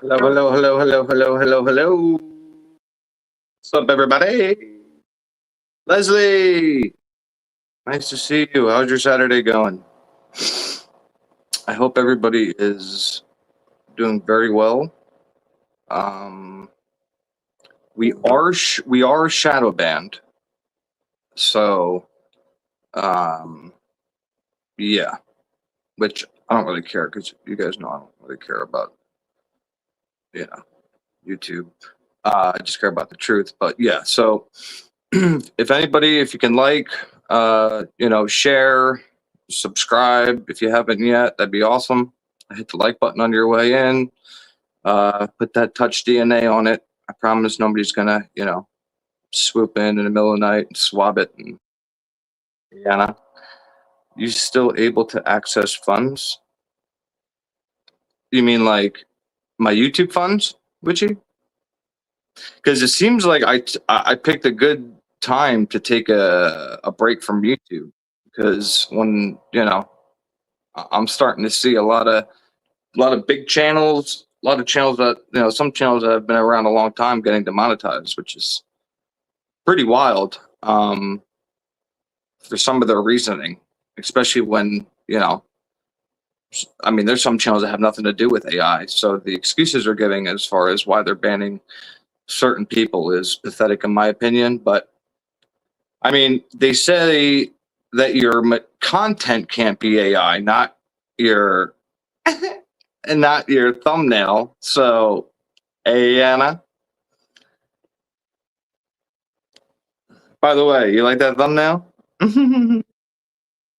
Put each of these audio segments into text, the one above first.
Hello, hello, hello, hello, hello, hello, hello. What's up, everybody? Leslie, nice to see you. How's your Saturday going? I hope everybody is doing very well. Um, we are shadow banned, so um, yeah. Which I don't really care because you guys know I don't really care about YouTube. I just care about the truth. But yeah, so if you can share, subscribe if you haven't yet, that'd be awesome. Hit the like button on your way in. Put that touch DNA on it. I promise nobody's gonna, swoop in the middle of the night and swab it. And yeah, you still able to access funds? You mean like my YouTube funds, Witchy? Because it seems like I picked a good time to take a break from YouTube because when I'm starting to see a lot of big channels, a lot of channels that some channels that have been around a long time getting demonetized, which is pretty wild for some of their reasoning, especially when I mean, there's some channels that have nothing to do with AI, so the excuses they're giving as far as why they're banning certain people is pathetic in my opinion. But I mean, they say that your content can't be AI, not your and not your thumbnail. So, Anna, by the way, you like that thumbnail?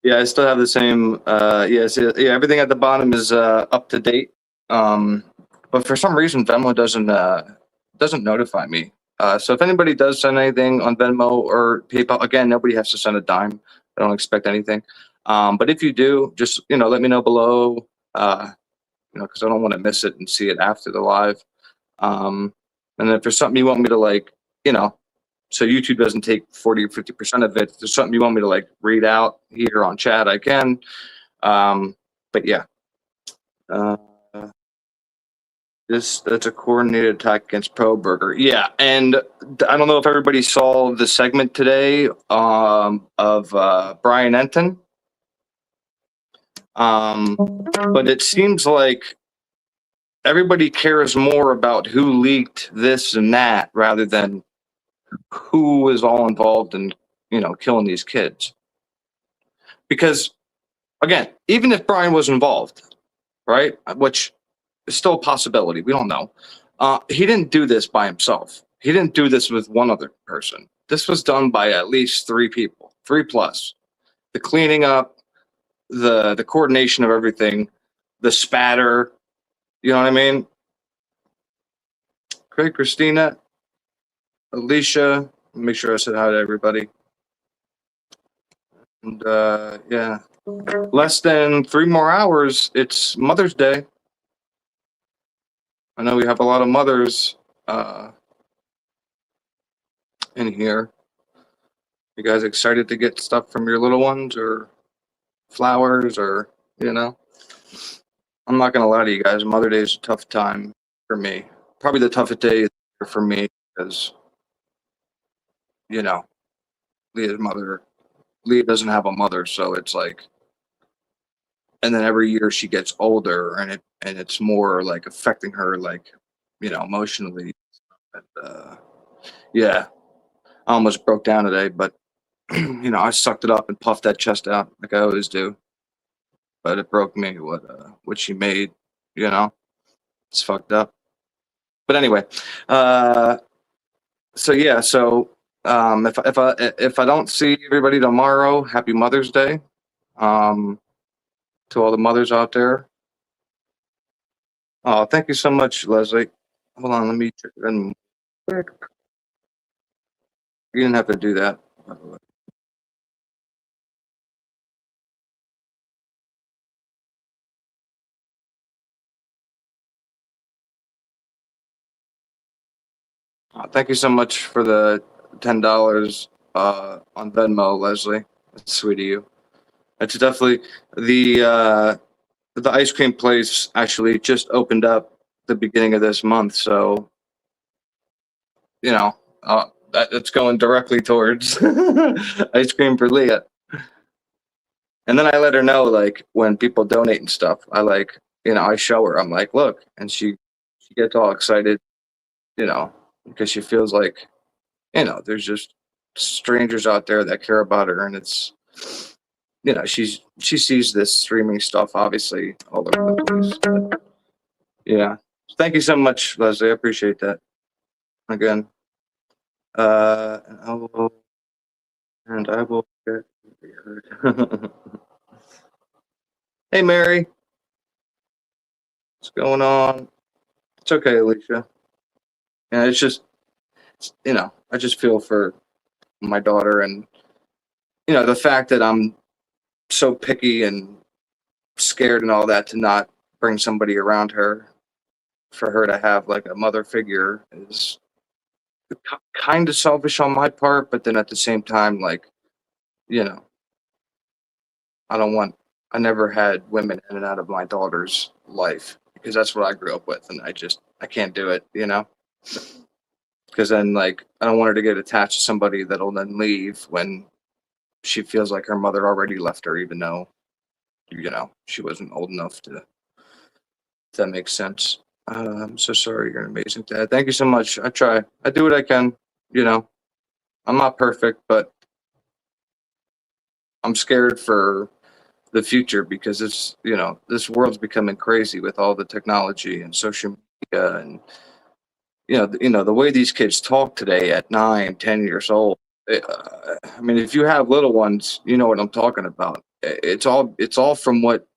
Yeah, I still have the same. Yes, yeah, everything at the bottom is up to date. But for some reason, Venmo doesn't notify me. So if anybody does send anything on Venmo or PayPal, again, nobody has to send a dime. I don't expect anything. But if you do, just let me know below. Because I don't want to miss it and see it after the live. And if there's something you want me to so YouTube doesn't take 40 or 50% of it. If there's something you want me to read out here on chat, I can. But yeah. That's a coordinated attack against Kohberger. Yeah, and I don't know if everybody saw the segment today of Brian Enton. But it seems like everybody cares more about who leaked this and that rather than who was all involved in killing these kids. Because again, even if Brian was involved, right, which is still a possibility, we don't know. He didn't do this by himself. He didn't do this with one other person. This was done by at least 3 people, 3 plus. The cleaning up, the coordination of everything, the spatter. You know what I mean? Craig, Christina, Alicia. Make sure I said hi to everybody. And yeah, less than 3 more hours. It's Mother's Day. I know we have a lot of mothers in here. You guys excited to get stuff from your little ones or flowers or, I'm not going to lie to you guys. Mother Day is a tough time for me. Probably the toughest day for me because, Leah doesn't have a mother. So it's like, and then every year she gets older and it's more affecting her, emotionally. And, yeah, I almost broke down today, but I sucked it up and puffed that chest out like I always do. But it broke me what she made. It's fucked up. But anyway, so yeah, if I don't see everybody tomorrow, happy Mother's Day, to all the mothers out there. Oh, thank you so much, Leslie. Hold on, let me check it in quick. You didn't have to do that, by the way. Thank you so much for the $10 on Venmo, Leslie. That's sweet of you. It's definitely the ice cream place actually just opened up the beginning of this month. So, you know, it's going directly towards ice cream for Leah. And then I let her know, like, when people donate and stuff, I like, I show her, I'm like, look, and she gets all excited, because she feels like, there's just strangers out there that care about her, and it's, she sees this streaming stuff obviously all over the place. But, yeah. Thank you so much, Leslie. I appreciate that. Again. And I will get weird. Hey Mary. What's going on? It's okay, Alicia. And it's just, I just feel for my daughter, and the fact that I'm so picky and scared and all that to not bring somebody around her for her to have like a mother figure is kind of selfish on my part, but then at the same time, like, you know, I never had women in and out of my daughter's life because that's what I grew up with, and I can't do it, because then, like, I don't want her to get attached to somebody that'll then leave when she feels like her mother already left her, even though, she wasn't old enough to, if that makes sense. I'm so sorry. You're an amazing dad. Thank you so much. I try. I do what I can. I'm not perfect, but I'm scared for the future because this world's becoming crazy with all the technology and social media, and the way these kids talk today at 9, 10 years old. I mean, if you have little ones, you know what I'm talking about. It's all from what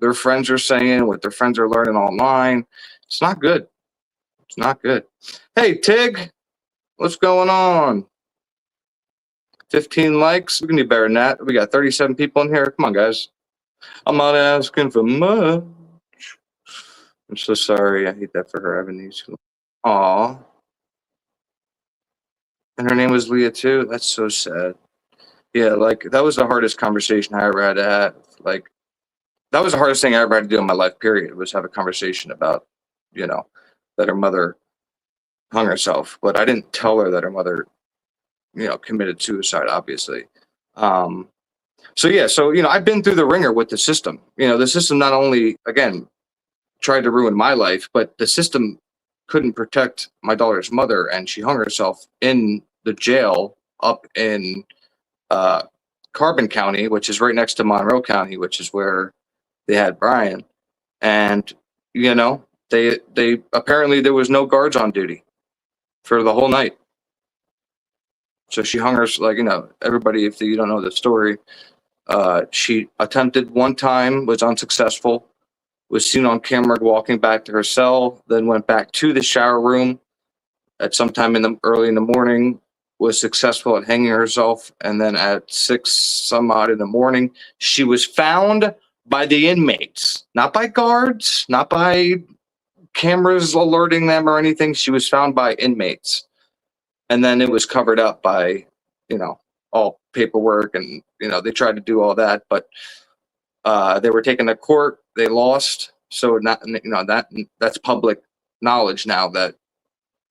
their friends are saying, what their friends are learning online. It's not good. It's not good. Hey Tig, what's going on? 15 likes. We can do better than that. We got 37 people in here. Come on, guys. I'm not asking for much. I'm so sorry. I hate that for her having these. Aw. And her name was Leah too. That's so sad. Yeah, like that was the hardest conversation I ever had to have. Like that was the hardest thing I ever had to do in my life, period, was have a conversation about, that her mother hung herself. But I didn't tell her that her mother, committed suicide, obviously. So yeah, I've been through the ringer with the system. The system not only, again, tried to ruin my life, but the system couldn't protect my daughter's mother, and she hung herself in the jail up in Carbon County, which is right next to Monroe County, which is where they had Brian. And they apparently there was no guards on duty for the whole night. So she hung herself, like, everybody, if you don't know the story, she attempted one time, was unsuccessful, was seen on camera walking back to her cell, then went back to the shower room at some time early in the morning, was successful at hanging herself, and then at 6 some odd in the morning, she was found by the inmates, not by guards, not by cameras alerting them or anything. She was found by inmates, and then it was covered up by, all paperwork, and they tried to do all that, but they were taken to court. They lost. So not, that's public knowledge now that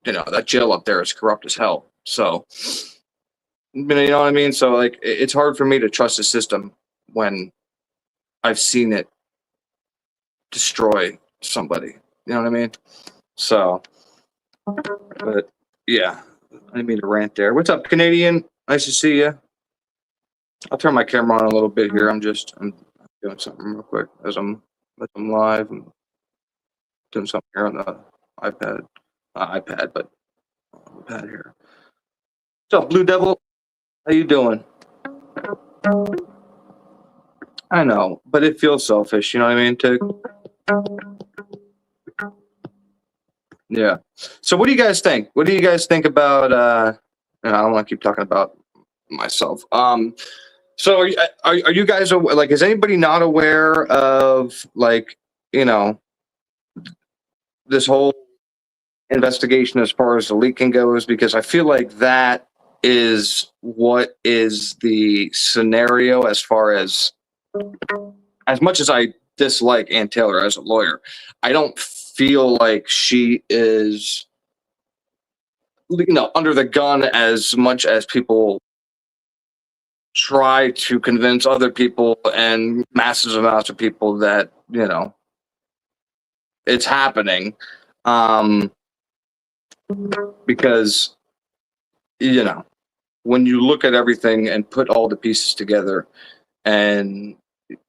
that jail up there is corrupt as hell. So, you know what I mean? So, like, it's hard for me to trust the system when I've seen it destroy somebody. You know what I mean? So, but yeah, I didn't mean to rant there. What's up, Canadian? Nice to see you. I'll turn my camera on a little bit here. I'm doing something real quick as I'm live. I'm doing something here on the iPad. Not iPad, but iPad here. What's up, Blue Devil? How you doing? I know, but it feels selfish. You know what I mean, Tig? Yeah. So what do you guys think? What do you guys think about I don't want to keep talking about myself. So are you guys like, is anybody not aware of, like, this whole investigation as far as the leaking goes? Because I feel like that is what is the scenario as far as much as I dislike Ann Taylor as a lawyer, I don't feel like she is, under the gun as much as people try to convince other people and massive amounts of people that, it's happening. Um, because, you know, when you look at everything and put all the pieces together, and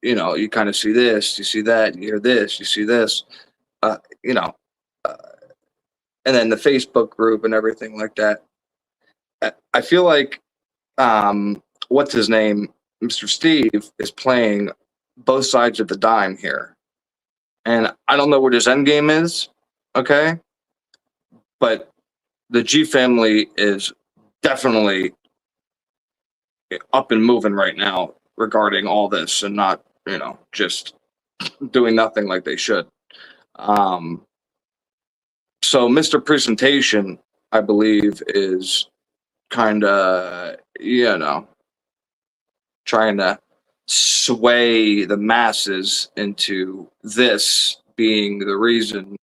you kind of see this, you see that, you hear this, you see this, uh, you know uh, and then the Facebook group and everything like that. I feel like, what's his name, Mr. Steve, is playing both sides of the dime here, and I don't know what his end game is. Okay, but the G family is definitely up and moving right now regarding all this, and not, just doing nothing like they should. Um, so Mr. Presentation, I believe, is kind of, trying to sway the masses into this being the reason,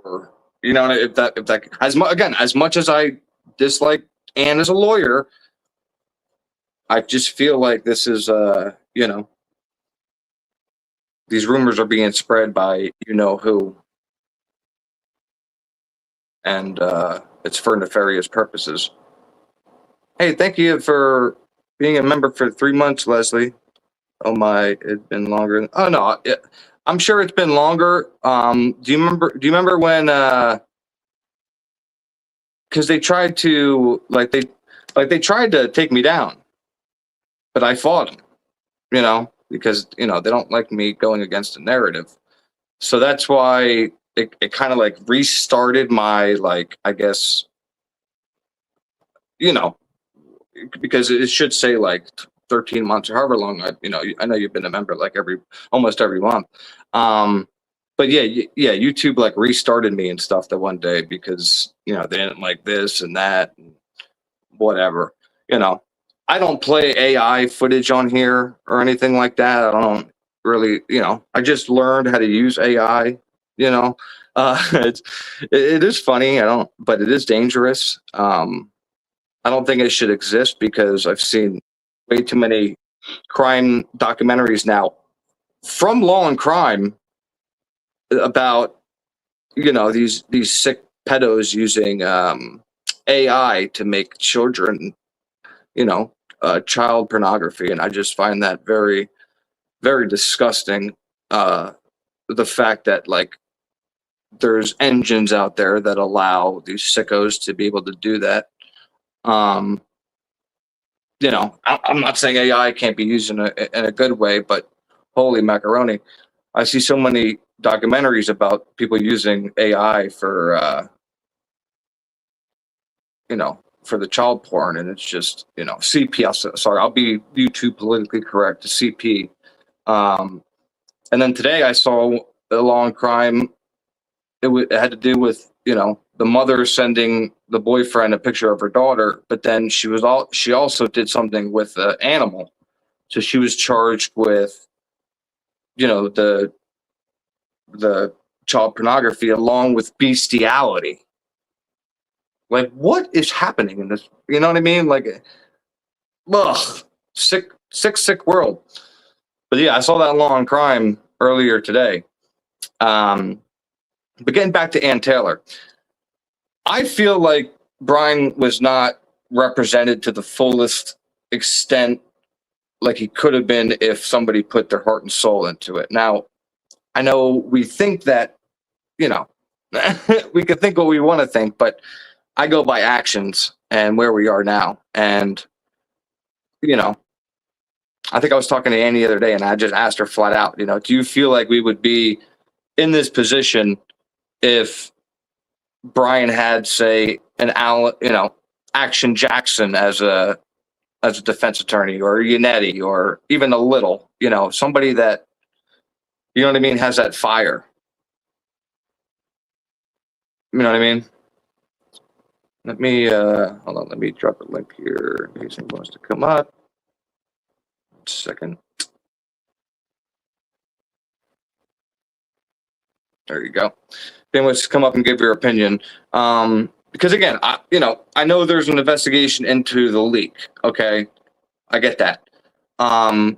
or, if that, as much as I dislike Anne as a lawyer, I just feel like this is, these rumors are being spread by who, and it's for nefarious purposes. Hey, thank you for being a member for 3 months, Leslie. Oh my, it's been longer. Oh no, I'm sure it's been longer. Do you remember when? Because they tried to, they tried to take me down, but I fought them. Because they don't like me going against the narrative. So that's why it kind of like restarted my, I guess, you know because it should say like 13 months or however long. I know you've been a member like almost every month. Um, but yeah, yeah, YouTube like restarted me and stuff the one day because they didn't like this and that and whatever. You know, I don't play AI footage on here or anything like that. I don't really, I just learned how to use AI. You know, it is funny. But it is dangerous. I don't think it should exist because I've seen way too many crime documentaries now from Law and Crime about these sick pedos using AI to make children, child pornography, and I just find that very, very disgusting. Uh, the fact that there's engines out there that allow these sickos to be able to do that. Um, I'm not saying AI can't be used in a good way, but holy macaroni. I see so many documentaries about people using AI for, for the child porn, and it's just, CP. Sorry, I'll be YouTube politically correct, CP. Um, and then today I saw a long crime. It had to do with, the mother sending the boyfriend a picture of her daughter, but then she also did something with the animal. So she was charged with, the child pornography along with bestiality. Like, what is happening in this? You know what I mean? Like, ugh, sick, sick, sick world. But yeah, I saw that Law and Crime earlier today. But getting back to Ann Taylor, I feel like Brian was not represented to the fullest extent like he could have been if somebody put their heart and soul into it. Now, I know we think that, you know, we could think what we want to think, but I go by actions and where we are now. And, you know, I think I was talking to Annie the other day and I just asked her flat out, do you feel like we would be in this position if Brian had, say, Action Jackson as a defense attorney, or Yannetti, or even a Little, somebody that, you know what I mean, has that fire. You know what I mean? Let me hold on, let me drop a link here in case anyone wants to come up. 1 second. There you go. Then let's come up and give your opinion. Because again, I know there's an investigation into the leak. Okay, I get that. But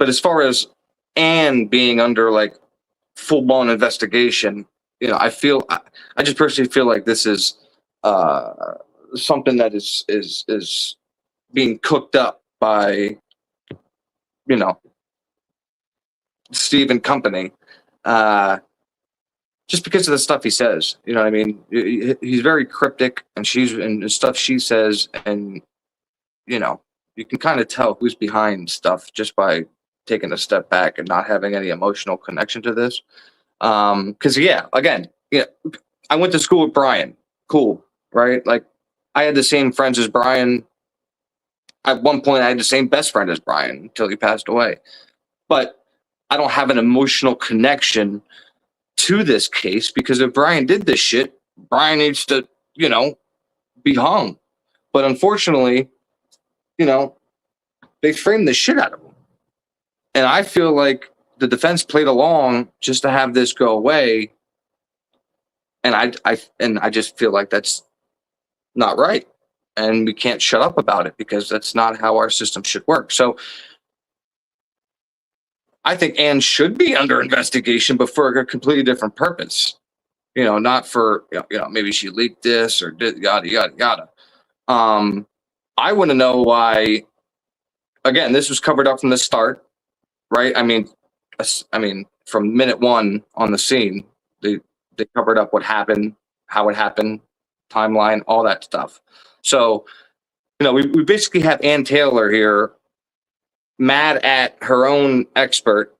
as far as Anne being under like full blown investigation, I just personally feel like this is something that is being cooked up by Steve and company. Just because of the stuff he says, you know what I mean? He's very cryptic, and the stuff she says, and you can kind of tell who's behind stuff just by taking a step back and not having any emotional connection to this. Because again, I went to school with Brian. Cool, right? Like, I had the same friends as Brian. At one point, I had the same best friend as Brian until he passed away. But I don't have an emotional connection to this case, because if Brian did this shit, Brian needs to, be hung. But unfortunately, they framed the shit out of him. And I feel like the defense played along just to have this go away. And I just feel like that's not right. And we can't shut up about it, because that's not how our system should work. So I think Anne should be under investigation, but for a completely different purpose. Not for, maybe she leaked this or did yada, yada, yada. I want to know why, again, this was covered up from the start, right? I mean, from minute one on the scene, they covered up what happened, how it happened, timeline, all that stuff. So, we basically have Ann Taylor here mad at her own expert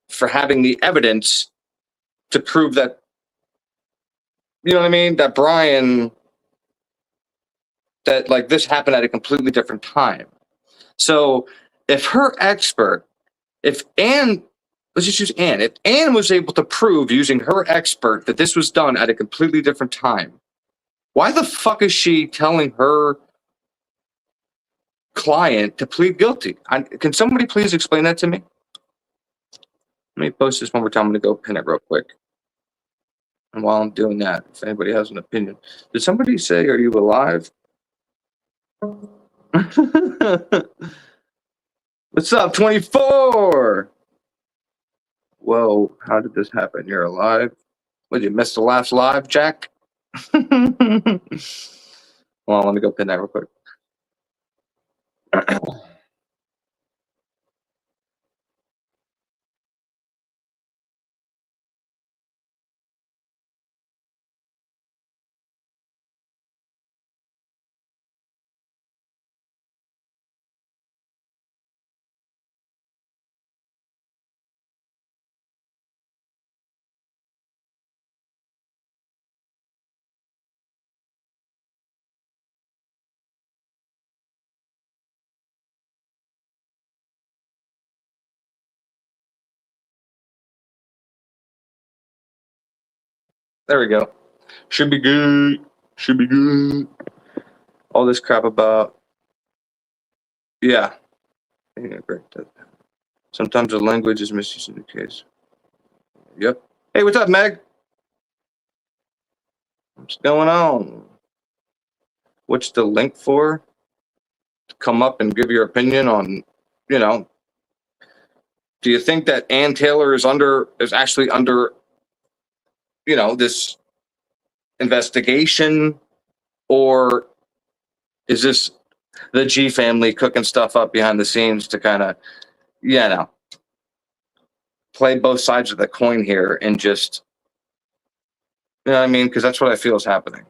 for having the evidence to prove that, that Brian, that like this happened at a completely different time. So if Anne, let's just use Anne, if Anne was able to prove using her expert that this was done at a completely different time, why the fuck is she telling her client to plead guilty? Can somebody please explain that to me? Let me post this one more time. I'm going to go pin it real quick. And while I'm doing that, if anybody has an opinion, did somebody say, "Are you alive?" What's up, 24? Whoa, how did this happen? You're alive? What, you missed the last live, Jack? Hold on, let me go pin that real quick. There we go. Should be good. Should be good. All this crap about, yeah. Sometimes the language is misused in the case. Yep. Hey, what's up, Meg? What's going on? What's the link for? To come up and give your opinion on, do you think that Ann Taylor is actually under, this investigation, or is this the G family cooking stuff up behind the scenes to kind of, play both sides of the coin here and just, you know what I mean? Because that's what I feel is happening.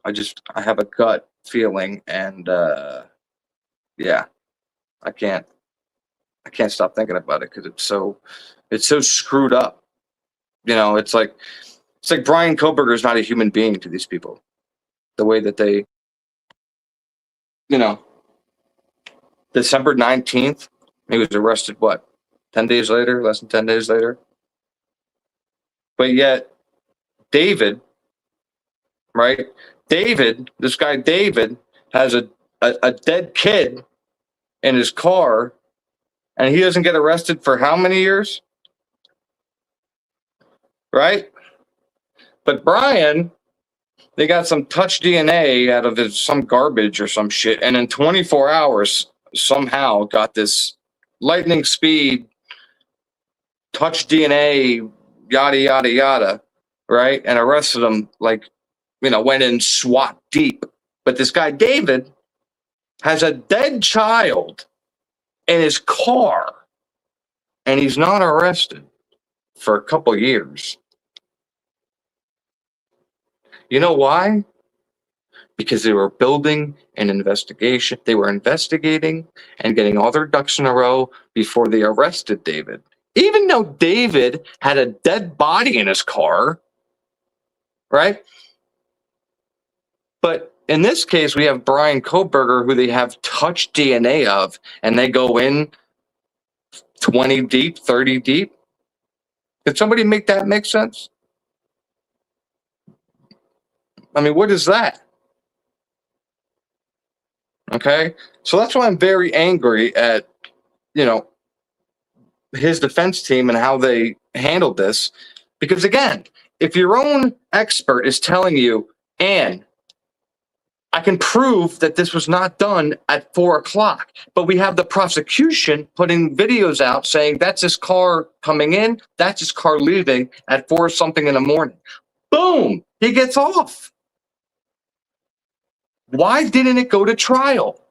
I have a gut feeling, and yeah, I can't stop thinking about it, because it's so screwed up. It's like Brian Kohberger is not a human being to these people. The way that they, December 19th, he was arrested, what, 10 days later, less than 10 days later? But yet, David, right? This guy David has a dead kid in his car, and he doesn't get arrested for how many years? right? But Brian, they got some touch DNA out of some garbage or some shit, and in 24 hours, somehow got this lightning speed touch DNA, yada yada yada, right? And arrested him like, went in SWAT deep. But this guy David has a dead child in his car, and he's not arrested for a couple years. You know why? Because they were building an investigation. They were investigating and getting all their ducks in a row before they arrested David. Even though David had a dead body in his car, right? But in this case, we have Brian Kohberger, who they have touch DNA of, and they go in 20 deep, 30 deep. Did somebody make that make sense? I mean, what is that? Okay. So that's why I'm very angry at, his defense team and how they handled this. Because again, if your own expert is telling you, and I can prove that this was not done at 4:00, but we have the prosecution putting videos out saying that's his car coming in, that's his car leaving at 4 something in the morning. Boom, he gets off. Why didn't it go to trial?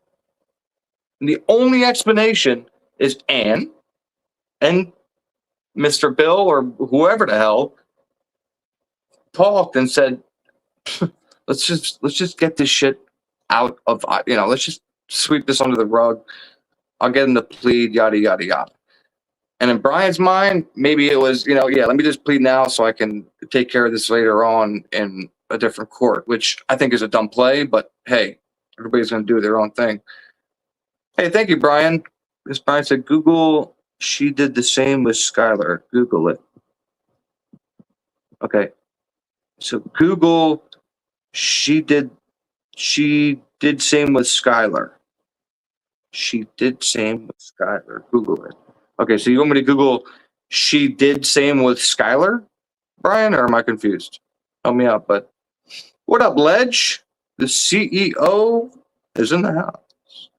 And the only explanation is Ann and Mr. Bill or whoever the hell talked and said, let's just get this shit out of, let's just sweep this under the rug. I'll get him to plead, yada, yada, yada. And in Brian's mind, maybe it was, let me just plead now so I can take care of this later on in a different court, which I think is a dumb play, but hey, everybody's going to do their own thing. Hey, thank you, Brian. This Brian said, Google, she did the same with Skylar. Google it. Okay. So Google, she did same with Skylar. She did same with Skylar. Google it. Okay, so you want me to Google she did same with Skylar, Brian, or am I confused? Help me out, but what up, Ledge? The CEO is in the house.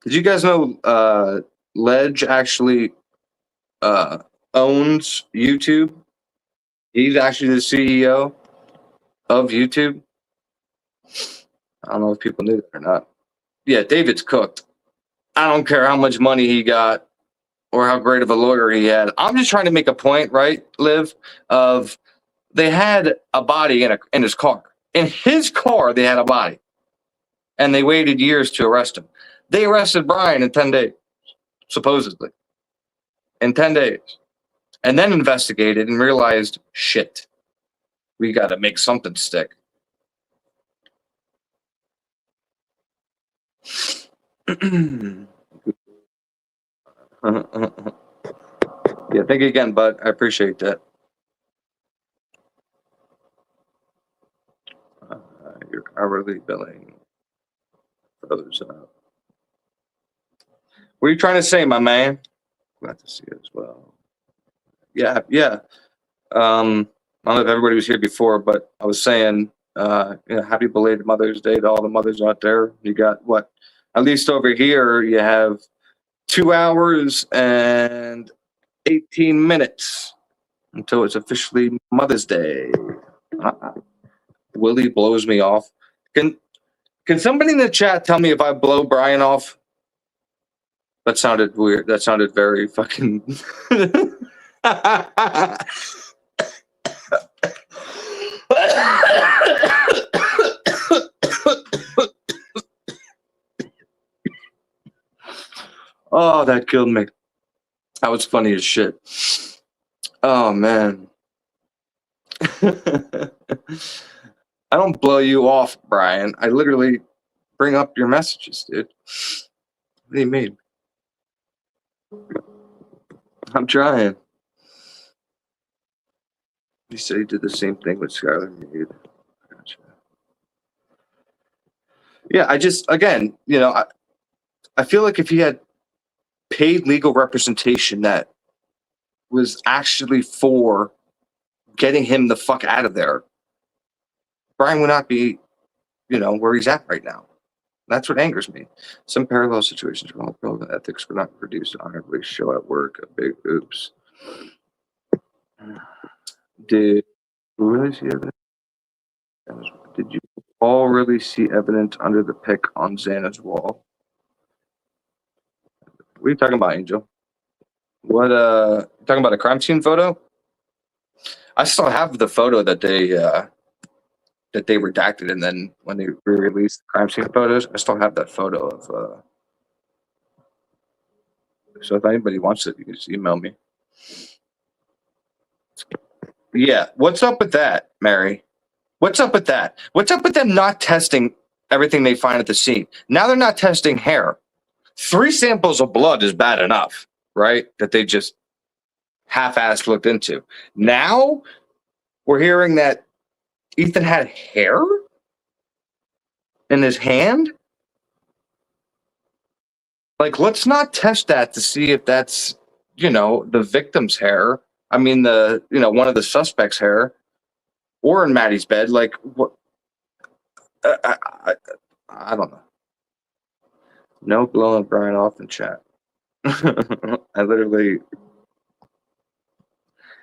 Did you guys know Ledge actually owns YouTube? He's actually the CEO of YouTube. I don't know if people knew that or not. Yeah, David's cooked. I don't care how much money he got or how great of a lawyer he had. I'm just trying to make a point, right, Liv, of they had a body in his car. In his car, they had a body. And they waited years to arrest him. They arrested Brian in 10 days, supposedly. In 10 days. And then investigated and realized, shit, we got to make something stick. Yeah, thank you again, bud. I appreciate that. Your hourly billing those up. What are you trying to say, my man? Glad to see it as well. Yeah. I don't know if everybody was here before, but I was saying, happy belated Mother's Day to all the mothers out there. You got what? At least over here, you have 2 hours and 18 minutes until it's officially Mother's Day. Willie blows me off. Can somebody in the chat tell me if I blow Brian off? That sounded weird. That sounded very fucking. Oh, that killed me. That was funny as shit. Oh, man. I don't blow you off, Brian. I literally bring up your messages, dude. What do you mean? I'm trying. He said he did the same thing with Skylar Mead. Gotcha. Yeah, again, I feel like if he had paid legal representation that was actually for getting him the fuck out of there, Brian would not be, where he's at right now. That's what angers me. Some parallel situations where all ethics were not produced honorably show at work a big oops. Did you really see evidence? Did you all really see evidence under the pic on Xana's wall? What are you talking about, Angel? What talking about a crime scene photo? I still have the photo that they redacted, and then when they re-released the crime scene photos, I still have that photo of so if anybody wants it, you can just email me. Yeah, what's up with that, Mary? What's up with that? What's up with them not testing everything they find at the scene? Now they're not testing hair. 3 samples of blood is bad enough, right? That they just half-assed looked into. Now we're hearing that Ethan had hair in his hand. Like, let's not test that to see if that's, the victim's hair. I mean, one of the suspects' hair, or in Maddie's bed. Like, what? I don't know. No blowing Brian off in chat. I literally,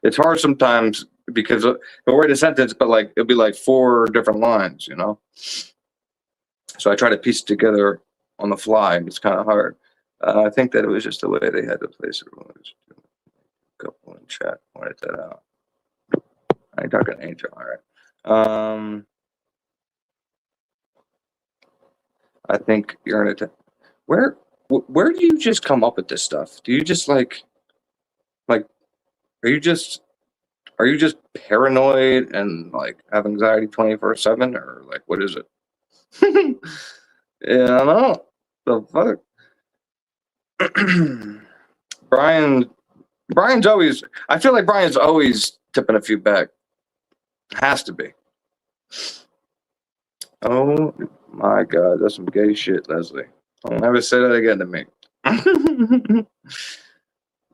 it's hard sometimes because they'll write a sentence, but like it'll be like 4 different lines, So I try to piece it together on the fly, and it's kind of hard. I think that it was just the way they had to place it. A couple in chat pointed that out. I ain't talking Angel, all right. I think you're in a. Where do you just come up with this stuff? Do you just like are you just paranoid and like have anxiety 24/7, or like what is it? Yeah, I don't know. The fuck. Brian's always. I feel like Brian's always tipping a few back. Has to be. Oh my God, that's some gay shit, Leslie. Don't ever say that again to me.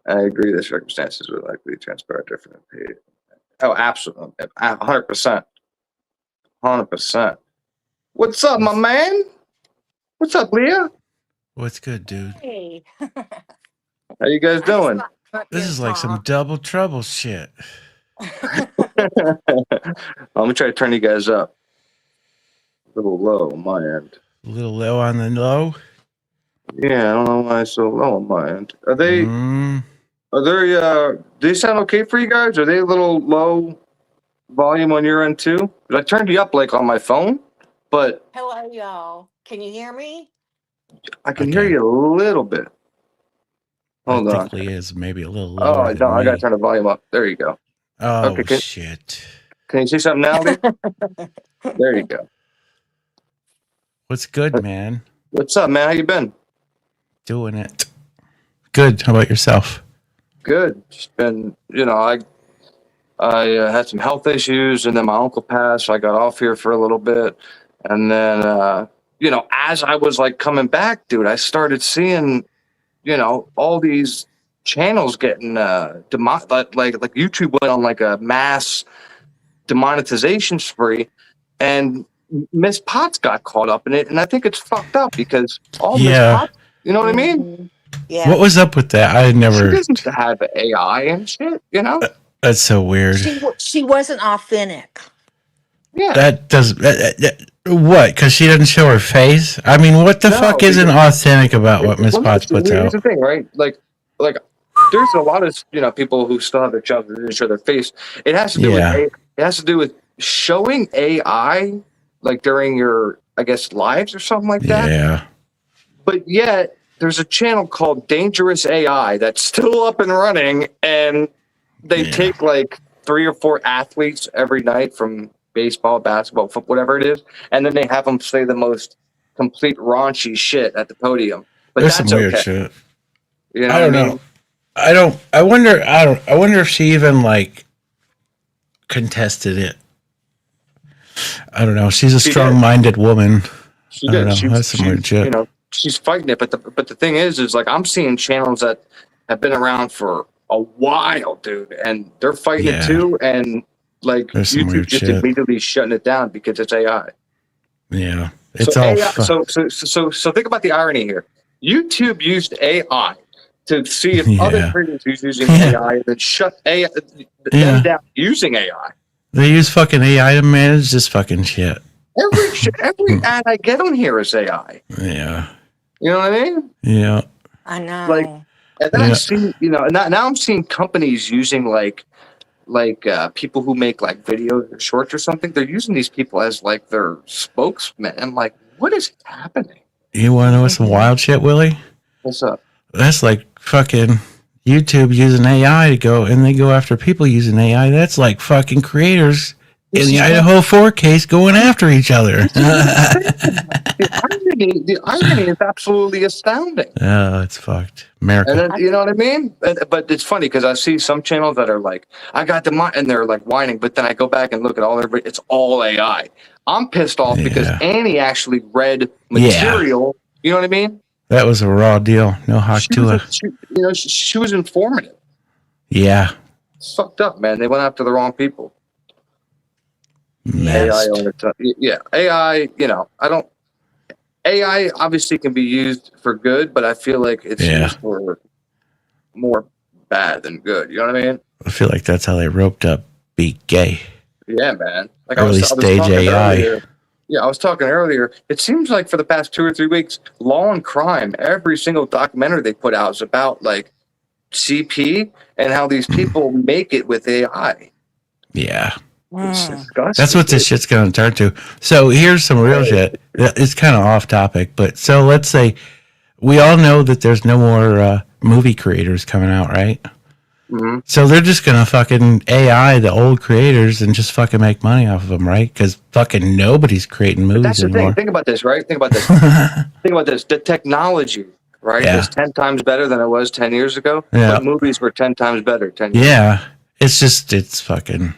I agree that circumstances would likely transpire different. Oh, absolutely. 100%. 100%. What's up, my man? What's up, Leah? What's good, dude? Hey. How you guys doing? This is like some double trouble shit. I'm going to try to turn you guys up. A little low on my end. A little low on the low? Yeah, I don't know why it's so low on my end. Are they... do they sound okay for you guys? Are they a little low volume on your end too? I turned you up like on my phone, but Hello, y'all. Can you hear me? I can hear you a little bit. Hold on. Technically is maybe a little lower. Oh, no, I gotta turn the volume up. There you go. Oh, okay, shit. Can you see something now, Lee? There you go. What's good, man? What's up, man? How you been? Doing it. Good. How about yourself? Good. Just been, I had some health issues, and then my uncle passed, so I got off here for a little bit. And then, as I was like coming back, dude, I started seeing, all these channels getting like YouTube went on like a mass demonetization spree, and Miss Potts got caught up in it, and I think it's fucked up because Miss Potts, you know what I mean? Yeah. What was up with that? I never. She doesn't have AI and shit, That's so weird. She wasn't authentic. Yeah. That does what? Because she doesn't show her face. I mean, what the fuck isn't authentic about what Miss Potts puts out? Here's the thing, right? Like, there's a lot of people who still have their jobs that didn't show their face. It has to do with showing AI like during your, I guess, lives or something like that. Yeah. But yet there's a channel called Dangerous AI that's still up and running, and they take like 3 or 4 athletes every night from baseball, basketball, football, whatever it is, and then they have them say the most complete raunchy shit at the podium. But there's that's some weird okay. shit. I don't know. I wonder if she even like contested it. I don't know. She's a strong-minded woman. She did. That's some weird shit. She's fighting it, but the thing is like I'm seeing channels that have been around for a while, dude, and they're fighting it too. And like There's some YouTube weird just shit. immediately shutting it down because it's AI. Yeah. It's So all AI, so think about the irony here. YouTube used AI to see if other Yeah. creators who's using Yeah. AI and then shut AI Yeah. them down using AI. They use fucking AI to manage this fucking shit. Every ad I get on here is AI. Yeah. You know what I mean? Yeah. I know. Like, and then Yeah. I'm seeing, now I'm seeing companies using like people who make like videos or shorts or something. They're using these people as like their spokesmen. I'm like, what is happening? You want to know some wild shit, Willie? What's up? That's like fucking YouTube using AI to go, and they go after people using AI. That's like fucking creators in the Idaho 4 case going after each other. The irony is absolutely astounding. Oh, it's fucked. America. And then, you know what I mean? But it's funny because I see some channels that are like, I got the money, and they're like whining. But then I go back and look at all their, it's all AI. I'm pissed off because Yeah. Annie actually read material. You know what I mean? That was a raw deal. No hawk to it. She was informative. Yeah. It's fucked up, man. They went after the wrong people. Messed. Yeah, AI. AI obviously can be used for good, but I feel like it's used for more bad than good. You know what I mean? I feel like that's how they roped up Be Gay. Yeah, man. Like Early stage AI. I was talking earlier. It seems like for the past 2 or 3 weeks, Law and Crime, every single documentary they put out is about like CP and how these people make it with AI. Yeah. It's disgusting. That's what this shit's going to turn to. So here's some real shit. It's kind of off topic, but so let's say we all know that there's no more movie creators coming out, right? Mm-hmm. So they're just going to fucking AI the old creators and just fucking make money off of them, right? Because fucking nobody's creating movies That's the anymore. thing. Think about this, right? Think about this. Think about this. The technology, right, is 10 times better than it was 10 years ago. Yeah. But movies were 10 times better 10 years ago. Yeah. It's fucking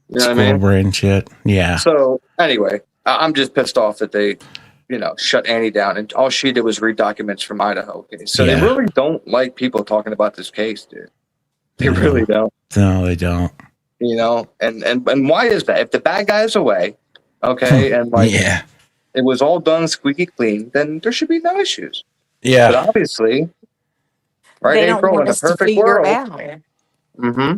You know what I mean? brain shit. Yeah. So anyway, I'm just pissed off that they, shut Annie down, and all she did was read documents from Idaho. Okay? So they really don't like people talking about this case, dude. They really don't. No, they don't. And why is that? If the bad guy is away, okay, and like it was all done squeaky clean, then there should be no issues. Yeah. But obviously, right, They don't April, want in a us to perfect figure world. it out. Mm-hmm.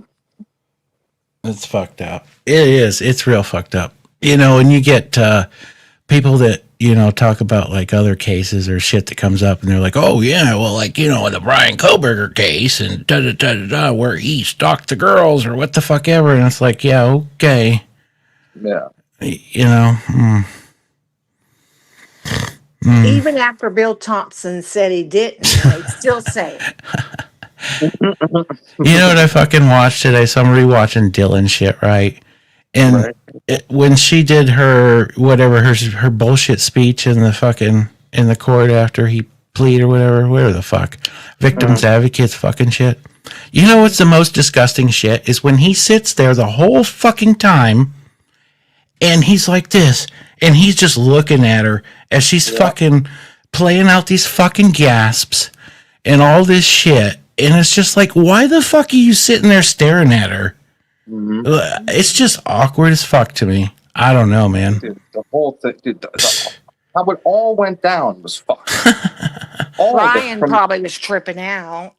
It's fucked up. It is. It's real fucked up. And you get people that, talk about like other cases or shit that comes up and they're like, oh, yeah, well, like, the Brian Kohberger case and da-da-da-da-da, where he stalked the girls or what the fuck ever. And it's like, yeah, okay. Yeah. Even after Bill Thompson said he didn't, they still say it. You know what I fucking watched today? So I'm rewatching Dylan shit, right? And when she did her bullshit speech in the court after he plead or whatever the fuck, victims advocates fucking shit. You know what's the most disgusting shit is when he sits there the whole fucking time and he's like this and he's just looking at her as she's fucking playing out these fucking gasps and all this shit. And it's just like, why the fuck are you sitting there staring at her? Mm-hmm. It's just awkward as fuck to me. I don't know, man. Dude, the whole thing, dude, how it all went down was fucked. Brian probably was tripping out.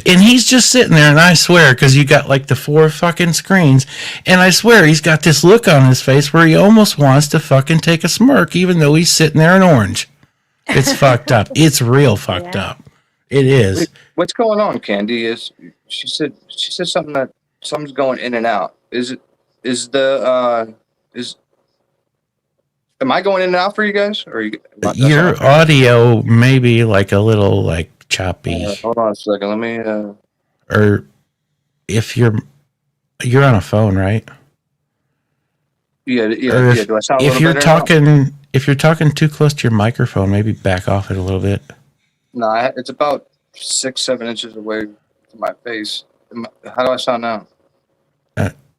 And he's just sitting there, and I swear, because you got like the 4 fucking screens, and I swear he's got this look on his face where he almost wants to fucking take a smirk, even though he's sitting there in orange. It's fucked up. It's real fucked up. It is. Wait, what's going on, Candy? She said something that something's going in and out. Am I going in and out for you guys? Or your audio may be like a little like choppy. Hold on a second. Let me. Or if you're on a phone, right? Yeah. Do I sound if you're talking too close to your microphone, maybe back off it a little bit. No, it's about 6-7 inches away from my face. How do I sound now?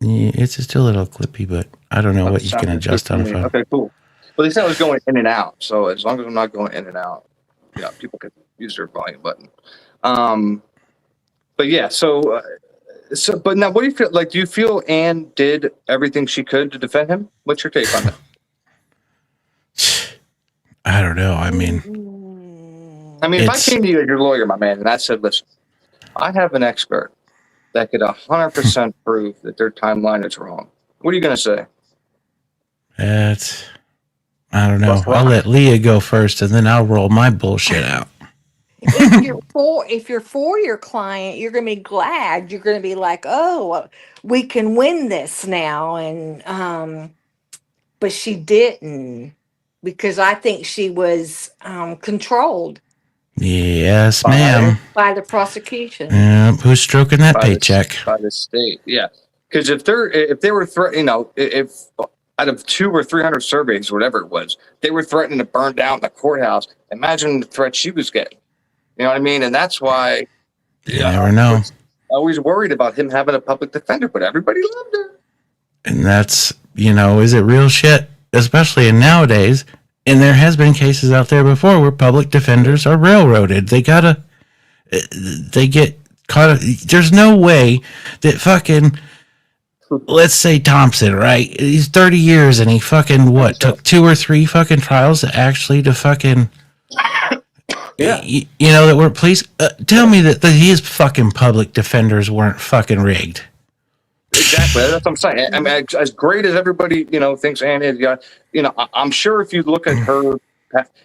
It's still a little clippy, but I don't know what you can adjust on a phone. Okay, cool. Well, they said I was going in and out, so as long as I'm not going in and out, people can use their volume button. But yeah, so So, but now, what do you feel like? Do you feel Anne did everything she could to defend him? What's your take on that? I don't know. I mean, if I came to you as your lawyer, my man, and I said, listen, I have an expert that could 100% prove that their timeline is wrong. What are you going to say? I don't know. I'll let Leah go first, and then I'll roll my bullshit out. If you're for your client, you're going to be glad. You're going to be like, oh, we can win this now. And but she didn't, because I think she was controlled. Yes, ma'am. By the prosecution. Yeah, who's stroking that paycheck? By the state, yeah. Because if they were if out of 200 or 300 surveys, whatever it was, they were threatening to burn down the courthouse. Imagine the threat she was getting. You know what I mean? And that's why you never know. I was always worried about him having a public defender, but everybody loved her. And that's, is it real shit? Especially in nowadays. And there has been cases out there before where public defenders are railroaded. They get caught. There's no way that fucking, let's say Thompson, right? He's 30 years and he fucking, took 2 or 3 fucking trials to fucking, yeah. That weren't, please tell me that his fucking public defenders weren't fucking rigged. Exactly. That's what I'm saying. I mean, as great as everybody, thinks Anne is, I'm sure if you look at her,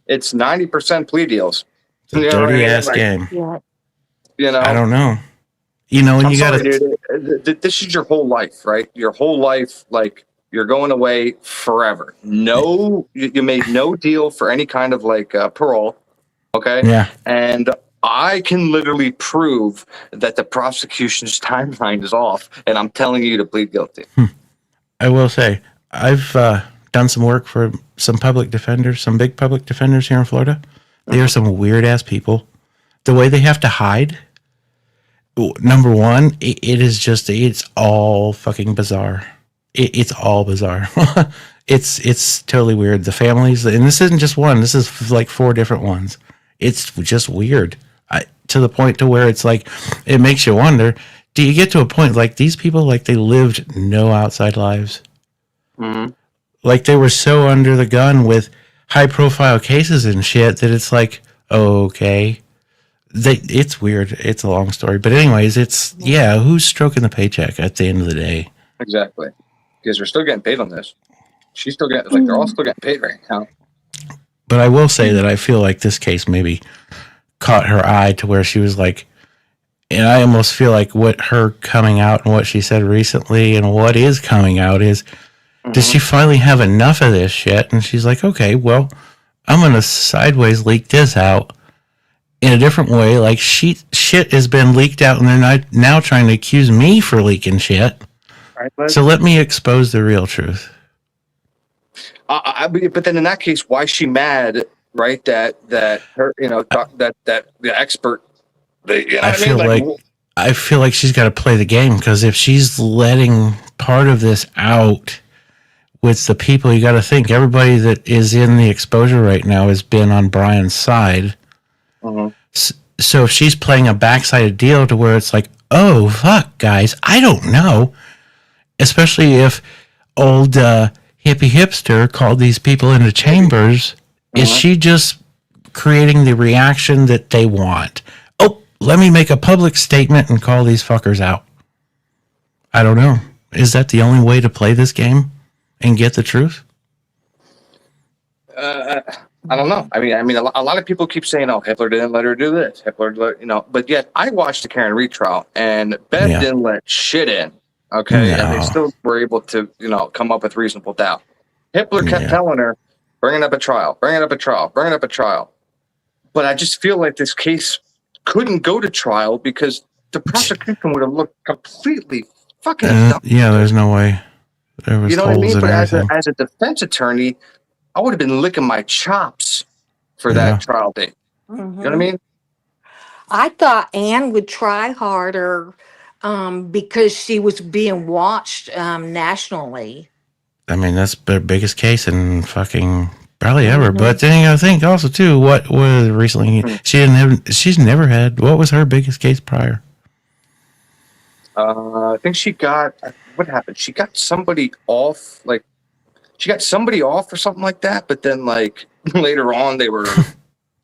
it's 90% plea deals. It's a dirty ass game. Yeah. I don't know. And you got to. This is your whole life, right? Your whole life, like you're going away forever. No, you made no deal for any kind of parole. Okay. Yeah. And I can literally prove that the prosecution's timeline is off, and I'm telling you to plead guilty. I will say, I've done some work for some public defenders, some big public defenders here in Florida. They are some weird-ass people. The way they have to hide, number one, it's all fucking bizarre. It's all bizarre. It's totally weird. The families, and this isn't just one. This is like 4 different ones. It's just weird. To the point to where it's like, it makes you wonder, do you get to a point like these people, like they lived no outside lives? Mm-hmm. Like they were so under the gun with high profile cases and shit that it's like, okay, it's weird. It's a long story. But anyways, who's stroking the paycheck at the end of the day? Exactly. Because we're still getting paid on this. She's still getting, they're all still getting paid right now. But I will say that I feel like this case maybe caught her eye to where she was like, and I almost feel like what her coming out and what she said recently and what is coming out is, does she finally have enough of this shit? And she's like, okay, well, I'm going to sideways leak this out in a different way. Like shit has been leaked out and they're not now trying to accuse me for leaking shit. Right, so let me expose the real truth. But then in that case, why is she mad? Right, that her, that the expert. I feel like she's got to play the game, because if she's letting part of this out with the people, you got to think everybody that is in the exposure right now has been on Brian's side. Mm-hmm. So if she's playing a backsided deal to where it's like, oh fuck, guys, I don't know. Especially if old hippie hipster called these people into chambers. Is she just creating the reaction that they want? Oh, let me make a public statement and call these fuckers out. I don't know. Is that the only way to play this game and get the truth? I don't know. I mean, a lot of people keep saying, "Oh, Hitler didn't let her do this." But yet I watched the Karen Reed trial, and Bev didn't let shit in. Okay, and they still were able to, come up with reasonable doubt. Hitler kept telling her, bringing up a trial. But I just feel like this case couldn't go to trial because the prosecution would have looked completely fucking dumb. Yeah, there's no way. There was what I mean? But everything. as a defense attorney, I would have been licking my chops for that trial date. You know what I mean? I thought Anne would try harder because she was being watched nationally. I mean, that's the biggest case in fucking probably ever. But then you gotta think also too, what was recently she's never had. What was her biggest case prior? I think she got, what happened? She got somebody off, like, she got somebody off or something like that, but then, like, later on, they were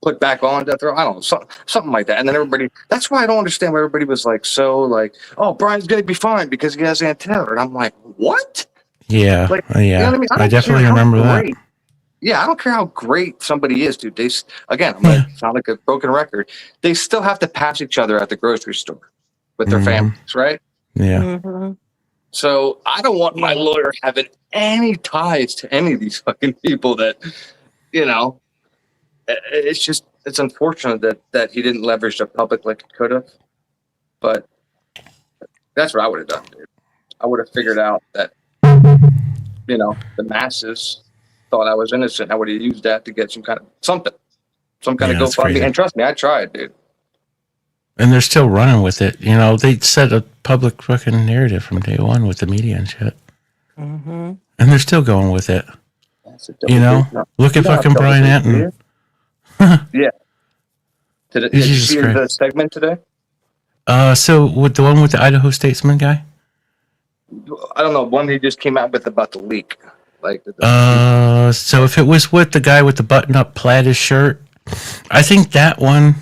put back on death row. I don't know, something like that. And then everybody, that's why I don't understand why everybody was like, so, like, oh, Brian's going to be fine because he has antenna. And I'm like, what? Yeah. Like, Yeah. you know what I mean? I don't definitely care how remember that. great- Yeah, I don't care how great somebody is, dude. Again, I'm going to sound like a broken record. They still have to pass each other at the grocery store with their families, right? Yeah. Mhm. So I don't want my Yeah. lawyer having any ties to any of these fucking people that, you know, it's unfortunate that he didn't leverage the public like he could have. But that's what I would have done, dude. I would have figured out that, you know, the masses thought I was innocent. I would have used that to get some kind of That's GoFundMe. crazy. And trust me, I tried, dude. And they're still running with it. You know, they set a public fucking narrative from day one with the media and shit. Mhm. And they're still going with it. You know, look at You know how fucking double Brian dick Anton. Yeah. Did you Jesus see the Christ. segment today? So with the one with the Idaho Statesman guy? I don't know. One he just came out with about the leak. Like, So if it was with the guy with the button-up plaid shirt, I think that one,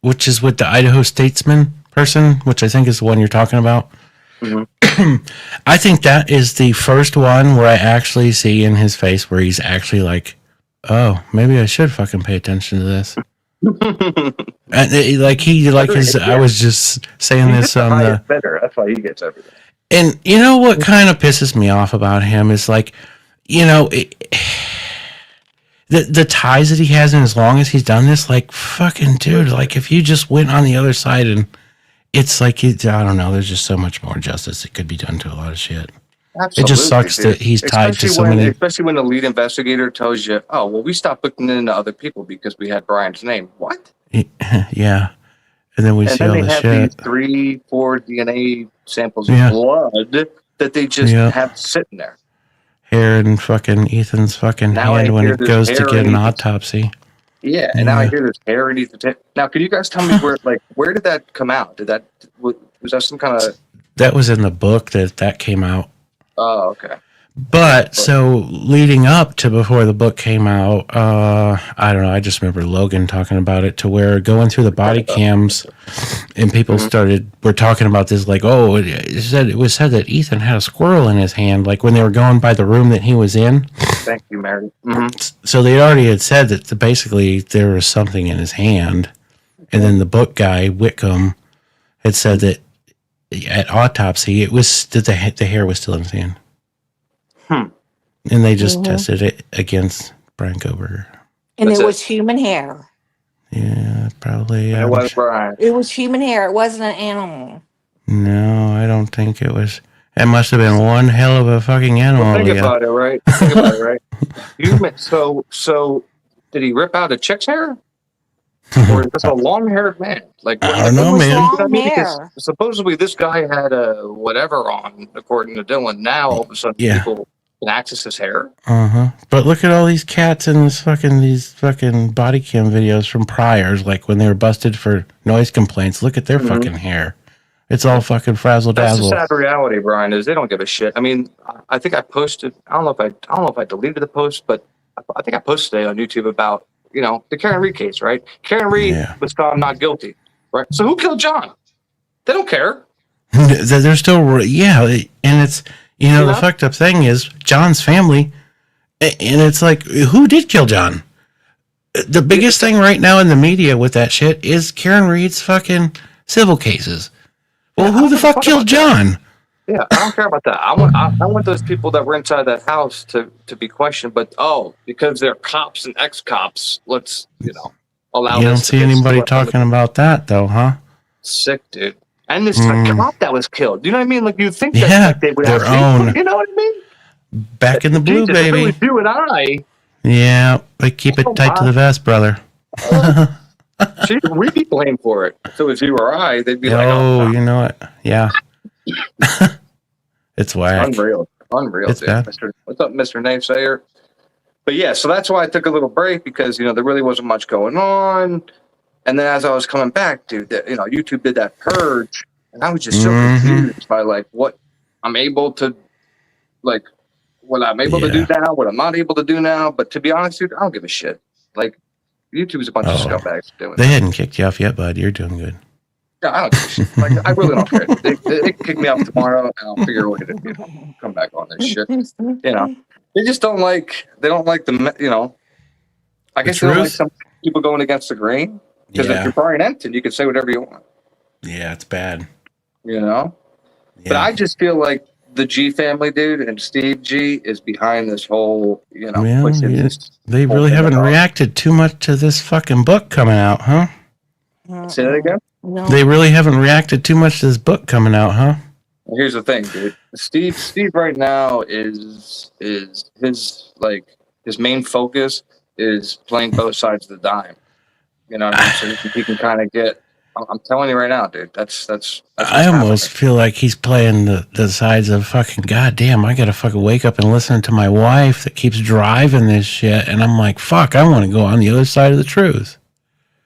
which is with the Idaho Statesman person, which I think is the one you're talking about. Mhm. I think that is the first one where I actually see in his face where he's actually like, oh, maybe I should fucking pay attention to this. And I was just saying this on the better. That's why he gets everything. And you know what kind of pisses me off about him is like, you know, the ties that he has, and as long as he's done this, like, fucking dude, like if you just went on the other side and it's like, I don't know, there's just so much more justice that could be done to a lot of shit. Absolutely, It just sucks dude. that he's tied to so many. Especially when the lead investigator tells you, oh, well, we stopped looking into other people because we had Brian's name. What? Yeah. And then we see all they this have shit. these 3-4 DNA samples of Yeah. blood that they just have sitting there. Hair in fucking Ethan's fucking Now I hand when hear it there's goes to hair get in an Ethan's- autopsy. Yeah, and now I hear there's hair underneath the tip. Now, can you guys tell me where did that come out? Was that some kind of? That was in the book that came out. Oh, okay. But so leading up to before the book came out, I don't know. I just remember Logan talking about it to where going through the body cams and people were talking about this like, oh, it was said that Ethan had a squirrel in his hand, like when they were going by the room that he was in. Thank you, Mary. Mm-hmm. So they already had said that basically there was something in his hand. And then the book guy, Whitcomb, had said that at autopsy, it was that the hair was still in his hand. And they just tested it against Brian Kohberger. And it was human hair. Yeah, probably. It was Brian. It was human hair. It wasn't an animal. No, I don't think it was. It must have been one hell of a fucking animal. Well, think about it, right? So did he rip out a chick's hair? Or is this a long-haired man? Like, I don't know, man. Long hair. Supposedly this guy had a whatever on, according to Dylan. Now all of a sudden people can access his hair. But look at all these cats in these fucking body cam videos from priors, like when they were busted for noise complaints. Look at their fucking hair. It's all fucking frazzle dazzle. That's the sad reality, Brian, is they don't give a shit. I mean, I think I posted. I don't know if I deleted the post, but I think I posted today on YouTube about the Karen Reed case, right? Karen Reed was found not guilty, right? So who killed John? They don't care. They're still and it's the fucked up thing is John's family, and it's like, who did kill John? The biggest thing right now in the media with that shit is Karen Reed's fucking civil cases. Well, who the fuck killed John? Yeah, I don't care about that. I want those people that were inside that house to be questioned. But because they're cops and ex-cops, let's allow. You don't see anybody talking about that though, huh? Sick, dude. And this cop that was killed. You know what I mean? Like you think that they would their have own. You know what I mean? Back in the blue, Jesus, baby. If it was you and I. Yeah, they keep it tight to the vest, brother. See, we'd be blamed for it. If it was you or I, they'd be like, "Oh, you know what? Yeah." It's whack. It's unreal, it's dude. bad. What's up, Mr. Namesayer? But yeah, so that's why I took a little break because there really wasn't much going on. And then as I was coming back, dude, YouTube did that purge, And I was just so confused by like what I'm able to like what I'm able to do now, what I'm not able to do now. But to be honest, dude, I don't give a shit. Like YouTube's a bunch of scumbags doing They that. hadn't kicked you off yet, bud. You're doing good. Yeah, I don't give a shit. Like I really don't care. They can kick me off tomorrow and I'll figure a way to come back on this shit. They just don't like the I guess they don't like some people going against the grain. Because if you're Brian Enton, you can say whatever you want. Yeah, it's bad. Yeah. But I just feel like the G family, dude, and Steve G is behind this whole, they really haven't reacted too much to this fucking book coming out, huh? Say that again? No. They really haven't reacted too much to this book coming out, huh? Well, here's the thing, dude. Steve right now is his main focus is playing both sides of the dime. You know what I mean? So he can kind of get. I'm telling you right now, dude. That's I almost feel like he's playing the sides of fucking goddamn. I gotta fucking wake up and listen to my wife that keeps driving this shit, and I'm like, fuck. I want to go on the other side of the truth.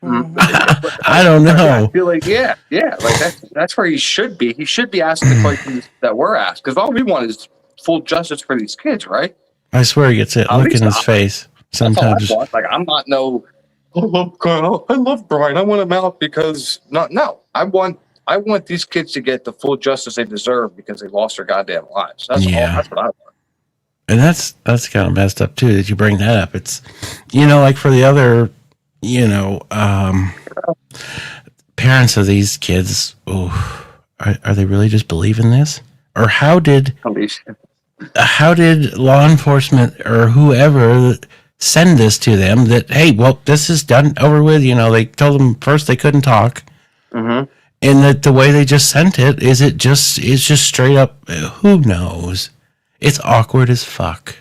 I don't know. I feel like like that's where he should be. He should be asking the questions that were asked because all we want is full justice for these kids, right? I swear he gets it. Look in his face sometimes. Like I'm not no. I love Brian. I want him out because no. I want these kids to get the full justice they deserve because they lost their goddamn lives. That's all. That's what I want. And that's kind of messed up too that you bring that up. It's like for the other parents of these kids. Are they really just believing this, or how did law enforcement or whoever send this to them that, hey, well, this is done over with. They told them first they couldn't talk. And that the way they just sent it is it's just straight up, who knows? It's awkward as fuck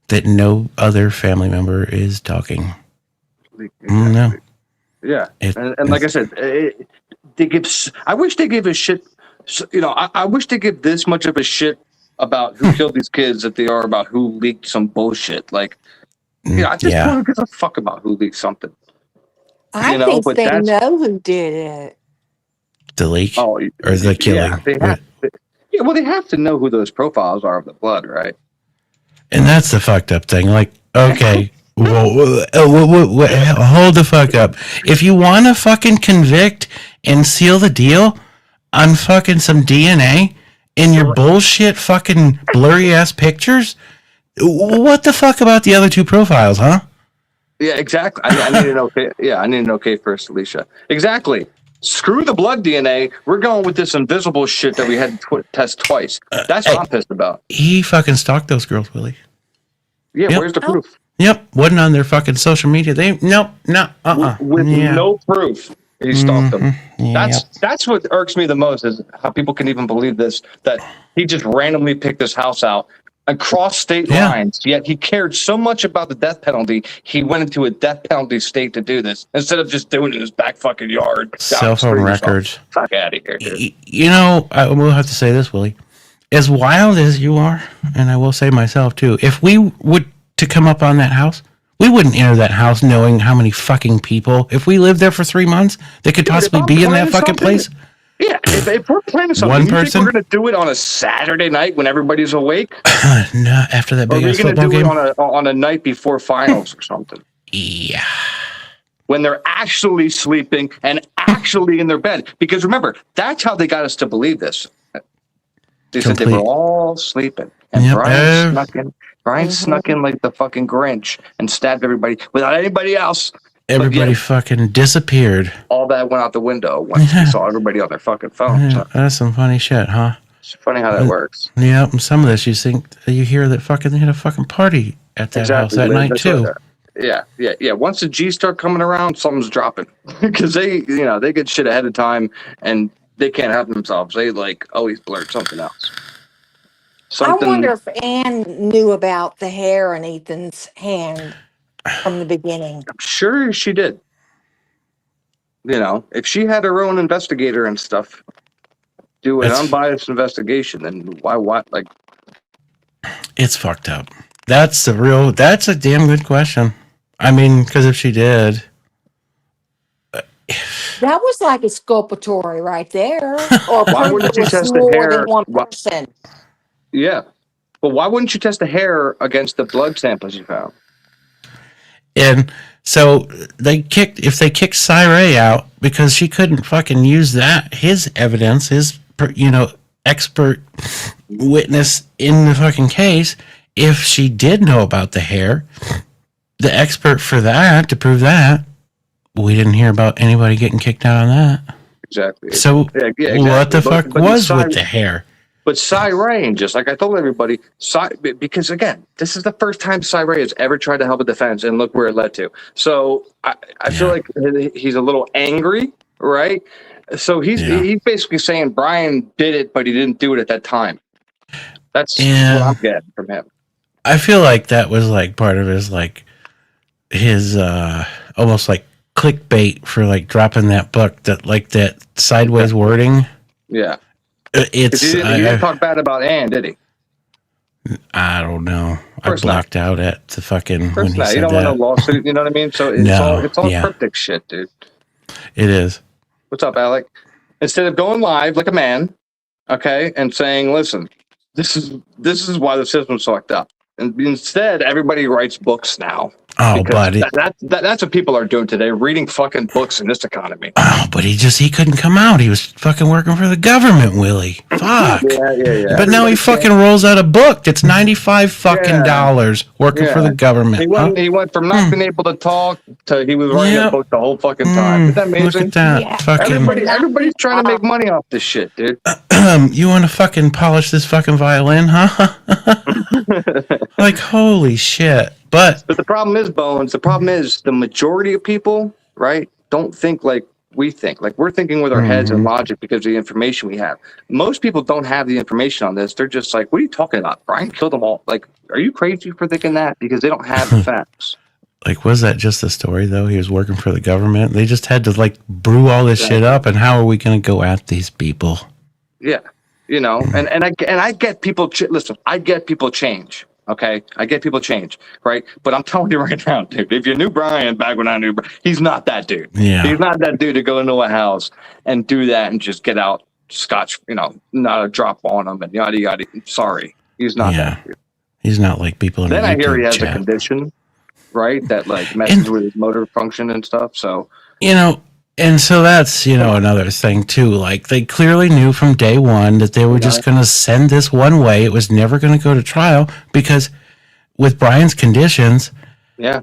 that no other family member is talking. Exactly. No. Yeah. And like I said, I wish they gave a shit. I wish they give this much of a shit about who killed these kids that they are about who leaked some bullshit. Like, I just don't give a fuck about who leaked something. I think they know who did it. The leak or the killing. They have to know who those profiles are of the blood, right? And that's the fucked up thing. Like, okay, hold the fuck up. If you want to fucking convict and seal the deal on fucking some DNA, in your bullshit fucking blurry ass pictures, what the fuck about the other two profiles, huh? Yeah, exactly. I need an okay. Yeah, I need an okay first, Alicia. Exactly. Screw the blood DNA. We're going with this invisible shit that we had to test twice. That's what I'm pissed about. He fucking stalked those girls, Willie. Yeah, where's the proof? Yep, wasn't on their fucking social media. With no proof. He stalked them. Yep. That's what irks me the most is how people can even believe this, that he just randomly picked this house out across state lines, yet he cared so much about the death penalty, he went into a death penalty state to do this instead of just doing it in his back fucking yard. Cell phone records. Fuck out of here, dude. I will have to say this, Willie. As wild as you are, and I will say myself too, if we would to come up on that house, we wouldn't enter that house knowing how many fucking people, if we lived there for 3 months, they could possibly be in that fucking place. Yeah, if we're planning something, One you think we're going to do it on a Saturday night when everybody's awake? No, after that big ass football game? Or are we going to do it on a night before finals or something? Yeah. When they're actually sleeping and actually in their bed. Because remember, that's how they got us to believe this. They said they were all sleeping. And Brian snuck in like the fucking Grinch and stabbed everybody without anybody else. Everybody fucking disappeared. All that went out the window once we saw everybody on their fucking phones. Yeah, that's some funny shit, huh? It's funny how that works. Yeah, and some of this you hear that fucking they had a fucking party at that house that night too. Yeah. Once the G's start coming around, something's dropping because they get shit ahead of time and they can't help themselves. They always blurt something else. I wonder if Anne knew about the hair in Ethan's hand from the beginning. I'm sure she did. If she had her own investigator and stuff, do an unbiased investigation, then why? It's fucked up. That's a damn good question. I mean, because if she did, That was like exculpatory right there, or Why proof wouldn't it you was test the more than hair? one person. Yeah. But why wouldn't you test the hair against the blood samples you found? And so if they kicked Cyray out because she couldn't fucking use his evidence, his, expert witness in the fucking case, if she did know about the hair, the expert for that, to prove that, we didn't hear about anybody getting kicked out on that. Exactly. So exactly. what the fuck was with the hair? But Cyray, just like I told everybody, because again, this is the first time Cyray has ever tried to help a defense, and look where it led to. So I feel like he's a little angry, right? So he's basically saying Brian did it, but he didn't do it at that time. That's what I'm getting from him. I feel like that was like part of his almost like clickbait for like dropping that book, that sideways wording. Yeah. He didn't talk bad about Ann, did he? I don't know. I blocked out at the fucking when he said you don't that. want a lawsuit, you know what I mean? So it's all cryptic shit, dude. It is. What's up, Alec? Instead of going live like a man, okay, and saying, listen, this is why the system's fucked up. And instead, everybody writes books now. Oh, buddy. That's what people are doing today, reading fucking books in this economy. Oh, but he couldn't come out. He was fucking working for the government, Willie. Fuck. Yeah. But now he fucking rolls out a book that's $95 fucking dollars working for the government. He went from not being able to talk to he was writing a book the whole fucking time. Isn't that amazing? Look at that. Yeah. Fucking Everybody's trying to make money off this shit, dude. you want to fucking polish this fucking violin, huh? Like, holy shit. But the problem is, Bones, the majority of people, right, don't think like we think. Like, we're thinking with our heads and logic because of the information we have. Most people don't have the information on this. They're just like, what are you talking about? Brian killed them all. Like, are you crazy for thinking that? Because they don't have the facts. Like, was that just a story, though? He was working for the government. They just had to, like, brew all this shit up, and how are we going to go at these people? Yeah. You know, and I get people, listen, I get people change. Okay, I get people change, right? But I'm telling you right now, dude, if you knew Brian back when I knew Brian, he's not that dude. Yeah. He's not that dude to go into a house and do that and just get out scotch, not a drop on him and yada, yada. Sorry, he's not that dude. He's not like people in Then I hear he has chat. a condition, right, that like messes with his motor function and stuff, so. And so that's, another thing too. Like, they clearly knew from day one that they were just going to send this one way. It was never going to go to trial because with Brian's conditions,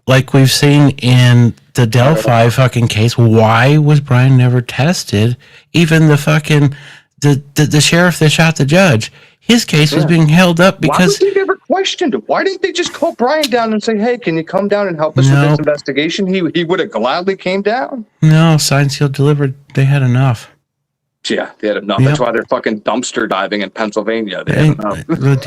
like we've seen in the Delphi fucking case, why was Brian never tested? Even the fucking, the sheriff that shot the judge, his case was being held up because... Why was he never questioned? Why didn't they just call Brian down and say, hey, can you come down and help us with this investigation? He would have gladly came down. No, signed, sealed, delivered. They had enough. Yeah, they had enough. That's why they're fucking dumpster diving in Pennsylvania. They had enough. The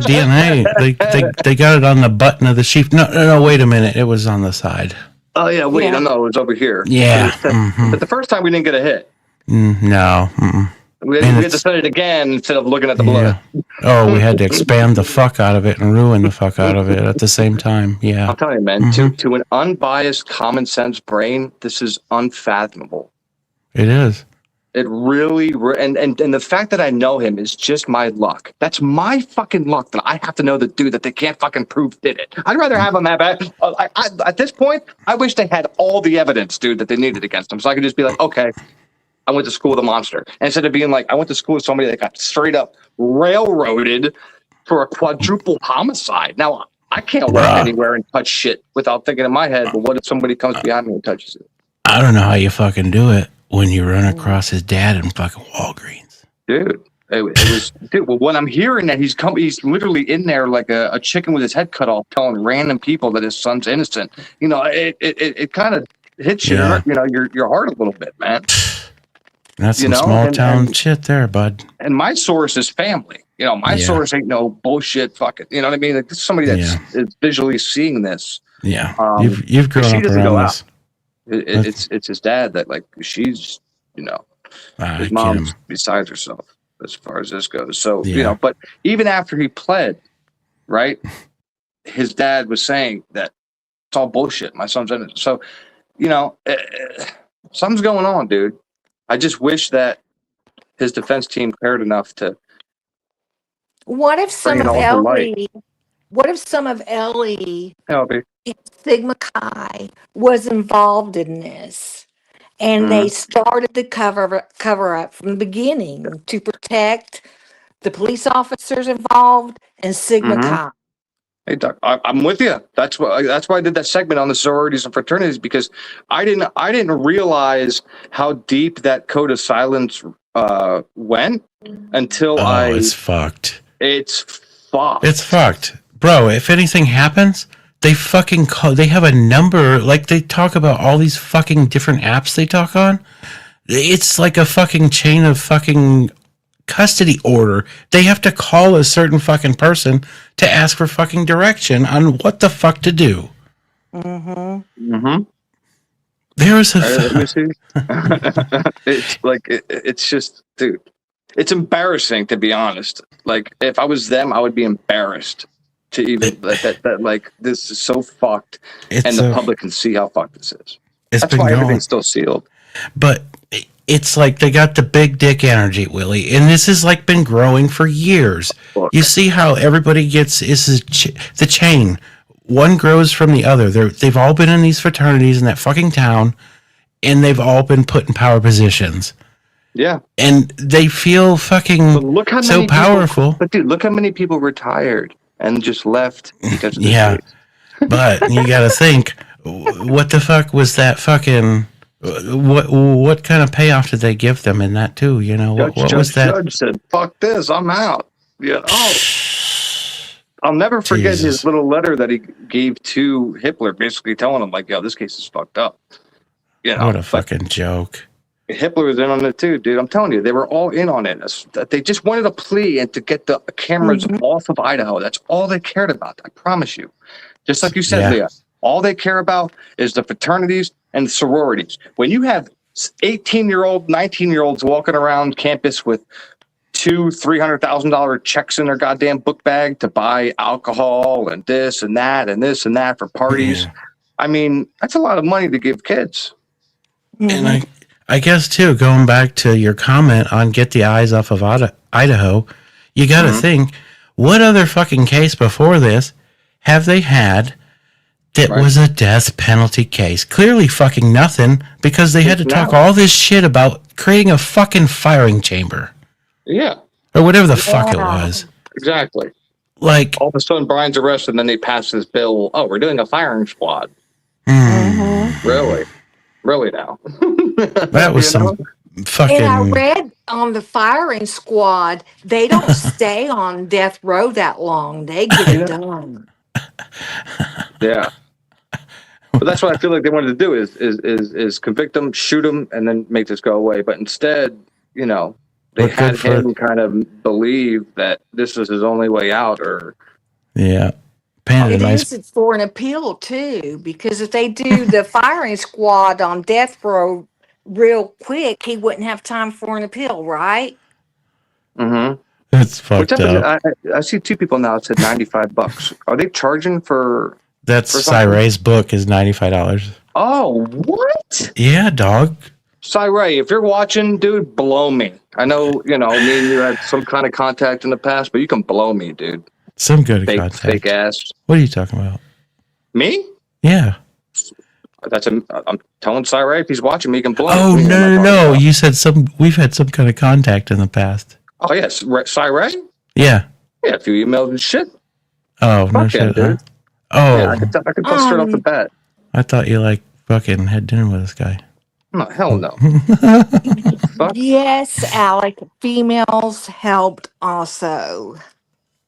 DNA, they got it on the button of the sheep. No, wait a minute. It was on the side. Oh, yeah, wait, no, it was over here. Yeah. But the first time we didn't get a hit. No. We had to send it again instead of looking at the blood. Oh, we had to expand the fuck out of it and ruin the fuck out of it at the same time. Yeah. I'll tell you, man, to an unbiased, common sense brain, this is unfathomable. It is. It really, and the fact that I know him is just my luck. That's my fucking luck that I have to know the dude that they can't fucking prove did it. I'd rather have him have at this point, I wish they had all the evidence, dude, that they needed against him. So I could just be like, okay, I went to school with a monster. Instead of being like, I went to school with somebody that got straight up railroaded for a quadruple homicide. Now, I can't work anywhere and touch shit without thinking in my head, but what if somebody comes behind me and touches it? I don't know how you fucking do it when you run across his dad in fucking Walgreens. Dude, it was, well, when I'm hearing that he's literally in there like a chicken with his head cut off, telling random people that his son's innocent. It kind of hits your heart a little bit, man. That's some small town shit there, bud. And my source is family. My source ain't no bullshit fucking, you know what I mean? Like, this is somebody that's is visually seeing this. Yeah. You've grown up around this. It's his dad that, like, she's, his mom's besides herself as far as this goes. So, but even after he pled, right, his dad was saying that it's all bullshit. My son's in it. So, Something's going on, dude. I just wish that his defense team cared enough to What if some bring it of all to light. Ellie? What if some of Ellie Elby. Sigma Chi was involved in this, and they started the cover up from the beginning to protect the police officers involved and Sigma Mhm. Chi. Hey, Doc, I'm with you. That's why I did that segment on the sororities and fraternities, because I didn't realize how deep that code of silence went until It's fucked. It's fucked. It's fucked. Bro, if anything happens, they fucking call, they have a number, like they talk about all these fucking different apps they talk on. It's like a fucking chain of fucking custody order. They have to call a certain fucking person to ask for fucking direction on what the fuck to do. There's a Let me see. It's like it's just, dude. It's embarrassing, to be honest. Like, if I was them, I would be embarrassed to even that like this is so fucked, and the public can see how fucked this is. That's why everything's still sealed. But it's like they got the big dick energy, Willie, and this has like been growing for years. You see how everybody gets the chain. One grows from the other. They've all been in these fraternities in that fucking town, and they've all been put in power positions. Yeah, and they feel fucking look how so powerful. But dude, look how many people retired and just left because of this case. But you got to think, what the fuck was that fucking? What kind of payoff did they give them in that too? You know, what was that? Judge said, "Fuck this, I'm out." Yeah. Oh, I'll never forget his little letter that he gave to Hitler, basically telling him like, "Yo, this case is fucked up." You know, what a fucking joke. Hitler was in on it too, dude. I'm telling you, they were all in on it. They just wanted a plea and to get the cameras off of Idaho. That's all they cared about. I promise you. Just like you said, Leah, all they care about is the fraternities and the sororities. When you have 18-year-old, 19-year-olds walking around campus with $200,000-$300,000 checks in their goddamn book bag to buy alcohol and this and that and this and that for parties, I mean, that's a lot of money to give kids. And I guess, too, going back to your comment on get the eyes off of Idaho, you got to think, what other fucking case before this have they had that was a death penalty case? Clearly fucking nothing, because they had to talk all this shit about creating a fucking firing chamber. Yeah. Or whatever the fuck it was. Exactly. Like, all of a sudden, Brian's arrested, and then they pass this bill. Oh, we're doing a firing squad. Really? Really now? That was some fucking... And I read on the firing squad, they don't stay on death row that long. They get it done. Yeah. But that's what I feel like they wanted to do is convict them, shoot them, and then make this go away. But instead, you know, they had him kind of believe that this was his only way out, or... Yeah. It is for an appeal too, because if they do the firing squad on death row real quick, he wouldn't have time for an appeal, right? That's fucked up. I see two people now that said $95. Are they charging for? That's Cyray's book is $95. Oh, what? Yeah, dog. Cyray, if you're watching, dude, blow me. I know, you know, me and you had some kind of contact in the past, but you can blow me, dude. Some good contact. Fake ass. What are you talking about? Me? Yeah. I'm telling Cyray if he's watching me, he can blow. Oh, no. You said we've had some kind of contact in the past. Oh, yes. Cyray? Yeah. Yeah, a few emails and shit. Oh, no shit. Dude. Oh. Yeah, I could tell straight off the bat. I thought you like fucking had dinner with this guy. No, hell no. Yes, Alec. Females helped also.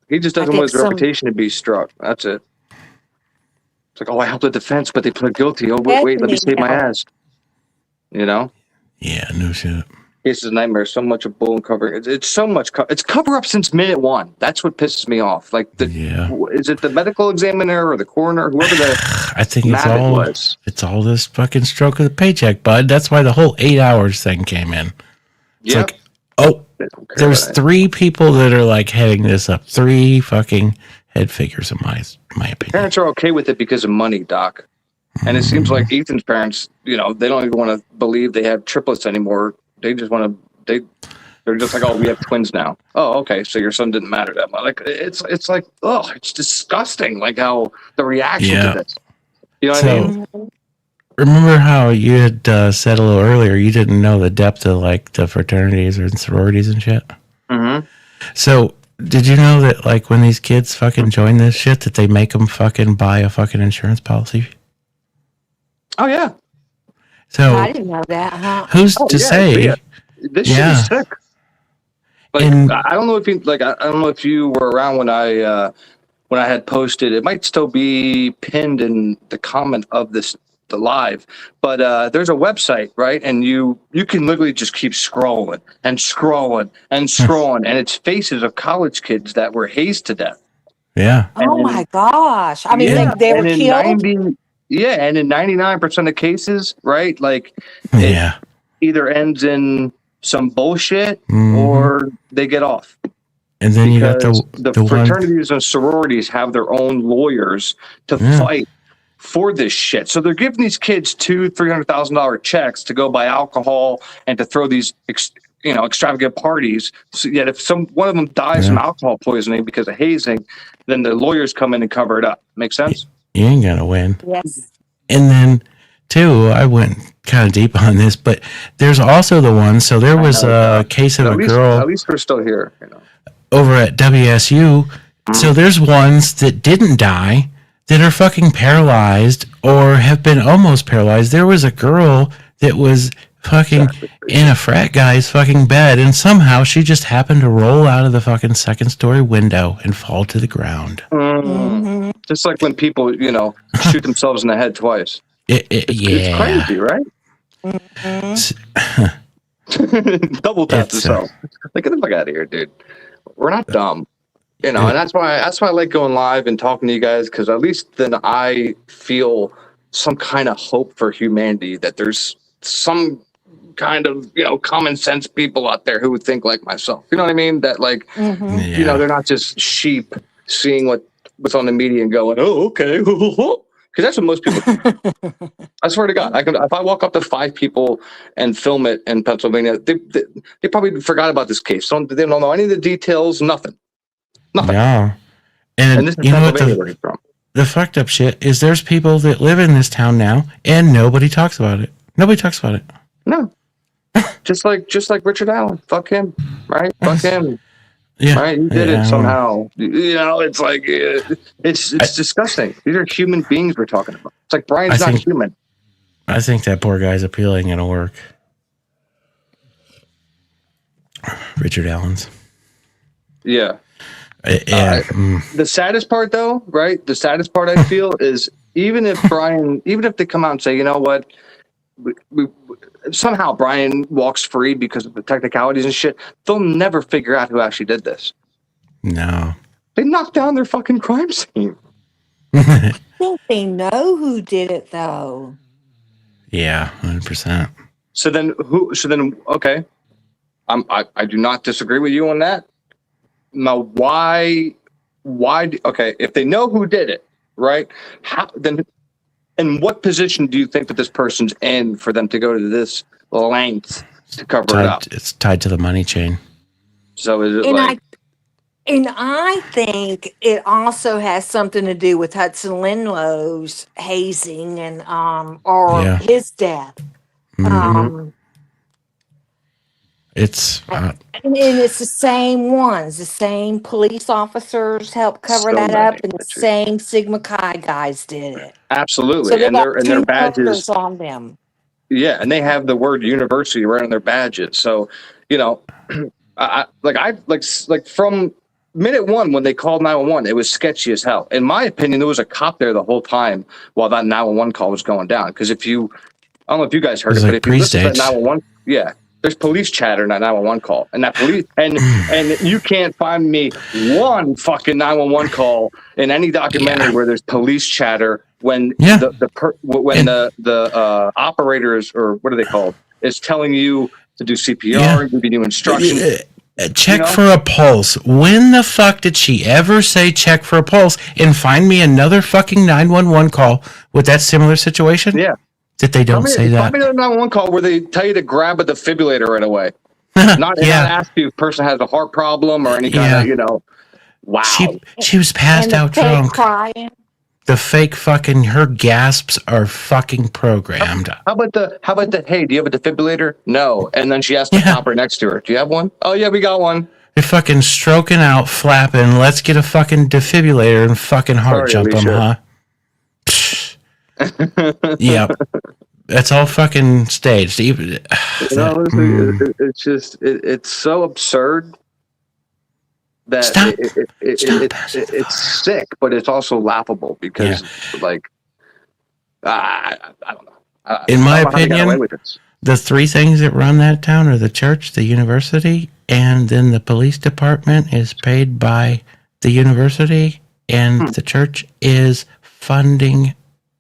He just doesn't want his reputation to be struck. That's it. It's like, oh, I helped the defense, but they pled guilty. Oh, wait, let me save my ass. You know? Yeah, no shit. It's a nightmare. So much of bull and cover. It's so much. It's cover up since minute one. That's what pisses me off. Like, is it the medical examiner or the coroner, whoever the I think it's all this fucking stroke of the paycheck, bud. That's why the whole 8 hours thing came in. It's like, oh, there's 3 people that are like heading this up. 3 fucking head figures, in my opinion. Parents are okay with it because of money, Doc. And it seems like Ethan's parents, they don't even want to believe they have triplets anymore. They just want to, they're just like, oh, we have twins now. Oh, okay. So your son didn't matter that much. Like, it's like, oh, it's disgusting. Like how the reaction to this, you know what I mean? Remember how you had said a little earlier, you didn't know the depth of like the fraternities or sororities and shit. Mm-hmm. So did you know that like when these kids fucking join this shit, that they make them fucking buy a fucking insurance policy? Oh yeah. So I didn't know that, huh? who's to say? Yeah. This shit is sick. Like, I don't know if you were around when I had posted. It might still be pinned in the comment of the live, but there's a website, right? And you can literally just keep scrolling and scrolling and scrolling, and it's faces of college kids that were hazed to death. Yeah. Oh my gosh! I mean, they were killed. And in 99% of cases, right? Like, it either ends in some bullshit or they get off. And then because you got the fraternities and sororities have their own lawyers to fight for this shit. So they're giving these kids $200,000-$300,000 checks to go buy alcohol and to throw these extravagant parties. So yet if one of them dies from alcohol poisoning because of hazing, then the lawyers come in and cover it up. Make sense? You ain't gonna win. Yes. And then too, I went kind of deep on this, but there's also the one. So there was a case of a girl. At least we're still here. Over at WSU. So there's ones that didn't die that are fucking paralyzed or have been almost paralyzed. There was a girl that was fucking in a frat guy's fucking bed, and somehow she just happened to roll out of the fucking second story window and fall to the ground. Just like when people, shoot themselves in the head twice. It's crazy, right? Double tap yourself. Like, get the fuck out of here, dude. We're not dumb, and that's why I like going live and talking to you guys, because at least then I feel some kind of hope for humanity, that there's some kind of common sense people out there who would think like myself. You know what I mean? That like they're not just sheep seeing what's on the media and going, oh, okay, because that's what most people do. I swear to God, if I walk up to 5 people and film it in Pennsylvania, they probably forgot about this case. They don't know any of the details. Nothing. Yeah. And this is you know what Pennsylvania where he's from. The fucked up shit is there's people that live in this town now and nobody talks about it. Nobody talks about it. No. just like Richard Allen. Fuck him. Right? Fuck him. Yeah. Right? He did it somehow. It's like it's disgusting. These are human beings we're talking about. It's like Brian's not human. I think that poor guy's appeal ain't gonna work. Richard Allen's. Yeah. Yeah. The saddest part, though, right? The saddest part I feel is even if they come out and say, you know what, somehow Brian walks free because of the technicalities and shit, they'll never figure out who actually did this. No. They knocked down their fucking crime scene. I think they know who did it, though. Yeah, 100%. So then, okay, I do not disagree with you on that. Now, why? Okay, if they know who did it, right? How then? In what position do you think that this person's in for them to go to this length to cover it up? It's tied to the money chain. So is it I think it also has something to do with Hudson Linlow's hazing and his death. It's and it's the same ones, the same police officers help cover that up, and the same Sigma Chi guys did it. Absolutely, so and their badges on them. Yeah, and they have the word university right on their badges. So, I from minute one when they called 911, it was sketchy as hell. In my opinion, there was a cop there the whole time while that 911 call was going down. Because I don't know if you guys heard it, but if you listen to that 911, there's police chatter in that 911 call, and that police and you can't find me one fucking 911 call in any documentary where there's police chatter when the operators, or what are they called, is telling you to do CPR, giving you instructions. check for a pulse. When the fuck did she ever say check for a pulse and find me another fucking 911 call with that similar situation? Yeah. That they don't say that. Probably another 911 call where they tell you to grab a defibrillator right away. Not ask you if the person has a heart problem or any kind of, wow. She was passed out drunk. Crying. The fake fucking, her gasps are fucking programmed. How about the, hey, do you have a defibrillator? No. And then she asked the cop right next to her, do you have one? Oh, yeah, we got one. They're fucking stroking out, flapping, let's get a fucking defibrillator and fucking heart jump them, huh? Yep. That's all fucking staged. It's just, it's so absurd. That it's sick, but it's also laughable because, I don't know. In my opinion, the three things that run that town are the church, the university, and then the police department is paid by the university, and the church is funding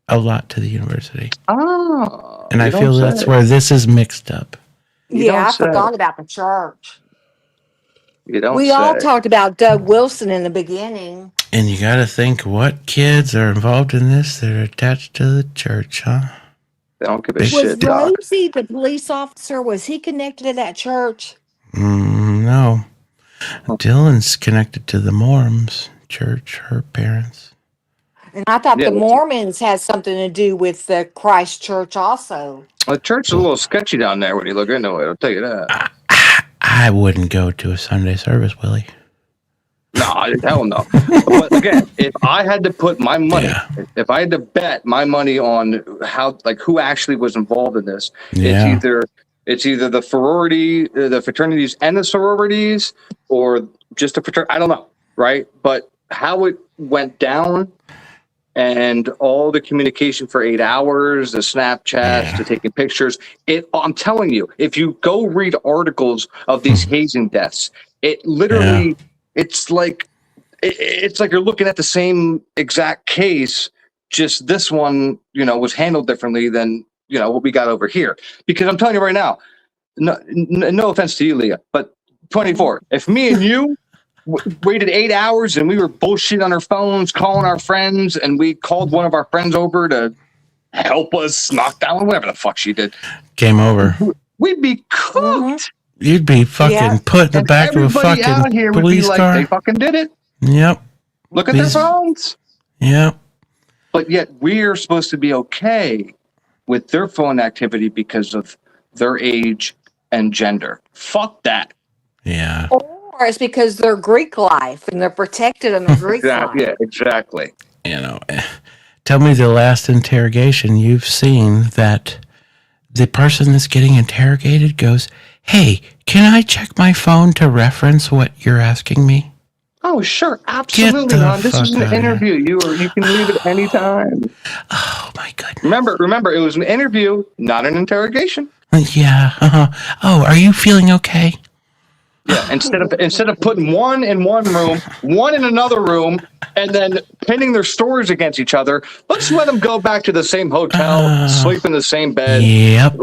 a lot to the university. Oh, and I feel that's where this is mixed up. Yeah, I forgot about the church. We all talked about Doug Wilson in the beginning. And you got to think what kids are involved in this that are attached to the church, huh? They don't give a shit. Was Rosie, the police officer, was he connected to that church? No. Dylan's connected to the Mormons church, her parents. And I thought the Mormons had something to do with the Christ Church also. The church is a little sketchy down there when you look into it, I'll tell you that. I wouldn't go to a Sunday service, Willie. No, hell no. But again, if I had to put my money, if I had to bet my money on who actually was involved in this, it's either the fraternities and the sororities, or just a fraternity. I don't know, right? But how it went down, and all the communication for 8 hours, the Snapchats, to taking pictures. I'm telling you, if you go read articles of these hazing deaths, it literally, it's like you're looking at the same exact case, just this one, was handled differently than, what we got over here. Because I'm telling you right now, no offense to you, Leah, but 24, if me and you waited 8 hours and we were bullshit on our phones, calling our friends, and we called one of our friends over to help us knock down whatever the fuck she did. Game over. We'd be cooked. You'd be fucking put in the back of a fucking out here police would be car. They fucking did it. Yep. Look at their phones. Yep. But yet we're supposed to be okay with their phone activity because of their age and gender. Fuck that. Yeah. Or it's because they're Greek life and they're protected in the Greek life. Yeah, exactly. Tell me the last interrogation you've seen that the person that's getting interrogated goes, hey, can I check my phone to reference what you're asking me? Oh, sure. Absolutely, hon. This is an interview. You can leave at any time. Oh, my goodness. Remember, it was an interview, not an interrogation. Yeah. Oh, are you feeling okay? Yeah, instead of putting one in one room, one in another room, and then pinning their stories against each other, let's let them go back to the same hotel, sleep in the same bed. Yep.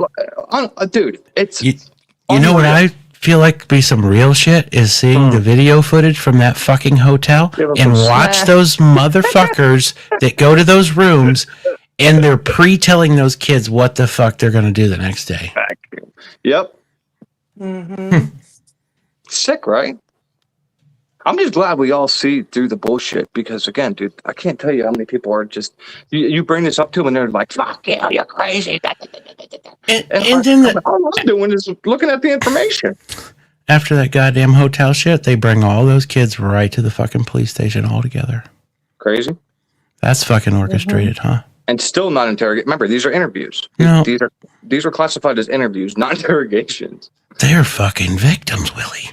Dude, it's... You know what I feel like be some real shit is seeing the video footage from that fucking hotel and watch those motherfuckers that go to those rooms and they're pre-telling those kids what the fuck they're going to do the next day. Yep. Mm-hmm. Sick, right? I'm just glad we all see through the bullshit because, again, dude, I can't tell you how many people are just... You bring this up to them and they're like, fuck yeah, you're crazy. And then all I'm doing is looking at the information. After that goddamn hotel shit, they bring all those kids right to the fucking police station all together. Crazy. That's fucking orchestrated, huh? And still not interrogate. Remember, these are interviews. No. These are classified as interviews, not interrogations. They're fucking victims, Willie.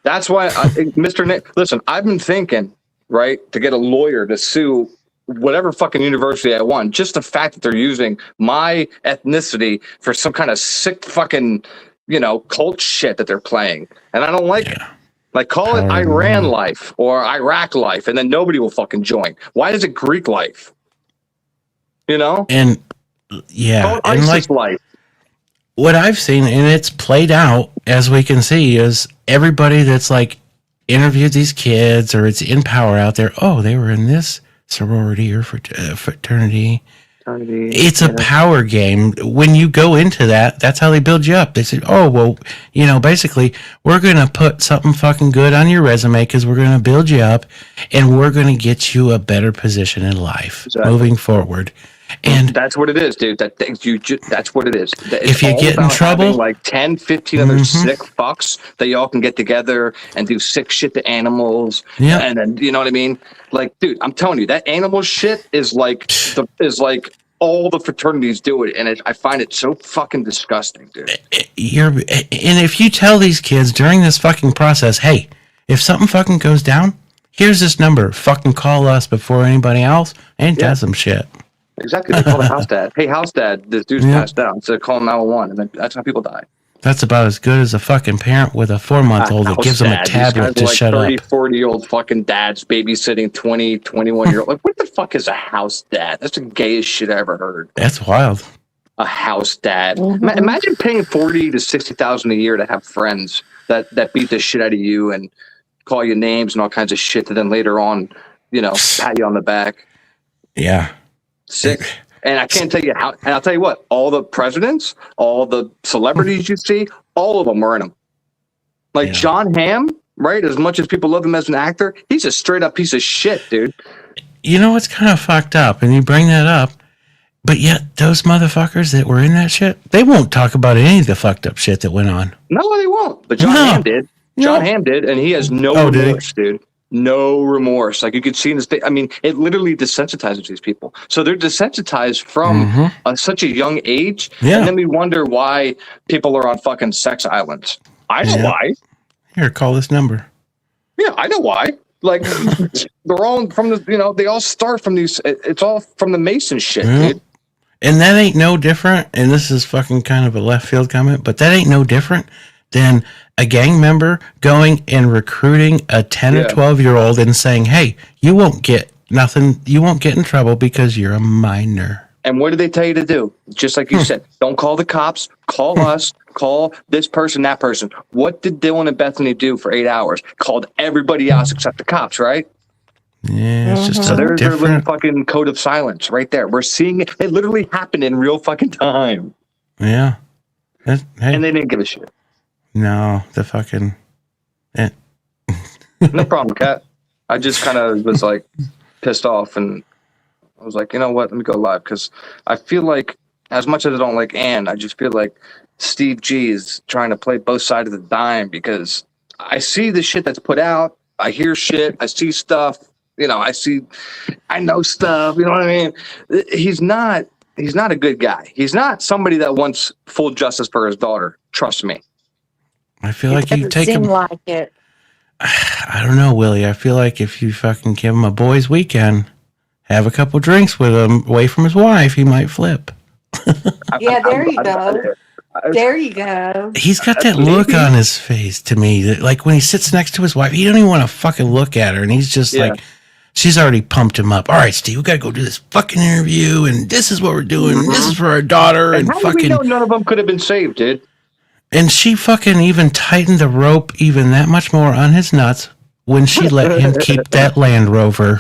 That's why, Mr. Nick, listen, I've been thinking, right, to get a lawyer to sue whatever fucking university I want. Just the fact that they're using my ethnicity for some kind of sick fucking, cult shit that they're playing. And I don't like it. Like, call it Iran life or Iraq life, and then nobody will fucking join. Why is it Greek life? And, yeah. Call it ISIS life. what I've seen, and it's played out as we can see, is everybody that's like interviewed these kids or it's in power out there. Oh, they were in this sorority or fraternity. It's a power game. When you go into that, that's how they build you up. They say, oh, well, basically, we're going to put something fucking good on your resume because we're going to build you up and we're going to get you a better position in life moving forward. And that's what it is, dude. That's what it is. If you get in trouble, like 10, 15 other sick fucks that y'all can get together and do sick shit to animals. Yeah. And then, you know what I mean? Like, dude, I'm telling you, that animal shit is like all the fraternities do it. And I find it so fucking disgusting, dude. And if you tell these kids during this fucking process, hey, if something fucking goes down, here's this number. Fucking call us before anybody else and does some shit. Exactly. They call the house dad. Hey, house dad, this dude's passed out. So they call 911, and then that's how people die. That's about as good as a fucking parent with a 4-month-old that gives them a tablet to shut up. 30, 40-year-old fucking dads babysitting 20, 21-year-old. Like, what the fuck is a house dad? That's the gayest shit I ever heard. That's wild. A house dad. Imagine paying $40,000 to $60,000 a year to have friends that beat the shit out of you and call you names and all kinds of shit, and then later on, pat you on the back. Yeah. Sick. And I can't tell you how. And I'll tell you what, all the presidents, all the celebrities you see, all of them are in them. Like John Hamm, right? As much as people love him as an actor, he's a straight up piece of shit, dude. You know what's kind of fucked up, and you bring that up, but yet those motherfuckers that were in that shit, they won't talk about any of the fucked up shit that went on. No, they won't. But John Hamm did. John Hamm did, and he has no remorse, dude. No remorse. Like you could see in his face. I mean, it literally desensitizes these people. So they're desensitized from such a young age. Yeah. And then we wonder why people are on fucking sex islands. I know why. Here, call this number. Yeah, I know why. Like they're all from the, they all start from these. It's all from the Mason shit, dude. And that ain't no different. And this is fucking kind of a left field comment, but that ain't no different than a gang member going and recruiting a 10 or 12-year-old and saying, hey, you won't get nothing. You won't get in trouble because you're a minor. And what do they tell you to do? Just like you said, don't call the cops, call us, call this person, that person. What did Dylan and Bethany do for 8 hours? Called everybody else except the cops, right? Yeah, it's just there's their little fucking code of silence right there. We're seeing it. It literally happened in real fucking time. Yeah. And they didn't give a shit. No, the fucking... No problem, Kat. I just kind of was like pissed off, and I was like, you know what? Let me go live, because I feel like, as much as I don't like Ann, I just feel like Steve G is trying to play both sides of the dime, because I see the shit that's put out. I hear shit. I see stuff. I know stuff. You know what I mean? He's not a good guy. He's not somebody that wants full justice for his daughter. Trust me. I feel like you take him. Like it. I don't know, Willie. I feel like if you fucking give him a boys' weekend, have a couple drinks with him away from his wife, he might flip. Yeah, there you go. There you go. He's got that look on his face to me that, like, when he sits next to his wife, he don't even want to fucking look at her, and he's just like, she's already pumped him up. All right, Steve, we got to go do this fucking interview, and this is what we're doing. And this is for our daughter, and how fucking. Do we know none of them could have been saved, dude? And she fucking even tightened the rope even that much more on his nuts when she let him keep that Land Rover.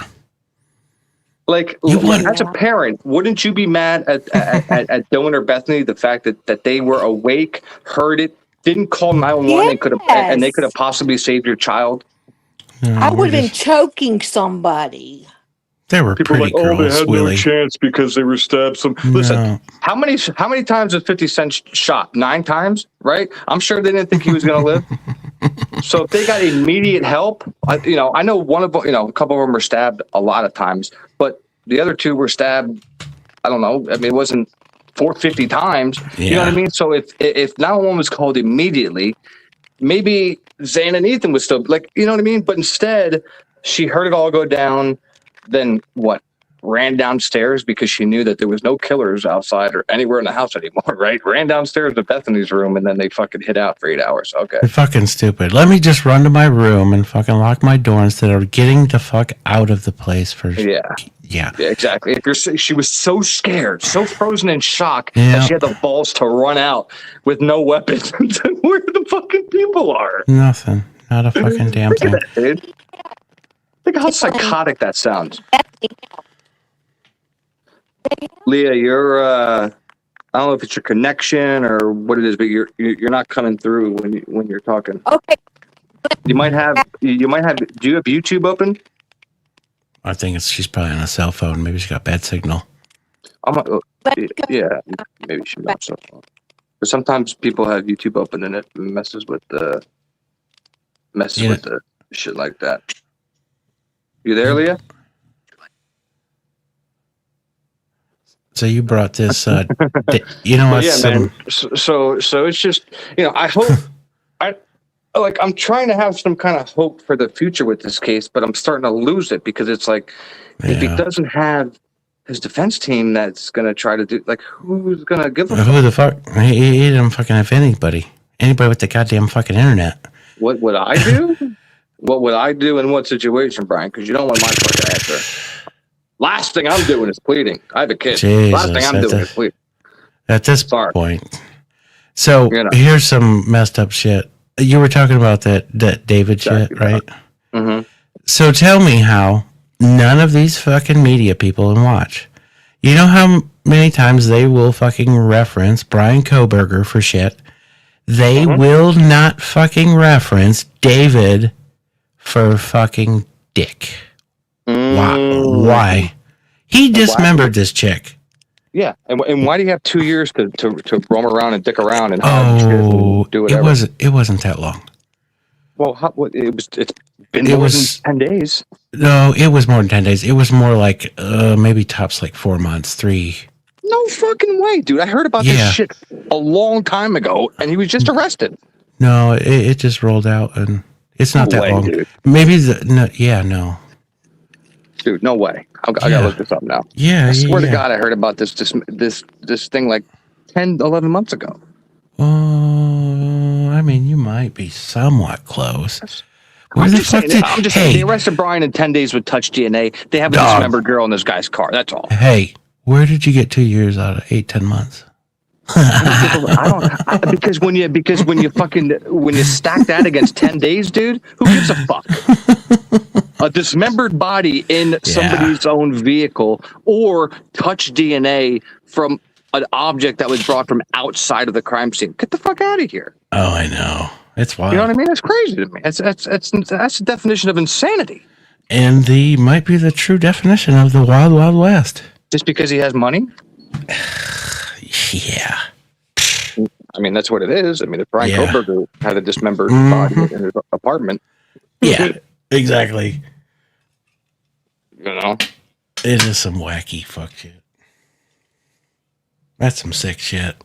Like, as a parent, wouldn't you be mad at Dylan or Bethany, the fact that they were awake, heard it, didn't call 911, and they could have possibly saved your child? I would have been choking somebody. They were people pretty like, girls, they had Willie. no chance because they were stabbed. Listen, how many times was 50 Cent shot? 9 times, right? I'm sure they didn't think he was going to live. So if they got immediate help, I know one of them, a couple of them were stabbed a lot of times, but the other 2 were stabbed. I don't know. I mean, it wasn't 450 times. Yeah. You know what I mean? So if 911 was called immediately, maybe Zane and Ethan was still like, you know what I mean? But instead, she heard it all go down. Then what? Ran downstairs because she knew that there was no killers outside or anywhere in the house anymore, right? Ran downstairs to Bethany's room, and then they fucking hid out for 8 hours. Okay. They're fucking stupid. Let me just run to my room and fucking lock my door instead of getting the fuck out of the place for Yeah. Yeah, exactly. She was so scared, so frozen in shock Yeah. that she had the balls to run out with no weapons to where the fucking people are. Nothing. Not a fucking damn Think of thing. that, dude. Think how psychotic that sounds. Leah, you're I don't know if it's your connection or what it is, but you're not coming through when you're talking. Okay. You might have do you have YouTube open? I think she's probably on a cell phone. Maybe she got bad signal. Yeah, maybe she got cell phone. But sometimes people have YouTube open and it messes with the shit like that. You there, Leah? So you brought this, you know what? Yeah, man. So it's just, I hope I'm trying to have some kind of hope for the future with this case, but I'm starting to lose it because it's like, if he doesn't have his defense team that's going to try to do, like, who's going to give a Who the fuck? He didn't fucking have anybody with the goddamn fucking internet. What would I do? What would I do in what situation, Brian? Because you don't want my fucking answer. Last thing I'm doing is pleading. I have a kid. Jesus, Last thing I'm doing is pleading. At this point. So here's some messed up shit. You were talking about that David shit, right? Mm-hmm. So tell me how none of these fucking media people in Watch, you know how many times they will fucking reference Brian Kohberger for shit? They will not fucking reference David for fucking dick. Why? He dismembered this chick. Yeah, and why do you have 2 years to roam around and dick around and do whatever? It wasn't that long. Well, it's been more than 10 days. No, it was more than 10 days. It was more like maybe tops like 4 months, 3. No fucking way, dude. I heard about this shit a long time ago, and he was just arrested. No, it just rolled out, and it's not that long. Dude. Maybe no. Dude, no way. I gotta look this up now. Yeah, I swear to God, I heard about this thing like 10, 11 months ago. I mean, you might be somewhat close. I'm just saying, they arrested Brian in 10 days with touch DNA. They have a dismembered girl in this guy's car. That's all. Hey, where did you get 2 years out of 8-10 months? Because when you stack that against 10 days, dude, who gives a fuck? A dismembered body in somebody's own vehicle or touch DNA from an object that was brought from outside of the crime scene. Get the fuck out of here. Oh, I know. It's wild. You know what I mean? That's crazy to me. That's the definition of insanity. And might be the true definition of the wild, wild west. Just because he has money? Yeah. I mean, that's what it is. I mean, if Brian Kohberger had a dismembered body in his apartment. Yeah, exactly. You know? It is some wacky fuck shit. That's some sick shit.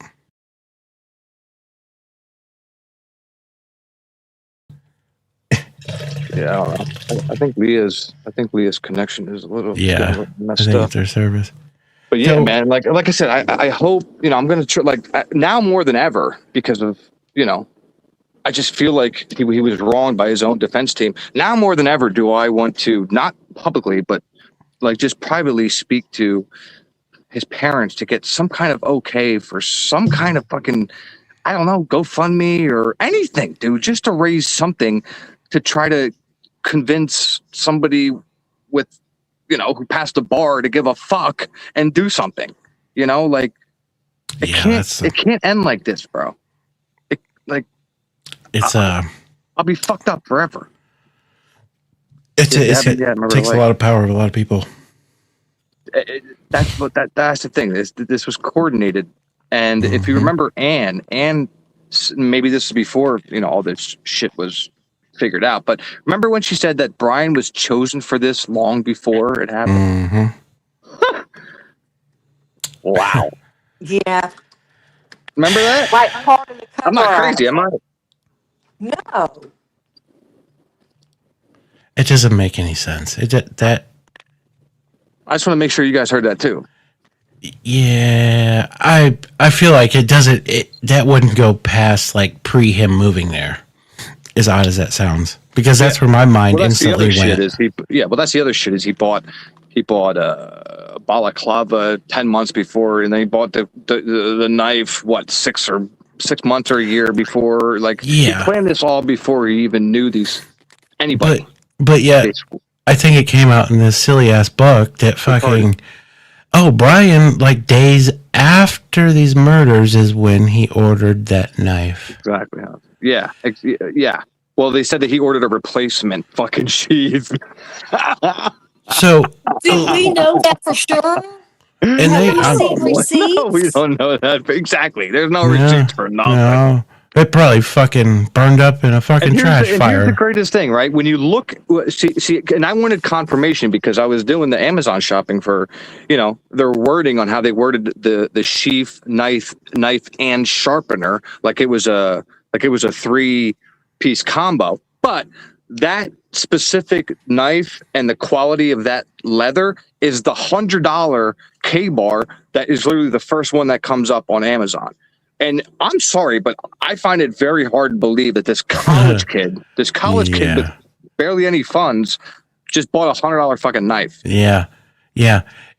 Yeah, I don't know. I think Leah's connection is a little messed up. Their service. But yeah, man, like I said, I hope, I'm going to now more than ever because of, I just feel like he was wronged by his own defense team. Now more than ever do I want to, not publicly, but like just privately speak to his parents to get some kind of okay for some kind of fucking, I don't know, GoFundMe or anything, dude, just to raise something to try to convince somebody with, who passed the bar to give a fuck and do something, it can't end like this, bro. I'll be fucked up forever. It takes a lot of power of a lot of people. That's the thing. This was coordinated. And if you remember Anne, maybe this is before, all this shit was figured out. But remember when she said that Brian was chosen for this long before it happened? Wow. Yeah. Remember that? Like part of the cover. I'm not crazy, am I? No. It doesn't make any sense. I just want to make sure you guys heard that too. Yeah, I feel like that wouldn't go past like pre him moving there. As odd as that sounds, because that's where my mind instantly went. That's the other shit is he bought he bought a balaclava 10 months before, and then he bought the knife 6 months or a year before. Like he planned this all before he even knew anybody. But yet, I think it came out in this silly ass book that fucking Brian, like days after these murders is when he ordered that knife. Exactly. Yeah. Well, they said that he ordered a replacement fucking sheath. So do we know that for sure? And No, we don't know that exactly. There's no receipts for nothing. No. It probably fucking burned up in a fucking trash fire. Here's the greatest thing, right? When you look, see, and I wanted confirmation because I was doing the Amazon shopping for, their wording on how they worded the sheath, knife, and sharpener, like it was a 3-piece combo. But that specific knife and the quality of that leather is the $100 K-bar that is literally the first one that comes up on Amazon. And I'm sorry, but I find it very hard to believe that this college kid with barely any funds just bought a $100 fucking knife. Yeah.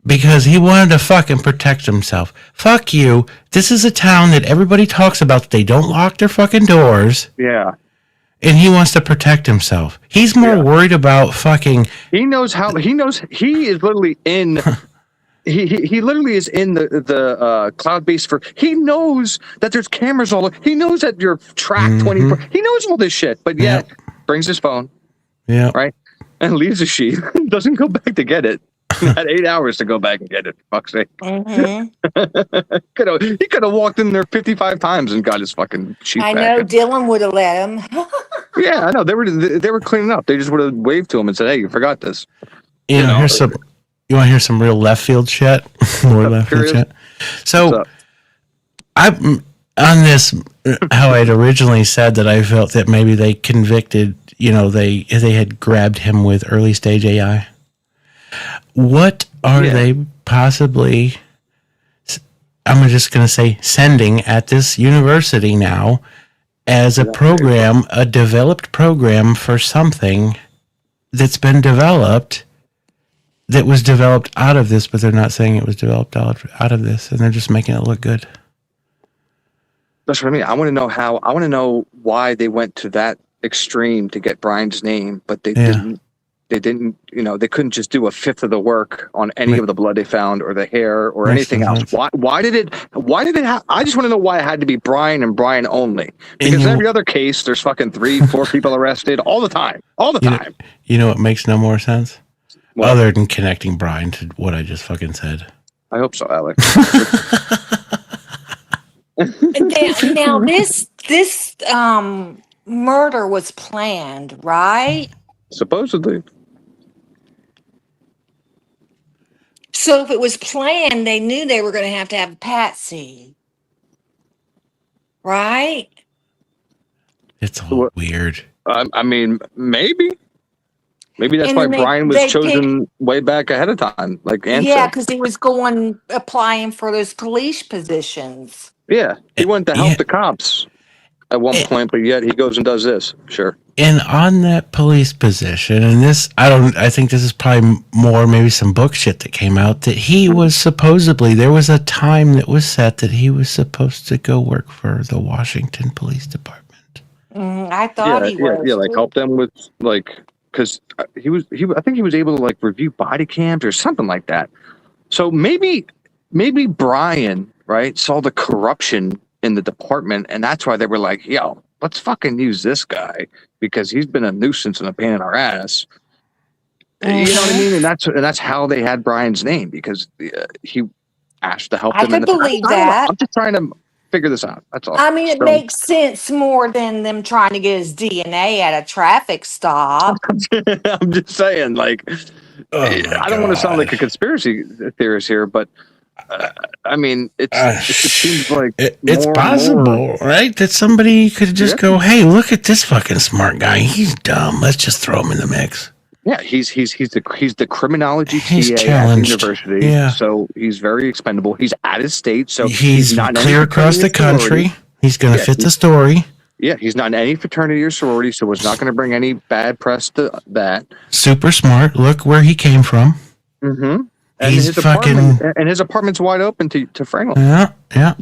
Because he wanted to fucking protect himself. Fuck you. This is a town that everybody talks about. They don't lock their fucking doors. Yeah. And he wants to protect himself. He's more worried about fucking... He is literally in... He literally is in the cloud base he knows that there's cameras all over. He knows that you're tracked 24. He knows all this shit, but yet brings his phone. Yeah. Right? And leaves the sheet. Doesn't go back to get it. He had 8 hours to go back and get it, for fuck's sake. Mm-hmm. He could have walked in there 55 times and got his fucking sheet back. I know Dylan would have let him. Yeah, I know. They were cleaning up. They just would have waved to him and said, "Hey, you forgot this." Here's some... You want to hear some real left field shit? More left field shit. So, I'm on this. How I'd originally said that I felt that maybe they convicted. They had grabbed him with early stage AI. What are they possibly? I'm just going to say sending at this university now as a program, a developed program for something that's been developed. That was developed out of this, but they're not saying it was developed out of this, and they're just making it look good. That's what I mean. I want to know why they went to that extreme to get Brian's name, but they didn't. They didn't. They couldn't just do a fifth of the work on any of the blood they found, or the hair, or anything else. Why did it? I just want to know why it had to be Brian and Brian only. Because every other case, there's fucking 3-4 people arrested all the time. You know what makes no more sense? Other than connecting Brian to what I just fucking said. I hope so, Alex. Now this murder was planned, right? Supposedly. So if it was planned, they knew they were going to have a patsy, right? It's all weird. I mean, maybe. Maybe that's why Brian was chosen way back ahead of time, like Ann said. Because he was applying for those police positions. Yeah, he went to help the cops at one point, but yet he goes and does this. Sure. And on that police position, and this, I think this is probably more maybe some book shit that came out, that he was supposedly, there was a time that was set that he was supposed to go work for the Washington Police Department. I thought he was. Yeah, like help them with, like... Because I think he was able to review body cams or something like that. So maybe Brian, right, saw the corruption in the department, and that's why they were like, "Yo, let's fucking use this guy because he's been a nuisance and a pain in our ass." You know what I mean? And that's how they had Brian's name, because he asked to help them. I could believe that. I'm just trying to figure this out. That's all. I mean, it makes sense more than them trying to get his DNA at a traffic stop. I'm just saying, I don't want to sound like a conspiracy theorist here, but I mean, it seems like it's possible, right? That somebody could just go, "Hey, look at this fucking smart guy. He's dumb. Let's just throw him in the mix." Yeah, he's the criminology TA at the university. Yeah. So he's very expendable. He's out of state, so he's not clear across the country. He's going to fit the story. Yeah, he's not in any fraternity or sorority, so it's not going to bring any bad press to that. Super smart. Look where he came from. Mm-hmm. He's his apartment's wide open to Frankel. Yeah.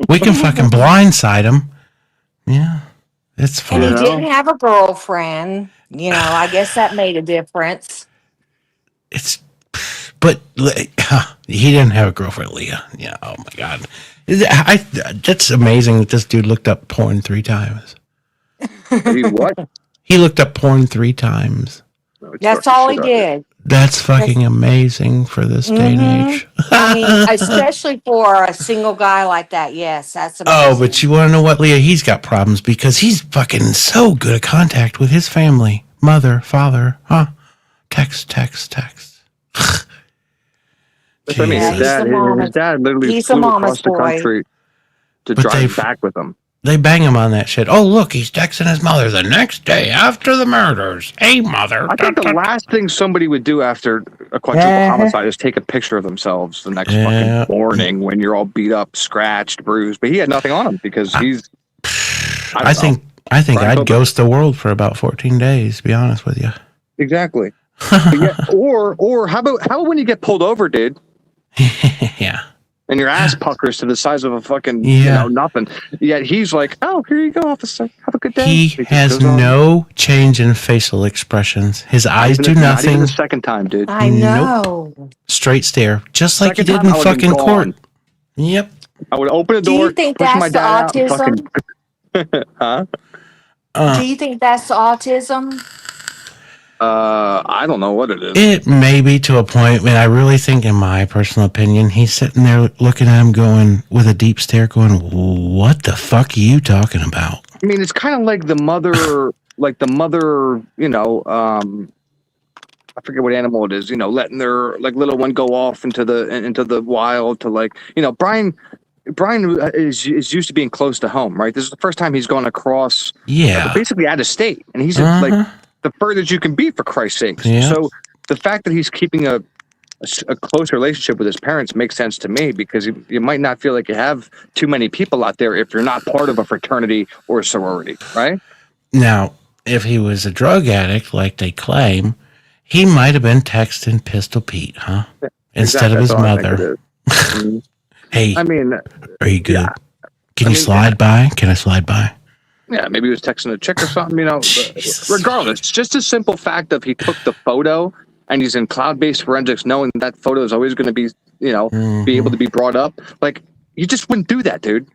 We can fucking blindside him. Yeah. It's fine. And he didn't have a girlfriend. I guess that made a difference. But he didn't have a girlfriend, Leah. Yeah. Oh my God. That's amazing that this dude looked up porn 3 times. What? He looked up porn 3 times. That's all he did. That's fucking amazing for this day and age. I mean, especially for a single guy like that. Yes, that's amazing. Oh, but you want to know what, Leah? He's got problems because he's fucking so good at contact with his family. Mother, father, text. I mean, his dad literally flew across the country to drive back with him. They bang him on that shit. Oh, look, he's texting his mother the next day after the murders. Hey, mother. I think the last thing somebody would do after a quadruple homicide is take a picture of themselves the next fucking morning when you're all beat up, scratched, bruised. But he had nothing on him because he's... I think I'd ghost the world for about 14 days, to be honest with you. Exactly. Or how about when you get pulled over, dude? Yeah. And your ass puckers to the size of a fucking, nothing. Yet he's like, oh, here you go, officer. Have a good day. He has no change in facial expressions. His eyes do nothing. Not even the second time, dude. I know. Nope. Straight stare. Just like he did in fucking court. Yep. I would open the door. Do you think that's the autism? Huh? Do you think that's the autism? I don't know what it is. It may be to a point, I really think, in my personal opinion, he's sitting there looking at him going, with a deep stare going, what the fuck are you talking about? I mean, it's kind of like the mother, I forget what animal it is, letting their little one go off into the wild to Brian is used to being close to home, right? This is the first time he's gone across, basically out of state, and he's the furthest you can be, for Christ's sake. Yeah. So the fact that he's keeping a close relationship with his parents makes sense to me, because you might not feel like you have too many people out there if you're not part of a fraternity or a sorority, right? Now, if he was a drug addict, like they claim, he might have been texting Pistol Pete, huh? Instead of his mother. Hey, I mean, are you good? Yeah. Can you slide by? Can I slide by? Yeah, maybe he was texting a chick or something, Regardless, just a simple fact of he took the photo and he's in cloud-based forensics, knowing that photo is always going to be, be able to be brought up. Like, you just wouldn't do that, dude.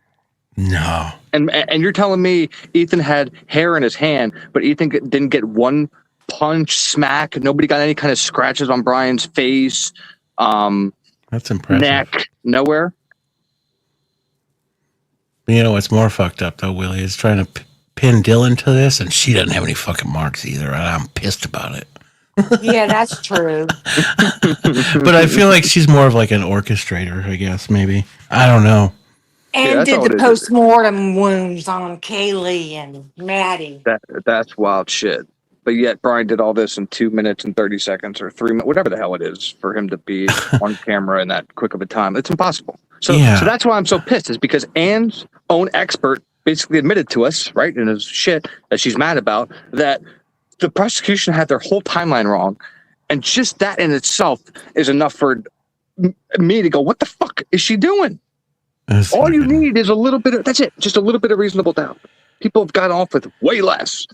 No. And you're telling me Ethan had hair in his hand, but Ethan didn't get one punch, smack. Nobody got any kind of scratches on Brian's face. That's impressive. Neck, nowhere. You know what's more fucked up, though, Willie, is trying to pin Dylan to this, and she doesn't have any fucking marks either, and I'm pissed about it. Yeah, that's true. But I feel like she's more of like an orchestrator, I guess, maybe. I don't know. And did the post-mortem wounds on Kaylee and Maddie. That's wild shit. But yet Brian did all this in 2 minutes and 30 seconds or 3 minutes, whatever the hell it is, for him to be on camera in that quick of a time. It's impossible. So that's why I'm so pissed, is because Anne's own expert basically admitted to us, right, in his shit that she's mad about, that the prosecution had their whole timeline wrong. And just that in itself is enough for me to go, what the fuck is she doing? All you need is a little bit of, that's it, just a little bit of reasonable doubt. People have gotten off with way less.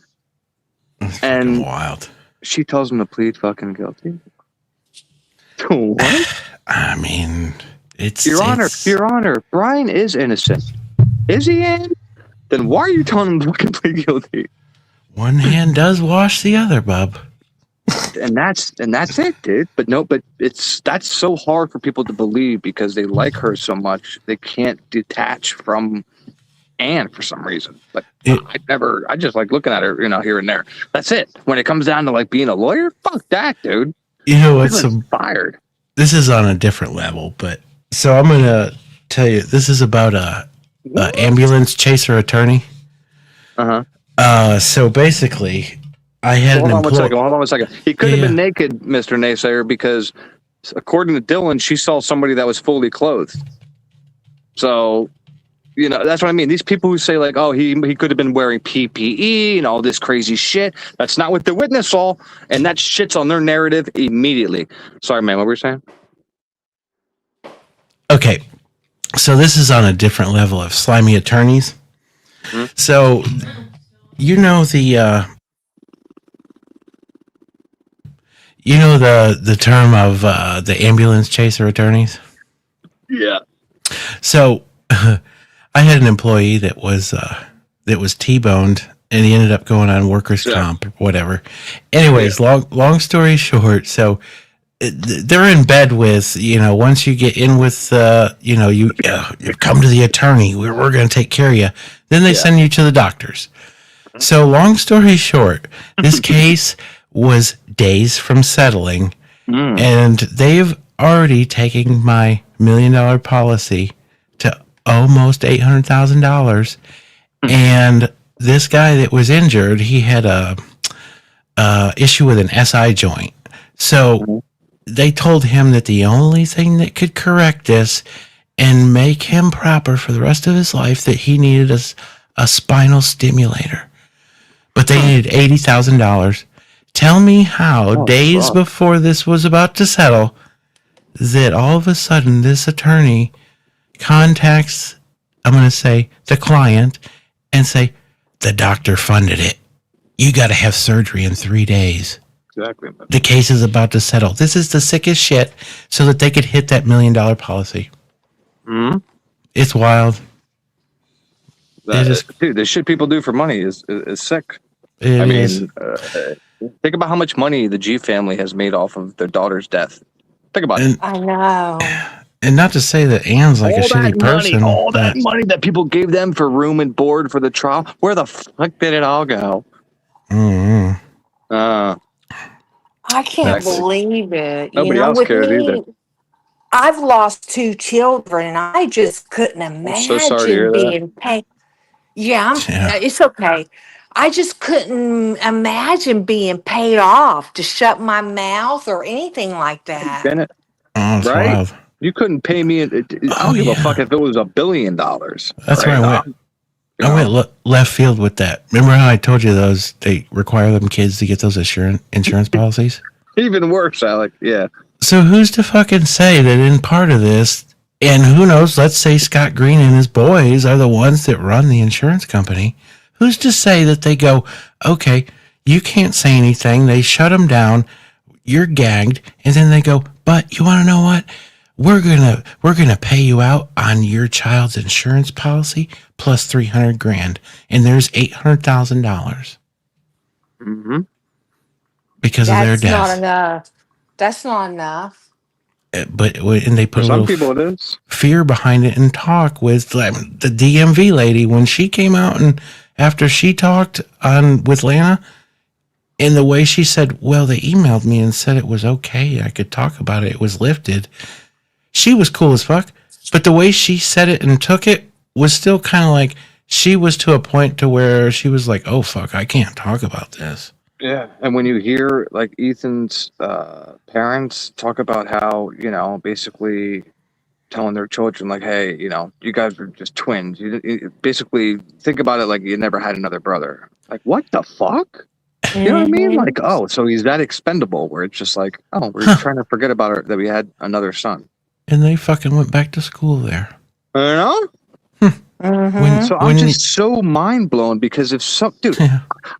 And wild. She tells him to plead fucking guilty. What? I mean, Your Honor, Brian is innocent. Is he in? Then why are you telling him to fucking plead guilty? One hand does wash the other, bub. And that's it, dude. But that's so hard for people to believe, because they like her so much they can't detach from Anne for some reason. But I just like looking at her, here and there. That's it. When it comes down to like being a lawyer, fuck that, dude. You know what's inspired? This is on a different level, but so I'm gonna tell you, this is about a ambulance chaser attorney. So basically, I had Hold on one second. He could have been naked, Mr. Naysayer, because according to Dylan, she saw somebody that was fully clothed. So, that's what I mean. These people who say like, oh, he could have been wearing PPE and all this crazy shit. That's not what the witness saw. And that shit's on their narrative immediately. Sorry, man. What were you saying? Okay. So this is on a different level of slimy attorneys. Mm-hmm. So, the term of the ambulance chaser attorneys? Yeah. So I had an employee that was T-boned, and he ended up going on workers' comp or whatever. Anyways, long story short, so they're in bed with, once you get in with, you come to the attorney, we're going to take care of you. Then they send you to the doctors. So long story short, this case was days from settling, and they've already taken my $1 million policy to almost $800,000. And this guy that was injured, he had a issue with an SI joint. So they told him that the only thing that could correct this and make him proper for the rest of his life, that he needed a spinal stimulator. But they needed $80,000. Tell me how, days before this was about to settle, that all of a sudden this attorney contacts, I'm going to say, the client and say, the doctor funded it. You got to have surgery in 3 days. Exactly. The case is about to settle. This is the sickest shit, so that they could hit that $1 million policy. Mm-hmm. It's wild. Dude, the shit people do for money is sick. Think about how much money the G family has made off of their daughter's death. Think about it. I know. And not to say that Anne's like a shitty person. All that money that people gave them for room and board for the trial, where the fuck did it all go? Mm-hmm. I can't believe it. Nobody else cares either. I've lost 2 children, and I just couldn't imagine being paid. Yeah, it's okay. I just couldn't imagine being paid off to shut my mouth or anything like that. Bennett, right? Wild. You couldn't pay me. I don't give a fuck if it was $1 billion. That's where I went left field with that. Remember how I told you they require them kids to get those insurance policies? Even worse, Alec. Yeah. So who's to fucking say that in part of this, and who knows, let's say Scott Green and his boys are the ones that run the insurance company. Who's to say that they go, okay, you can't say anything. They shut them down. You're gagged. And then they go, but you want to know what? We're gonna pay you out on your child's insurance policy plus $300,000, and there's $800,000 because of their death. That's not enough. That's not enough. But they put some people it is fear behind it and talk with the DMV lady when she came out and after she talked with Lana, and the way she said, well, they emailed me and said it was okay, I could talk about it, it was lifted. She was cool as fuck, but the way she said it and took it was still kind of like she was to a point to where she was like, oh, fuck, I can't talk about this. Yeah, and when you hear like Ethan's parents talk about how, basically telling their children like, hey, you guys were just twins. You basically think about it like you never had another brother. Like, what the fuck? You know what I mean? Like, oh, so he's that expendable where it's just like, oh, we're trying to forget about it that we had another son. And they fucking went back to school there. I'm just so mind blown because if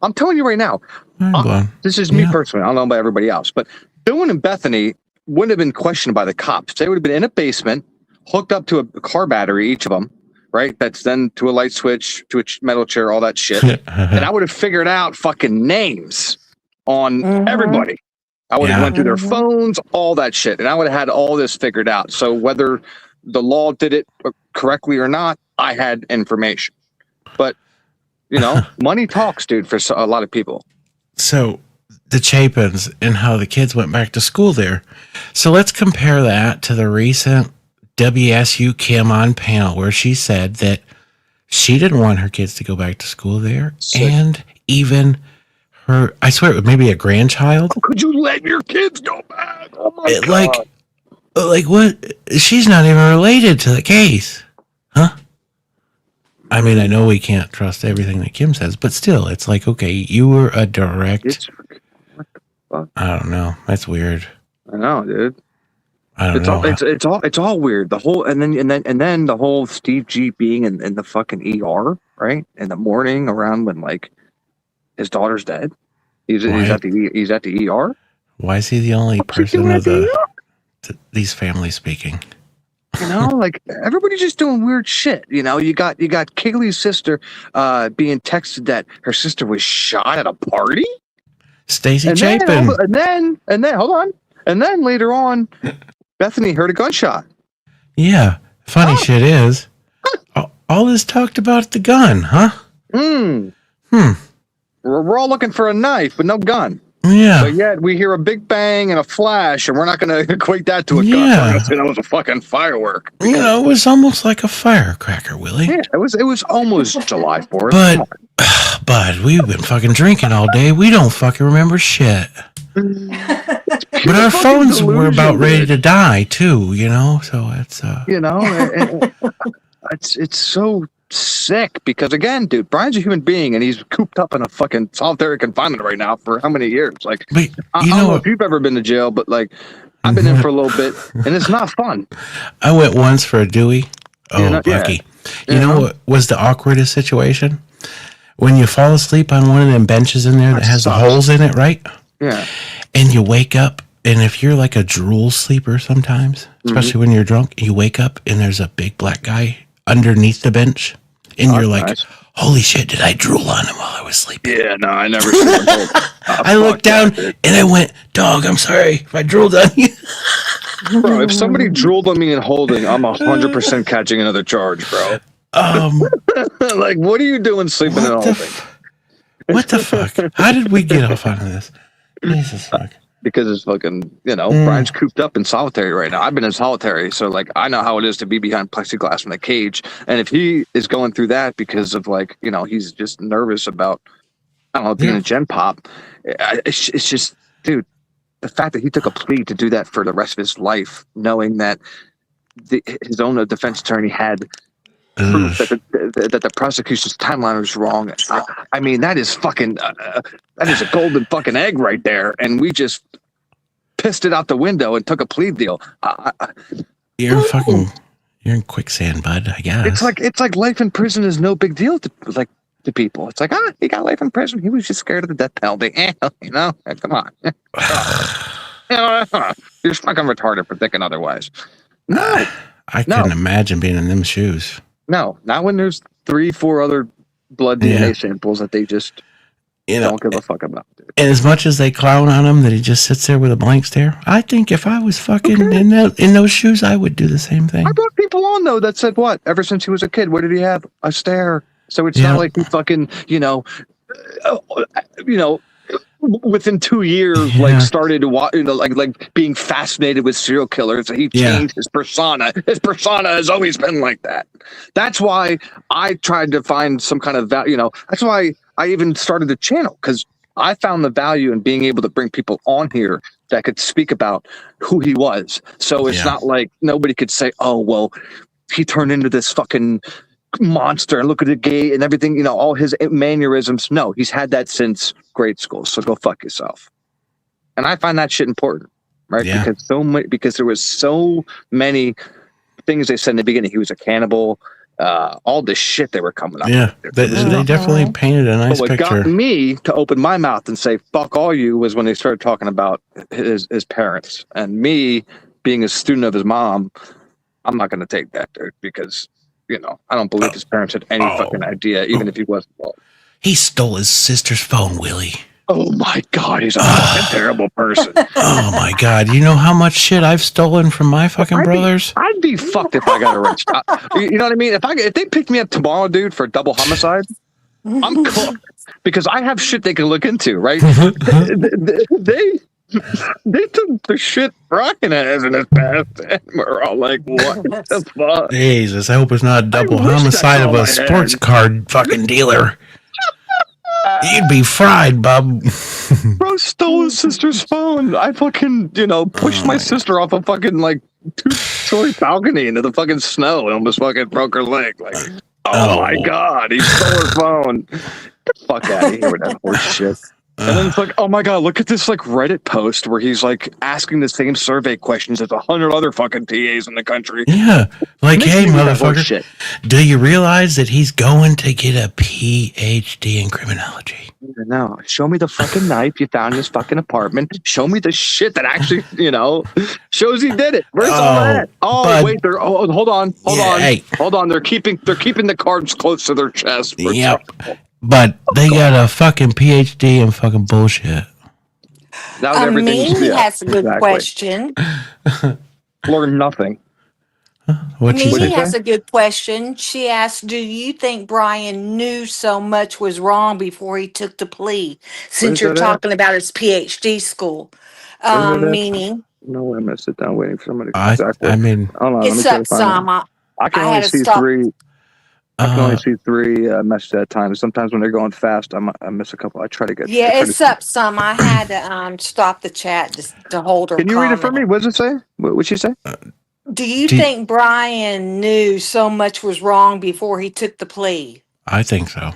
I'm telling you right now, this is me personally. I don't know about everybody else, but Bill and Bethany wouldn't have been questioned by the cops. They would have been in a basement, hooked up to a car battery, each of them, right? That's then to a light switch, to a metal chair, all that shit. And I would have figured out fucking names on everybody. I would have went through their phones, all that shit. And I would have had all this figured out. So whether the law did it correctly or not, I had information. But, money talks, dude, for a lot of people. So the Chapins and how the kids went back to school there. So let's compare that to the recent WSU Kim on panel where she said that she didn't want her kids to go back to school there. Sick. And even her, I swear it was maybe a grandchild. How could you let your kids go back? Oh my God. Like what? She's not even related to the case. Huh? I mean, I know we can't trust everything that Kim says, but still, it's like, okay, you were a direct. I don't know. That's weird. I know, dude. I don't know. It's all weird. The whole and then the whole Steve G being in the fucking ER, right? In the morning around when like his daughter's dead. He's at the ER. Why is he the only person of these families speaking? You know, like everybody's just doing weird shit. You know, you got Kaylee's sister being texted that her sister was shot at a party. Stacy Chapin. And then hold on. And then later on, Bethany heard a gunshot. Yeah. Funny shit is, all this talked about the gun, huh? We're all looking for a knife, but no gun. Yeah. But yet we hear a big bang and a flash, and we're not going to equate that to a gun. Yeah. It was a fucking firework. You know, it was almost like a firecracker, Willie. Yeah, it was almost July 4th. But we've been fucking drinking all day. We don't fucking remember shit. But our phones were about ready to die too, you know. So it's you know, it's so sick because again, dude, Brian's a human being and he's cooped up in a fucking solitary confinement right now for how many years? Like, I don't know if you've ever been to jail, but like, I've been in for a little bit and it's not fun. I went once for a Dewey. Oh, Bucky. You know what was the awkwardest situation? When you fall asleep on one of them benches in there that has the holes in it, right? Yeah. And you wake up, and if you're like a drool sleeper sometimes, especially when you're drunk, you wake up and there's a big black guy underneath the bench, and you're like, holy shit, did I drool on him while I was sleeping? Yeah, no, I never seen him. I looked down and I went, dog, I'm sorry if I drooled on you. Bro, if somebody drooled on me in holding, I'm 100% catching another charge, bro. Like, what are you doing sleeping in holding? What the fuck? How did we get off on this? Jesus fuck. Because it's fucking, you know, Brian's cooped up in solitary right now. I've been in solitary, so like I know how it is to be behind plexiglass in a cage. And if he is going through that because of like, you know, he's just nervous about, I don't know, being a gen pop. It's just, dude, the fact that he took a plea to do that for the rest of his life, knowing that his own defense attorney had proof that the prosecution's timeline was wrong. I mean, that is fucking, that is a golden fucking egg right there. And we just pissed it out the window and took a plea deal. You're in quicksand, bud, I guess. It's like life in prison is no big deal to people. It's like, he got life in prison. He was just scared of the death penalty. You know, come on. You're just fucking retarded for thinking otherwise. No. I couldn't imagine being in them shoes. No, not when there's 3-4 other blood DNA samples that they just don't give a fuck about. Dude. And as much as they clown on him that he just sits there with a blank stare, I think if I was fucking in those shoes, I would do the same thing. I brought people on though that said what? Ever since he was a kid, what did he have? A stare. So it's not like he fucking, within 2 years, like started to watch, like being fascinated with serial killers. He changed his persona. His persona has always been like that. That's why I tried to find some kind of value. That's why I even started the channel, because I found the value in being able to bring people on here that could speak about who he was. So it's not like nobody could say, "Oh, well, he turned into this fucking monster and look at the gay and everything, all his mannerisms." No, he's had that since grade school. So go fuck yourself. And I find that shit important, right? Yeah. Because there was so many things they said in the beginning. He was a cannibal, all this shit they were coming up with. Yeah, they definitely painted a nice picture. What got me to open my mouth and say fuck all you was when they started talking about his parents, and me being a student of his mom. I'm not going to take that, dude, because I don't believe his parents had any fucking idea, even if he was involved. He stole his sister's phone, Willie. Oh my God, he's a fucking terrible person. Oh my God, you know how much shit I've stolen from my fucking brothers? I'd be fucked if I got arrested. You know what I mean? If they picked me up tomorrow, dude, for double homicide, I'm cooked. Because I have shit they can look into, right? They took the shit Brian has in his past, and we're all like, what the fuck? Jesus, I hope it's not a double homicide of a sports card fucking dealer. You'd be fried, bub. Bro stole his sister's phone. I fucking, pushed my sister off a fucking, like, 2-story balcony into the fucking snow and almost fucking broke her leg. Like, Oh my God, he stole her phone. Get the fuck out of here with that horse shit. And then it's like, oh my God, look at this like Reddit post where he's like asking the same survey questions as 100 other fucking PAs in the country. Yeah. Like, Makes hey, me with that horse motherfucker, shit. do you realize that he's going to get a PhD in criminology? No, show me the fucking knife you found in his fucking apartment. Show me the shit that actually, shows he did it. Where's all that? Oh, but- wait, hold on. Hey. Hold on. They're keeping the cards close to their chest. Yep. But they got a fucking PhD in fucking bullshit. Now everything's Mimi has a good question. Learn nothing. What'd she Mimi say? has a good question. She asked, do you think Brian knew so much was wrong before he took the plea? Since Where's you're that at? talking about his PhD school. Where's that at? Meaning, No, I'm gonna sit down waiting for somebody. I mean, hold on. it's let me up try to find some. it. I can I only had to see stop. three. I can only uh, see three messages at a time. Sometimes when they're going fast, I miss a couple. I try to get. Yeah, it's up some. I had to stop the chat just to hold her Can you read it for me? comment. What does it say? What'd she say? Do you Do- think Brian knew so much was wrong before he took the plea? I think so.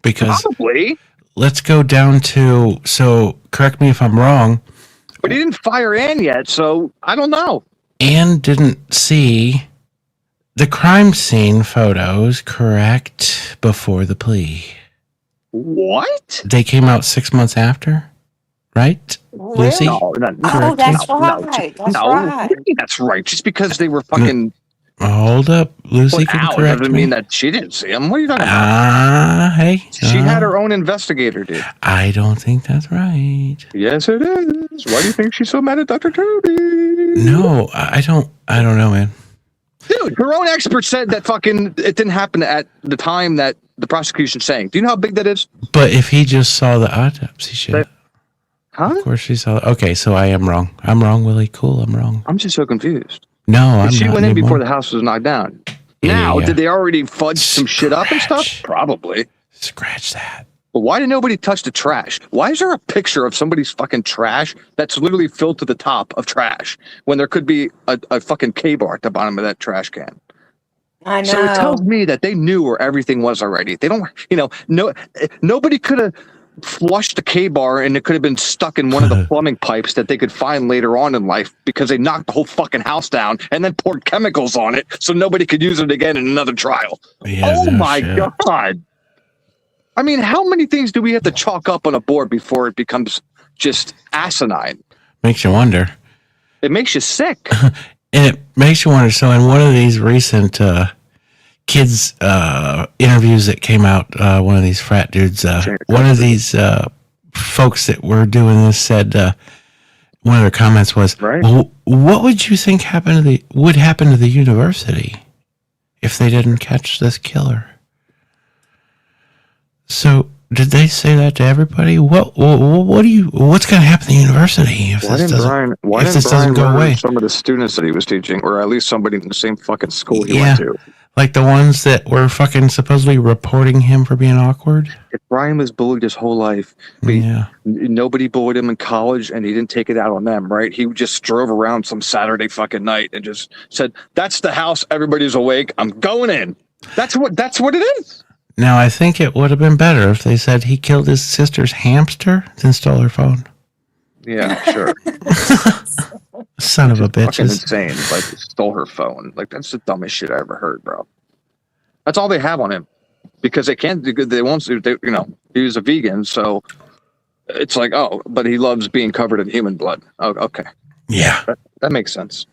Because Probably, let's go down to, so correct me if I'm wrong, but he didn't fire Ann yet, so I don't know. Anne didn't see the crime scene photos, correct, before the plea. What? They came out 6 months after, right? Lucy? No, Oh, that's no, right. That's no. right. What do you mean that's right. Just because they were fucking Hold up. Lucy put can out correct doesn't me. mean that she didn't see him. What are you talking about? Hey. She had her own investigator, dude. I don't think that's right. Yes, it is. Why do you think she's so mad at Dr. Toby? No, I don't know, man. Dude, her own expert said that fucking it didn't happen at the time that the prosecution's saying. Do you know how big that is? But if he just saw the autopsy shit, Huh? of course she saw. Okay, so I am wrong. I'm wrong, Willie. Cool, I'm wrong. I'm just so confused. No, I'm She not went in anymore. before the house was knocked down. Yeah, Now, yeah. did they already fudge some shit up and stuff? Scratch. Probably. Scratch that. But why did nobody touch the trash? Why is there a picture of somebody's fucking trash that's literally filled to the top of trash when there could be a fucking K-bar at the bottom of that trash can? I know. So it tells me that they knew where everything was already. They don't, nobody could have flushed the K-bar and it could have been stuck in one of the plumbing pipes that they could find later on in life because they knocked the whole fucking house down and then poured chemicals on it so nobody could use it again in another trial. Yeah, Oh no my shit. God. I mean, how many things do we have to chalk up on a board before it becomes just asinine? Makes you wonder. It makes you sick. And it makes you wonder. So in one of these recent kids interviews that came out, one of these frat dudes, one of these folks that were doing this said, one of their comments was, Right. well, what would you think would happen to the university if they didn't catch this killer? So did they say that to everybody? What's going to happen to the university if this doesn't go away? Some of the students that he was teaching, or at least somebody in the same fucking school he Yeah. went to. Like the ones that were fucking supposedly reporting him for being awkward? If Brian was bullied his whole life, Yeah. nobody bullied him in college and he didn't take it out on them, right? He just drove around some Saturday fucking night and just said, that's the house, everybody's awake, I'm going in. That's what it is. Now, I think it would have been better if they said he killed his sister's hamster than stole her phone. Yeah, sure. Son of a Fucking bitches. insane. Like, stole her phone. Like, that's the dumbest shit I ever heard, bro. That's all they have on him because they can't do good. They won't, he was a vegan. So it's like, oh, but he loves being covered in human blood. Oh, okay. Yeah. That makes sense.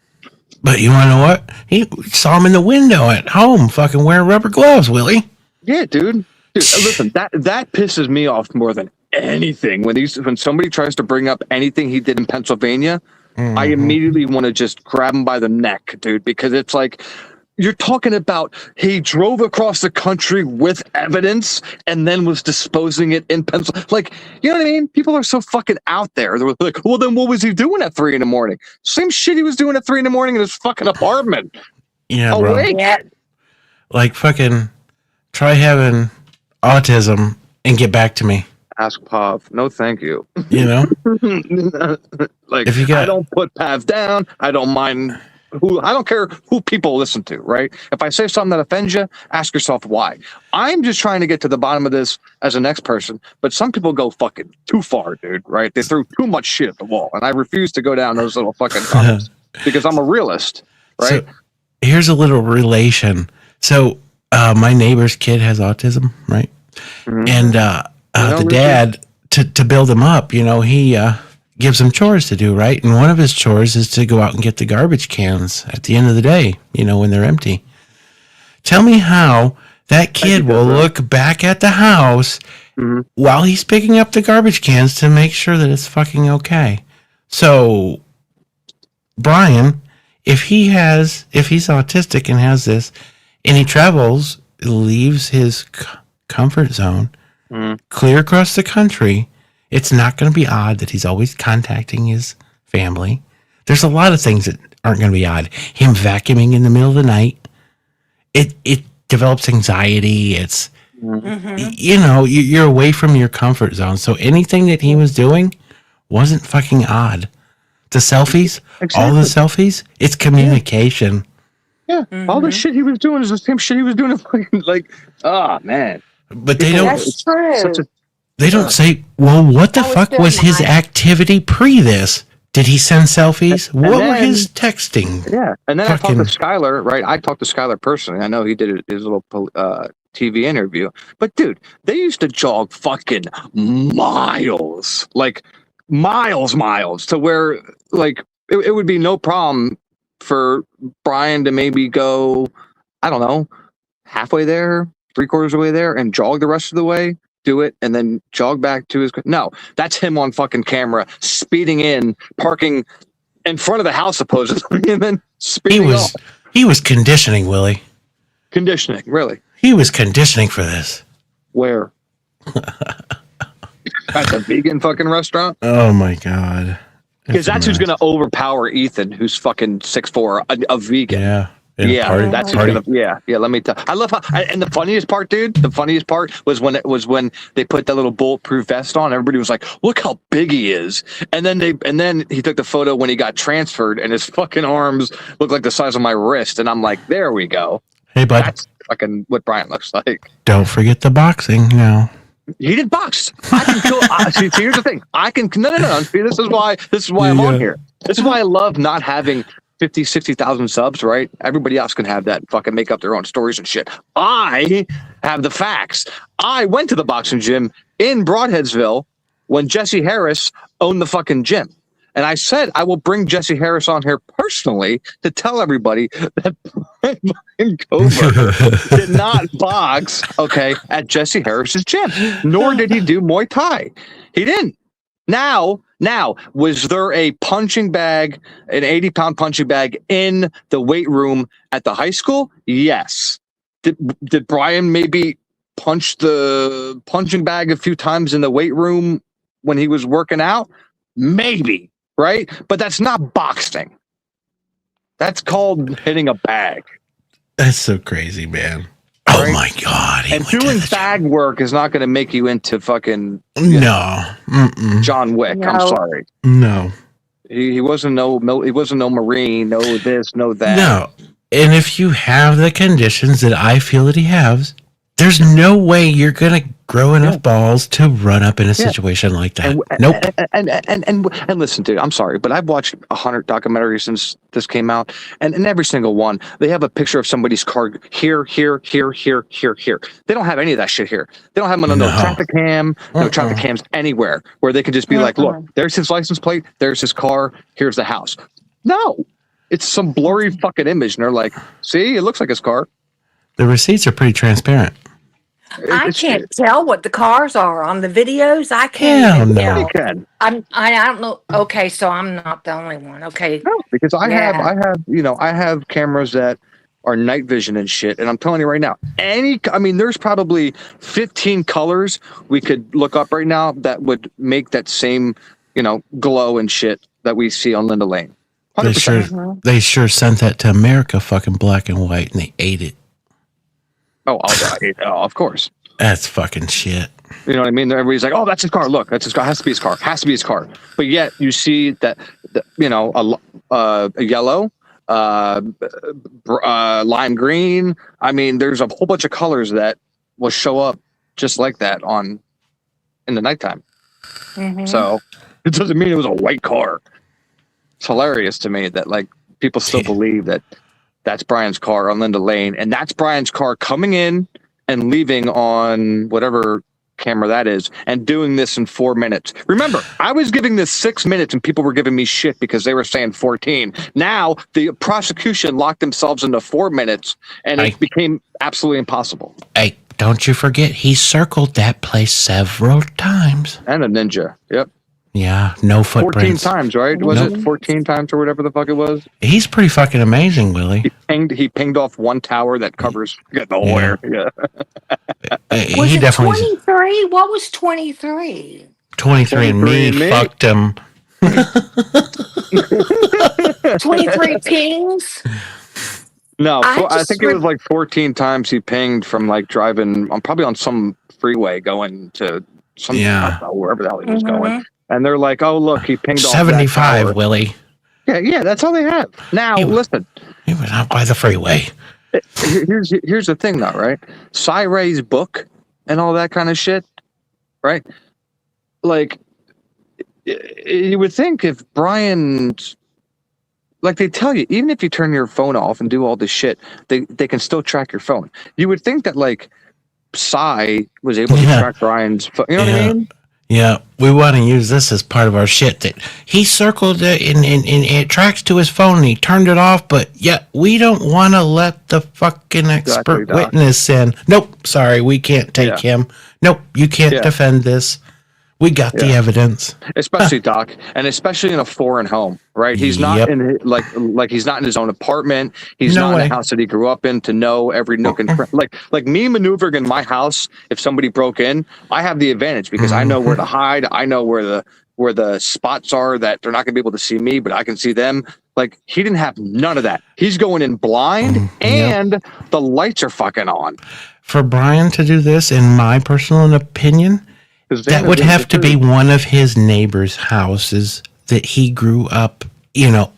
But you want to know what? He saw him in the window at home fucking wearing rubber gloves, Willie. Yeah, dude. Listen, that pisses me off more than anything. When somebody tries to bring up anything he did in Pennsylvania, I immediately want to just grab him by the neck, dude, because it's like, you're talking about he drove across the country with evidence and then was disposing it in Pennsylvania. Like, you know what I mean? People are so fucking out there. They're like, well, then what was he doing at 3 a.m? Same shit he was doing at 3 a.m. in his fucking apartment. Yeah, bro. Awake. Yeah. Like fucking try having autism and get back to me. Ask Pav. No, thank you. You know? Like, If you got- I don't put Pav down. I don't mind who I don't care who people listen to, right? If I say something that offends you, ask yourself why. I'm just trying to get to the bottom of this as a next person, but some people go fucking too far, dude, right? They threw too much shit at the wall, and I refuse to go down those little fucking comments because I'm a realist, right? So here's a little relation. So my neighbor's kid has autism, right? Mhm. And the dad, to build him up, he gives him chores to do, right? And one of his chores is to go out and get the garbage cans at the end of the day, when they're empty. Tell me how that kid will look back at the house while he's picking up the garbage cans to make sure that it's fucking okay. So, Brian, if he's autistic and has this, and he travels, leaves his comfort zone, clear across the country, it's not going to be odd that he's always contacting his family. There's a lot of things that aren't going to be odd. Him vacuuming in the middle of the night, it develops anxiety. It's, you're away from your comfort zone. So anything that he was doing wasn't fucking odd. The selfies, all the selfies, it's communication. Yeah, all the shit he was doing is the same shit he was doing. Man. But they don't. That's true. They don't say, well, what the fuck was his activity pre this? Did he send selfies? What were his texting? Yeah. And then I talked to Skylar, right? I talked to Skylar personally. I know he did his little TV interview. But, dude, they used to jog fucking miles. Like, miles to where, like, it would be no problem for Brian to maybe go, I don't know, halfway there, 3/4 of the way there, and jog the rest of the way. Do it and then jog back to his. No, that's him on fucking camera, speeding in, parking in front of the house supposedly, and then speeding off. He was conditioning, Willie. Conditioning, really? He was conditioning for this. Where? At the vegan fucking restaurant? Oh my god! Because that's who's gonna overpower Ethan, who's fucking 6'4", a vegan. Yeah. That's gonna, yeah. Let me tell. I love how, and the funniest part, dude. The funniest part was when they put that little bulletproof vest on. Everybody was like, "Look how big he is!" And then he took the photo when he got transferred, and his fucking arms look like the size of my wrist. And I'm like, "There we go." Hey, bud. That's fucking what Brian looks like. Don't forget the boxing now. He did box. I can kill. See, here's the thing. I can. No. See, this is why I'm on here. This is why I love not having 50, 60,000 subs, right? Everybody else can have that and fucking make up their own stories and shit. I have the facts. I went to the boxing gym in Broadheadsville when Jesse Harris owned the fucking gym. And I said, I will bring Jesse Harris on here personally to tell everybody that Brian Kohberger did not box, at Jesse Harris's gym, nor did he do Muay Thai. He didn't. Now, was there a punching bag, an 80-pound punching bag in the weight room at the high school? Yes. Did Brian maybe punch the punching bag a few times in the weight room when he was working out? Maybe, right? But that's not boxing. That's called hitting a bag. That's so crazy, man. Oh my god! And doing bag work is not going to make you into fucking John Wick. No. I'm sorry. No, he wasn't no Marine. No this, no that. No, and if you have the conditions that I feel that he has, there's no way you're gonna grow enough balls to run up in a situation like that. Nope. And listen, dude, I'm sorry, but I've watched 100 documentaries since this came out, and in every single one, they have a picture of somebody's car here. They don't have any of that shit here. They don't have no traffic cam, no traffic cams anywhere where they can just be like, look, there's his license plate, there's his car, here's the house. No, it's some blurry fucking image, and they're like, see, it looks like his car. The receipts are pretty transparent. I can't tell what the cars are on the videos. I can't even tell. I don't know. Okay, so I'm not the only one. Okay. No, because I have cameras that are night vision and shit, and I'm telling you right now, there's probably 15 colors we could look up right now that would make that same, glow and shit that we see on Linda Lane. 100%. They sure sent that to America fucking black and white, and they ate it. Oh, of course. That's fucking shit. You know what I mean? Everybody's like, "Oh, that's his car. Look, that's his car. Has to be his car. Has to be his car." But yet you see that, a yellow, lime green. I mean, there's a whole bunch of colors that will show up just like that in the nighttime. Mhm. So it doesn't mean it was a white car. It's hilarious to me that like people still believe that that's Brian's car on Linda Lane, and that's Brian's car coming in and leaving on whatever camera that is, and doing this in 4 minutes. Remember, I was giving this 6 minutes and people were giving me shit because they were saying 14. Now the prosecution locked themselves into 4 minutes and it became absolutely impossible. Hey, don't you forget, he circled that place several times. And a ninja. Yep. Yeah, no 14 footprints. times, right? Was it 14 times or whatever the fuck it was? He's pretty fucking amazing, Willie. He pinged off one tower that covers the whole area. Was He it definitely 23? What was 23? 23 and me fucked him. 23 pings? No, I just think it was like 14 times he pinged from like driving probably on some freeway going to some I don't know, wherever the hell he was going. And they're like, "Oh, look, he pinged off 75, Willie." Yeah, that's all they have. Now, listen. He was out by the freeway. Here's the thing, though, right? Cy Ray's book and all that kind of shit, right? Like, you would think if Brian's, like they tell you, even if you turn your phone off and do all this shit, they can still track your phone. You would think that, like, Cy was able to track Brian's phone. You know what I mean? Yeah, we want to use this as part of our shit that he circled it and it tracks to his phone and he turned it off, but yet we don't want to let the fucking expert witness in. Nope, sorry, we can't take him. Nope, you can't defend this. We got the evidence. Especially Doc, and especially in a foreign home, right? He's not in like he's not in his own apartment. He's not in a house that he grew up in to know every nook and like me maneuvering in my house. If somebody broke in, I have the advantage because I know where to hide. I know where the spots are that they're not going to be able to see me, but I can see them. Like he didn't have none of that. He's going in blind, and the lights are fucking on. For Brian to do this, in my personal opinion, that would have to be one of his neighbors' houses that he grew up,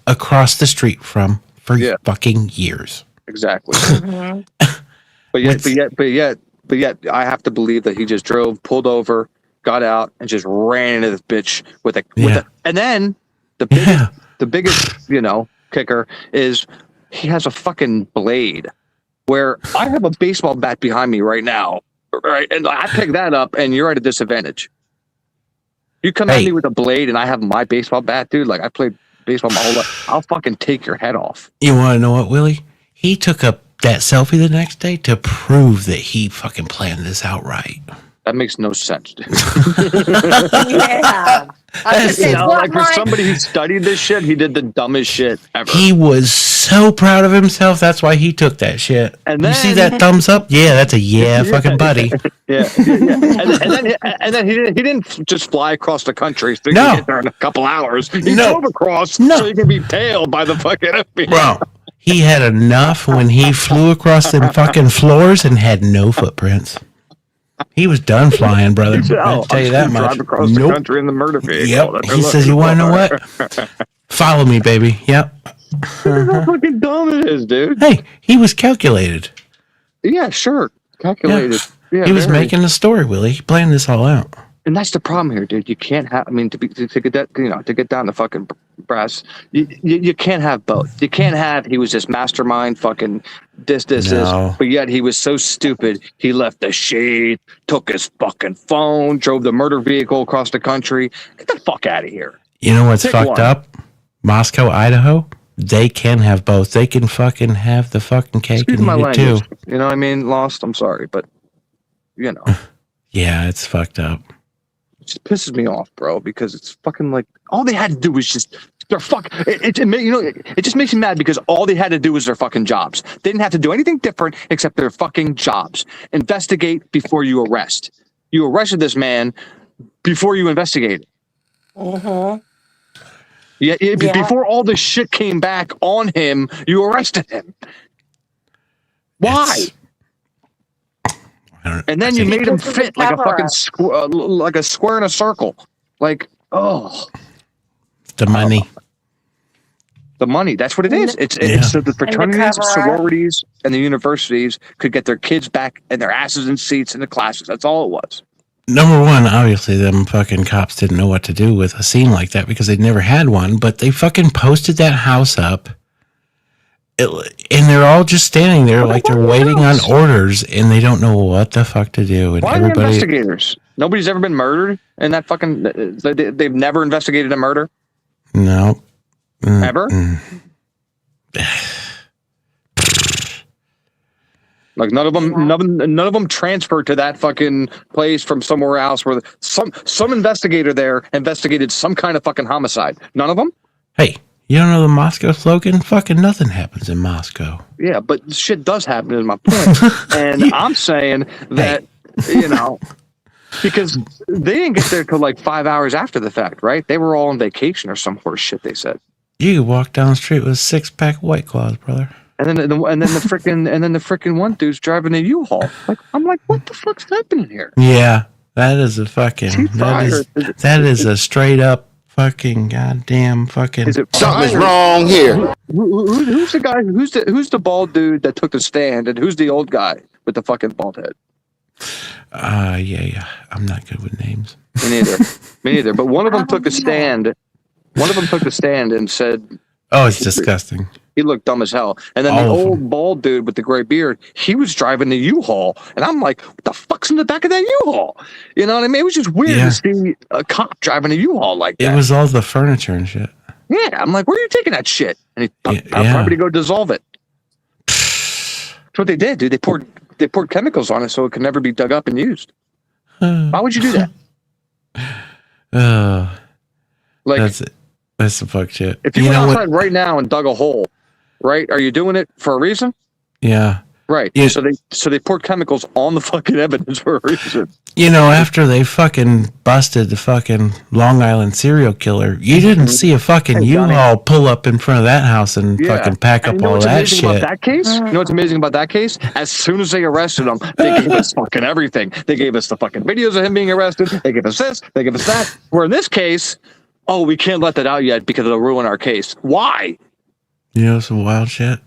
across the street from for fucking years. Exactly. But yet, I have to believe that he just pulled over, got out, and just ran into this bitch with a. And then the biggest, kicker is he has a fucking blade. Where I have a baseball bat behind me right now. Right, and I pick that up, and you're at a disadvantage. You come at me with a blade, and I have my baseball bat, dude. Like I played baseball my whole life. I'll fucking take your head off. You want to know what, Willie? He took up that selfie the next day to prove that he fucking planned this out right. That makes no sense, dude. Yeah. Like for somebody who studied this shit, he did the dumbest shit ever. He was so proud of himself. That's why he took that shit. And then, you see that thumbs up? Yeah, that's a fucking buddy. Yeah. And then he didn't just fly across the country. So he can get there in a couple hours. He drove across so he can be tailed by the fucking FBI. Bro, he had enough when he flew across them fucking floors and had no footprints. He was done flying, brother. I'll tell you that much. Drive across the country in the murder vehicle. Yep. He says, "You want to know what? Follow me, baby." Yep. How fucking dumb it is, dude. Hey, he was calculated. Yeah, sure. Calculated. Yeah, he was making the story, Willie. He planned this all out. And that's the problem here, dude. You can't have. I mean, to get that, to get down to fucking brass, you can't have both. You can't have. He was this mastermind, fucking this, but yet he was so stupid. He left the shade, took his fucking phone, drove the murder vehicle across the country. Get the fuck out of here. You know what's fucked up? Moscow, Idaho. They can have both. They can fucking have the fucking cake and eat it too. You know what I mean? Lost. I'm sorry, but Yeah, it's fucked up. It just pisses me off, bro, because it's fucking like all they had to do was just their it just makes me mad because all they had to do was their fucking jobs. They didn't have to do anything different except their fucking jobs. Investigate before you arrest. You arrested this man before you investigated. Yeah, before all this shit came back on him, you arrested him. Why? And then you made him fit like a fucking like a square in a circle. Like, the money. The money. That's what it is. It's so the fraternities, sororities, and the universities could get their kids back and their asses in seats in the classes. That's all it was. Number one, obviously, them fucking cops didn't know what to do with a scene like that because they'd never had one, but they fucking posted that house up. And they're all just standing there like they're waiting on orders, and they don't know what the fuck to do. And why are they investigators? Nobody's ever been murdered in that fucking... They've never investigated a murder? No. Ever? Like none of them transferred to that fucking place from somewhere else where some investigator there investigated some kind of fucking homicide. None of them? Hey, you don't know the Moscow slogan? Fucking nothing happens in Moscow. Yeah, but shit does happen is my point. And I'm saying that, because they didn't get there till like 5 hours after the fact, right? They were all on vacation or some horse shit, they said. You could walk down the street with a 6-pack of White Claws, brother. And then the freaking one dude's driving a U-Haul. Like, I'm like, what the fuck's happening here? Yeah, that is a fucking that is a straight up fucking goddamn fucking. Something's wrong here. Who's the guy? Who's the bald dude that took the stand, and who's the old guy with the fucking bald head? Yeah. I'm not good with names. Me neither. But one of them took a stand. One of them took the stand and said, "Oh, it's disgusting." He looked dumb as hell. And then the old bald dude with the gray beard, he was driving the U-Haul. And I'm like, what the fuck's in the back of that U-Haul? You know what I mean? It was just weird to see a cop driving a U-Haul like that. It was all the furniture and shit. Yeah, I'm like, where are you taking that shit? And he probably go dissolve it. That's what they did, dude. They poured chemicals on it so it could never be dug up and used. Why would you do that? That's some fuck shit. If you went outside right now and dug a hole, right? Are you doing it for a reason? Yeah. Right. Yeah. So they poured chemicals on the fucking evidence for a reason. After they fucking busted the fucking Long Island serial killer, you didn't see a fucking U-Haul pull up in front of that house and fucking pack up all that shit. About that case? You know what's amazing about that case? As soon as they arrested him, they gave us fucking everything. They gave us the fucking videos of him being arrested. They gave us this. They gave us that. Where in this case, we can't let that out yet because it'll ruin our case. Why? Some wild shit.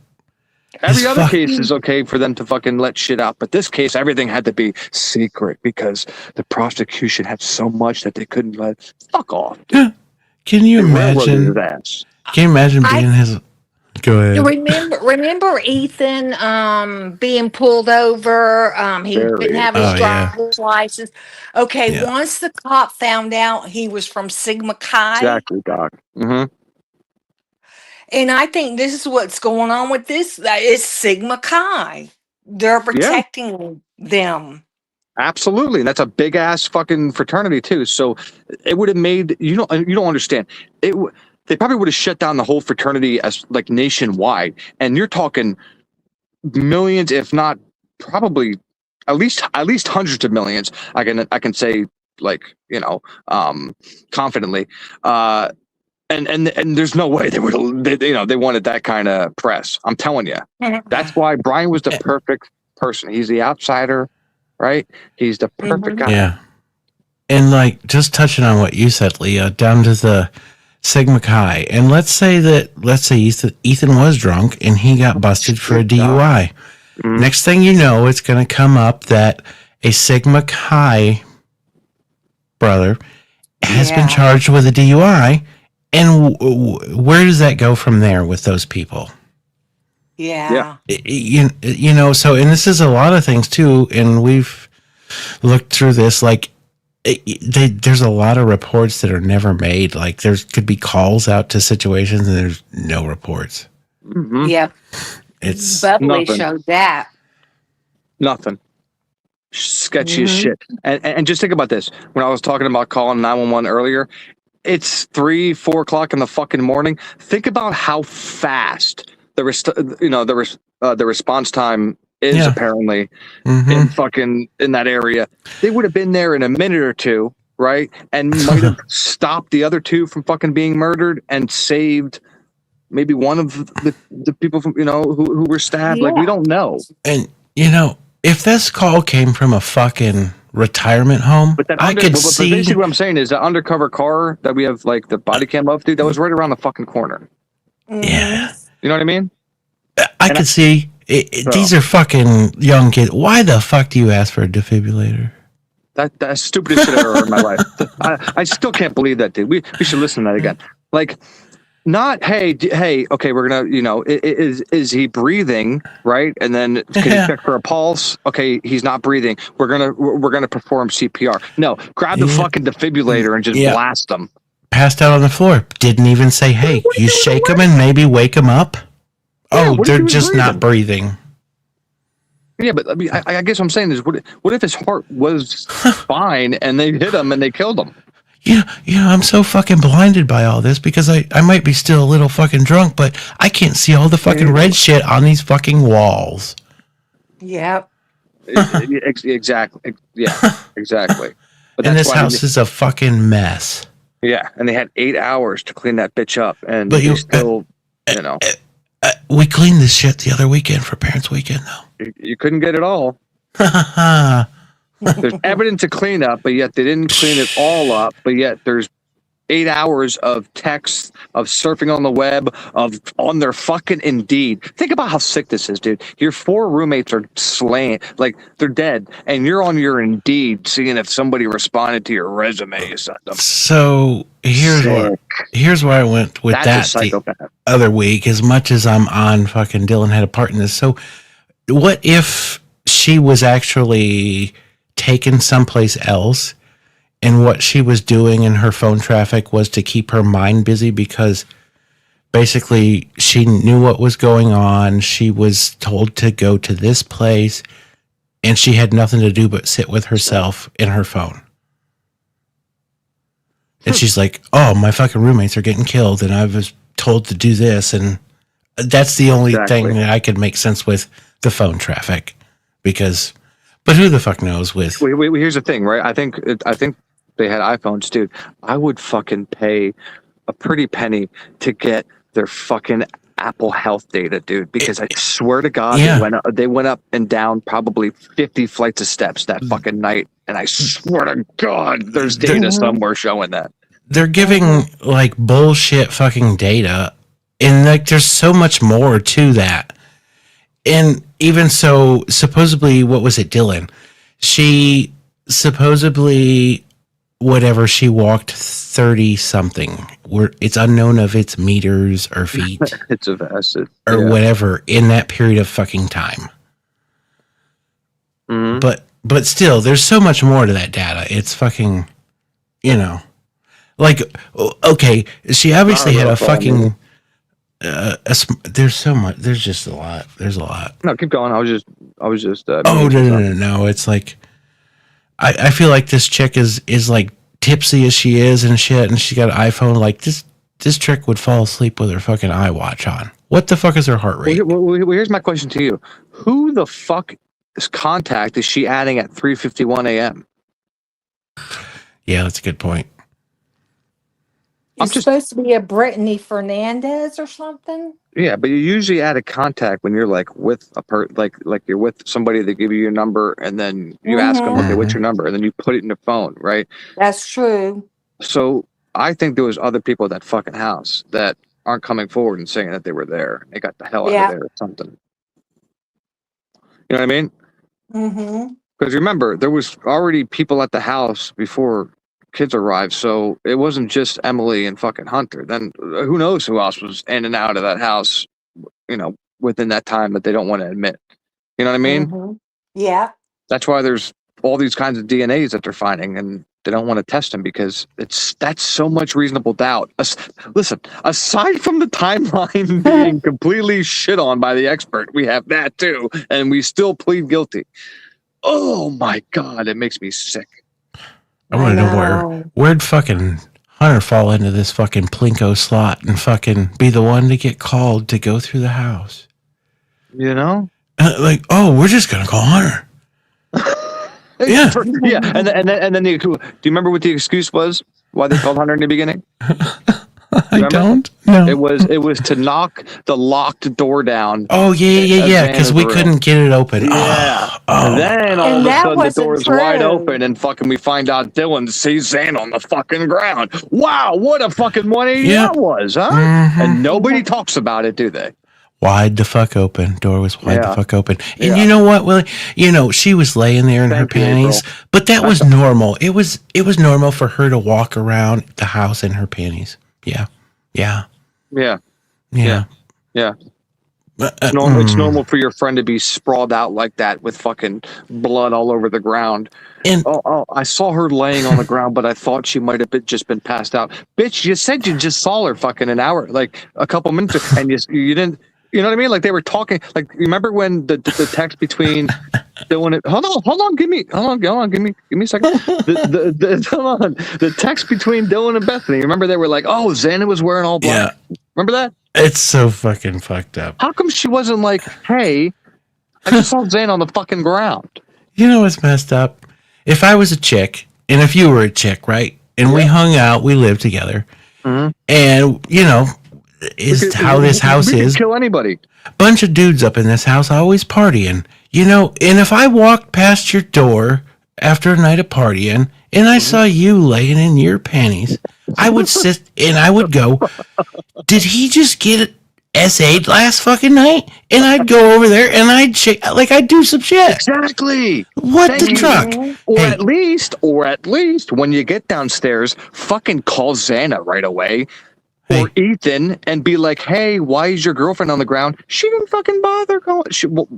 Every other case is okay for them to fucking let shit out, but this case, everything had to be secret because the prosecution had so much that they couldn't let. Fuck off. Dude. Can you imagine? Can you imagine being his? Go ahead. Remember Ethan being pulled over? He didn't have his driver's license. Okay, once the cop found out he was from Sigma Chi. Exactly, Doc. Mm-hmm. And I think this is what's going on with this. It's Sigma Chi. They're protecting them. Absolutely. And that's a big ass fucking fraternity too. So it would have made, you don't understand. They probably would have shut down the whole fraternity as like nationwide. And you're talking millions, if not probably at least hundreds of millions. I can say like, confidently, And there's no way they would, they wanted that kind of press. I'm telling you. That's why Brian was the perfect person. He's the outsider, right? He's the perfect guy. Yeah. And like, just touching on what you said, Leah, down to the Sigma Chi. And let's say Ethan was drunk and he got busted for a DUI. Mm-hmm. Next thing you know, it's going to come up that a Sigma Chi brother has been charged with a DUI. And where does that go from there with those people? Yeah. So, and this is a lot of things too. And we've looked through this, like there's a lot of reports that are never made. Like there could be calls out to situations and there's no reports. Mm-hmm. Yeah. It's Bubbly showed that. Nothing. Sketchy as shit. And just think about this. When I was talking about calling 911 earlier, it's 3-4 o'clock in the fucking morning. Think about how fast the response time is apparently in that area. They would have been there in a minute or two, right? And might have stopped the other two from fucking being murdered and saved maybe one of the people from who were stabbed. Like we don't know. And if this call came from a fucking retirement home, but I could see. Basically, what I'm saying is the undercover car that we have like the body cam of, dude, that was right around the fucking corner. Yeah. You know what I mean? I could see these are fucking young kids. Why the fuck do you ask for a defibrillator? That's the stupidest shit I've ever heard in my life. I still can't believe that, dude. We should listen to that again. Like, not hey, okay, we're gonna, is he breathing, right? And then can you check for a pulse? Okay, he's not breathing. We're gonna perform CPR. No, grab the fucking defibrillator and just blast them. Passed out on the floor. Didn't even say, hey, you shake them and maybe wake them up. Yeah, they're just not breathing. Yeah, but I mean, I guess what I'm saying is, what if his heart was fine and they hit him and they killed him? I'm so fucking blinded by all this because I might be still a little fucking drunk, but I can't see all the fucking red shit on these fucking walls. Yep. Exactly. Yeah, exactly. But and this house is a fucking mess. Yeah, and they had 8 hours to clean that bitch up, and they still, we cleaned this shit the other weekend for Parents' Weekend, though. You couldn't get it all. There's evidence to clean up, but yet they didn't clean it all up, but yet there's 8 hours of text, of surfing on the web, on their fucking Indeed. Think about how sick this is, dude. Your 4 roommates are slain, like they're dead, and you're on your Indeed seeing if somebody responded to your resume you sent them. So here's where I went with that the other week. As much as I'm on fucking Dylan had a part in this. So what if she was actually taken someplace else? And what she was doing in her phone traffic was to keep her mind busy because basically she knew what was going on. She was told to go to this place and she had nothing to do but sit with herself in her phone. And she's like, oh, my fucking roommates are getting killed and I was told to do this. And that's the only thing that I could make sense with the phone traffic because, but who the fuck knows with. Here's the thing, right? I think they had iPhones, dude. I would fucking pay a pretty penny to get their fucking Apple Health data, dude. Because I swear to God, they went up and down probably 50 flights of steps that fucking night. And I swear to God, there's data somewhere showing that. They're giving like bullshit fucking data. And like there's so much more to that. And even so, supposedly, what was it, Dylan? She supposedly... whatever, she walked 30 something where it's unknown if it's meters or feet it's a vast or whatever in that period of fucking time. Mm-hmm. But still there's so much more to that data. It's fucking, like, okay, she obviously had a fucking there's so much, there's just a lot. There's a lot. No, keep going. I was just no, it's like I feel like this chick is like tipsy as she is and shit, and she got an iPhone. Like this chick would fall asleep with her fucking iWatch on. What the fuck is her heart rate? Well, here's my question to you: who the fuck contact is she adding at 3:51 a.m.? Yeah, that's a good point. It's supposed to be a Brittany Fernandez or something. Yeah, but you usually add a contact when you're like with a like you're with somebody. They give you your number, and then you ask them, okay, what's your number, and then you put it in the phone, right? That's true. So I think there was other people at that fucking house that aren't coming forward and saying that they were there. They got the hell out of there or something. You know what I mean? Mm-hmm. Because remember, there was already people at the house before kids arrived, so it wasn't just Emily and fucking Hunter. Then who knows who else was in and out of that house, within that time that they don't want to admit. You know what I mean? Mm-hmm. Yeah. That's why there's all these kinds of DNAs that they're finding, and they don't want to test them because that's so much reasonable doubt. Listen, aside from the timeline being completely shit on by the expert, we have that too, and we still plead guilty. Oh my God, it makes me sick. I want to know where'd fucking Hunter fall into this fucking Plinko slot and fucking be the one to get called to go through the house. Like, oh, we're just gonna call Hunter. Yeah. And then do you remember what the excuse was? Why they called Hunter in the beginning? I don't. No. It was to knock the locked door down. Oh yeah. Because we couldn't get it open. Yeah. Oh. And then all And of a that sudden the wasn't door's wide true. open and fucking we find out Dylan sees Zan on the fucking ground. Wow, what a fucking 180 Yep. that was, huh? Mhm. And nobody talks about it, do they? Wide the fuck open. Door was wide the Yeah. fuck open. And Yeah. you know what, Willie? You know, she was laying there in her Thank you, panties, April. but that was normal. It was normal for her to walk around the house in her panties. Yeah. Yeah. Yeah. Yeah. It's normal for your friend to be sprawled out like that with fucking blood all over the ground. And I saw her laying on the ground, but I thought she might have just been passed out. Bitch, you said you just saw her fucking an hour, like a couple minutes ago, and you didn't. You know what I mean? Like they were talking. Like remember when the text between Dylan and hold on, give me a second. Hold on. The text between Dylan and Bethany. Remember they were like, oh, Xana was wearing all black. yeah, Remember that? it's so fucking fucked up. How come she wasn't like, hey, I just saw Xana on the fucking ground? You know what's messed up? If I was a chick, and if you were a chick, right? And we hung out, we lived together, and you know, is how this house we could is. kill anybody. Bunch of dudes up in this house always partying, you know. And if I walked past your door after a night of partying and I saw you laying in your panties, I would sit and I would go, did he just get SA'd last fucking night? And I'd go over there and I'd shake, like I'd do some shit. Exactly. What Thank the you. truck? Or Hey. at least when you get downstairs, fucking call Xana right away. Or Ethan and be like, hey, why is your girlfriend on the ground? She didn't fucking bother calling.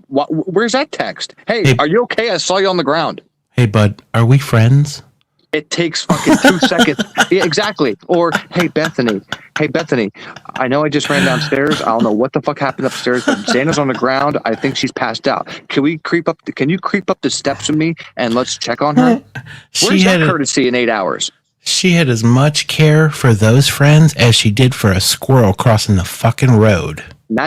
Where's that text? Hey, are you okay? I saw you on the ground. Hey, bud, are we friends? It takes fucking 2 seconds. Yeah, exactly. Or, hey, Bethany, I know I just ran downstairs. I don't know what the fuck happened upstairs, but Xana's on the ground. I think she's passed out. Can you creep up the steps with me and let's check on her? Where's that courtesy in 8 hours? She had as much care for those friends as she did for a squirrel crossing the fucking road. And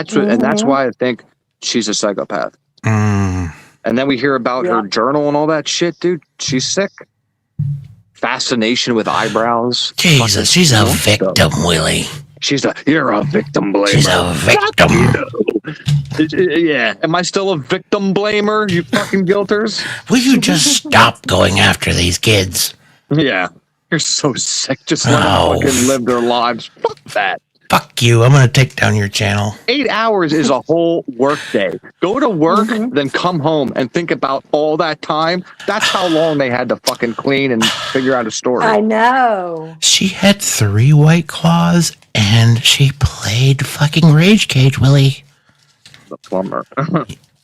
that's why I think she's a psychopath. Mm. And then we hear about her journal and all that shit, dude. She's sick. Fascination with eyebrows. Jesus, she's a victim, Willie. You're a victim blamer. She's a victim. Yeah. Am I still a victim blamer, you fucking guilters? Will you just stop going after these kids? Yeah. You're so sick. Just let them fucking live their lives. Fuck that. Fuck you. I'm going to take down your channel. 8 hours is a whole work day. Go to work, then come home and think about all that time. That's how long they had to fucking clean and figure out a story. I know. She had 3 White Claws and she played fucking Rage Cage, Willie. The plumber.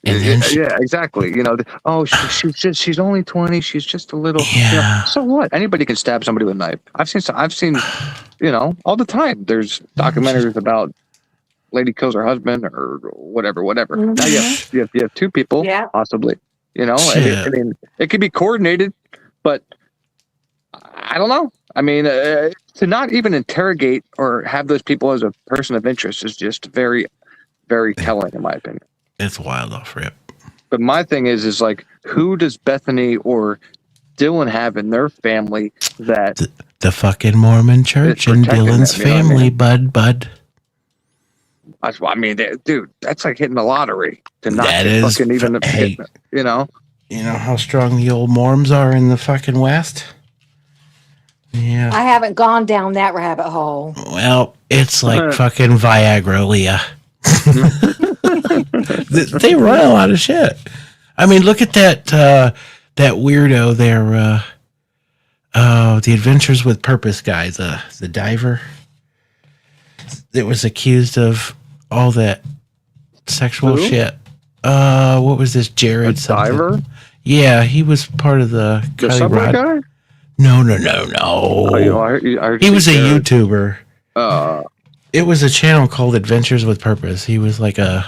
And then yeah, exactly. You know, she's only 20. She's just a little. Yeah. You know, so what? Anybody can stab somebody with a knife. I've seen, you know, all the time. There's documentaries about lady kills her husband or whatever. Now you have 2 people, possibly. You know, I mean, it could be coordinated, but I don't know. I mean, to not even interrogate or have those people as a person of interest is just very, very telling, in my opinion. it's wild off rip. But my thing is like, who does Bethany or Dylan have in their family that The fucking Mormon church and Dylan's family, bud. That's why I mean, dude, that's like hitting the lottery to not That get is, fucking even. hey. You know. You know how strong the old Morms are in the fucking West? Yeah. I haven't gone down that rabbit hole. Well, it's like fucking Viagra, Leah. They run a lot of shit. I mean, look at that weirdo there. The Adventures with Purpose guy, the diver that was accused of all that sexual shit. What was this, Jared? Diver? Yeah, he was part of the subway guy. No. Oh, I heard He was a Jared. YouTuber. It was a channel called Adventures with Purpose. He was like a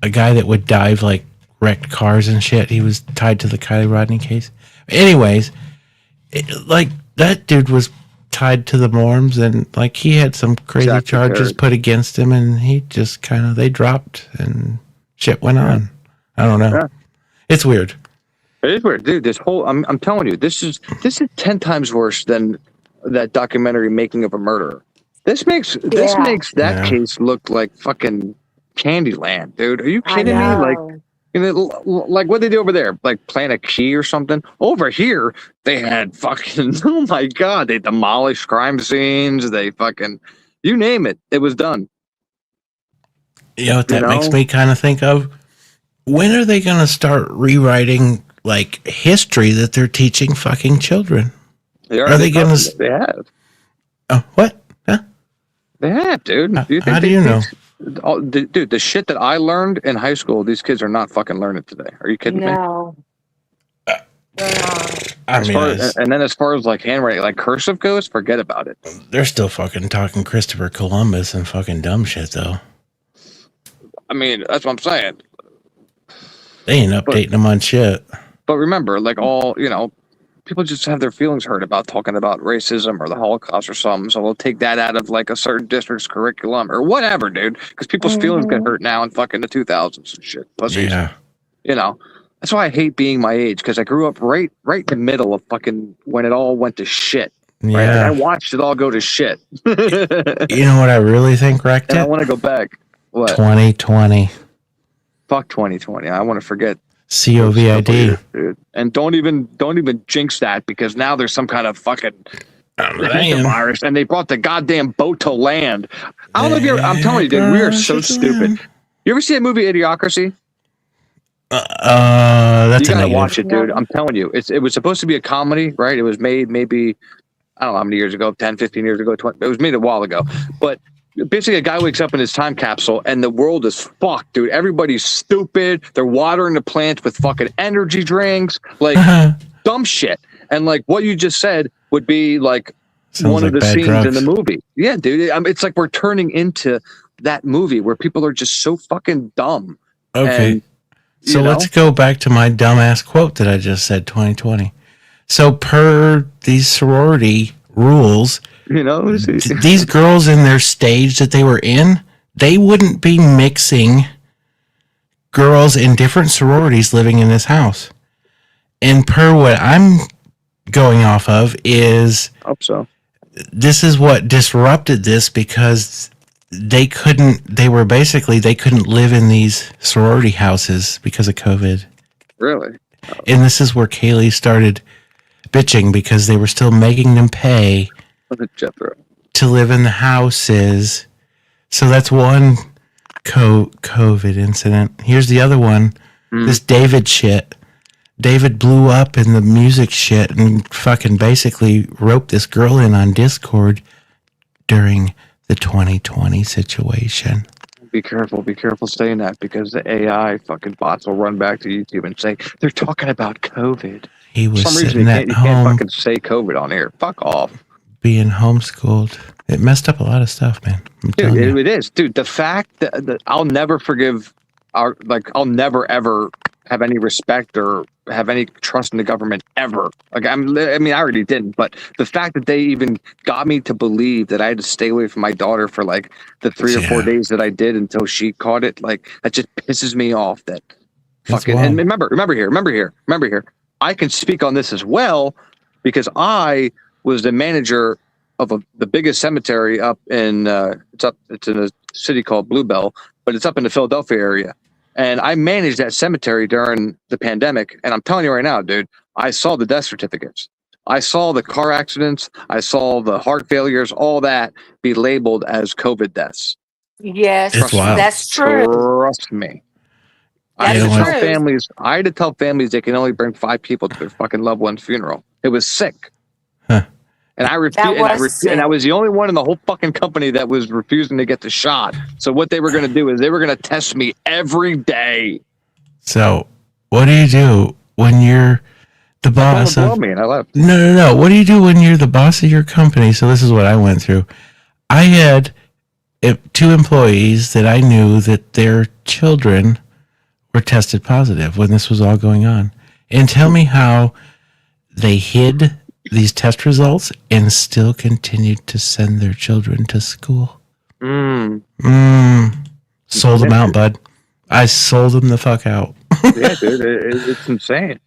guy that would dive like wrecked cars and shit. He was tied to the Kylie Rodney case. Anyways, like that dude was tied to the Morms and like he had some crazy charges put against him and he just kind of, they dropped and shit went on. I don't know. Yeah. It's weird. It is weird, dude. This whole, I'm telling you, this is 10 times worse than that documentary Making of a Murderer. This makes Yeah. that Yeah. case look like fucking Candyland, dude. Are you I kidding me? Like, know. like what they do over there? Like plant a key or something? Over here, they had fucking oh my god, they demolished crime scenes. They fucking you name it, it was done. You know what You that makes know? me kind of think of? When are they going to start rewriting like history that they're teaching fucking children? Are they going to? They have. What? Huh? They have, dude. How do you know? Dude, the shit that I learned in high school, these kids are not fucking learning today. Are you kidding me? No. They're not. As far as like handwriting, like cursive goes, forget about it. They're still fucking talking Christopher Columbus and fucking dumb shit though. I mean, that's what I'm saying. They ain't updating them on shit. But remember, like people just have their feelings hurt about talking about racism or the Holocaust or something. So they'll take that out of like a certain district's curriculum or whatever, dude. Because people's feelings get hurt now in fucking the 2000s and shit. Pussies. Yeah. That's why I hate being my age, because I grew up right in the middle of fucking when it all went to shit. Yeah. Right? I watched it all go to shit. You know what I really think wrecked And I it? want to go back. What? 2020. Fuck 2020. I want to forget. COVID. Dude. And don't even jinx that, because now there's some kind of fucking Man. virus, and they brought the goddamn boat to land. I don't know if you're. I'm telling you, dude, we are so stupid. You ever see that movie Idiocracy? That's You a gotta negative. watch it, dude. I'm telling you, it was supposed to be a comedy, right? It was made maybe I don't know how many years ago, 10, 15 years ago, 20. It was made a while ago, but. Basically, a guy wakes up in his time capsule and the world is fucked, dude. Everybody's stupid. They're watering the plants with fucking energy drinks, like dumb shit. And like what you just said would be like Sounds one like of the bad scenes drugs. in the movie. Yeah, dude. It's like we're turning into that movie where people are just so fucking dumb. Okay. And, So let's go back to my dumbass quote that I just said, 2020. So per these sorority rules, these girls in their stage that they were in, they wouldn't be mixing girls in different sororities living in this house. And per what I'm going off of is, hope so. This is what disrupted this, because they couldn't live in these sorority houses because of COVID. Really? And this is where Kaylee started bitching, because they were still making them pay to live in the houses. So that's one COVID incident. Here's the other one. This David shit. David blew up in the music shit and fucking basically roped this girl in on Discord during the 2020 situation. Be careful saying that, because the AI fucking bots will run back to YouTube and say they're talking about COVID. He was For some reason, sitting at you can't home fucking say COVID on here. Fuck off. being homeschooled. It messed up a lot of stuff, man. I'm Dude, telling you. it is. Dude, the fact that I'll never forgive I'll never ever have any respect or have any trust in the government ever. Like I already didn't, but the fact that they even got me to believe that I had to stay away from my daughter for like the 3 or 4 days that I did until she caught it, like that just pisses me off. That fucking and remember here. I can speak on this as well because I was the manager of the biggest cemetery up in it's in a city called Bluebell, but it's up in the Philadelphia area. And I managed that cemetery during the pandemic. And I'm telling you right now, dude, I saw the death certificates. I saw the car accidents. I saw the heart failures, all that be labeled as COVID deaths. Yes, that's true. Trust me. I had to tell families they can only bring 5 people to their fucking loved one's funeral. It was sick. Huh. And I refused, and I was the only one in the whole fucking company that was refusing to get the shot. So what they were going to do is they were going to test me every day. So what do you do when you're the boss of me and I left. No. What do you do when you're the boss of your company? So this is what I went through. I had 2 employees that I knew that their children were tested positive when this was all going on. And tell me how they hid these test results and still continued to send their children to school. Sold them out, bud. I sold them the fuck out. Yeah, dude, it's insane.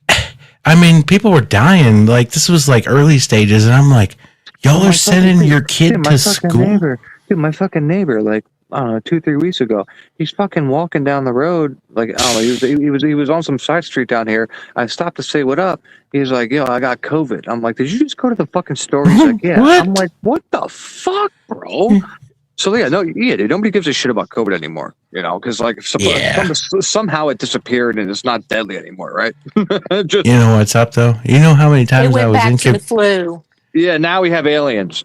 I mean, people were dying. Like, this was like early stages, and I'm like, Y'all are sending your kid to school? My fucking neighbor, like, I don't know, 2-3 weeks ago, he's fucking walking down the road, like, I don't know, he was on some side street down here. I stopped to say what up. He's like, yo, I got COVID. I'm like, did you just go to the fucking store? He's like, yeah. What? I'm like, what the fuck, bro? So dude, nobody gives a shit about COVID anymore, because like somehow it disappeared and it's not deadly anymore, right? You know what's up though? You know how many It times I went was back in to the flu. Yeah, now we have aliens.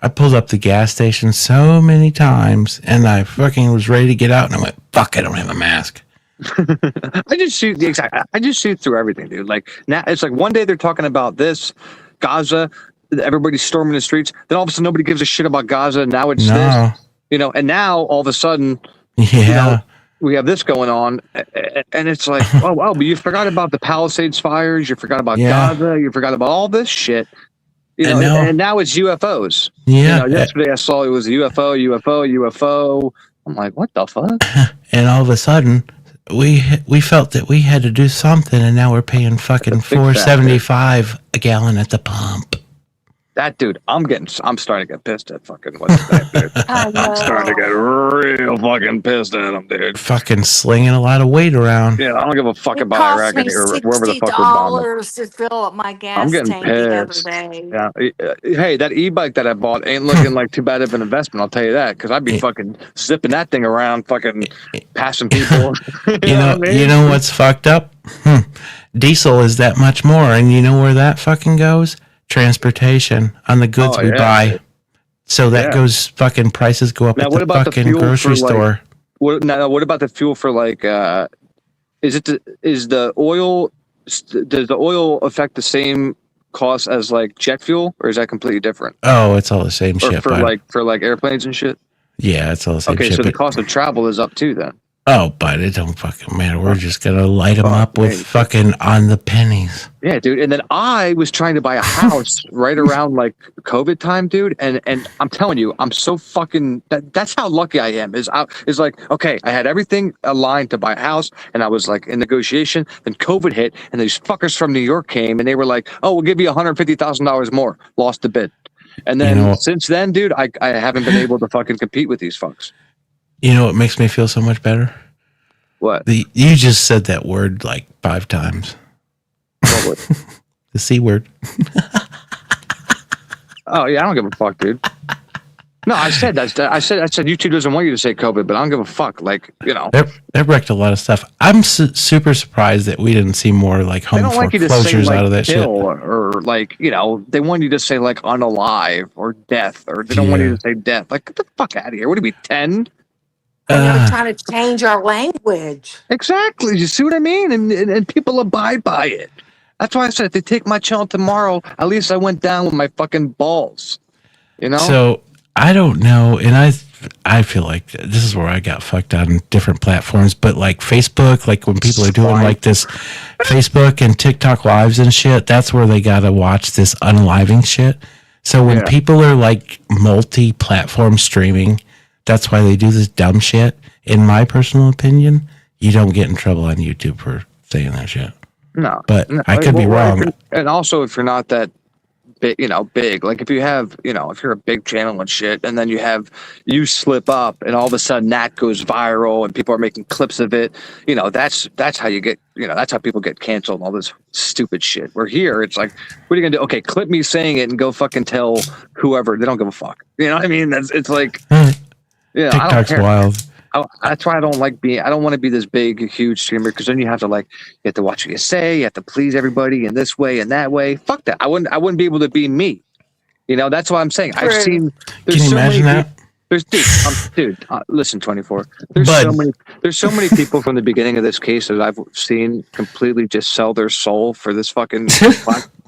I pulled up the gas station so many times and I fucking was ready to get out and I went, fuck, I don't have a mask. I just see through everything, dude. Like now it's like one day they're talking about this, Gaza, everybody's storming the streets. Then all of a sudden nobody gives a shit about Gaza. Now it's this, and now all of a sudden, we have this going on, and it's like, oh, wow, but you forgot about the Palisades fires, you forgot about Gaza, you forgot about all this shit, and now it's UFOs. Yeah. Yesterday I saw it was a UFO. I'm like, what the fuck? And all of a sudden, we felt that we had to do something, and now we're paying fucking $4.75 a gallon at the pump. That dude, I'm starting to get pissed at fucking what's that, dude. I'm starting to get real fucking pissed at him, dude. Fucking slinging a lot of weight around. Yeah, I don't give a fuck about Iraq or wherever the fuck we're bombing. $60 to fill up my gas I'm getting tank pissed. the other day. Yeah. Hey, that e-bike that I bought ain't looking like too bad of an investment. I'll tell you that, because I'd be fucking zipping that thing around, fucking passing people. You know what's fucked up? Diesel is that much more, and you know where that fucking goes? Transportation on the goods we buy. So that goes fucking prices go up at the fucking grocery store. What about the fuel for like does the oil affect the same cost as like jet fuel, or is that completely different? Oh, it's all the same shit. For like airplanes and shit? Yeah, it's all the same shit. Okay, so the cost of travel is up too then. Oh, but it don't fucking matter. We're just gonna light them up with fucking on the pennies. Yeah, dude. And then I was trying to buy a house right around like COVID time, dude. And I'm telling you, I'm so fucking. That's how lucky I am. Is like, okay, I had everything aligned to buy a house, and I was like in negotiation. Then COVID hit, and these fuckers from New York came, and they were like, "Oh, we'll give you $150,000 more." Lost the bid. And then since then, dude, I haven't been able to fucking compete with these fucks. You know what makes me feel so much better? What? You just said that word like 5 times. What word? The C word. Oh yeah, I don't give a fuck, dude. No, I said YouTube doesn't want you to say COVID, but I don't give a fuck. Like, They've wrecked a lot of stuff. I'm super surprised that we didn't see more like home foreclosures out of that shit. Or like, they want you to say like unalive or death, or they don't want you to say death. Like, get the fuck out of here. What are we, 10? They're trying to change our language. Exactly. You see what I mean? And people abide by it. That's why I said if they take my channel tomorrow, at least I went down with my fucking balls. So I don't know, and I feel like this is where I got fucked on different platforms, but like Facebook, like when people are doing like this Facebook and TikTok lives and shit, that's where they gotta watch this unaliving shit. So when people are like multi-platform streaming, that's why they do this dumb shit. In my personal opinion, you don't get in trouble on YouTube for saying that shit. No, but I could be wrong. And also, if you're not that big, like if you have, if you're a big channel and shit, and then you slip up, and all of a sudden that goes viral, and people are making clips of it. That's how you get. That's how people get canceled. And all this stupid shit. We're here. It's like, what are you gonna do? Okay, clip me saying it and go fucking tell whoever. They don't give a fuck. You know what I mean? It's like. Yeah, TikTok's wild. That's why I don't want to be this big, huge streamer, because then you have to watch what you say. You have to please everybody in this way and that way. Fuck that. I wouldn't be able to be me. That's why I'm saying. I've seen. Can you imagine that? Listen, 24. There's so many people from the beginning of this case that I've seen completely just sell their soul for this fucking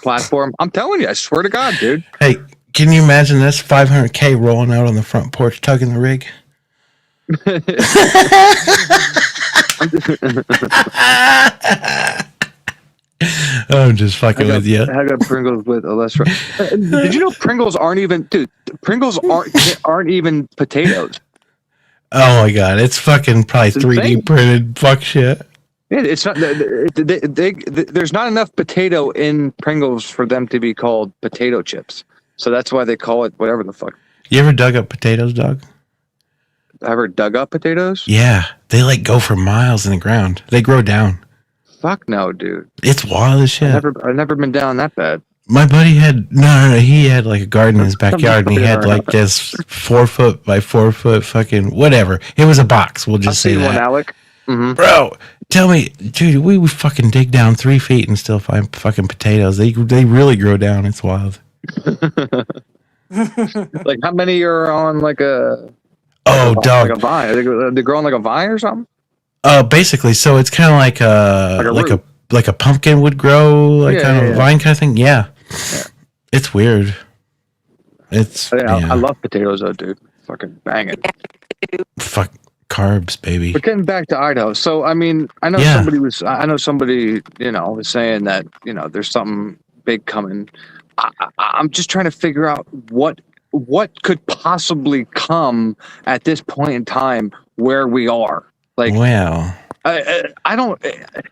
platform. I'm telling you, I swear to God, dude. Hey. Can you imagine this? $500K rolling out on the front porch, tugging the rig. I'm just fucking with you. I got Pringles with a less. Did you know Pringles aren't even? Dude, Pringles aren't even potatoes. Oh my God! It's fucking probably 3D printed fuck shit. Yeah, it's not. There's not enough potato in Pringles for them to be called potato chips. So that's why they call it whatever the fuck. You ever dug up potatoes, dog? Ever dug up potatoes? Yeah, they like go for miles in the ground. They grow down. Fuck no, dude. It's wild as shit. I've never been down that bad. My buddy had he had like a garden in his backyard, and he had like this 4 foot by 4 foot fucking whatever. It was a box. We'll just say that. One, Alec. Mm-hmm. Bro, tell me, dude, we would fucking dig down 3 feet and still find fucking potatoes. They really grow down. It's wild. Like how many are on like a? Dog. Like a vine. Are they growing like a vine or something? Basically, so it's kind of like a pumpkin would grow, like kind of vine kind of thing. Yeah. It's weird. It's I love potatoes though, dude. Fucking banging. Fuck carbs, baby. But getting back to Idaho, so I mean, I know somebody, you know, was saying that, you know, there's something big coming. I'm just trying to figure out what could possibly come at this point in time where we are. Like, well, I don't.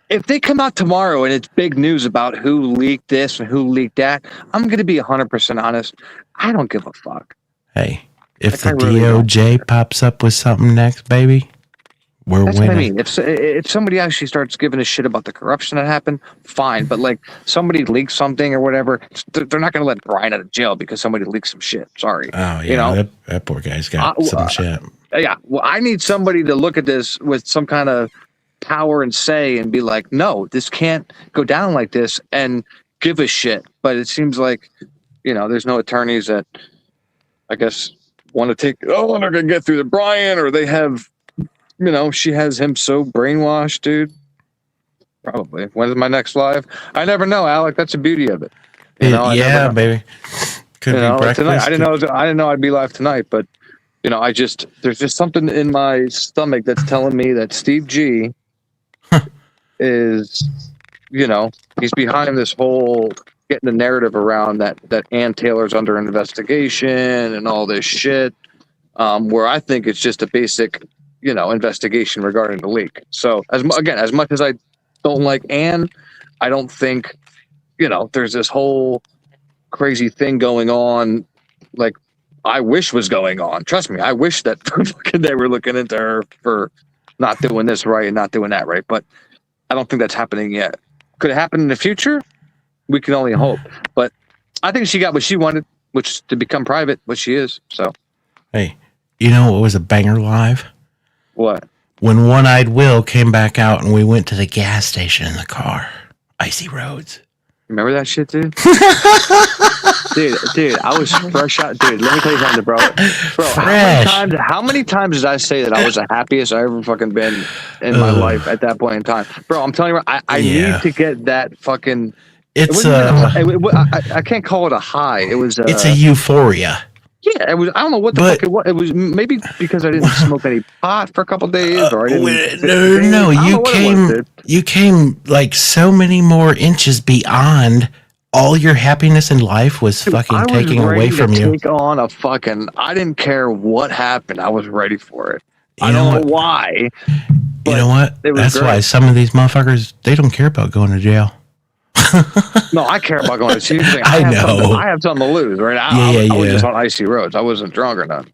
If they come out tomorrow and it's big news about who leaked this and who leaked that, I'm going to be 100% honest. I don't give a fuck. Hey, if the DOJ pops up with something next, baby, we're winning. What I mean. If somebody actually starts giving a shit about the corruption that happened, fine. But like somebody leaks something or whatever, they're not going to let Brian out of jail because somebody leaked some shit. Sorry. Oh yeah, you know? that poor guy's got some shit. Yeah. Well, I need somebody to look at this with some kind of power and say and be like, no, this can't go down like this, and give a shit. But it seems like, you know, there's no attorneys that I guess want to take, they're going to get through the Brian, or they have, you know, she has him so brainwashed, dude. Probably. When's my next live? I never know, Alec. That's the beauty of it. You know, yeah, baby. Could be breakfast. Tonight, I didn't know I'd be live tonight, but you know, there's just something in my stomach that's telling me that Steve G is, you know, he's behind this whole getting the narrative around that Ann Taylor's under investigation and all this shit. Where I think it's just a basic, you know, investigation regarding the leak. So as much as I don't like Ann, I don't think, you know, there's this whole crazy thing going on like I wish was going on. Trust me, I wish that they were looking into her for not doing this right and not doing that right. But I don't think that's happening yet. Could it happen in the future? We can only hope. But I think she got what she wanted, which is to become private, what she is. So, hey, you know what was a banger live? What? When One-Eyed Will came back out and we went to the gas station in the car. Icy roads. Remember that shit, dude? dude, I was fresh out. Dude, let me tell you something, bro. How many times did I say that I was the happiest I ever fucking been in my life at that point in time? Bro, I'm telling you, I need to get that fucking... I can't call it a high. It was... it's a euphoria. Yeah, it was. I don't know what the fuck it was. It was maybe because I didn't smoke any pot for a couple days, or I didn't. No, you came like so many more inches beyond. All your happiness in life was fucking taking away from you. Take on a fucking. I didn't care what happened. I was ready for it. I don't know why. You know what? That's why some of these motherfuckers, they don't care about going to jail. No, I care about going to see. I know. I have something to lose, right? I was just on icy roads. I wasn't drunk or nothing.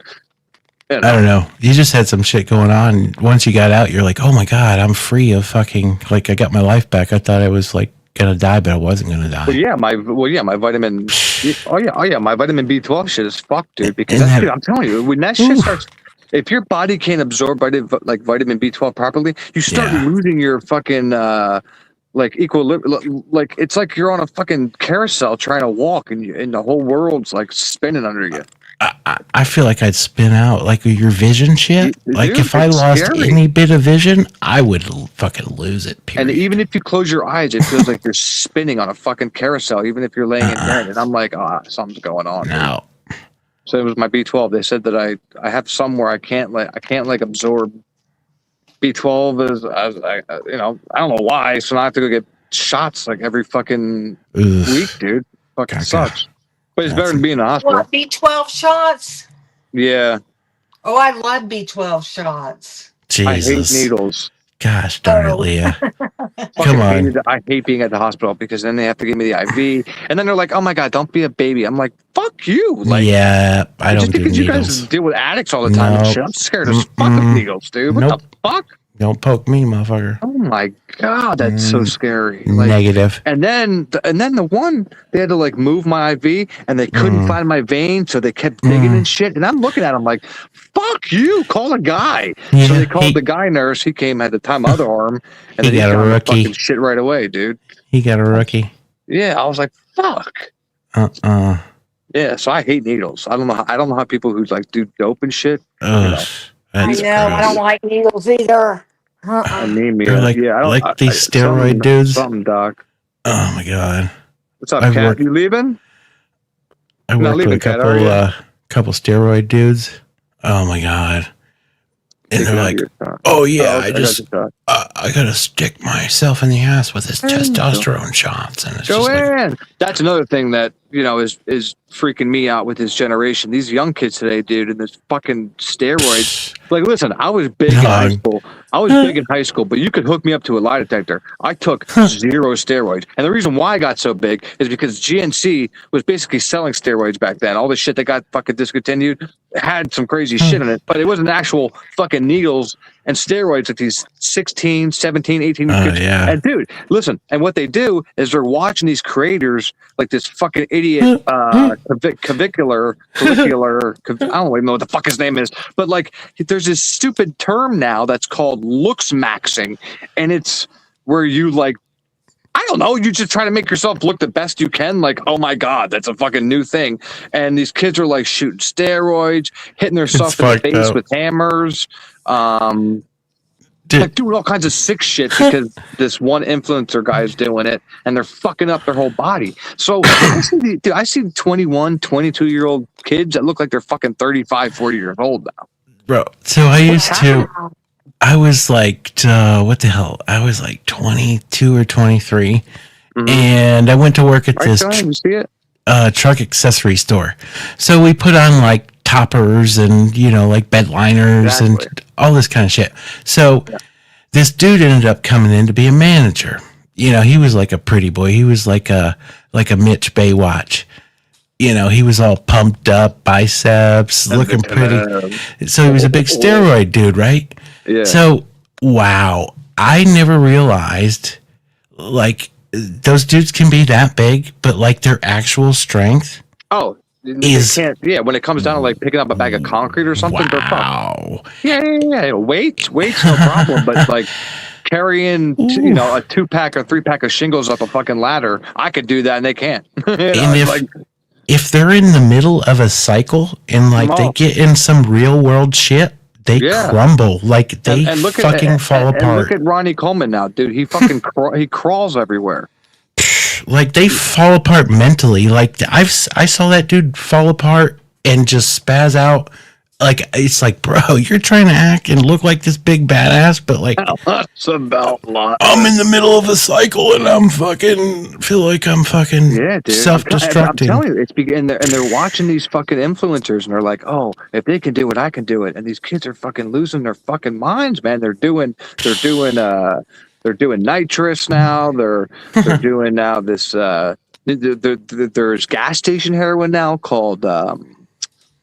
You know. I don't know. You just had some shit going on. Once you got out, you're like, oh my God, I'm free of fucking, like, I got my life back. I thought I was like gonna die, but I wasn't gonna die. My vitamin. My vitamin B12 shit is fucked, dude. Because I'm telling you, when that shit starts, if your body can't absorb like vitamin B12 properly, you start losing your fucking. Like equilibrium, like it's like you're on a fucking carousel trying to walk, and the whole world's like spinning under you. I feel like I'd spin out, like your vision shit. Like if I lost any bit of vision, I would fucking lose it. Period. And even if you close your eyes, it feels like you're spinning on a fucking carousel. Even if you're laying in bed, and I'm like, something's going on. No. So it was my B12. They said that I have somewhere I can't absorb. B12 is, you know, I don't know why. So now I have to go get shots like every fucking week, dude. Fucking sucks. But it's better than being in the hospital. What, B12 shots? Yeah. Oh, I love B12 shots. Jesus. I hate needles. Gosh darn it, Oh. Leah. Fucking Come on. I hate being at the hospital because then they have to give me the IV, and then they're like, "Oh my god, don't be a baby." I'm like, "Fuck you!" Like, yeah, I don't just do because you guys needles. deal with addicts all the time and Nope. shit, I'm scared as fuck of needles, dude. What Nope. the fuck? Don't poke me, motherfucker. Oh my god, that's so scary. Like, Negative. and then the one they had to like move my IV and they couldn't find my vein, so they kept digging and shit. And I'm looking at them like, "Fuck you! Call a guy." Yeah, so they called the guy nurse. He came, had to tie my other arm, and He then he got a found the rookie. fucking shit right away, dude. He got a rookie. Yeah, I was like, "Fuck." Yeah, so I hate needles. I don't know how people who like do dope and shit. Ugh, I that's know. I don't gross. like needles either. Anemia. They're like, yeah, I don't like these steroid dudes. Something, doc. Oh my god. What's up, I've Kat? worked- You leaving? I Not worked with leaving, a Kat, are you? couple steroid dudes. Oh my god. And they're like, "Oh yeah, I gotta stick myself in the ass with this testosterone shots," and it's Go just like, in. That's another thing that is freaking me out with this generation. These young kids today, dude, and this fucking steroids. Like, listen, I was big in high school. But you could hook me up to a lie detector. I took 0 steroids, and the reason why I got so big is because GNC was basically selling steroids back then. All the shit that got fucking discontinued had some crazy shit in it, but it wasn't actual fucking needles and steroids that these 16, 17, 18 kids. yeah. And dude, listen, and what they do is they're watching these creators like this fucking idiot clavicular, I don't even know what the fuck his name is, but like there's this stupid term now that's called looks maxing, and it's where you like, I don't know, you just try to make yourself look the best you can. Like, oh my god, that's a fucking new thing. And these kids are like shooting steroids, hitting themselves in the face with hammers, like doing all kinds of sick shit because this one influencer guy is doing it, and they're fucking up their whole body. So I see 21, 22-year-old kids that look like they're fucking 35, 40 years old now. bro. So I was like, what the hell? I was like 22 or 23, and I went to work at this You see it? Truck accessory store. So we put on like toppers and like bed liners and all this kind of shit. So this dude ended up coming in to be a manager. He was like a pretty boy. He was like a Mitch Baywatch. He was all pumped up, biceps, looking pretty. So he was a big steroid dude, right? Yeah. So, wow. I never realized, like, those dudes can be that big, but, like, their actual strength when it comes down to, like, picking up a bag of concrete or something, they're fucked. Wow. Yeah. Weight's no problem, but, like, carrying, a 2-pack or 3-pack of shingles up a fucking ladder, I could do that, and they can't. And if they're in the middle of a cycle and, like, they get in some real-world shit, they crumble. Like, they fall apart. And look at Ronnie Coleman now, dude. He fucking he crawls everywhere. Like, they fall apart mentally. Like, I saw that dude fall apart and just spaz out. Like, it's like, bro, you're trying to act and look like this big badass, but like, that's about lot. I'm in the middle of a cycle and I'm feel like I'm fucking self-destructing. I'm telling you, and they're watching these fucking influencers and they're like, oh, if they can do it, I can do it. And these kids are fucking losing their fucking minds, man. They're doing nitrous now. They're doing now this. There's gas station heroin now called.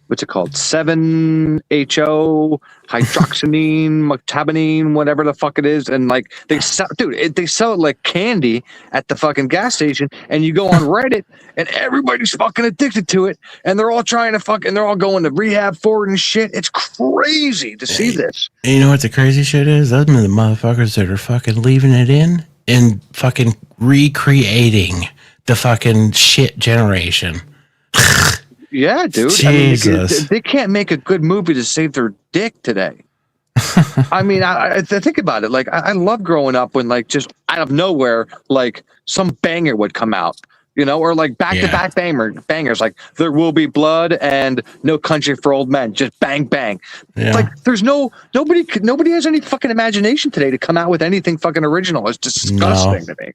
What's it called? 7-HO, hydroxynine, mectabanine, whatever the fuck it is. And like they sell it like candy at the fucking gas station. And you go on Reddit and everybody's fucking addicted to it. And they're all trying to they're all going to rehab for it and shit. It's crazy to see this. And you know what the crazy shit is? Those are the motherfuckers that are fucking leaving it in and fucking recreating the fucking shit generation. Yeah, dude. Jesus. I mean, they can't make a good movie to save their dick today. I mean, I think about it. Like, I love growing up when, like, just out of nowhere, like, some banger would come out, or like back-to-back bangers, like There Will Be Blood and No Country for Old Men. Just bang, bang. Yeah. Like, there's nobody has any fucking imagination today to come out with anything fucking original. It's disgusting to me.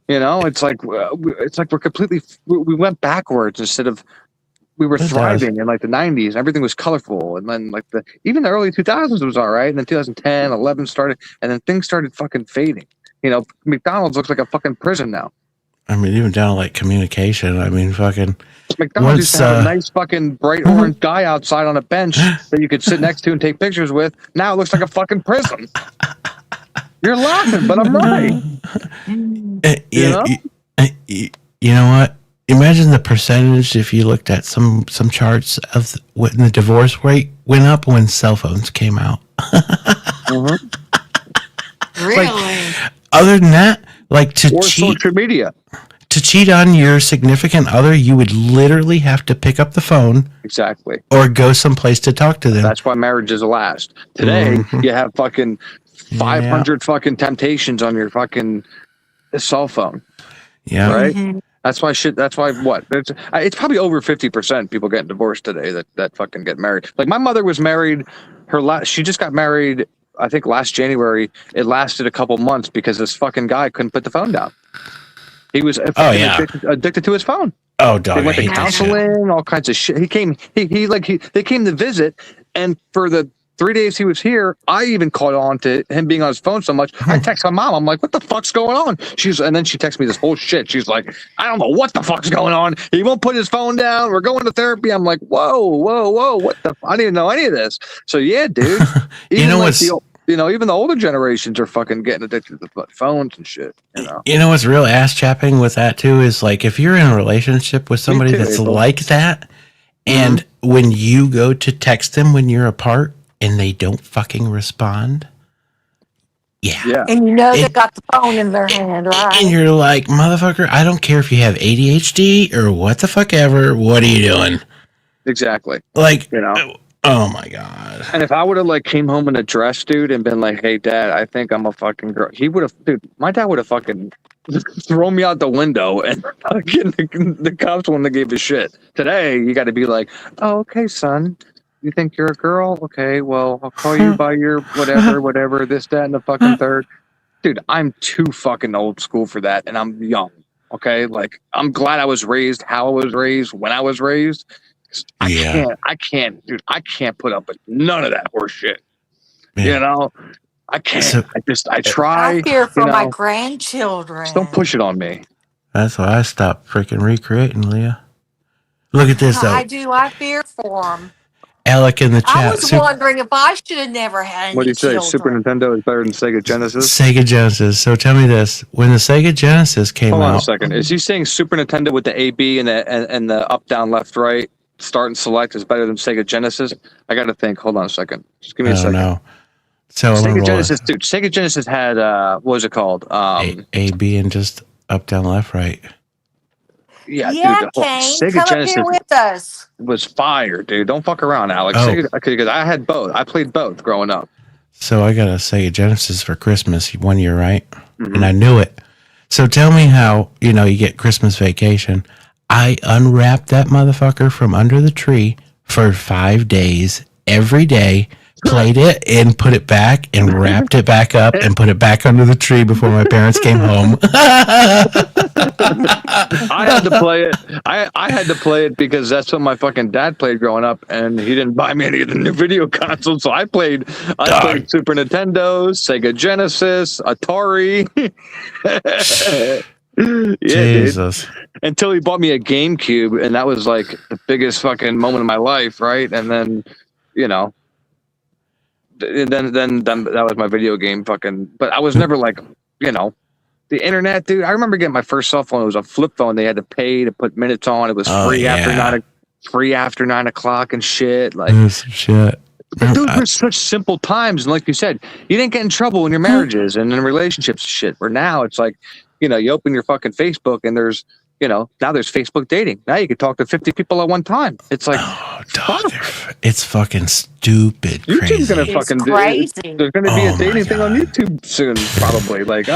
It's like we're completely, we went backwards instead of we were It thriving in like the 90s. Everything was colorful, and then like even the early 2000s was all right, and then 2010, 11 started, and then things started fucking fading. You know, McDonald's looks like a fucking prison now. I mean, even down to like communication. I mean, fucking. McDonald's used to have a nice fucking bright orange guy outside on a bench that you could sit next to and take pictures with. Now it looks like a fucking prison. You're laughing, but I'm right. You know what? Imagine the percentage if you looked at some charts of when the divorce rate went up when cell phones came out. Really? Like, other than that, like Or social media. To cheat on your significant other, you would literally have to pick up the phone. Exactly. Or go someplace to talk to them. That's why marriages last. Today, you have fucking 500 fucking temptations on your fucking cell phone. Yeah. Right? Mm-hmm. That's why what? It's probably over 50% people getting divorced today that fucking get married. Like my mother was married, she just got married, I think last January. It lasted a couple months because this fucking guy couldn't put the phone down. He was addicted to his phone. Oh, dog. They went to counseling, all kinds of shit. They came to visit, and for the 3 days he was here, I even caught on to him being on his phone so much. I text my mom. I'm like, "What the fuck's going on?" And then she texts me this whole shit. She's like, "I don't know what the fuck's going on. He won't put his phone down. We're going to therapy." I'm like, "Whoa, what the? I didn't know any of this." So yeah, dude. You know what's even the older generations are fucking getting addicted to phones and shit. You know what's real ass chapping with that too is like if you're in a relationship with somebody that's like that, and when you go to text them when you're apart and they don't fucking respond, yeah, and you know they got the phone in their hand, right? And you're like, motherfucker, I don't care if you have ADHD or what the fuck ever. What are you doing? Exactly. Like, oh my god! And if I would have like came home in a dress, dude, and been like, "Hey, Dad, I think I'm a fucking girl," he would have, dude. My dad would have fucking thrown me out the window, and the cops wouldn't have gave a shit. Today, you got to be like, "Oh, okay, son, you think you're a girl? Okay, well, I'll call you by your whatever, this, that, and the fucking third." Dude, I'm too fucking old school for that, and I'm young. Okay, like I'm glad I was raised how I was raised when I was raised. I can't, dude. I can't put up with none of that horse shit. Man. You know, I can't. So, I try. I fear for my grandchildren. Just don't push it on me. That's why I stopped freaking recreating, Leah. Look at this, though. I do. I fear for them. Alec in the chat. I was wondering if I should have never had any. What do you say? Children. Super Nintendo is better than Sega Genesis? Sega Genesis. So tell me this: when the Sega Genesis came out, hold on a second. Is he saying Super Nintendo with the A, B, and the up, down, left, right? Start and select is better than Sega Genesis? I got to think. Hold on a second. Just give me a second. No. So Sega Genesis, dude. Sega Genesis had what was it called? A, B, and just up, down, left, right. Yeah, dude. Kane, come up here with us. Was fire, dude. Don't fuck around, Alex. Because I had both. I played both growing up. So I got a Sega Genesis for Christmas one year, right? Mm-hmm. And I knew it. So tell me how you get Christmas vacation. I unwrapped that motherfucker from under the tree for 5 days, every day, played it and put it back and wrapped it back up and put it back under the tree before my parents came home. I had to play it. I had to play it because that's what my fucking dad played growing up, and he didn't buy me any of the new video consoles. So I played Super Nintendo, Sega Genesis, Atari. Yeah, Jesus. Dude. Until he bought me a GameCube, and that was like the biggest fucking moment of my life, right? And then, then that was my video game fucking. But I was never like, the internet, dude. I remember getting my first cell phone. It was a flip phone. They had to pay to put minutes on. It was free after 9 o'clock and shit. Like shit. But those were such simple times, and like you said, you didn't get in trouble in your marriages and in relationships and shit. Where now it's like, you open your fucking Facebook and there's, now there's Facebook dating. Now you can talk to 50 people at one time. It's like, it's fucking stupid. YouTube's gonna fucking crazy. There's gonna be a dating thing on YouTube soon, probably. Like,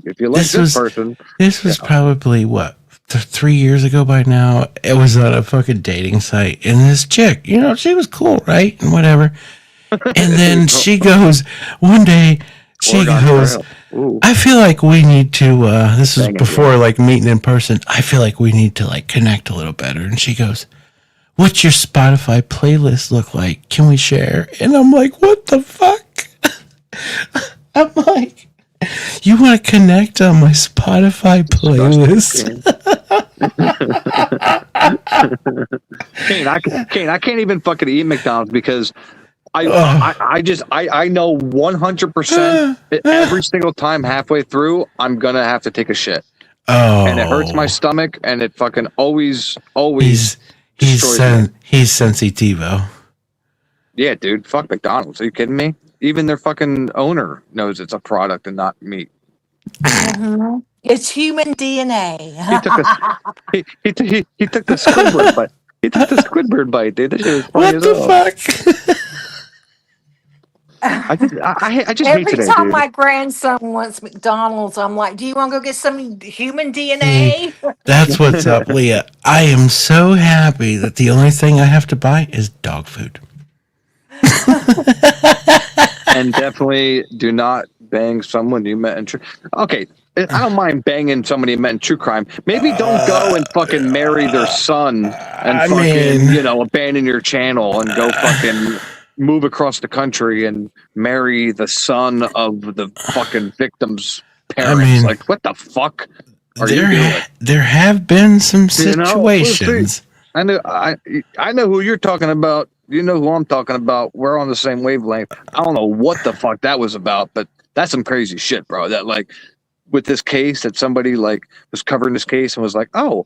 if you like this person. This was probably what 3 years ago by now. It was on a fucking dating site, and this chick, she was cool, right, and whatever. And then she goes one day. She goes, I feel like we need to, this is before like meeting in person. I feel like we need to like connect a little better. And she goes, what's your Spotify playlist look like? Can we share? And I'm like, what the fuck? I'm like, you want to connect on my Spotify playlist? Kane, I can't even fucking eat McDonald's because I know 100% that every single time halfway through I'm gonna have to take a shit. Oh, And it hurts my stomach, and it fucking always he's destroys me. he's sensitivo. Yeah, dude. Fuck McDonald's. Are you kidding me? Even their fucking owner knows it's a product and not meat. Mhm. It's human DNA. He took the Squidward bite. He took the Squidward bite, dude. That shit was funny What as the hell. fuck? I just hate Every today, time dude. my grandson wants McDonald's, I'm like, "Do you want to go get some human DNA?" That's what's up, Leah. I am so happy that the only thing I have to buy is dog food. And definitely do not bang someone you met in true. Okay, I don't mind banging somebody you met in true crime. Maybe don't go and fucking marry their son and abandon your channel and go fucking move across the country and marry the son of the fucking victim's parents. Like, what the fuck are you doing? There have been some situations. I know who you're talking about. You know who I'm talking about. We're on the same wavelength. I don't know what the fuck that was about, but that's some crazy shit, bro. That like with this case that somebody like was covering this case and was like, "Oh,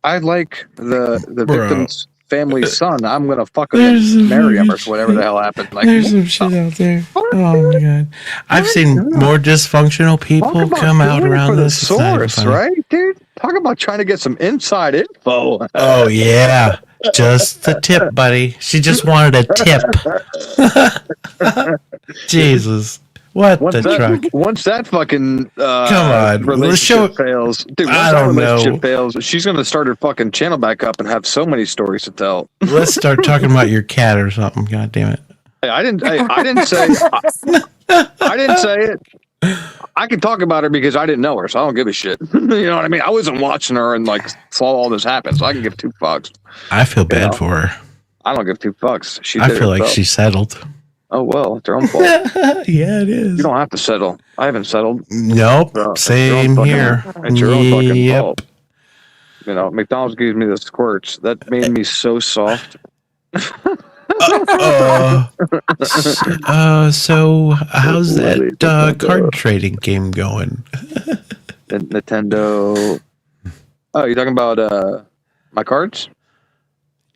I like the victim's family's son. I'm gonna fucking marry him or whatever the hell happened." Like, there's some shit out there. Oh my god, I've seen more dysfunctional people come out around this. Source, right, dude? Talk about trying to get some inside info. Oh yeah. Just the tip, buddy. She just wanted a tip. Jesus. What the truck? Once that fucking come on, relationship fails, dude. Once I that don't relationship know. fails, she's gonna start her fucking channel back up and have so many stories to tell. Let's start talking about your cat or something. God damn it! I didn't say. I didn't say it. I can talk about her because I didn't know her, so I don't give a shit. You know what I mean? I wasn't watching her and like saw all this happen, so I can give 2 fucks. I feel bad for her. I don't give 2 fucks. I feel like she settled. Oh well, it's her own fault. Yeah, it is. You don't have to settle. I haven't settled. Nope. Same here. It's your own fucking fault. You know, McDonald's gives me the squirts. That made me so soft. So how's that card trading game going? Nintendo. Oh, you're talking about my cards?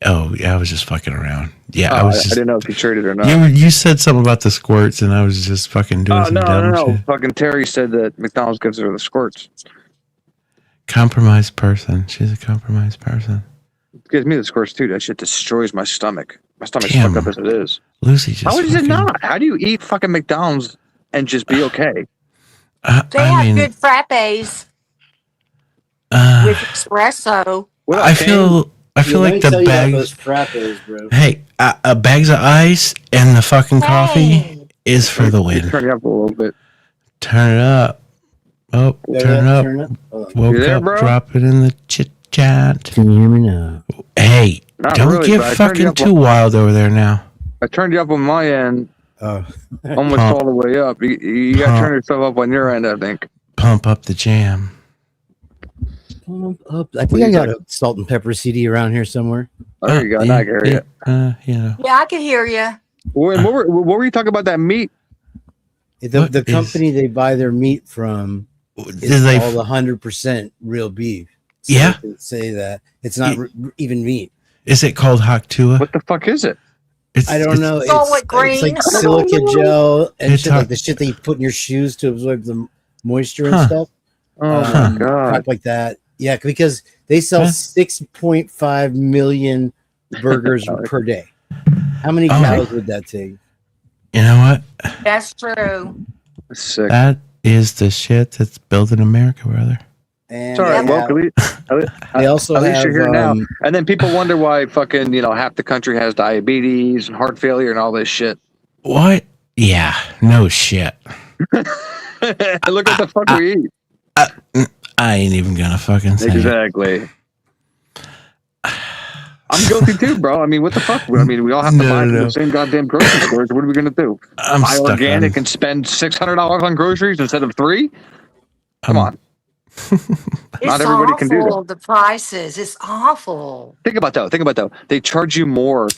Oh, yeah, I was just fucking around. Yeah, I didn't know if you traded or not. You said something about the squirts, and I was just fucking doing some dumb shit. Fucking Terry said that McDonald's gives her the squirts. Compromised person. She's a compromised person. It gives me the squirts too. That shit destroys my stomach. My stomach's fucked up as it is. Lucy just. How is it not? How do you eat fucking McDonald's and just be okay? They have good frappes with espresso. I feel like the bags. Frappes, bro. Hey, bags of ice and the fucking coffee is for the win. Turn it up a little bit. Turn it up. Oh, turn it up. Woke up, bro? drop it in the chit chat. Can you hear me now? Hey, Not don't really, get but I turned you fucking up too wild over there now. I turned you up on my end, Oh, almost all the way up. You got to turn yourself up on your end, I think. Pump up the jam. pump up. I think I got a salt and pepper CD around here somewhere. Oh, there you go. Now I can hear you. Yeah. Yeah, I can hear you. What were you talking about that meat? The company they buy their meat from is all 100% real beef. So Yeah. they can say that it's not even meat. Is it called Haktua? What the fuck is it? I don't know. Solid green. It's like silica gel and It's shit, like the shit that you put in your shoes to absorb the moisture and stuff. Oh my god! Crap like that. Yeah, because they sell 6.5 million burgers per day. How many cows would that take? You know what? That's true. Sick. That is the shit that's building America, brother. And Sorry, well, they also at least have, you're here now. And then people wonder why fucking half the country has diabetes and heart failure and all this shit. What? Yeah, no shit. Look what the fuck we eat. I ain't even gonna fucking say Exactly. I'm guilty too, bro. I mean, what the fuck? I mean, we all have to buy from the same goddamn grocery stores. What are we gonna do? Buy organic and spend $600 on groceries instead of $3? Come on. Not everybody can do that. The prices, it's awful. Think about though. They charge you more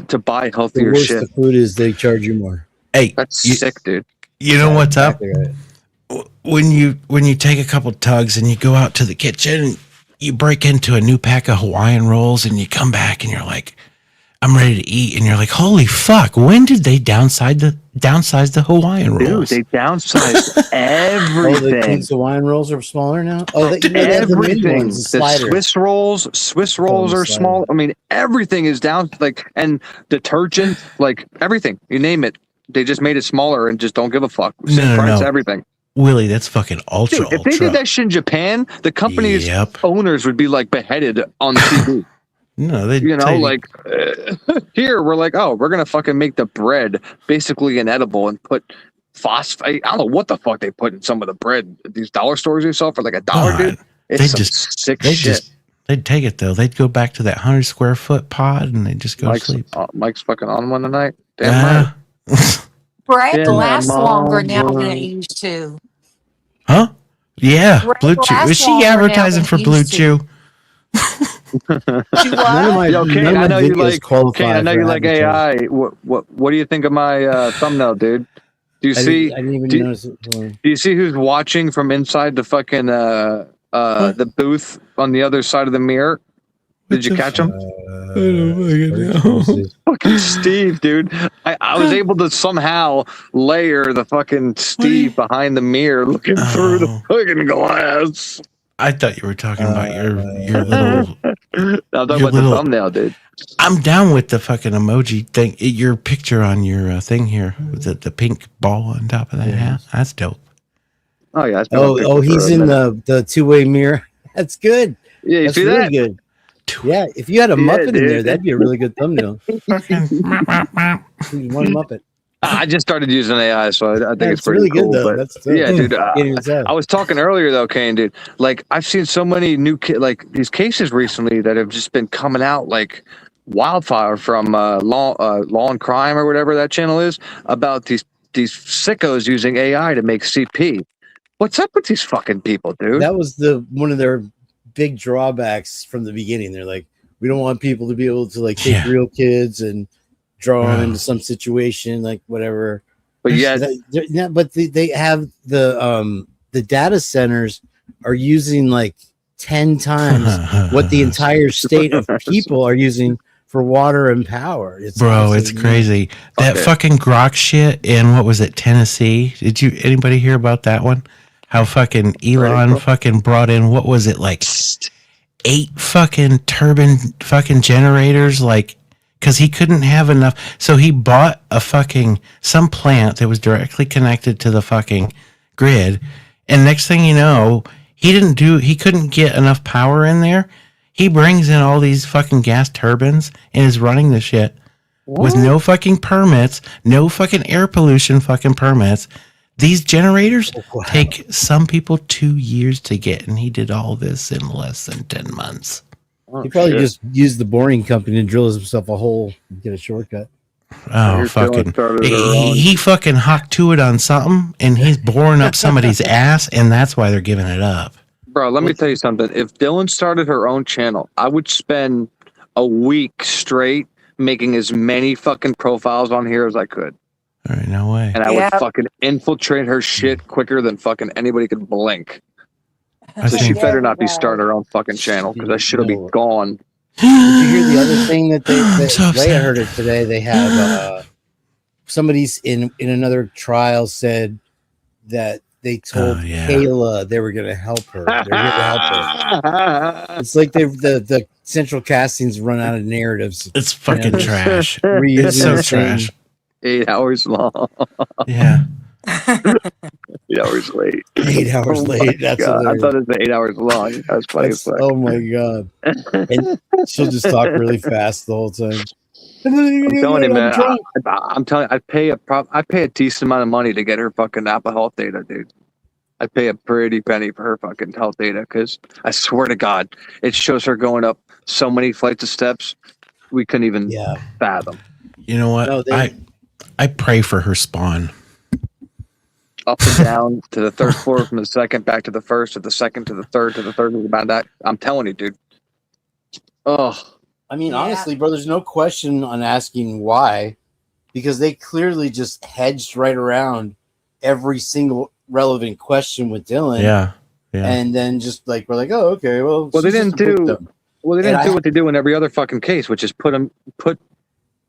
to buy The healthier worse shit. the food is, they charge you more. Hey, That's sick, dude. You know what's up? Exactly right. When you take a couple tugs and you go out to the kitchen, you break into a new pack of Hawaiian rolls, and you come back and you're like, I'm ready to eat, and you're like, holy fuck, when did they downsize the Hawaiian rolls? Dude, they downsized everything. Oh, the King's Hawaiian rolls are smaller now? Oh, they have the mid Everything. ones, the The sliders. Swiss rolls are small. I mean, everything is down, like, and detergent, like everything, you name it. They just made it smaller and just don't give a fuck. Same price, everything. Willie, that's fucking ultra. Dude, if they did that shit in Japan, the company's owners would be like beheaded on TV. No, they, you know, like here we're like, oh, we're gonna fucking make the bread basically inedible and put phosphate. I don't know what the fuck they put in some of the bread at these dollar stores you sell for like $1, dude. It's some sick shit. They'd take it though. They'd go back to that 100 square foot pod and they'd just go to sleep. Mike's fucking on one tonight. Damn right. Bread lasts longer now than it used to. Huh? Yeah, Bread Blue Chew. lasts Is she longer now advertising than for it Blue used to. Chew? None of my, Yo, Kane, none I of know my you videos like. qualify Kane, I know for you like advertising. AI. What do you think of my thumbnail, dude? Do you see? I didn't even notice it. Do you see who's watching from inside the fucking the booth on the other side of the mirror? Did you catch him? I don't fucking know. Fucking Steve, dude. I was able to somehow layer the fucking Steve behind the mirror looking through the fucking glass. I thought you were talking about your little. I'm talking your about the thumbnail, dude. I'm down with the fucking emoji thing. Your picture on your thing here with the pink ball on top of that hat. That's dope. Oh yeah. He's in the two-way mirror. That's good. Yeah, you That's see really that? good. Yeah, if you had a Muppet in there, that'd be a really good thumbnail. One Muppet. I just started using AI, so I think it's pretty really cool. good, though. But That's yeah, dude. I I was talking earlier though, Kane, dude. Like I've seen so many new like these cases recently that have just been coming out like wildfire from Law and Crime or whatever that channel is about these sickos using AI to make CP. What's up with these fucking people, dude? That was one of their big drawbacks from the beginning. They're like, we don't want people to be able to like take real kids and draw them into some situation, like whatever. But yeah, they have the data centers are using like 10 times what the entire state of people are using for water and power. It's crazy. That fucking Grok shit in what was it, Tennessee? Anybody hear about that one? How fucking Elon fucking brought in, what was it, like 8 fucking turbine fucking generators, like, because he couldn't have enough. So he bought some plant that was directly connected to the fucking grid. And next thing you know, he couldn't get enough power in there. He brings in all these fucking gas turbines and is running the shit with no fucking permits, no fucking air pollution fucking permits. These generators take some people 2 years to get, and he did all this in less than 10 months. He probably just used the boring company to drill himself a hole and get a shortcut. Oh, fucking. He fucking hocked to it on something, and he's boring up somebody's ass, and that's why they're giving it up. Bro, let me tell you something. If Dylan started her own channel, I would spend a week straight making as many fucking profiles on here as I could. All right, no way. And I would fucking infiltrate her shit quicker than fucking anybody could blink. So she better not be starting her own fucking channel because that shit will be gone. Did you hear the other thing that Leia heard it today? They have somebody's in another trial said that they told Kayla they were going to help her. They're going to help her. It's like the central castings run out of narratives. It's fucking trash. It's so trash. 8 hours long. Yeah. 8 hours late. 8 hours late. That's I thought it was 8 hours long. That was funny. Oh my god! And she'll just talk really fast the whole time. I'm telling you, man. I'm telling you, I pay a decent amount of money to get her fucking Apple Health data, dude. I pay a pretty penny for her fucking health data because I swear to God, it shows her going up so many flights of steps. we couldn't even fathom. You know what? No, I pray for her spawn. Up and down to the third floor, from the second back to the first, to the second to the third, about that. I'm telling you, dude. Oh, I mean, honestly, bro, there's no question on asking why, because they clearly just hedged right around every single relevant question with Dylan. Yeah. And then just like we're like, oh, okay, well, they didn't do. Well, they didn't do what they do in every other fucking case, which is put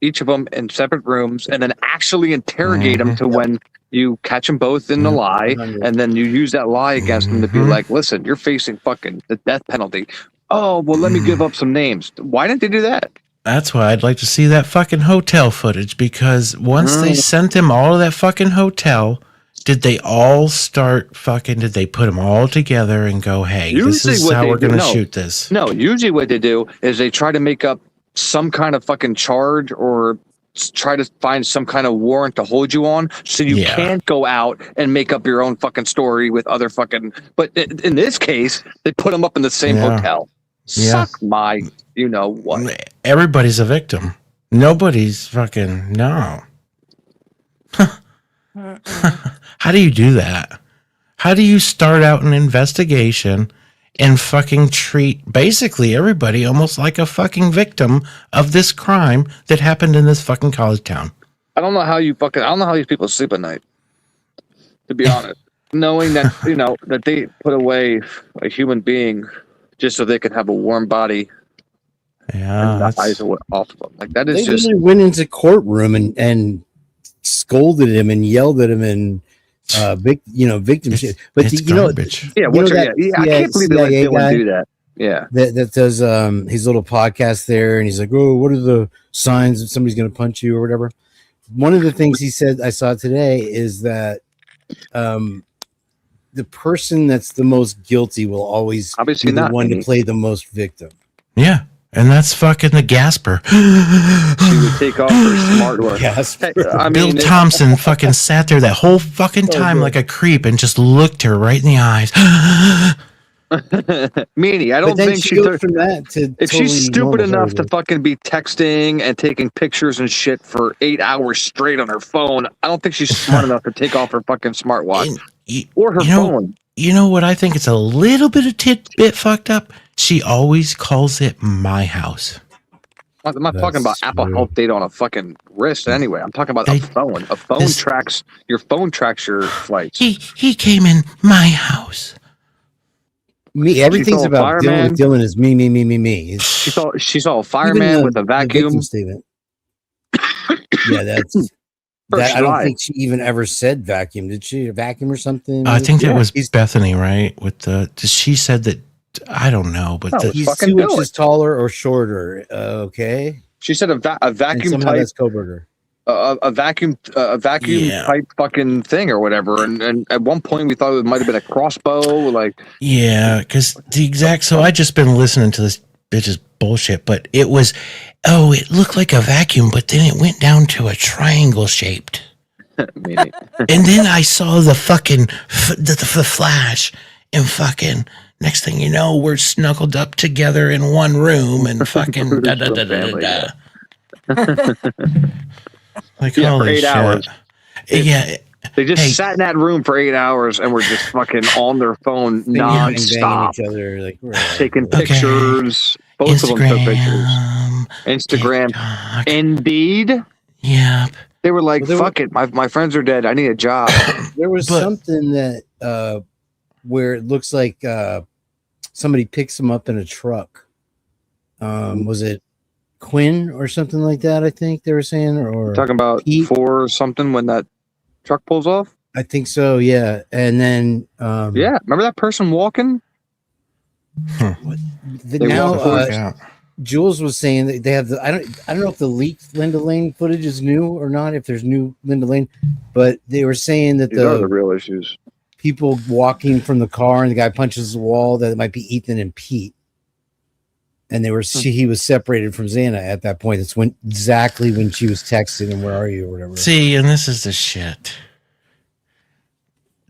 each of them in separate rooms and then actually interrogate them to when you catch them both in the lie, and then you use that lie against them to be like, listen, you're facing fucking the death penalty. Oh, well, let me give up some names. Why didn't they do that? That's why I'd like to see that fucking hotel footage, because once they sent them all to that fucking hotel, did they all start fucking, did they put them all together and go, hey, this is how we're going to shoot this? No, usually what they do is they try to make up some kind of fucking charge or try to find some kind of warrant to hold you on, so you can't go out and make up your own fucking story with other fucking. But in this case, they put them up in the same hotel. Suck my, you know what? Everybody's a victim. Nobody's fucking no. How do you do that? How do you start out an investigation and fucking treat basically everybody almost like a fucking victim of this crime that happened in this fucking college town? I don't know how these people sleep at night, to be honest. Knowing that, you know, that they put away a human being just so they could have a warm body. Yeah. And the eyes off of them. Like, that is they just. really went into courtroom and scolded him and yelled at him and victim shit. But it's you know, garbage. Yeah, I can't believe they let Dylan do that. Yeah, that does his little podcast there, and he's like, "Oh, what are the signs that somebody's going to punch you or whatever?" One of the things he said I saw today is that the person that's the most guilty will always obviously be the one to play the most victim. Yeah. And that's fucking the Gasper. She would take off her smartwatch. Bill Thompson fucking sat there that whole fucking time like a creep and just looked her right in the eyes. Meanie, I don't think she took from that to if totally she's stupid enough to fucking be texting and taking pictures and shit for 8 hours straight on her phone, I don't think she's smart enough to take off her fucking smartwatch or her phone. You know what I think it's a little bit of tidbit fucked up? She always calls it my house. I'm not talking about Apple Health data on a fucking wrist anyway. I'm talking about a phone. A phone tracks your flights. He came in my house. Me, everything's about Dylan. Dylan is me. She saw a fireman with a vacuum. Yeah, that's that. I don't think she even ever said vacuum. Did she? A vacuum or something? I think that was Bethany, right? She said that. I don't know, but he's 2 inches taller or shorter. Okay. She said a vacuum type. That's Kohberger. A vacuum type fucking thing or whatever. And at one point we thought it might have been a crossbow. Like, yeah, because so I just been listening to this bitch's bullshit, but it was, it looked like a vacuum, but then it went down to a triangle shaped. And then I saw the fucking the flash and fucking. Next thing you know, we're snuggled up together in one room and fucking da da da da da. Like holy 8 shit! Hours. Yeah, they just sat in that room for 8 hours and were just fucking on their phone nonstop, each other, like, taking pictures. Both of them took pictures. Instagram, TikTok. Indeed. Yep. They were like, "Fuck it, my friends are dead. I need a job." There was something that. Where it looks like somebody picks them up in a truck. Was it Quinn or something like that? I think they were saying, or you're talking about Pete? 4 or something when that truck pulls off. I think so. Yeah, and then remember that person walking? Jules was saying that they have I don't know if the leaked Linda Lane footage is new or not. If there's new Linda Lane, but they were saying that these are the real issues. People walking from the car and the guy punches the wall, that it might be Ethan and Pete. And he was separated from Xana at that point. It's exactly when she was texting him, "Where are you?" or whatever. See, and this is the shit.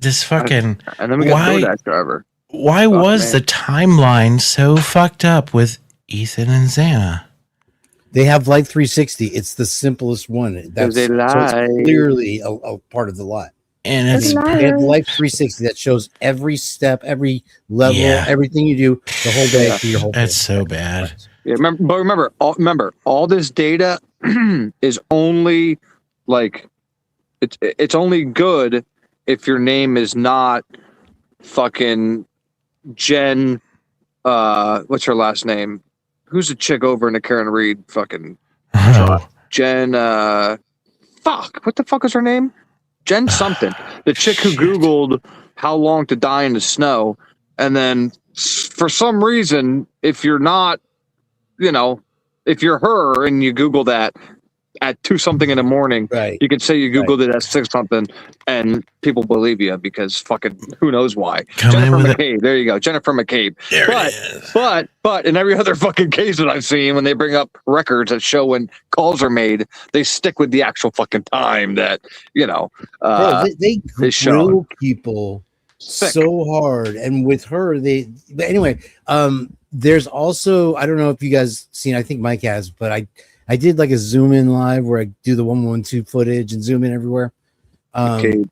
This fucking and then we got that driver. Why was the timeline so fucked up with Ethan and Xana? They have Life 360. It's the simplest one. That's They so it's lie. clearly a part of the lot. And it's They have Life 360 that shows every step, every level, everything you do the whole day for your whole. That's so bad. Yeah, remember, all this data is only like it's only good if your name is not fucking Jen. What's her last name? Who's the chick over in the Karen Reed fucking Jen? Fuck, what the fuck is her name? Jen something. The chick who Googled how long to die in the snow, and then for some reason, if you're not, if you're her and you Google that at 2 something in the morning, Right. you could say you Googled it at 6 something, and people believe you because fucking who knows why. Jennifer McCabe. There you go, Jennifer McCabe. But in every other fucking case that I've seen, when they bring up records that show when calls are made, they stick with the actual fucking time that they grill people so hard, and with her, but anyway, there's also, I don't know if you guys seen, I think Mike has, but I did like a zoom in live where I do the 112 footage and zoom in everywhere. And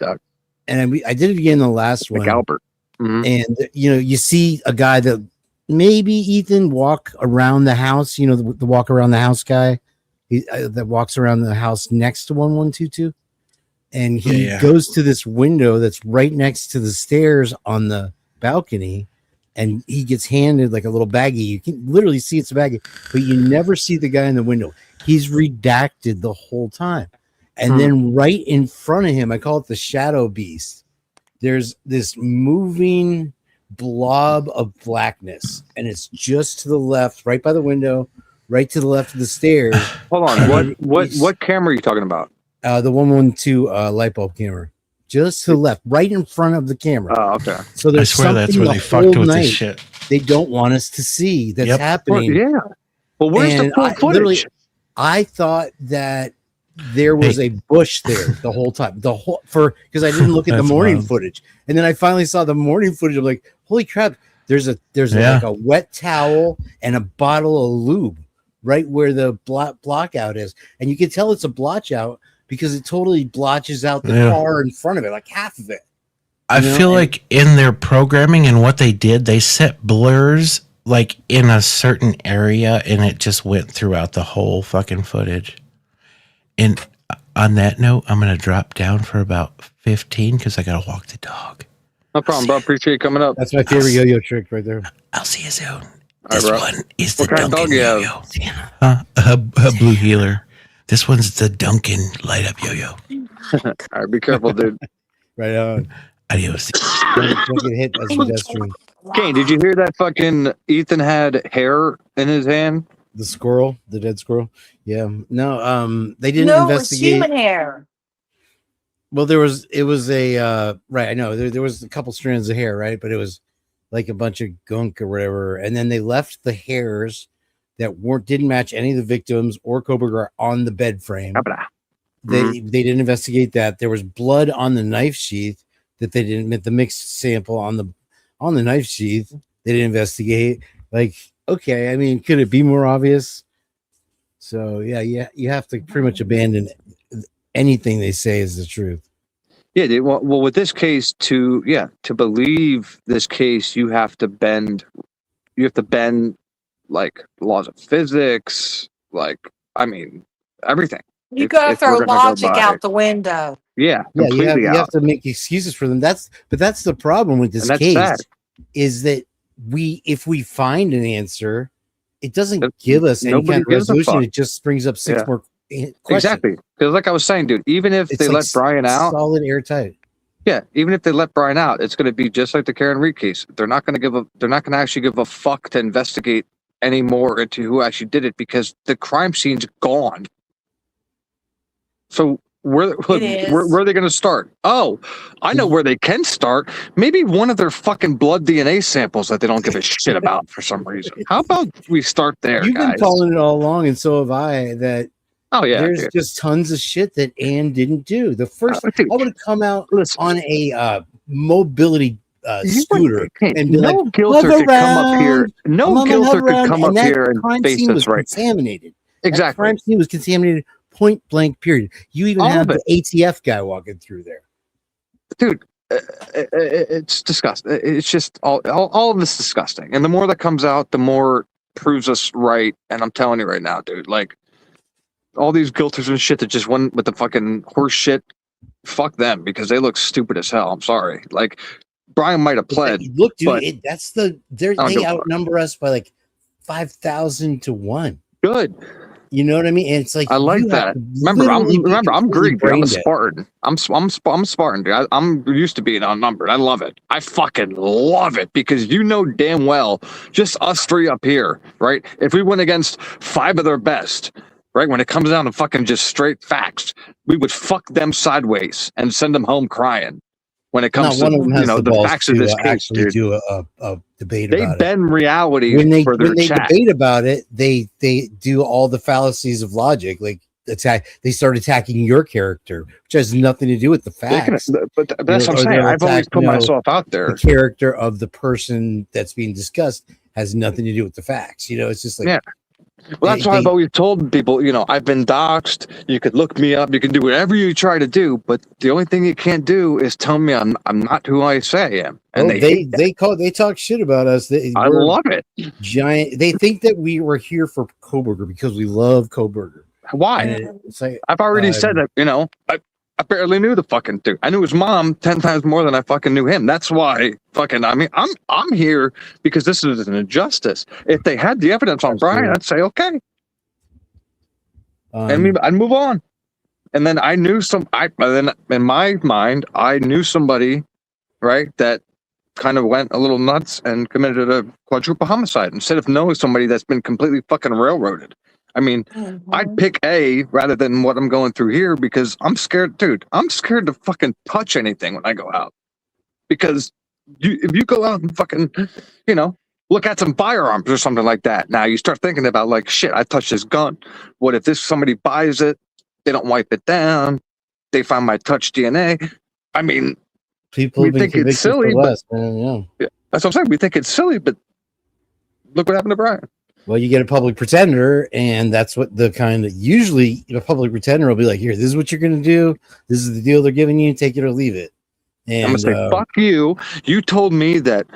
I did it again in the last one. Albert. Mm-hmm. And you see a guy that maybe Ethan walk around the house, the walk around the house guy that walks around the house next to 1122. And he goes to this window that's right next to the stairs on the balcony. And he gets handed like a little baggie. You can literally see it's a baggie, but you never see the guy in the window. He's redacted the whole time. And then right in front of him, I call it the shadow beast. There's this moving blob of blackness, and it's just to the left, right by the window, right to the left of the stairs. Hold on. What camera are you talking about? The 112 light bulb camera. Just to the left, right in front of the camera. Oh, okay. So there's I swear that's where they fucked with this shit. They don't want us to see that's happening. Well, yeah. Well, where's the full footage? I thought that there was a bush there the whole time. Because I didn't look at the morning footage, and then I finally saw the morning footage. I'm like, holy crap! There's like a wet towel and a bottle of lube right where the block out is, and you can tell it's a blotch out because it totally blotches out the car in front of it, like half of it. I feel like in their programming and what they did, they set blurs like in a certain area, and it just went throughout the whole fucking footage. And on that note, I'm going to drop down for about 15 because I got to walk the dog. No problem, bro. Appreciate you coming up. That's my favorite yo-yo trick right there. I'll see you soon. This one is the what kind Duncan of dog you yo-yo. A blue healer. This one's the Duncan light up yo-yo. All right, be careful, dude. Right on. Adios. Don't get hit as pedestrian. Kane, did you hear that fucking Ethan had hair in his hand? The squirrel, the dead squirrel. Yeah. No, they didn't investigate. It was human hair. Well, it was a right. I know there was a couple strands of hair, right? But it was like a bunch of gunk or whatever. And then they left the hairs that didn't match any of the victims or Kohberger on the bed frame. They didn't investigate that. There was blood on the knife sheath that they didn't admit the mixed sample on the knife sheath. They didn't investigate. Like, okay, I mean, could it be more obvious? So yeah, you have to pretty much abandon anything they say is the truth. Yeah, well, with this case, to believe this case, you have to bend like laws of physics, like, I mean, everything. You gotta throw logic out the window. Yeah, you have to make excuses for them. That's the problem with this case sad. Is that if we find an answer, it doesn't give us any kind of resolution. It just brings up six more questions. Exactly. Because like I was saying, dude, even if they let Brian out, solid airtight. Yeah, even if they let Brian out, it's going to be just like the Karen Reed case. They're not going to actually give a fuck to investigate any more into who actually did it because the crime scene's gone. So where are they going to start? Oh, I know where they can start. Maybe one of their fucking blood DNA samples that they don't give a shit about for some reason. How about we start there, You've guys? been calling it all along, and so have I, that there's just tons of shit that Ann didn't do. The first, I would have come out on a mobility scooter and be guilter could come up here. No guilter could come up here and face us right. Contaminated. Exactly. That crime scene was contaminated, point blank. Period. You even have the ATF guy walking through there, dude. It's disgusting. It's just all of this disgusting. And the more that comes out, the more proves us right. And I'm telling you right now, dude, like all these guilters and shit that just went with the fucking horse shit. Fuck them because they look stupid as hell. I'm sorry. Like Brian might have pled. Look, dude, they outnumber us by like 5,000 to 1. Good. You know what I mean? And it's like I like that. Remember, I'm Greek. Dude. I'm a Spartan. I'm Spartan. Dude. I'm used to being outnumbered. I love it. I fucking love it because you know damn well, just us three up here, right? If we went against 5 of their best, right? When it comes down to fucking just straight facts, we would fuck them sideways and send them home crying. When it comes to the facts of this case, dude. Do a debate about it. They bend reality when they chat. debate about it. They do all the fallacies of logic, like they start attacking your character, which has nothing to do with the facts. But that's what I'm saying. I've always put myself out there. The character of the person that's being discussed has nothing to do with the facts. It's just like Well, that's why I've always told people, I've been doxxed. You could look me up. You can do whatever you try to do, but the only thing you can't do is tell me I'm not who I say I am. And they talk shit about us. I love it. Giant. They think that we were here for Kohberger because we love Kohberger. Why? It's like, I've already said that. I barely knew the fucking dude. I knew his mom 10 times more than I fucking knew him. That's why I'm here because this is an injustice. If they had the evidence on Brian, I'd say, okay. I'd move on. And then I knew then in my mind, I knew somebody, right, that kind of went a little nuts and committed a quadruple homicide instead of knowing somebody that's been completely fucking railroaded. I'd pick A rather than what I'm going through here because I'm scared, dude. I'm scared to fucking touch anything when I go out. Because if you go out and fucking, look at some firearms or something like that. Now you start thinking about like, shit, I touched this gun. What if somebody buys it? They don't wipe it down. They find my touch DNA. People we think it's silly. That's what I'm saying. We think it's silly, but look what happened to Brian. Well, you get a public pretender, and that's what usually a public pretender will be like, here, this is what you're going to do. This is the deal they're giving you. Take it or leave it. And I'm going to say, fuck you. You told me that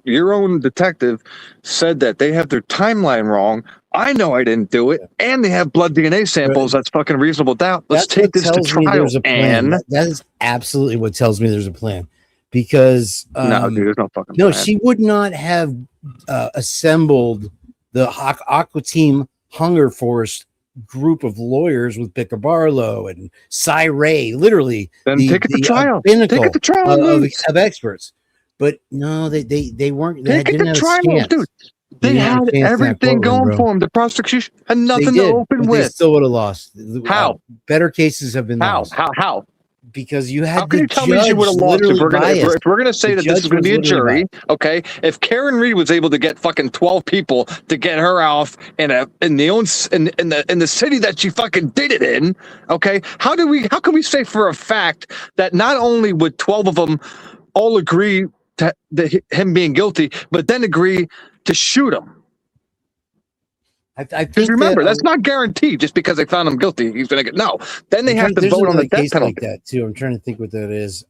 your own detective said that they have their timeline wrong. I know I didn't do it. And they have blood DNA samples. That's fucking reasonable doubt. Let's take this to trial. And that is absolutely what tells me there's a plan. Because no, dude, there's no fucking plan. She would not have assembled the Aqua Team Hunger Force group of lawyers with Bicker Barlow and Cy Ray, literally then take it to trial. Take it to trial of experts. But no, they weren't. Take it to trial, dude. They had everything going for them. The prosecution had nothing to open with. They still would have lost. How? Better cases have been lost. How? Because you had. How can you tell me she would have lost if we're gonna say that this is gonna be a jury? Okay, if Karen Reed was able to get fucking 12 people to get her off in the city that she fucking did it in, okay, how can we say for a fact that not only would 12 of them all agree to him being guilty, but then agree to shoot him? I think remember, that's not guaranteed. Just because they found him guilty, he's going to get Then they have to vote on the death penalty. Like that too. I'm trying to think what that is.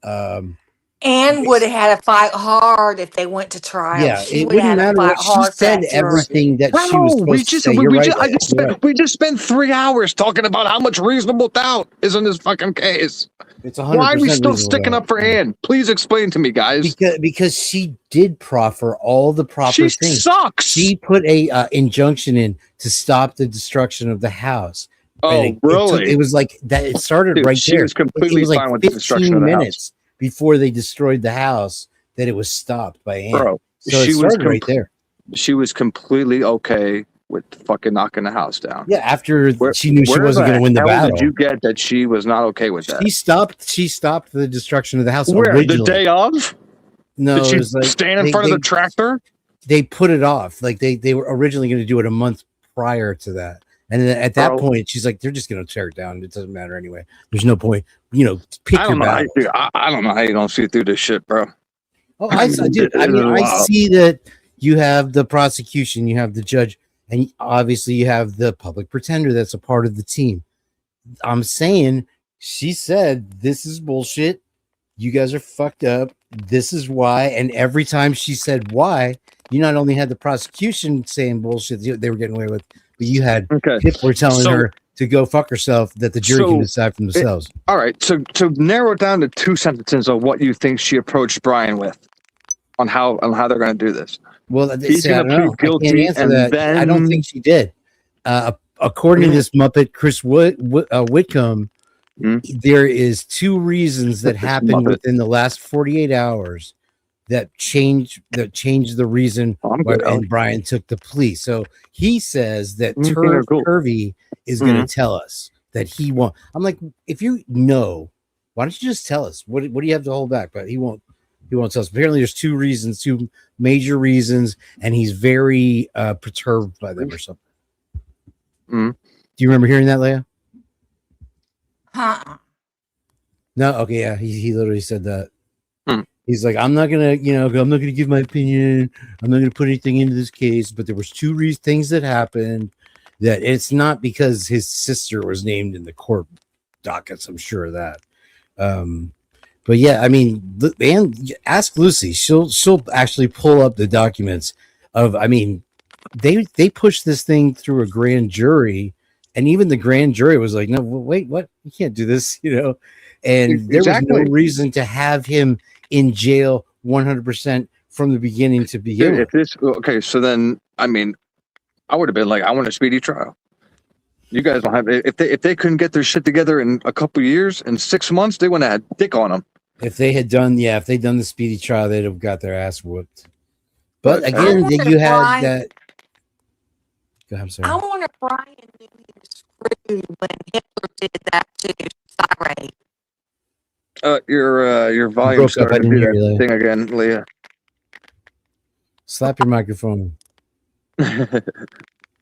Anne would have had to fight hard if they went to trial. Yeah, it wouldn't matter what she said. Everything that she was supposed to say. We just spent 3 hours talking about how much reasonable doubt is in this fucking case. It's 100%. Why are we still sticking up for Anne? Please explain to me, guys. Because she did proffer all the proper things. She sucks. She put a injunction in to stop the destruction of the house. Oh, really? It was like that. It started right she there. Was completely it was fine with the destruction of the house. Before they destroyed the house, that it was stopped by Anne. Bro, so she was right there. She was completely okay with fucking knocking the house down. Yeah, after she knew she wasn't going to win the battle. Did you get that she was not okay with that? She stopped the destruction of the house. Where? Originally. The day of? No, did she stand in front of the tractor? They put it off. Like they were originally going to do it a month prior to that. And then at that point, she's like, they're just going to tear it down. It doesn't matter anyway. There's no point. Pick your battle. I don't know how you don't see through this shit, bro. Oh, I see that you have the prosecution, you have the judge. And obviously you have the public pretender that's a part of the team. I'm saying she said this is bullshit. You guys are fucked up. This is why. And every time she said why, you not only had the prosecution saying bullshit they were getting away with, but you had people were telling her to go fuck herself, that the jury can decide for themselves. All right. So to narrow it down to 2 sentences of what you think she approached Brian with on how they're going to do this. Well, he's going to plead guilty, I can't answer and that. then I don't think she did. According to this Muppet, Chris Whitcomb, there is 2 reasons that happened within the last 48 hours that changed the reason why Brian took the plea. So he says that Turvey is going to tell us that he won't. I'm like, if you know, why don't you just tell us? What do you have to hold back? But he won't. He won't tell us. Apparently, there's 2 major reasons, and he's very perturbed by them or something. Do you remember hearing that, Leia? No. Okay. Yeah. He literally said that. He's like, I'm not gonna give my opinion. I'm not gonna put anything into this case. But there was 2 things that happened. That it's not because his sister was named in the court dockets. I'm sure of that. But yeah, I mean, and ask Lucy. She'll actually pull up the documents of. I mean, they pushed this thing through a grand jury, and even the grand jury was like, "No, wait, what? You can't do this," And there was no reason to have him in jail 100% from the beginning to begin with. So then, I mean, I would have been like, I want a speedy trial. You guys don't have. If they couldn't get their shit together in a couple of years, in 6 months, they wouldn't have had dick on them. If they'd done the speedy trial, they'd have got their ass whooped. But again, you had that. Go ahead, I'm sorry. I wonder if Brian knew he was screwed when Hitler did that to Cyrate. Your volume started to do that thing again, Leah. Slap your microphone.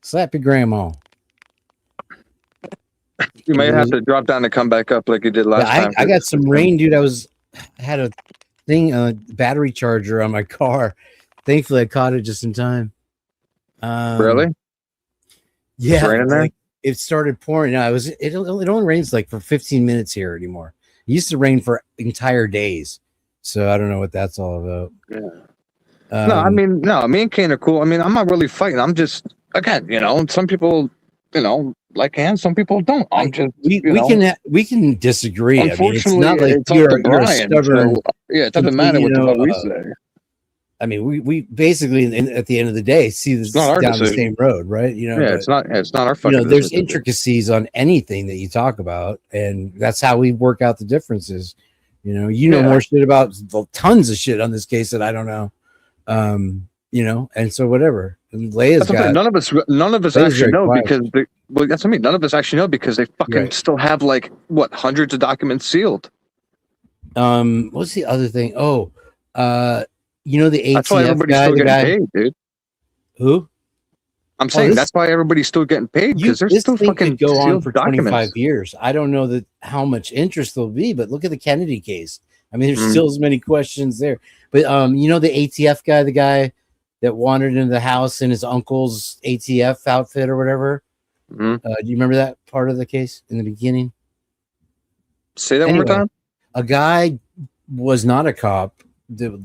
Slap your grandma. You may have to drop down and come back up like you did last time. I got some rain, dude. I had a thing, a battery charger on my car. Thankfully, I caught it just in time. Really? Yeah. It started pouring. No, it only rains like for 15 minutes here anymore. It used to rain for entire days. So I don't know what that's all about. Yeah. Me and Kane are cool. I mean, I'm not really fighting. I'm just, again, some people, like hands, some people don't. We can disagree. Unfortunately, I mean, it's not like you're stubborn. So, it doesn't matter what we say. I mean, we basically at the end of the day see this down the same road, right? It's not our fucking. There's intricacies on anything that you talk about, and that's how we work out the differences. Know more shit about tons of shit on this case that I don't know. And so whatever. And Leia's got, none of us actually know because that's what I mean. None of us actually know because they fucking still have hundreds of documents sealed. What's the other thing? The ATF that's why everybody's still getting paid, dude. Who? I'm saying that's why everybody's still getting paid because there's still fucking go on for 25 documents. years. I don't know how much interest there'll be, but look at the Kennedy case. I mean, there's still as many questions there. But the ATF guy, the guy that wandered into the house in his uncle's ATF outfit or whatever. Do you remember that part of the case in the beginning? Say that one more time. A guy was not a cop. That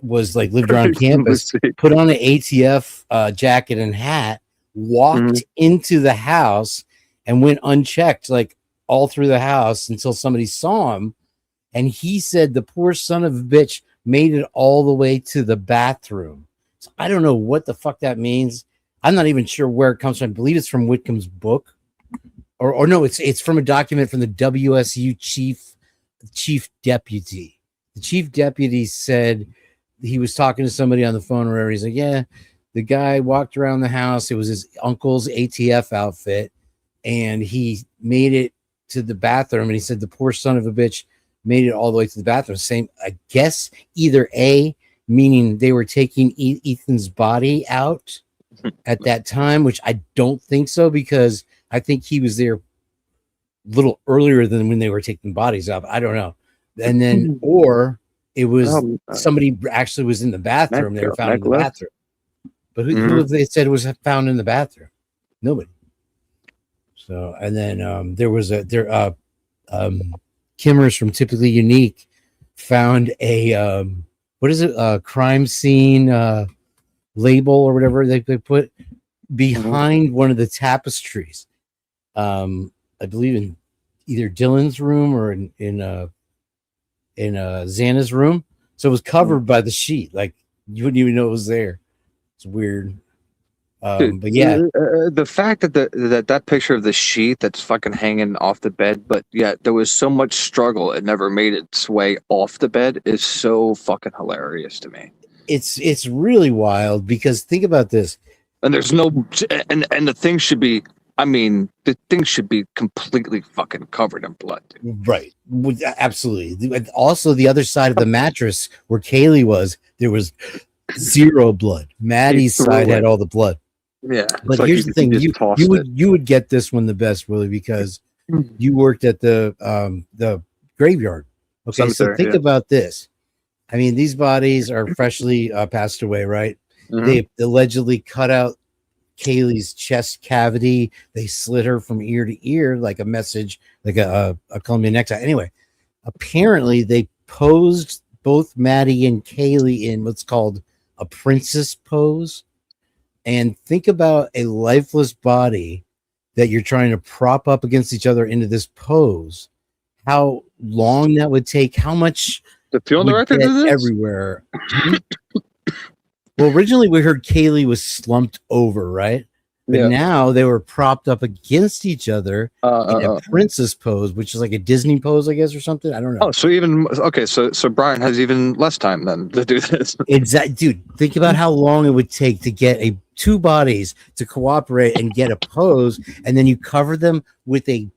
was lived around campus, put on an ATF jacket and hat, walked into the house and went unchecked all through the house until somebody saw him. And he said the poor son of a bitch made it all the way to the bathroom. So I don't know what the fuck that means. I'm not even sure where it comes from. I believe it's from Whitcomb's book. Or no, it's from a document from the WSU chief deputy. The chief deputy said he was talking to somebody on the phone or whatever. He's like, yeah, the guy walked around the house. It was his uncle's ATF outfit. And he made it to the bathroom. And he said the poor son of a bitch made it all the way to the bathroom. Same, I guess, either A, meaning they were taking Ethan's body out at that time, which I don't think so, because I think he was there a little earlier than when they were taking bodies out. I don't know. And then, or it was somebody actually was in the bathroom. They were found in the bathroom. But who they said was found in the bathroom? Nobody. So, and then there was Kimmers from Typically Unique found a what is it? A crime scene label or whatever they put behind one of the tapestries. I believe in either Dylan's room or in Xana's room. So it was covered by the sheet. Like you wouldn't even know it was there. It's weird. Dude, but yeah, the fact that that picture of the sheet that's fucking hanging off the bed, but yet there was so much struggle, it never made its way off the bed, is so fucking hilarious to me. It's really wild because think about this. And there's no, and the thing should be, I mean, the thing should be completely fucking covered in blood. Dude. Right. Absolutely. Also, the other side of the mattress where Kaylee was, there was zero blood. Maddie's side had all the blood. Yeah. But here's the thing. You would get this one the best, Willie, because you worked at the graveyard. Okay. So think about this. I mean, these bodies are freshly passed away, right? They allegedly cut out Kaylee's chest cavity. They slit her from ear to ear like a message, like a Colombian necktie. Anyway, apparently they posed both Maddie and Kaylee in what's called a princess pose. And think about a lifeless body that you're trying to prop up against each other into this pose. How long that would take? How much? The film director did this everywhere. Well, originally we heard Kaylee was slumped over, right? But now they were propped up against each other in a princess pose, which is like a Disney pose, I guess, or something. I don't know. Oh, so even okay, so Brian has even less time then to do this. Exactly, dude. Think about how long it would take to get two bodies to cooperate and get a pose, and then you cover them with a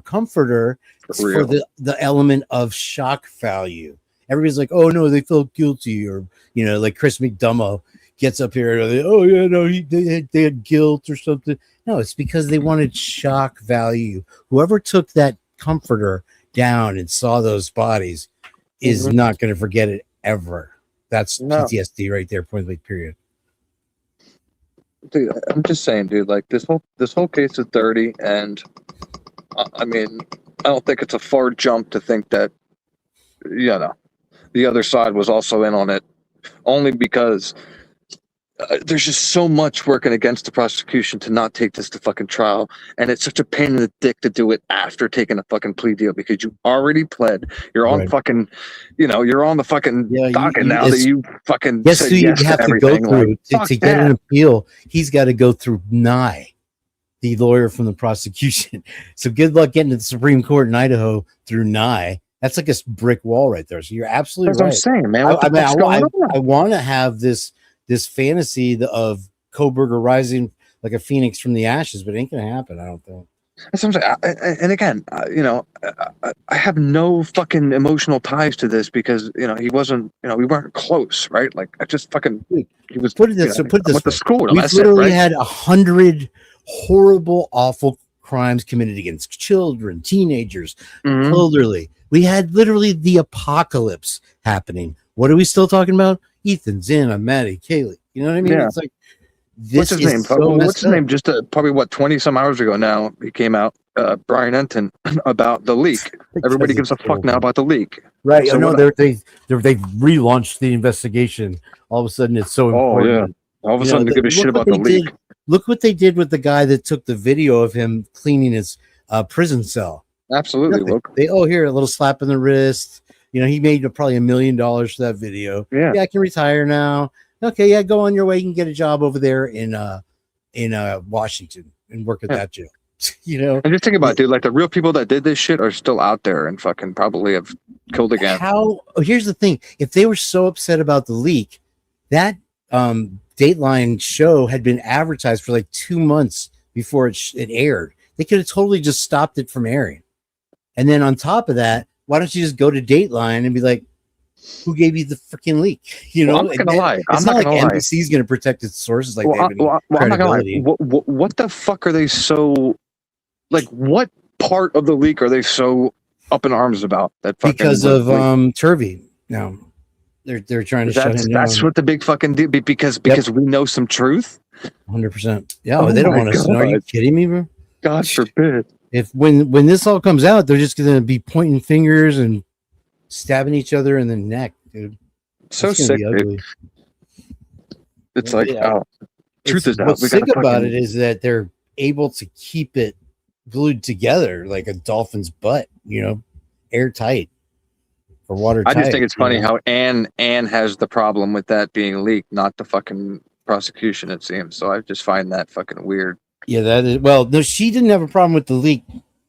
comforter for the element of shock value. Everybody's like, "Oh no, they felt guilty," or like Chris McDummo gets up here and oh yeah, no, they had guilt or something. No, it's because they wanted shock value. Whoever took that comforter down and saw those bodies is not going to forget it ever. That's PTSD right there, point blank period. Dude, I'm just saying, dude, like this whole case is dirty, and I mean, I don't think it's a far jump to think that the other side was also in on it, only because there's just so much working against the prosecution to not take this to fucking trial, and it's such a pain in the dick to do it after taking a fucking plea deal because you already pled. You're on fucking, you're on the fucking docket now that you fucking yes, so you have to go through to get an appeal. He's got to go through Nye, the lawyer from the prosecution. So good luck getting to the Supreme Court in Idaho through Nye. That's like a brick wall right there. So you're absolutely right. That's what I'm saying, man. I want to have this fantasy of Kohberger rising like a phoenix from the ashes, but it ain't gonna happen. I don't think. That's what I'm saying. And again, I have no fucking emotional ties to this because he wasn't. We weren't close, right? Like I just fucking. He was. Put this. Put this. Went to school. We literally had 100 horrible, awful crimes committed against children, teenagers, elderly. We had literally the apocalypse happening. What are we still talking about? Ethan, Xana, Maddie, Kaylee. You know what I mean? Yeah. It's like this. What's his name? What's his name? Just probably 20 some hours ago now, he came out, Brian Enton, about the leak. Everybody gives a fuck now about the leak. Right. So they've relaunched the investigation. All of a sudden, it's so important. Oh yeah. All of a sudden, they give a shit about the leak. Look what they did with the guy that took the video of him cleaning his prison cell. Absolutely. Look. Here, a little slap in the wrist. He made probably $1 million for that video. Yeah, I can retire now. Okay, yeah, go on your way. You can get a job over there in Washington and work at that jail. And just think about it, dude. Like the real people that did this shit are still out there and fucking probably have killed again. Here's the thing: if they were so upset about the leak, that Dateline show had been advertised for like 2 months before it aired. They could have totally just stopped it from airing. And then on top of that, why don't you just go to Dateline and be like, who gave you the freaking leak? I'm not gonna lie. It's not like NBC's gonna protect its sources like I'm not gonna lie. What the fuck are they so like? What part of the leak are they so up in arms about? That fucking because of Turvey now. They're trying to shut him down. That's what the big fucking deal, because we know some truth. 100%. Yeah, they don't want us to know. Are you kidding me, bro? God forbid. If when this all comes out, they're just gonna be pointing fingers and stabbing each other in the neck, dude. So sick, dude. It's like, truth is out. What's sick about it is that they're able to keep it glued together like a dolphin's butt, airtight or watertight. I just think it's funny how Anne has the problem with that being leaked, not the fucking prosecution, it seems. So I just find that fucking weird. Yeah, that is. Well, no, she didn't have a problem with the leak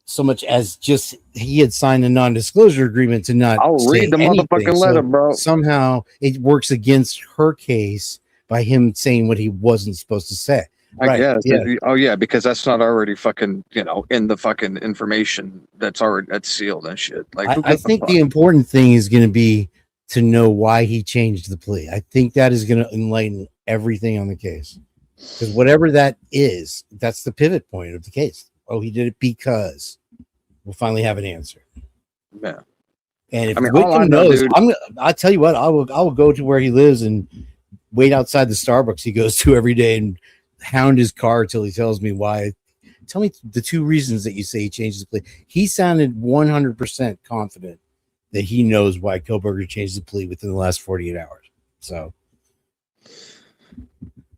so much as just he had signed a non-disclosure agreement to not. I'll read the motherfucking letter, bro. Somehow it works against her case by him saying what he wasn't supposed to say. I guess. Yeah. Oh yeah, because that's not already fucking, in the fucking information that's sealed and shit. Like, I think the important thing is going to be to know why he changed the plea. I think that is going to enlighten everything on the case, because whatever that is, that's the pivot point of the case. Oh, he did it because we'll finally have an answer. Yeah. And if Wickham knows, I'll tell you what, I will go to where he lives and wait outside the Starbucks he goes to every day and hound his car till he tells me why. Tell me the two reasons that you say he changed the plea. He sounded 100% confident that he knows why Kohberger changed the plea within the last 48 hours. So,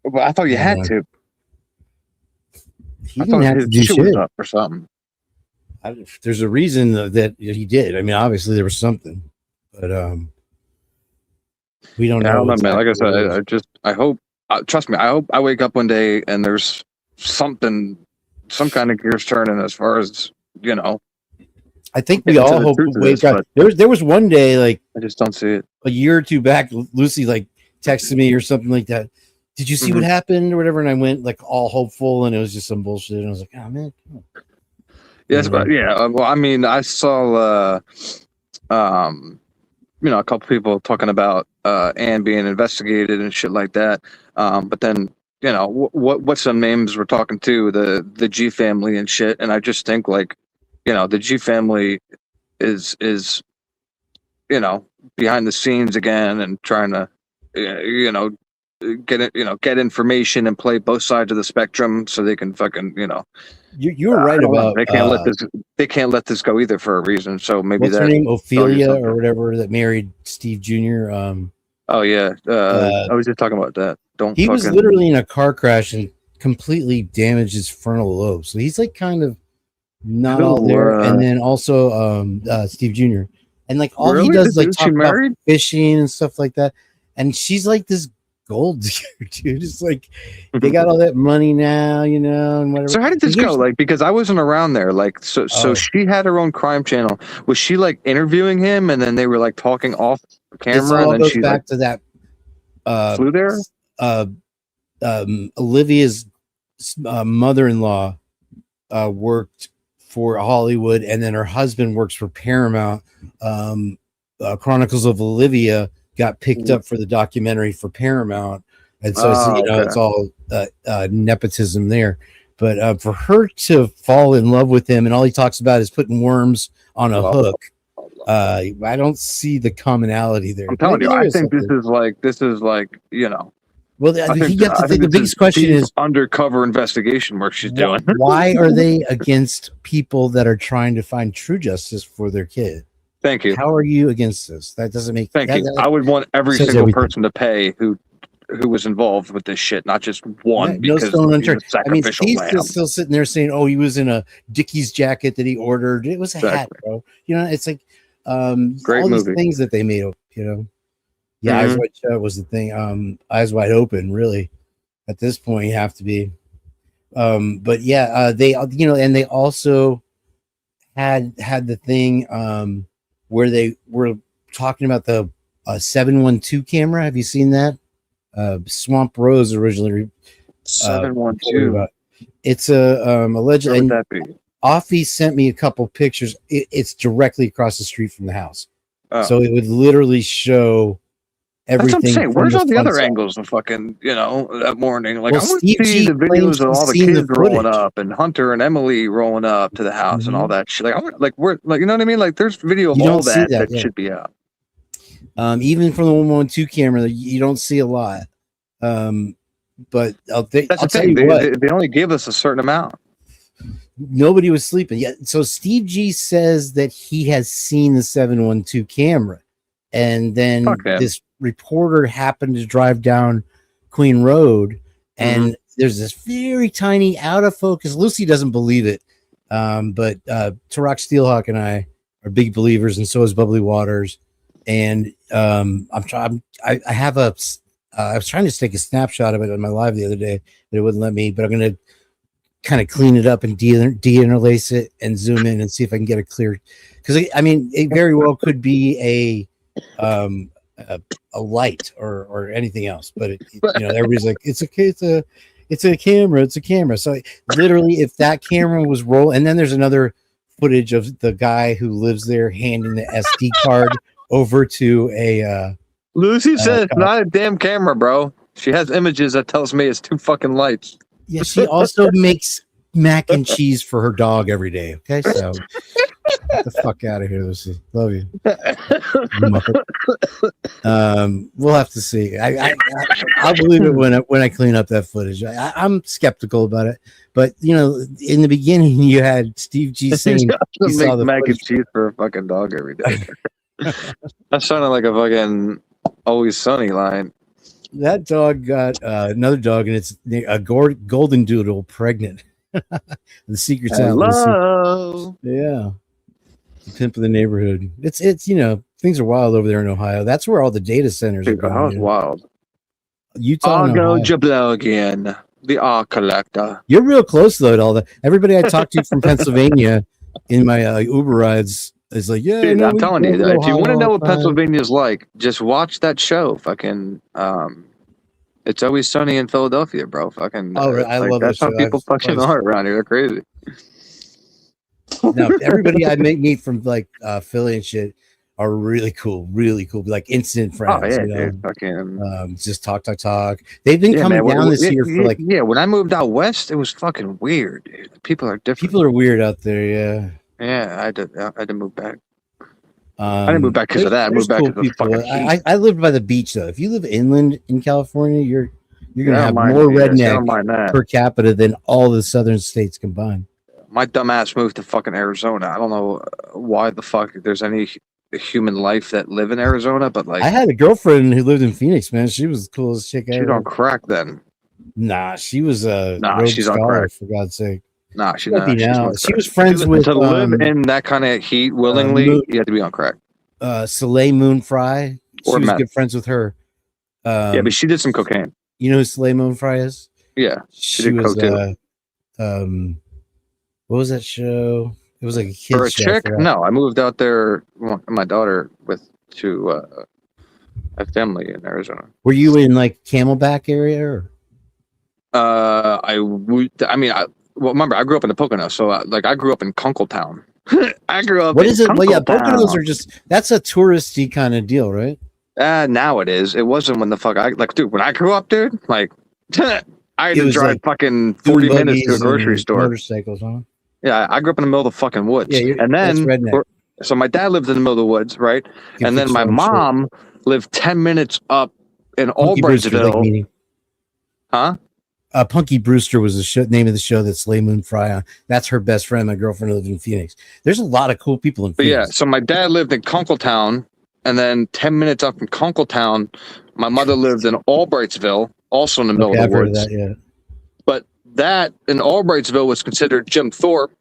well, I thought you had to. He didn't have to do shit was up or something. There's a reason that he did. I mean, obviously there was something, but we don't know. I don't know, man. Like I said, I hope. Trust me, I hope I wake up one day and there's some kind of gears turning as far as, I think we all hope we wake up. There was one day, like, I just don't see it. A year or two back, Lucy like texted me or something like that. Did you see what happened or whatever? And I went like all hopeful, and it was just some bullshit. And I was like, oh man. Yes, but yeah. Well, I mean, I saw a couple people talking about Anne being investigated and shit like that. But then, what some names we're talking to, the G family and shit. And I just think like, the G family is behind the scenes again and trying to, get information and play both sides of the spectrum so they can fucking, You were right about they can't let this go either for a reason. So maybe what's her name, Ophelia or whatever, that married Steve Jr. Oh yeah, I was just talking about that. He was literally in a car crash and completely damaged his frontal lobe, so he's like kind of not all there. And then also Steve Jr. and like all he does is like talk about fishing and stuff like that. And she's like this gold digger, dude. It's like they got all that money now, and whatever. So how did this go? Like, because I wasn't around there. Like, so she had her own crime channel. Was she like interviewing him, and then they were like talking off camera? It all and then goes she back to that. Flew there. Olivia's mother-in-law worked for Hollywood, and then her husband works for Paramount. Chronicles of Olivia got picked up for the documentary for Paramount, and so it's all nepotism there. But for her to fall in love with him, and all he talks about is putting worms on a hook, I don't see the commonality there. I'm telling you, I think this is like Well, you have to think the biggest question is undercover investigation work she's doing. Why are they against people that are trying to find true justice for their kid? Thank you. How are you against this? That doesn't make sense. Thank you. I would want every single person to pay who was involved with this shit, not just one. No stone unturned. I mean, he's still sitting there saying, "Oh, he was in a Dickies jacket that he ordered. It was a hat, bro." It's like great all movie. These things that they made. Yeah, Eyes Wide Shut was the thing. Eyes Wide Open, really. At this point, you have to be. But yeah, they and they also had the thing where they were talking about the 712 camera. Have you seen that? Swamp Rose originally 712. It's a alleged. Where would that be? Offie sent me a couple pictures. It's directly across the street from the house, so it would literally show everything. That's what I'm saying. Where's all the other angles of fucking that morning? Like, I want to see the videos of all the kids rolling up and Hunter and Emily rolling up to the house and all that shit. Like, I want, like, where, like, you know what I mean? Like, there's video of all that should be out. Even from the 112 camera, you don't see a lot. But I'll That's the tell thing. you what, They only give us a certain amount. nobody was sleeping yet. So Steve G says that he has seen the 712 camera, and then Okay. this reporter happened to drive down Queen Road, and there's this very tiny out of focus. Lucy doesn't believe it, but Tarak Steelhawk and I are big believers, and so is Bubbly Waters. And I have a. I was trying to take a snapshot of it on my live the other day, but it wouldn't let me. But I'm going to kind of clean it up and de-interlace it and zoom in and see if I can get a clear. Because I mean, it very well could be a light or anything else. But everybody's like, it's a camera. It's a camera. So literally, if that camera was rolling, and then there's another footage of the guy who lives there handing the SD card over to a. Lucy says it's not a damn camera, bro. She has images that tells me it's 2 fucking lights. Yeah, she also makes mac and cheese for her dog every day. Okay, so get the fuck out of here, Lucy. Love you. We'll have to see. I'll believe it when I clean up that footage. I'm skeptical about it, but in the beginning, you had Steve G saying he saw the mac and footage. cheese for a fucking dog every day. That sounded like a fucking Always Sunny line. That dog got another dog, and it's a golden doodle pregnant. The secret's out. Hello. Yeah, the pimp of the neighborhood. It's things are wild over there in Ohio. That's where all the data centers are Dude, that going. was wild. Utah. I'll and go Ohio. Jablo again. The R collector. You're real close though to all that. Everybody I talked to from Pennsylvania in my Uber rides is like, yeah. Dude, I'm telling you, if you want to Ohio know all what the time. Pennsylvania's like, just watch that show. Fucking, It's Always Sunny in Philadelphia, bro. Fucking, Oh, I love that's that how show. people fucking are around here. They're crazy. No, everybody I meet from like Philly and shit are really cool, like instant friends. Oh yeah, dude. Fucking. Just talk. They've been coming down this year for like. Yeah, when I moved out west, it was fucking weird, dude. People are different. People are weird out there. Yeah. Yeah, I had to move back. I didn't move back because of that. I moved back because of the fucking heat. I lived by the beach though. If you live inland in California, you're gonna have mind more me, yes, I don't redneck mind that. per capita than all the southern states combined. My dumb ass moved to fucking Arizona. I don't know why the fuck there's any human life that live in Arizona, but like I had a girlfriend who lived in Phoenix, man. She was the coolest chick ever. she's on crack then. Nah, she was a Nah, Rhodes she's on Scholar, crack. for God's sake. Nah, she's Might not. be She's now. on She crack. was friends with to live in that kind of heat willingly. You have to be on crack. Soleil Moon Frye. She Or was meth. good friends with her. Yeah, but she did some cocaine. You know who Soleil Moon Frye is? Yeah, She did was coke what was that show? It was like a kid's for a show. I chick. forgot. No, I moved out there. My daughter to a family in Arizona. Were you in like Camelback area? Or? Remember, I grew up in the Poconos, so I grew up in Kunkletown. I grew up. What in is it? Well, yeah, Kunkletown. Poconos are that's a touristy kind of deal, right? Now it is. It wasn't when the fuck dude. When I grew up, dude, like I had It to was drive like fucking 40 minutes to a Buggies grocery and store. motorcycles, huh? Yeah, I grew up in the middle of the fucking woods, Yeah, and that's then redneck. so my dad lived in the middle of the woods, right? You And can then my fix your own shit. mom lived 10 minutes up in Punky Brewster's like Albrightsville. meeting. Huh? Punky Brewster was the name of the show that Soleil Moon Frye on. That's her best friend. My girlfriend lived in Phoenix. There's a lot of cool people in But yeah, Phoenix. so my dad lived in Kunkletown, and then 10 minutes up from Kunkletown, my mother lived in Albrightsville, also in the middle Okay, of I've the heard of woods. that, yeah. But that in Albrightsville was considered Jim Thorpe.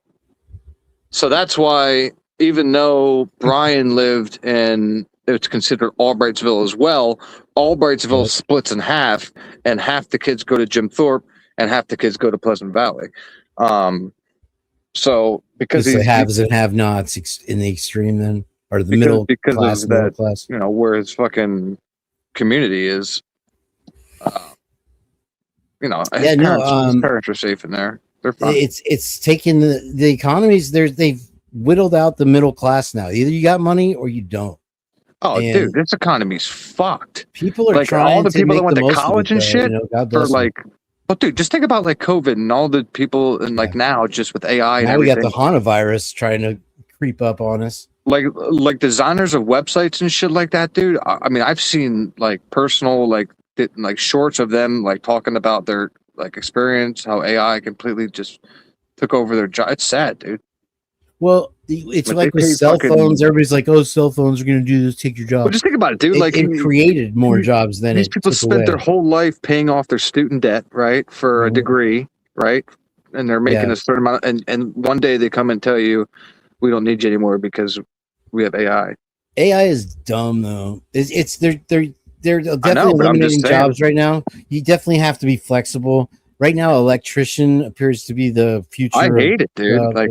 So that's why, even though Brian lived in, it's considered Albrightsville as well, Albrightsville Right. splits in half, and half the kids go to Jim Thorpe, and half the kids go to Pleasant Valley. So because It's the he's, haves and have-nots in the extreme, then, or the because middle class, of middle that, class. where his fucking community is, his Yeah, no, his parents are safe in there. They're fine. It's taken the economies. They've whittled out the middle class now. Either you got money or you don't. Oh, and dude, this economy's fucked. People are Like, trying all the to people make that went the to most of college it, and though, shit God For bless them. like, well, dude, just think about like COVID and all the people and like now just with AI and Now we got everything. the Hana virus trying to creep up on us. like designers of websites and shit like that, dude. I mean, I've seen like personal like shorts of them like talking about their like experience, how AI completely just took over their job. It's sad, dude. Well, it's But like they with pay cell fucking- phones. Everybody's like, "Oh, cell phones are going to do this, take your job." Well, just think about it, dude. Like it created more jobs than these it people took spent away. their whole life paying off their student debt, right, for a Mhm. degree, right, and they're making a certain amount, and one day they come and tell you, we don't need you anymore because we have AI. AI is dumb though. They're definitely but I'm just eliminating saying. jobs right now. You definitely have to be flexible. Right now, electrician appears to be the future. I hate it, dude. job, Like,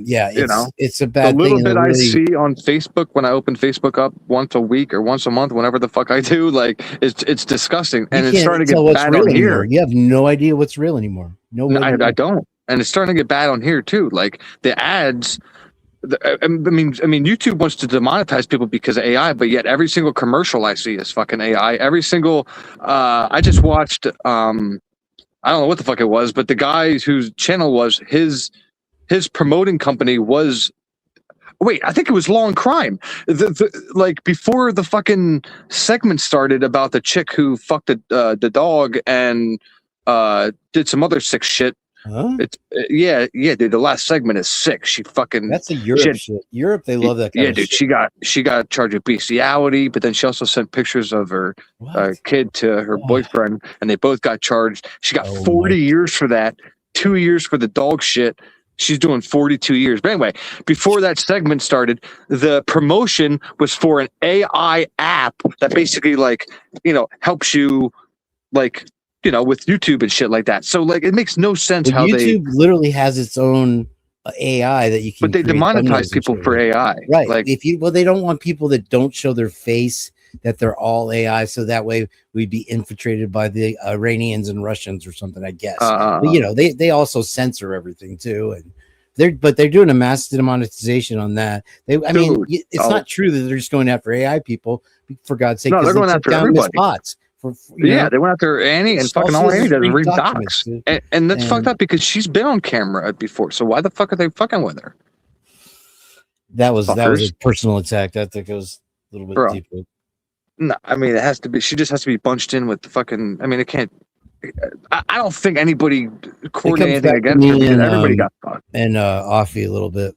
yeah, it's a the bad little thing. bit and I really- see on Facebook when I open Facebook up once a week or once a month, whenever the fuck I do, like it's disgusting, and you it's can't starting to tell get what's bad real on anymore. here. You have no idea what's real anymore. No, No, I don't, and it's starting to get bad on here too. Like the ads. I mean, YouTube wants to demonetize people because of AI, but yet every single commercial I see is fucking AI. Every single, I just watched, I don't know what the fuck it was, but the guy whose channel was his promoting company was, wait, I think it was Law and Crime. Like before the fucking segment started about the chick who fucked the dog and did some other sick shit. Huh? It's yeah, dude. The last segment is sick. She fucking That's a Europe shit. Europe, they love that kind of dude. shit. She got charged with bestiality, but then she also sent pictures of her kid to her boyfriend, and they both got charged. She got 40 years for that, 2 years for the dog shit. She's doing 42 years. But anyway, before that segment started, the promotion was for an AI app that basically helps you with YouTube and shit like that. So like it makes no sense how YouTube literally has its own AI that you can. But they demonetize people for AI, right? Like they don't want people that don't show their face, that they're all AI, so that way we'd be infiltrated by the Iranians and Russians or something, I guess. But they also censor everything too, and they're doing a mass demonetization on that. It's not true that they're just going after AI people, for God's sake. No, they're going after everybody. Bots. They went after Annie, and fucking all Annie does is read docs, and that's fucked up because she's been on camera before. So why the fuck are they fucking with her? That was a personal attack. I think it was a little bit deeper. No, I mean it has to be. She just has to be bunched in with the fucking. I mean, it can't. I don't think anybody coordinated anything against her because everybody got fucked. And Offie a little bit.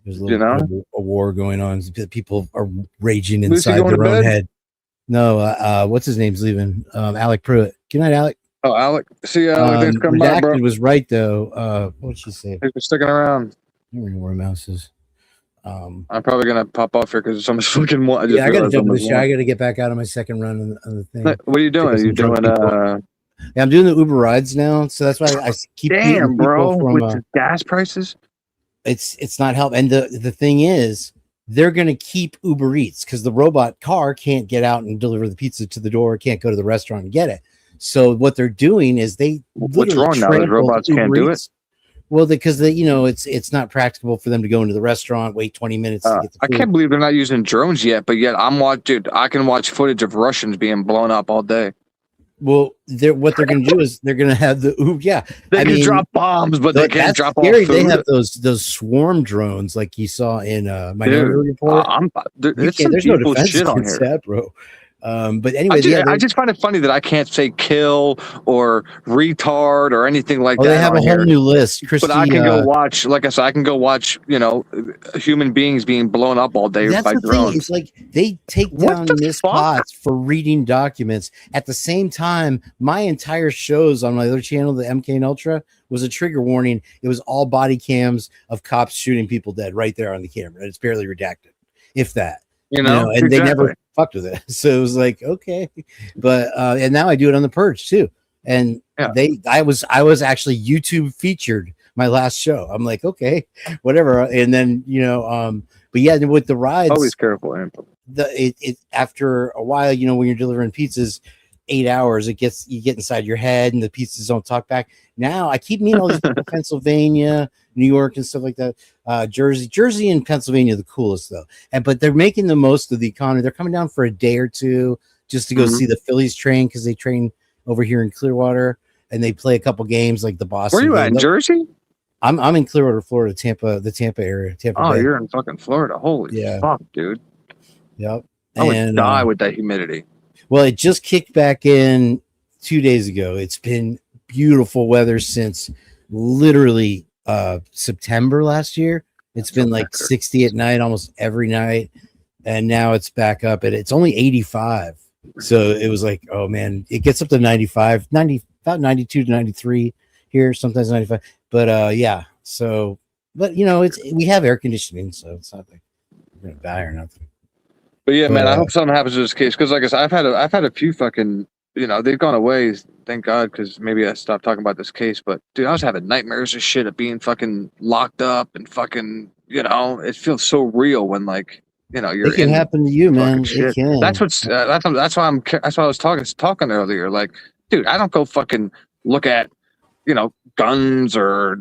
There's a little bit of a war going on. People are raging inside their own head. No, what's his name's leaving? Alec Pruitt. Good night, Alec. Oh, Alec. See ya. Thanks for coming by, bro. Was right though. What'd she say? Thanks for sticking around. I don't know where mouse is. I'm probably gonna pop off here because so much fucking. I gotta jump in the show. I gotta get back out on my second run on the thing. What are you doing? Are you doing? Yeah, I'm doing the Uber rides now, so that's why I keep. Damn, bro! From, with the gas prices, it's not helping. And the thing is, they're going to keep Uber Eats because the robot car can't get out and deliver the pizza to the door, can't go to the restaurant and get it. So what they're doing is what's wrong now? Is robots can't do it? Well, because it's not practicable for them to go into the restaurant, wait 20 minutes to get the food. I can't believe they're not using drones yet, but yet I can watch footage of Russians being blown up all day. Well, what they're going to do is they're going to have the They can drop bombs, but they can't drop off food. They have those swarm drones like you saw in Minority Report. There's no defense against that, bro. But anyway, I just find it funny that I can't say kill or retard or anything like that. They have a whole new list, but I can go watch, like I said, I can go watch, human beings being blown up all day by drones. It's like they take down mispots for reading documents. At the same time, my entire shows on my other channel, the MK and Ultra, was a trigger warning. It was all body cams of cops shooting people dead right there on the camera. It's barely redacted, if that. And they never fucked with it. So it was like, okay. But and now I do it on the Purge too. And I was actually YouTube featured my last show. I'm like, okay, whatever. And then but yeah, with the rides, always careful. It after a while, when you're delivering pizzas 8 hours, you get inside your head and the pizzas don't talk back. Now I keep meeting all these people, Pennsylvania, New York and stuff like that. Jersey and Pennsylvania are the coolest though. But they're making the most of the economy. They're coming down for a day or two just to go see the Phillies train because they train over here in Clearwater and they play a couple games like the Boston. Where are you at, in Jersey? I'm in Clearwater, Florida, the Tampa area. Tampa Bay. You're in fucking Florida. Holy fuck, dude. Yep. I would die with that humidity. Well, it just kicked back in 2 days ago. It's been beautiful weather since literally September last year. It's been like 60 at night almost every night, and now it's back up and it's only 85. So it was like, oh man, it gets up to 95, about 92 to 93 here, sometimes 95. But yeah, so but we have air conditioning, so it's not like we're gonna die or nothing. But yeah, man, I hope something happens to this case, because like I said, I've had a few fucking, they've gone away, thank God, because maybe I stopped talking about this case. But dude, I was having nightmares of shit of being fucking locked up and fucking, it feels so real when like, you're. It can happen to you, man. It can. That's why I was talking earlier. Like, dude, I don't go fucking look at, guns or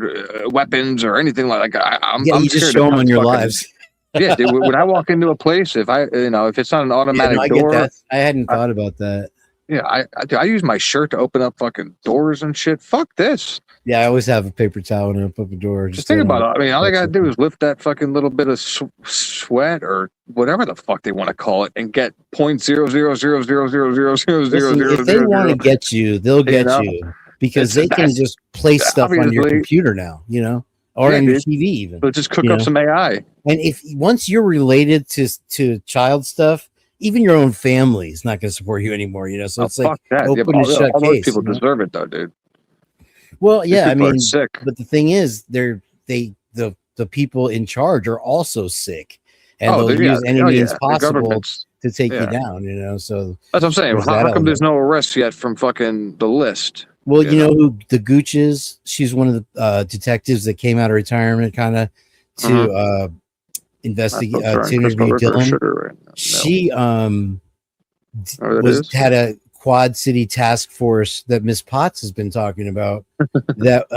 weapons or anything like that. I'm you just show them on your lives. Yeah, dude, when I walk into a place, if it's not an automatic door, get that. I hadn't thought about that. Yeah, I use my shirt to open up fucking doors and shit. Fuck this. Yeah, I always have a paper towel and open up a door. Just think about it. I mean, all I gotta do is lift that fucking little bit of sweat or whatever the fuck they want to call it, and get .00000000000. If they want to get you, they'll get you because they can just place stuff on your computer now, or on your TV even. But just cook up some AI. And if once you're related to child stuff, even your own family is not going to support you anymore. So it's like open and shut all case. Those people deserve it, though, dude. Well, yeah, I mean, sick. But the thing is, the people in charge are also sick, and they'll use any means possible to take you down. So that's what I'm saying. How come there's no arrests yet from fucking the list? Well, you know who the Gooch is? She's one of the detectives that came out of retirement, kind of to investigate to interview Dylan. Right now. She had a Quad City task force that Miss Potts has been talking about that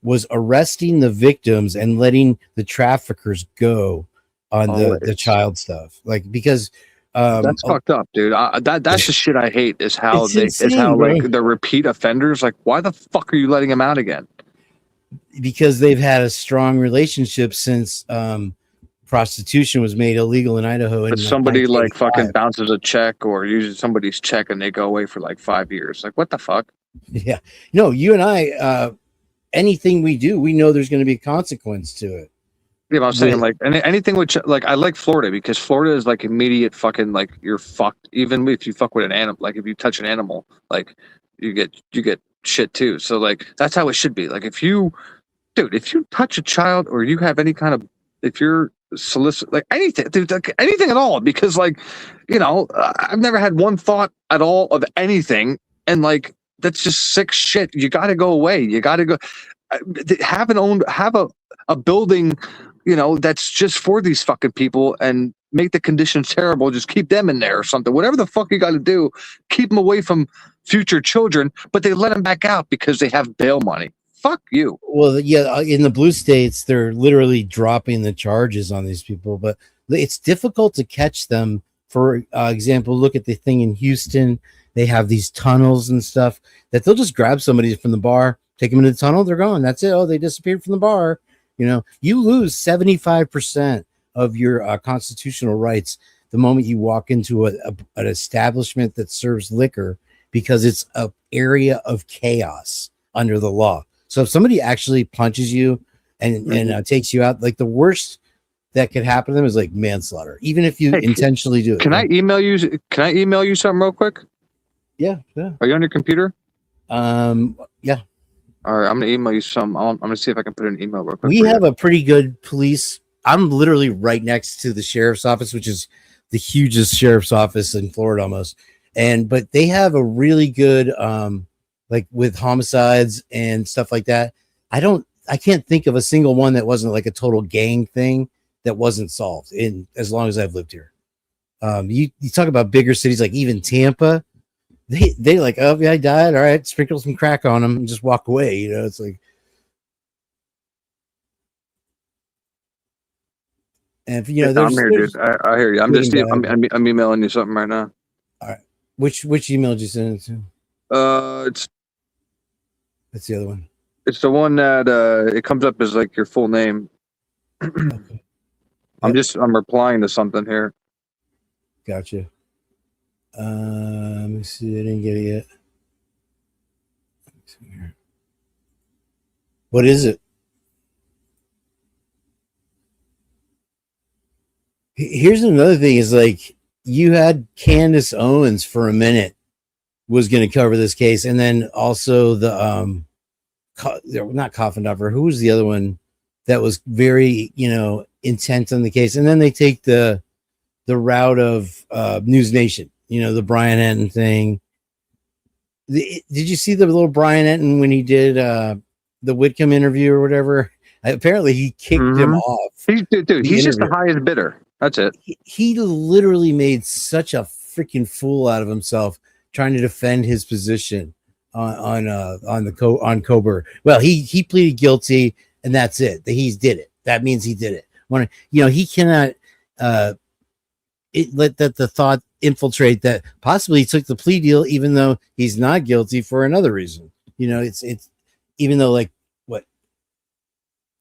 was arresting the victims and letting the traffickers go on the child stuff, like because. That's fucked up, dude. That's the shit I hate. Is how like the repeat offenders. Like, why the fuck are you letting them out again? Because they've had a strong relationship since prostitution was made illegal in Idaho. But somebody like fucking bounces a check or uses somebody's check and they go away for like 5 years. Like, what the fuck? Yeah, no, you and I, anything we do, we know there's going to be a consequence to it. Yeah, but I'm saying like anything which like I like Florida because Florida is like immediate fucking like you're fucked. Even if you fuck with an animal, like if you touch an animal, like you get shit too. So like that's how it should be. Like if you touch a child or you have any kind of if you're solicit like anything, dude, like, anything at all, because like I've never had one thought at all of anything, and like that's just sick shit. You got to go away. You got to go have a building. That's just for these fucking people and make the conditions terrible. Just keep them in there or something. Whatever the fuck you got to do, keep them away from future children, but they let them back out because they have bail money. Fuck you. Well, yeah, in the blue states, they're literally dropping the charges on these people, but it's difficult to catch them. For example, look at the thing in Houston. They have these tunnels and stuff that they'll just grab somebody from the bar, take them into the tunnel, they're gone. That's it. Oh, they disappeared from the bar. You lose 75% of your constitutional rights the moment you walk into an establishment that serves liquor because it's an area of chaos under the law. So if somebody actually punches you and takes you out, like the worst that could happen to them is like manslaughter, even if you intentionally do it. Can I email you? Can I email you something real quick? Yeah. Are you on your computer? Yeah. All right, I'm gonna email you some. I'm gonna see if I can put an email real quick. We have a pretty good police. I'm literally right next to the sheriff's office, which is the hugest sheriff's office in Florida almost. But they have a really good, like with homicides and stuff like that. I can't think of a single one that wasn't like a total gang thing that wasn't solved in as long as I've lived here. You talk about bigger cities, like even Tampa. They like, oh yeah, I died. All right, sprinkle some crack on them and just walk away. It's like, and if, I'm here, dude. I hear you. I'm just I'm emailing you something right now. All right, which email did you send it to? It's that's the other one. It's the one that it comes up as like your full name. Okay. I'm replying to something here. Gotcha. Let me see. I didn't get it yet. What is it? Here's another thing: is like you had Candace Owens for a minute was going to cover this case, and then also the not Coffin Duffer. Who was the other one that was very intent on the case? And then they take the route of News Nation. The Brian Enton thing. Did you see the little Brian Enton when he did the Whitcomb interview or whatever? Apparently, he kicked him off. He's just the highest bidder. That's it. He literally made such a freaking fool out of himself trying to defend his position on Kohberger. Well, he pleaded guilty, and that's it. He did it. That means he did it. He cannot let the thought infiltrate that possibly he took the plea deal even though he's not guilty for another reason. It's even though like what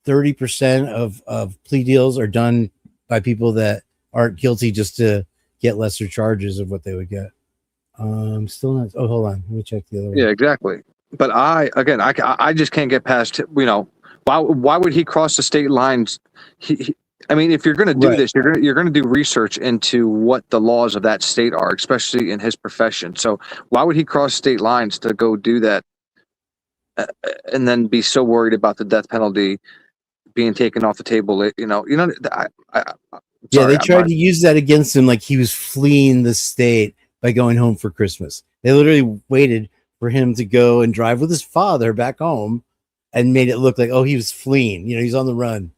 30% of plea deals are done by people that aren't guilty just to get lesser charges of what they would get. Still not. Oh, hold on. Let me check the other one. Yeah, exactly. But I just can't get past. Why would he cross the state lines? If you're going to do this, you're going to do research into what the laws of that state are, especially in his profession. So why would he cross state lines to go do that, and then be so worried about the death penalty being taken off the table? They tried to use that against him, like he was fleeing the state by going home for Christmas. They literally waited for him to go and drive with his father back home and made it look like, oh, he was fleeing. He's on the run.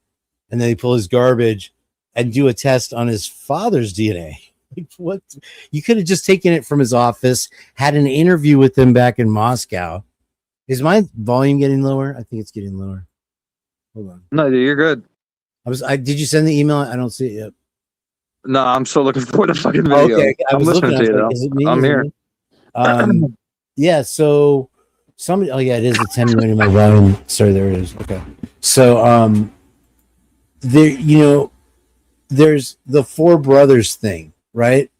And then they pull his garbage and do a test on his father's DNA. Like, what? You could have just taken it from his office, had an interview with him back in Moscow. Is my volume getting lower? I think it's getting lower. Hold on. No, you're good. Did you send the email? I don't see it yet. No, I'm still looking for the fucking video. Okay, I'm listening to you though. Is it me? I'm here. Yeah. So somebody. Oh yeah, it is a 10 minute in my volume. Sorry, there it is. Okay. So there, there's the Four Brothers thing, right?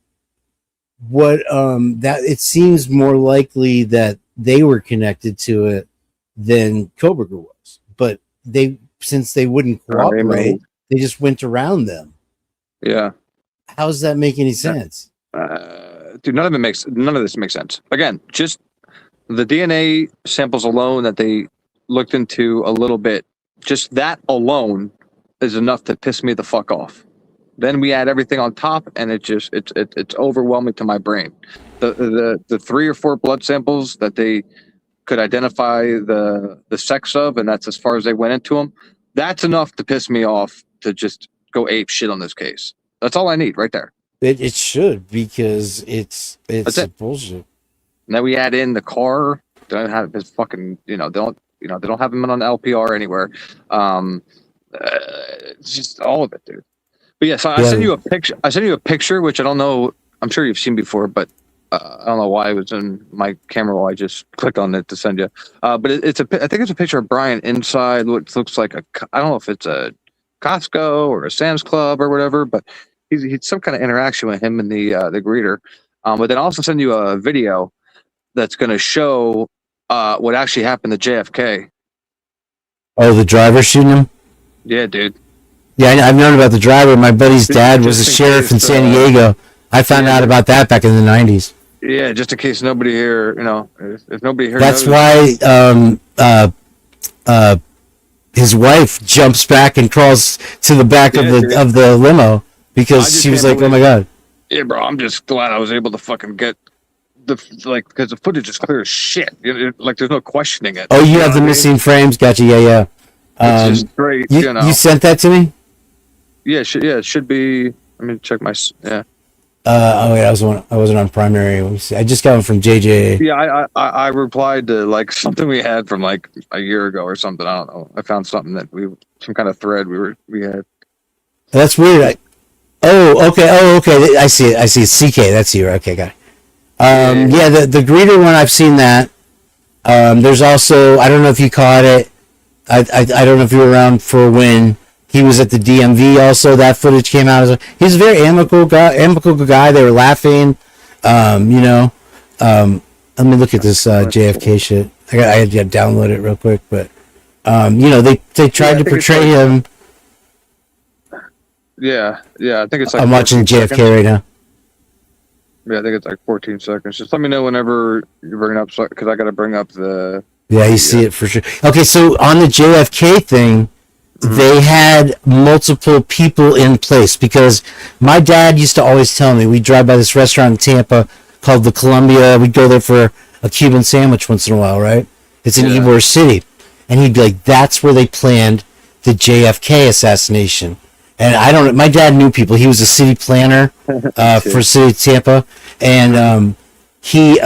What that it seems more likely that they were connected to it than Kohberger was, but since they wouldn't cooperate, they just went around them. Yeah. How does that make any sense? Dude, none of this makes sense. Again, just the DNA samples alone that they looked into a little bit, just that alone is enough to piss me the fuck off. Then we add everything on top, and it's overwhelming to my brain. The 3 or 4 blood samples that they could identify the sex of, and that's as far as they went into them. That's enough to piss me off to just go ape shit on this case. That's all I need right there. It should, because it's bullshit. And then we add in the car. They don't have his fucking, they don't have him on LPR anywhere. It's just all of it, dude. But yeah, so I sent you a picture. I sent you a picture, which I don't know. I'm sure you've seen before, but I don't know why it was in my camera roll. I just clicked on it to send you. But I think it's a picture of Brian inside what looks like I don't know if it's a Costco or a Sam's Club or whatever, but he's some kind of interaction with him and the greeter. But then I'll also send you a video that's going to show what actually happened to JFK. Oh, the driver shooting him? Yeah, dude. Yeah, I've known about the driver. My buddy's dad was a sheriff in San Diego. I found out about that back in the 90s. Yeah, just in case nobody here, if nobody here That's knows. Why his wife jumps back and crawls to the back of the limo because she was like, "Oh my god." Yeah, bro, I'm just glad I was able to fucking get because the footage is clear as shit. There's no questioning it. Oh, you have the missing frames. Gotcha. Yeah. It's just great. You sent that to me? Yeah, it should be. Let me check my. Yeah. Wait, I wasn't on primary. Let me see. I just got one from JJ. Yeah, I replied to something we had from a year ago or something. I don't know. I found something that some kind of thread we had. That's weird. Okay. I see it. CK. That's you. Okay, got it. The greeter one, I've seen that. There's also, I don't know if you caught it, I don't know if you were around for when he was at the DMV. Also, that footage came out. He's a very amicable guy. They were laughing. Let me look at this JFK shit. I had to download it real quick, but they tried to portray him. Yeah, I think it's like. I'm watching JFK right now. Yeah, I think it's like 14 seconds. Just let me know whenever you bring it up, because I got to bring up the. Yeah, you see it for sure. Okay, so on the JFK thing, they had multiple people in place because my dad used to always tell me, we'd drive by this restaurant in Tampa called the Columbia. We'd go there for a Cuban sandwich once in a while, right? It's in Ybor City. And he'd be like, that's where they planned the JFK assassination. And I don't know, my dad knew people. He was a city planner for City of Tampa. And he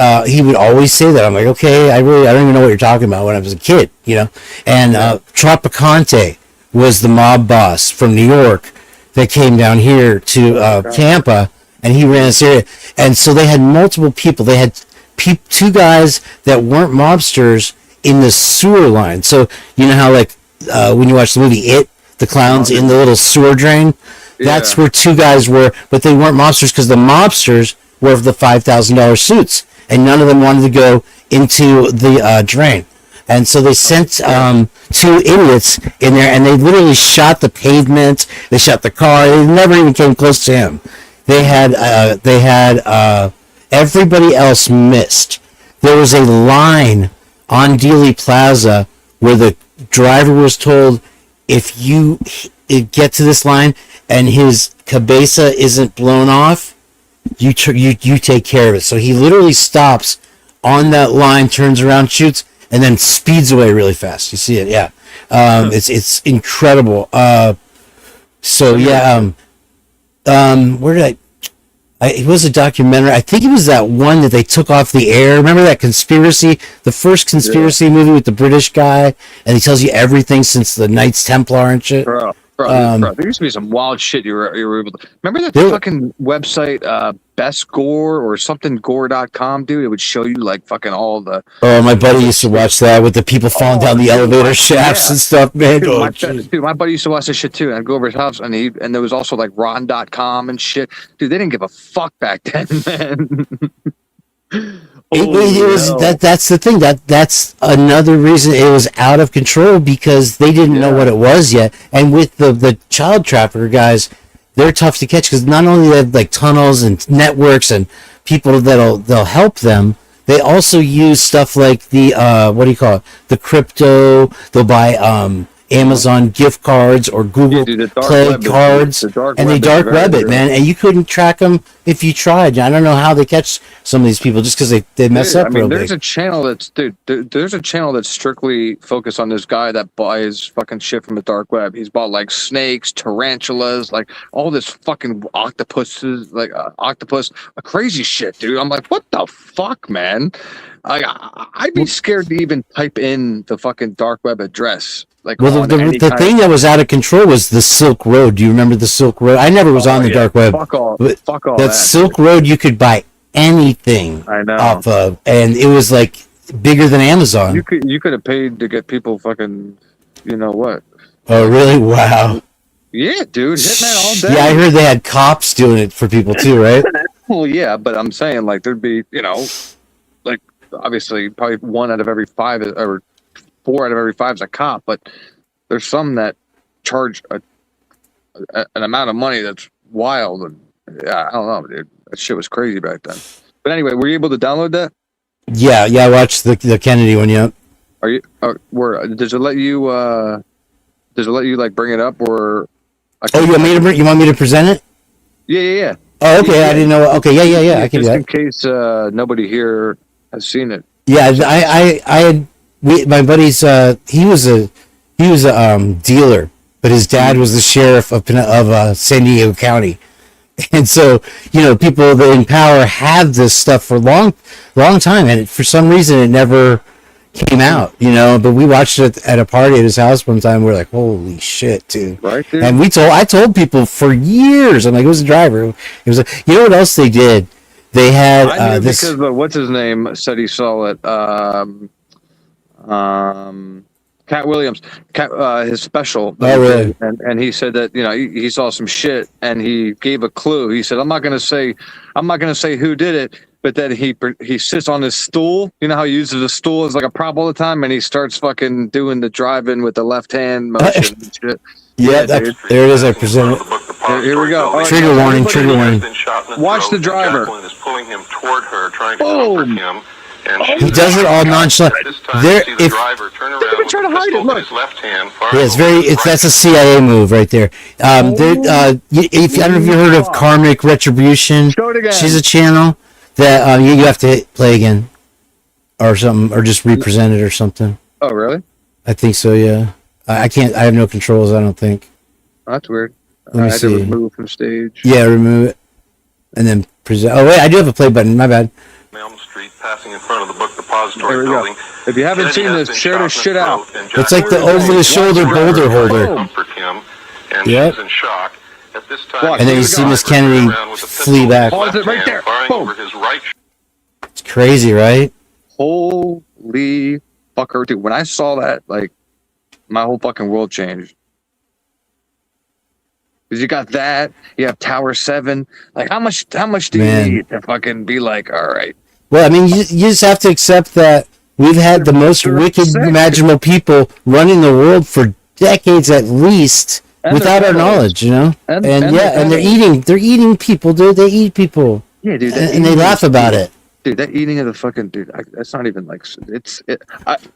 would always say that. I'm like, okay, I don't even know what you're talking about when I was a kid, And Tropicante was the mob boss from New York that came down here to Tampa, and he ran this area. And so they had multiple people. They had two guys that weren't mobsters in the sewer line. So you know how when you watch the movie It, the clowns in the little sewer drain? That's where two guys were, but they weren't mobsters because the mobsters were of the $5,000 suits, and none of them wanted to go into the drain. And so they sent two idiots in there, and they literally shot the pavement. They shot the car. They never even came close to him. They had everybody else missed. There was a line on Dealey Plaza where the driver was told, if you get to this line and his cabeza isn't blown off, you take care of it. So he literally stops on that line, turns around, shoots, and then speeds away really fast. You see it, yeah. It's incredible. Where did it was a documentary. I think it was that one that they took off the air. Remember that conspiracy? The first conspiracy movie with the British guy, and he tells you everything since the Knights Templar and shit. Bro, there used to be some wild shit you were able to. Remember that fucking website, Best Gore or something gore.com, dude? It would show you like fucking all the. Oh, my buddy used to watch that with the people falling down the elevator shafts and stuff, man. Dude, my buddy used to watch this shit too. And I'd go over his house, and there was also like rotten.com and shit. Dude, they didn't give a fuck back then, man. That's the thing. That's another reason it was out of control, because they didn't know what it was yet. And with the child trafficker guys, they're tough to catch because not only they have like tunnels and networks and people they'll help them, they also use stuff like the the crypto. They'll buy Amazon gift cards or Google Play cards, and they dark web it, man. And you couldn't track them if you tried. I don't know how they catch some of these people just because they mess up real big. There's a channel that's strictly focused on this guy that buys fucking shit from the dark web. He's bought like snakes, tarantulas, like all this fucking octopus, crazy shit, dude. I'm like, what the fuck, man? I'd be scared to even type in the fucking dark web address. The thing that was out of control was the Silk Road. Do you remember the Silk Road? I never was on the dark web. Fuck all that Silk Road, you could buy anything off of, and it was like bigger than Amazon. You could have paid to get people fucking, you know what? Oh, really? Wow. Yeah, dude, Hitman all day. Yeah, I heard they had cops doing it for people too, right? Well, yeah, but I'm saying like there'd be, like obviously probably 1 out of every 5 or 4 out of every 5 is a cop, but there's some that charge an amount of money that's wild. And I don't know, dude. That shit was crazy back then. But anyway, were you able to download that? Yeah, I watched the Kennedy one. Yeah. Are you? Does it let you? Like bring it up or? You want me to present it? Yeah. Oh, okay. Yeah. I didn't know. Okay, yeah. I can do that. In case nobody here has seen it. Yeah, my buddy's he was a dealer, but his dad was the sheriff of San Diego County, and so people that in power have this stuff for a long time, and for some reason it never came out, But we watched it at a party at his house one time. We're like, holy shit, dude! Right, dude. And I told people for years. I'm like, it was a driver. It was what else they did? They had this because what's his name said he saw it. Cat Williams, his special. Oh, really? And he said that he saw some shit and he gave a clue. He said, I'm not gonna say who did it, but that he sits on his stool. You know how he uses a stool as like a prop all the time, and he starts fucking doing the drive-in with the left hand motion and shit. Yeah, there it is. I present it. Here we go. Right, trigger warning. Trigger warning. Watch the driver. Is pulling him toward her, trying to comfort him. He does it all nonchalant. There, if trying to hide it, look. that's a CIA move right there. If I don't know if you heard of Karmic Retribution, she's a channel that you have to play again, or something, or just represent it or something. Oh, really? I think so. Yeah, I can't. I have no controls. I don't think. That's weird. Let me see. To remove from stage. Yeah, remove it, and then present. Oh wait, I do have a play button. My bad. Elm Street, passing in front of the book depository building. If you haven't seen this, share this shit out. It's like the over-the-shoulder boulder holder. Comfort him, and she's in shock. At this time, and then you see Miss Kennedy flee back. Pause it right there. Boom. It's crazy, right? Holy fucker, dude! When I saw that, like, my whole fucking world changed. Because you got that, you have Tower 7. Like, how much do you need to fucking be like, all right? Well, I mean, you just have to accept that we've had the most wicked, imaginable people running the world for decades at least, without our knowledge, And they're eating people, dude. They eat people. Yeah, dude. And they laugh about it. Dude, that eating of the fucking that's not even like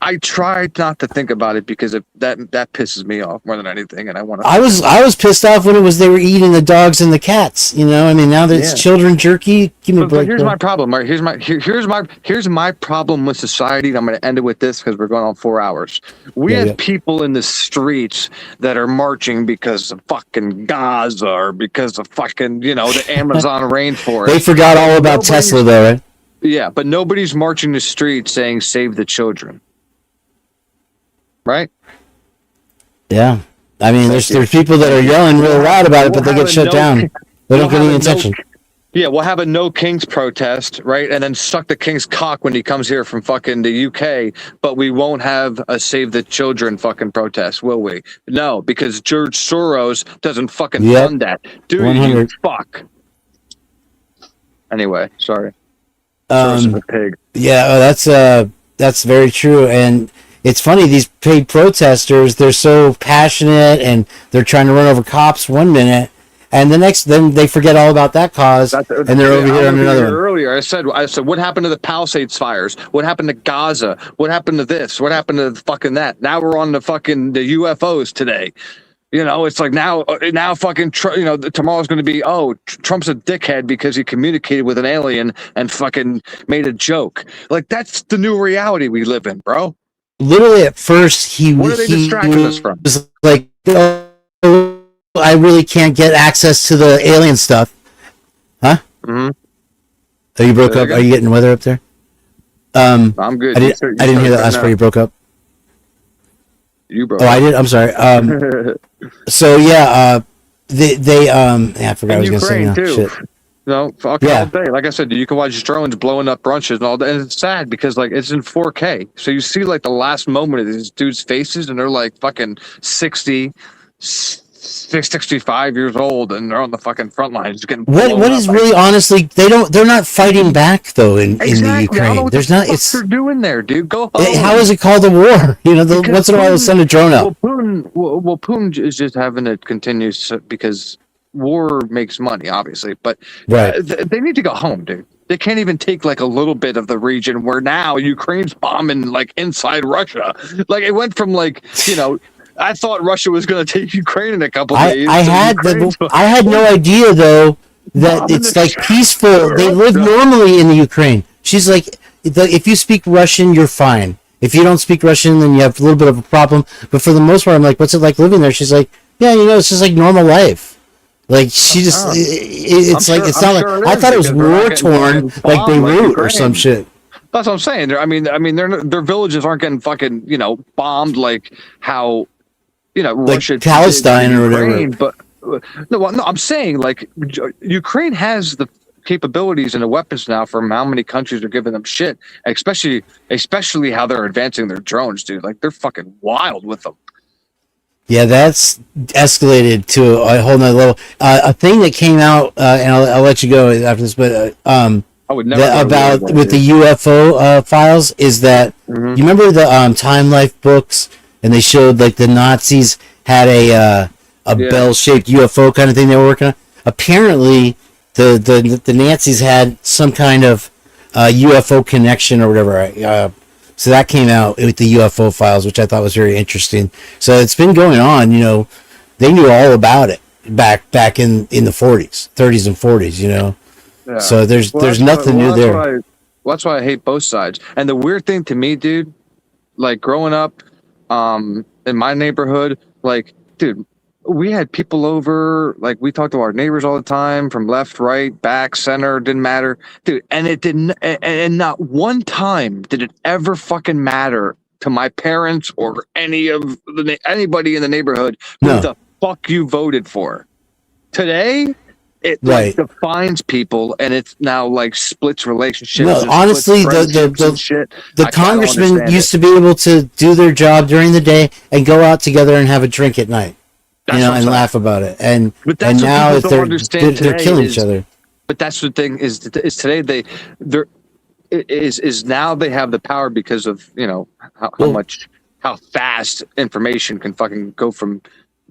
I tried not to think about it because that pisses me off more than anything, and I want to. I was pissed off when they were eating the dogs and the cats. I mean, now that it's children jerky. Give me a break. But here's my problem. Right? Here's my problem with society. And I'm going to end it with this because we're going on 4 hours. We have people in the streets that are marching because of fucking Gaza or because of fucking the Amazon rainforest. They forgot all about Tesla, though, right? Yeah, but nobody's marching the street saying "Save the children," right? Yeah, I mean, there's people that are yelling real loud about it, but they get shut down. They don't get any attention. We'll have a No Kings protest, right? And then suck the king's cock when he comes here from fucking the UK, but we won't have a Save the Children fucking protest, will we? No, because George Soros doesn't fucking fund that. Do 100. You fuck? Anyway, sorry. Pig. Yeah, that's very true, and it's funny. These paid protesters, they're so passionate, and they're trying to run over cops one minute, and then they forget all about that cause, and they're over here on another one. Earlier, I said, what happened to the Palisades fires? What happened to Gaza? What happened to this? What happened to fucking that? Now we're on the UFOs today. It's like now fucking, tomorrow's going to be, Trump's a dickhead because he communicated with an alien and fucking made a joke. Like, that's the new reality we live in, bro. Literally at first, what are they distracting us from? Was like, I really can't get access to the alien stuff. Huh? Mm-hmm. Oh, you broke up? Are you getting weather up there? I'm good. I didn't hear that last part. You broke up. You broke. Oh, I did. I'm sorry. So yeah, I forgot what I was going to say now. Too. Shit. All day. Like I said, you can watch drones blowing up brunches and all that. And it's sad because it's in 4K. So you see the last moment of these dudes' faces, and they're like fucking 60, 65 years old, and they're on the fucking front lines getting. What is really honestly? They're not fighting back though in the Ukraine. There's not. It's they're doing there, dude. Go home. How is it called a war? Once in a while they'll send a drone out. Putin is just having it continue because war makes money, obviously, but they need to go home, dude. They can't even take a little bit of the region where now Ukraine's bombing inside Russia. It went from I thought Russia was going to take Ukraine in a couple days. I had no idea though that it's peaceful. They live normally in the Ukraine. She's like, if you speak Russian, you're fine. If you don't speak Russian, then you have a little bit of a problem. But for the most part, I'm like, what's it like living there? She's like, yeah, it's just like normal life. She just, it's like, it's not like, I thought it was war torn, like Beirut or some shit. That's what I'm saying. Their villages aren't getting fucking, bombed like how, Russia, like Palestine or whatever. But no, I'm saying Ukraine has capabilities and the weapons now from how many countries are giving them shit, especially how they're advancing their drones, dude. Like they're fucking wild with them. Yeah, that's escalated to a whole nother level. A thing that came out, and I'll let you go after this, but I would never about with the UFO files is that you remember the Time Life books, and they showed like the Nazis had a bell-shaped UFO kind of thing they were working on. Apparently, the Nazis had some kind of UFO connection or whatever. So that came out with the UFO files, which I thought was very interesting. So it's been going on. You know, they knew all about it back in the 40s, 30s, and 40s. You know, so there's nothing new there. That's why I hate both sides. And the weird thing to me, dude, like growing up in my neighborhood, like, dude, we had people over, like we talked to our neighbors all the time from left, right, back, center, didn't matter, dude. And it didn't, and not one time did it ever fucking matter to my parents or anybody in the neighborhood who the fuck you voted for. Today, it like defines people, and it's now like splits relationships. No, honestly, the congressmen used to be able to do their job during the day and go out together and have a drink at night. You know, and laugh about it, and now they're killing each other. But that's the thing is today now they have the power because of how fast information can fucking go from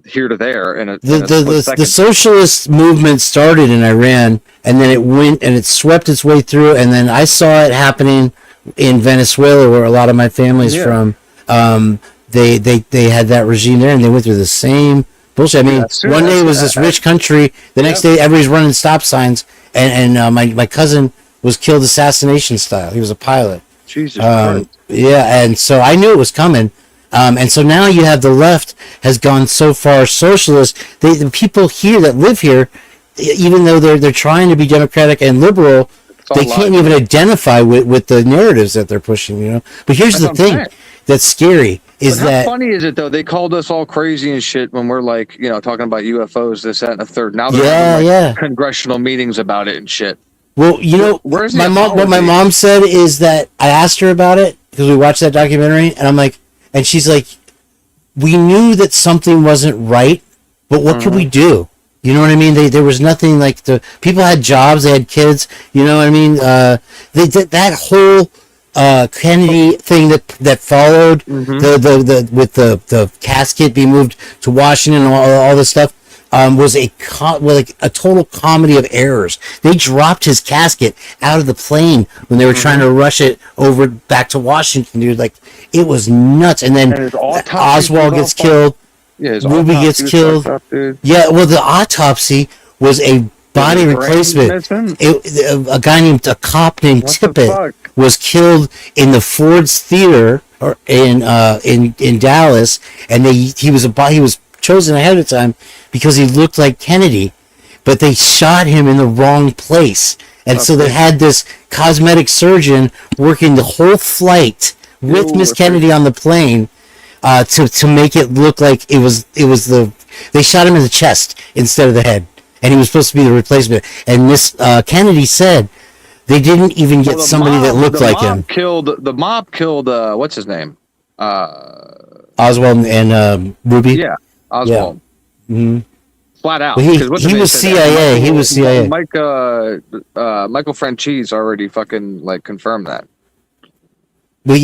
here to there. And the socialist movement started in Iran, and then it went and it swept its way through, and then I saw it happening in Venezuela, where a lot of my family's from. They had that regime there, and they went through the same bullshit. I mean, one day it was this rich country. The next day, everybody's running stop signs. And my cousin was killed assassination style. He was a pilot. Jesus Christ. Yeah, and so I knew it was coming. And so now you have the left has gone so far socialist. The people here that live here, even though they're trying to be democratic and liberal, they can't even identify with the narratives that they're pushing. You know. But here's the thing that's scary. How funny is it though? They called us all crazy and shit when we're like, talking about UFOs, this, that, and the third. Now they're having congressional meetings about it and shit. Well, what my mom said is that I asked her about it because we watched that documentary, and she's like, we knew that something wasn't right, but what could we do? You know what I mean? There was nothing like people had jobs, they had kids. You know what I mean? That whole Kennedy thing that followed with the casket being moved to Washington and all this stuff was a total comedy of errors. They dropped his casket out of the plane when they were trying to rush it over back to Washington, dude. Like it was nuts. And then Oswald gets killed. Yeah, Ruby gets killed. Yeah, well, the autopsy was a body replacement. A cop named Tippett was killed in the Ford's Theater in Dallas, and he was chosen ahead of time because he looked like Kennedy, but they shot him in the wrong place, and so they had this cosmetic surgeon working the whole flight with Miss Kennedy on the plane to make it look like it was they shot him in the chest instead of the head. And he was supposed to be the replacement. And Miss Kennedy said they didn't even get somebody that looked like him. The mob killed what's his name? Oswald and Ruby. Yeah, Oswald. Yeah. Mm-hmm. Flat out. Well, he was CIA. He was CIA. Michael Franchise already fucking confirmed that. Well,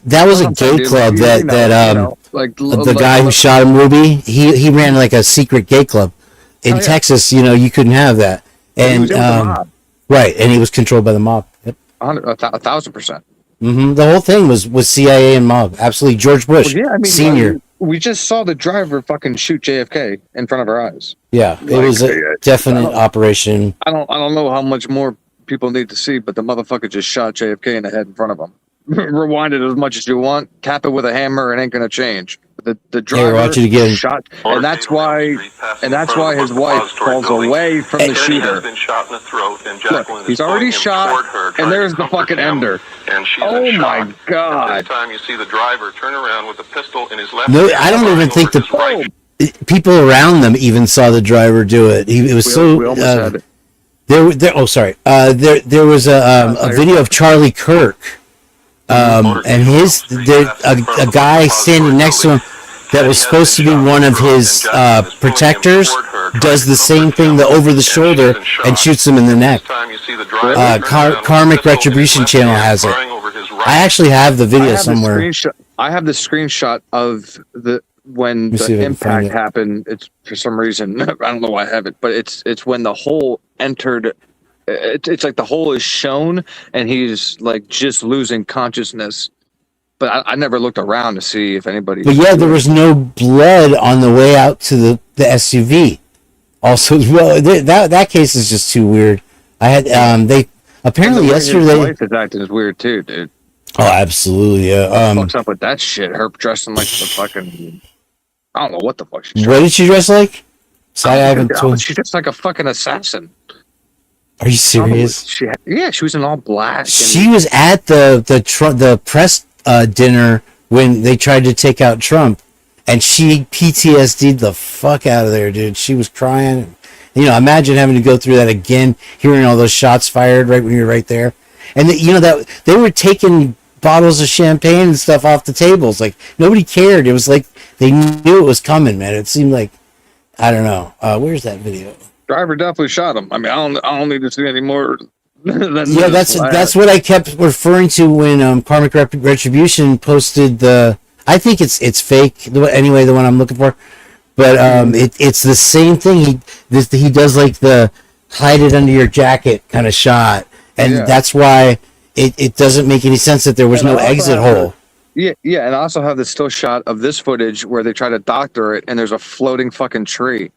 that was a gay club the guy who shot him, Ruby. He ran like a secret gay club. In Texas, you couldn't have that, and right, and he was controlled by the mob. Yep. 1,000%. Mm-hmm. The whole thing was CIA and mob. Absolutely, George Bush, Senior. We just saw the driver fucking shoot JFK in front of our eyes. Yeah, it was a definite operation. I don't know how much more people need to see, but the motherfucker just shot JFK in the head in front of him. Rewind it as much as you want. Tap it with a hammer, it ain't gonna change. The driver shot, and that's why his wife falls away from the shooter. Look, he's already shot, and there's the fucking ender. Oh my god! Every time you see the driver turn around with a pistol in his left. No, I don't even think the people around them even saw the driver do it. It was There was a video of Charlie Kirk, and a guy standing next to him that was supposed to be one of his protectors does the same thing, the over the shoulder, and shoots him in the neck. Karmic Retribution channel has it. I actually have the video somewhere. I have the screenshot of when the impact happened. It's for some reason I don't know why I have it, but it's when the hole entered. It's like the hole is shown and he's like just losing consciousness. But I never looked around to see if anybody. But yeah, there was no blood on the way out to the SUV. Also, well, that case is just too weird. I had they apparently yesterday. His wife is acting is weird too, dude. Oh, absolutely, yeah. What's up with that shit? Her dressing like the fucking. I don't know what the fuck she's. What did she dress like? So I haven't told. She dressed like a fucking assassin. Are you serious? She was in all black. She was at the press dinner when they tried to take out Trump, and she PTSD'd the fuck out of there, dude. She was crying. You know, imagine having to go through that again, hearing all those shots fired right when you're right there, and that they were taking bottles of champagne and stuff off the tables. Like nobody cared. It was like they knew it was coming, man. It seemed like I don't know. Where's that video? Driver definitely shot him. I mean, I don't need to see any more. Yeah, that's what I kept referring to when Karmic Retribution posted the. I think it's fake. Anyway, the one I'm looking for, but it's the same thing. He does like the hide it under your jacket kind of shot, and that's why it doesn't make any sense that there was no exit hole. Yeah, and I also have the still shot of this footage where they try to doctor it, and there's a floating fucking tree.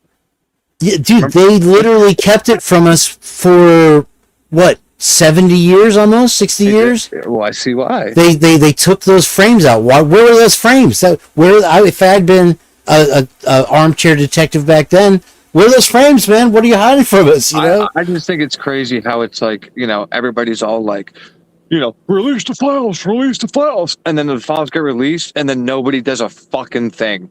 Yeah, dude, they literally kept it from us for what 70 years, almost 60 years. Well, I see why. They took those frames out. Where were those frames? If I had been a armchair detective back then, where are those frames, man? What are you hiding from us? You know, I just think it's crazy how it's like, you know, everybody's all like, you know, release the files, and then the files get released, and then nobody does a fucking thing.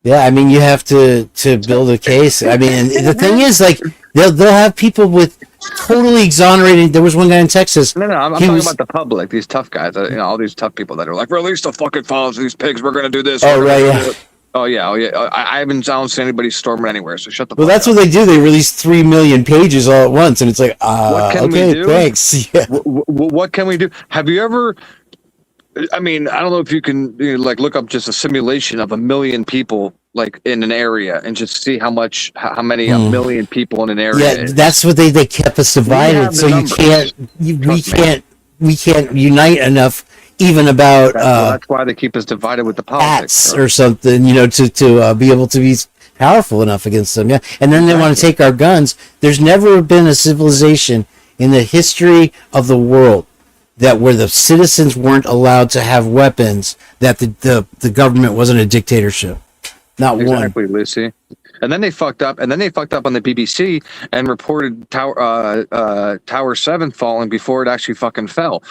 Yeah, I mean, you have to build a case. I mean, the thing is, like, they'll have people with totally exonerated. There was one guy in Texas. No, I'm talking about the public. These tough guys, you know, all these tough people that are like, release the fucking files of these pigs. We're gonna do this. Oh right, yeah. Oh yeah. I don't see anybody storming anywhere. So shut the. Well, that's what they do. They release 3 million pages all at once, and it's like, what can we do? Thanks. Yeah. What can we do? Have you ever? I mean, I don't know if you can like look up just a simulation of 1 million people like in an area and just see how many 1 million people in an area. Yeah, that's what they kept us divided. So we can't unite enough even about. That's why they keep us divided with the politics or something. You know, to be able to be powerful enough against them. Yeah, and then they want to take our guns. There's never been a civilization in the history of the world that where the citizens weren't allowed to have weapons, that the government wasn't a dictatorship. Not one. Exactly, Lucy. And then they fucked up. And then they fucked up on the BBC and reported Tower 7 falling before it actually fucking fell,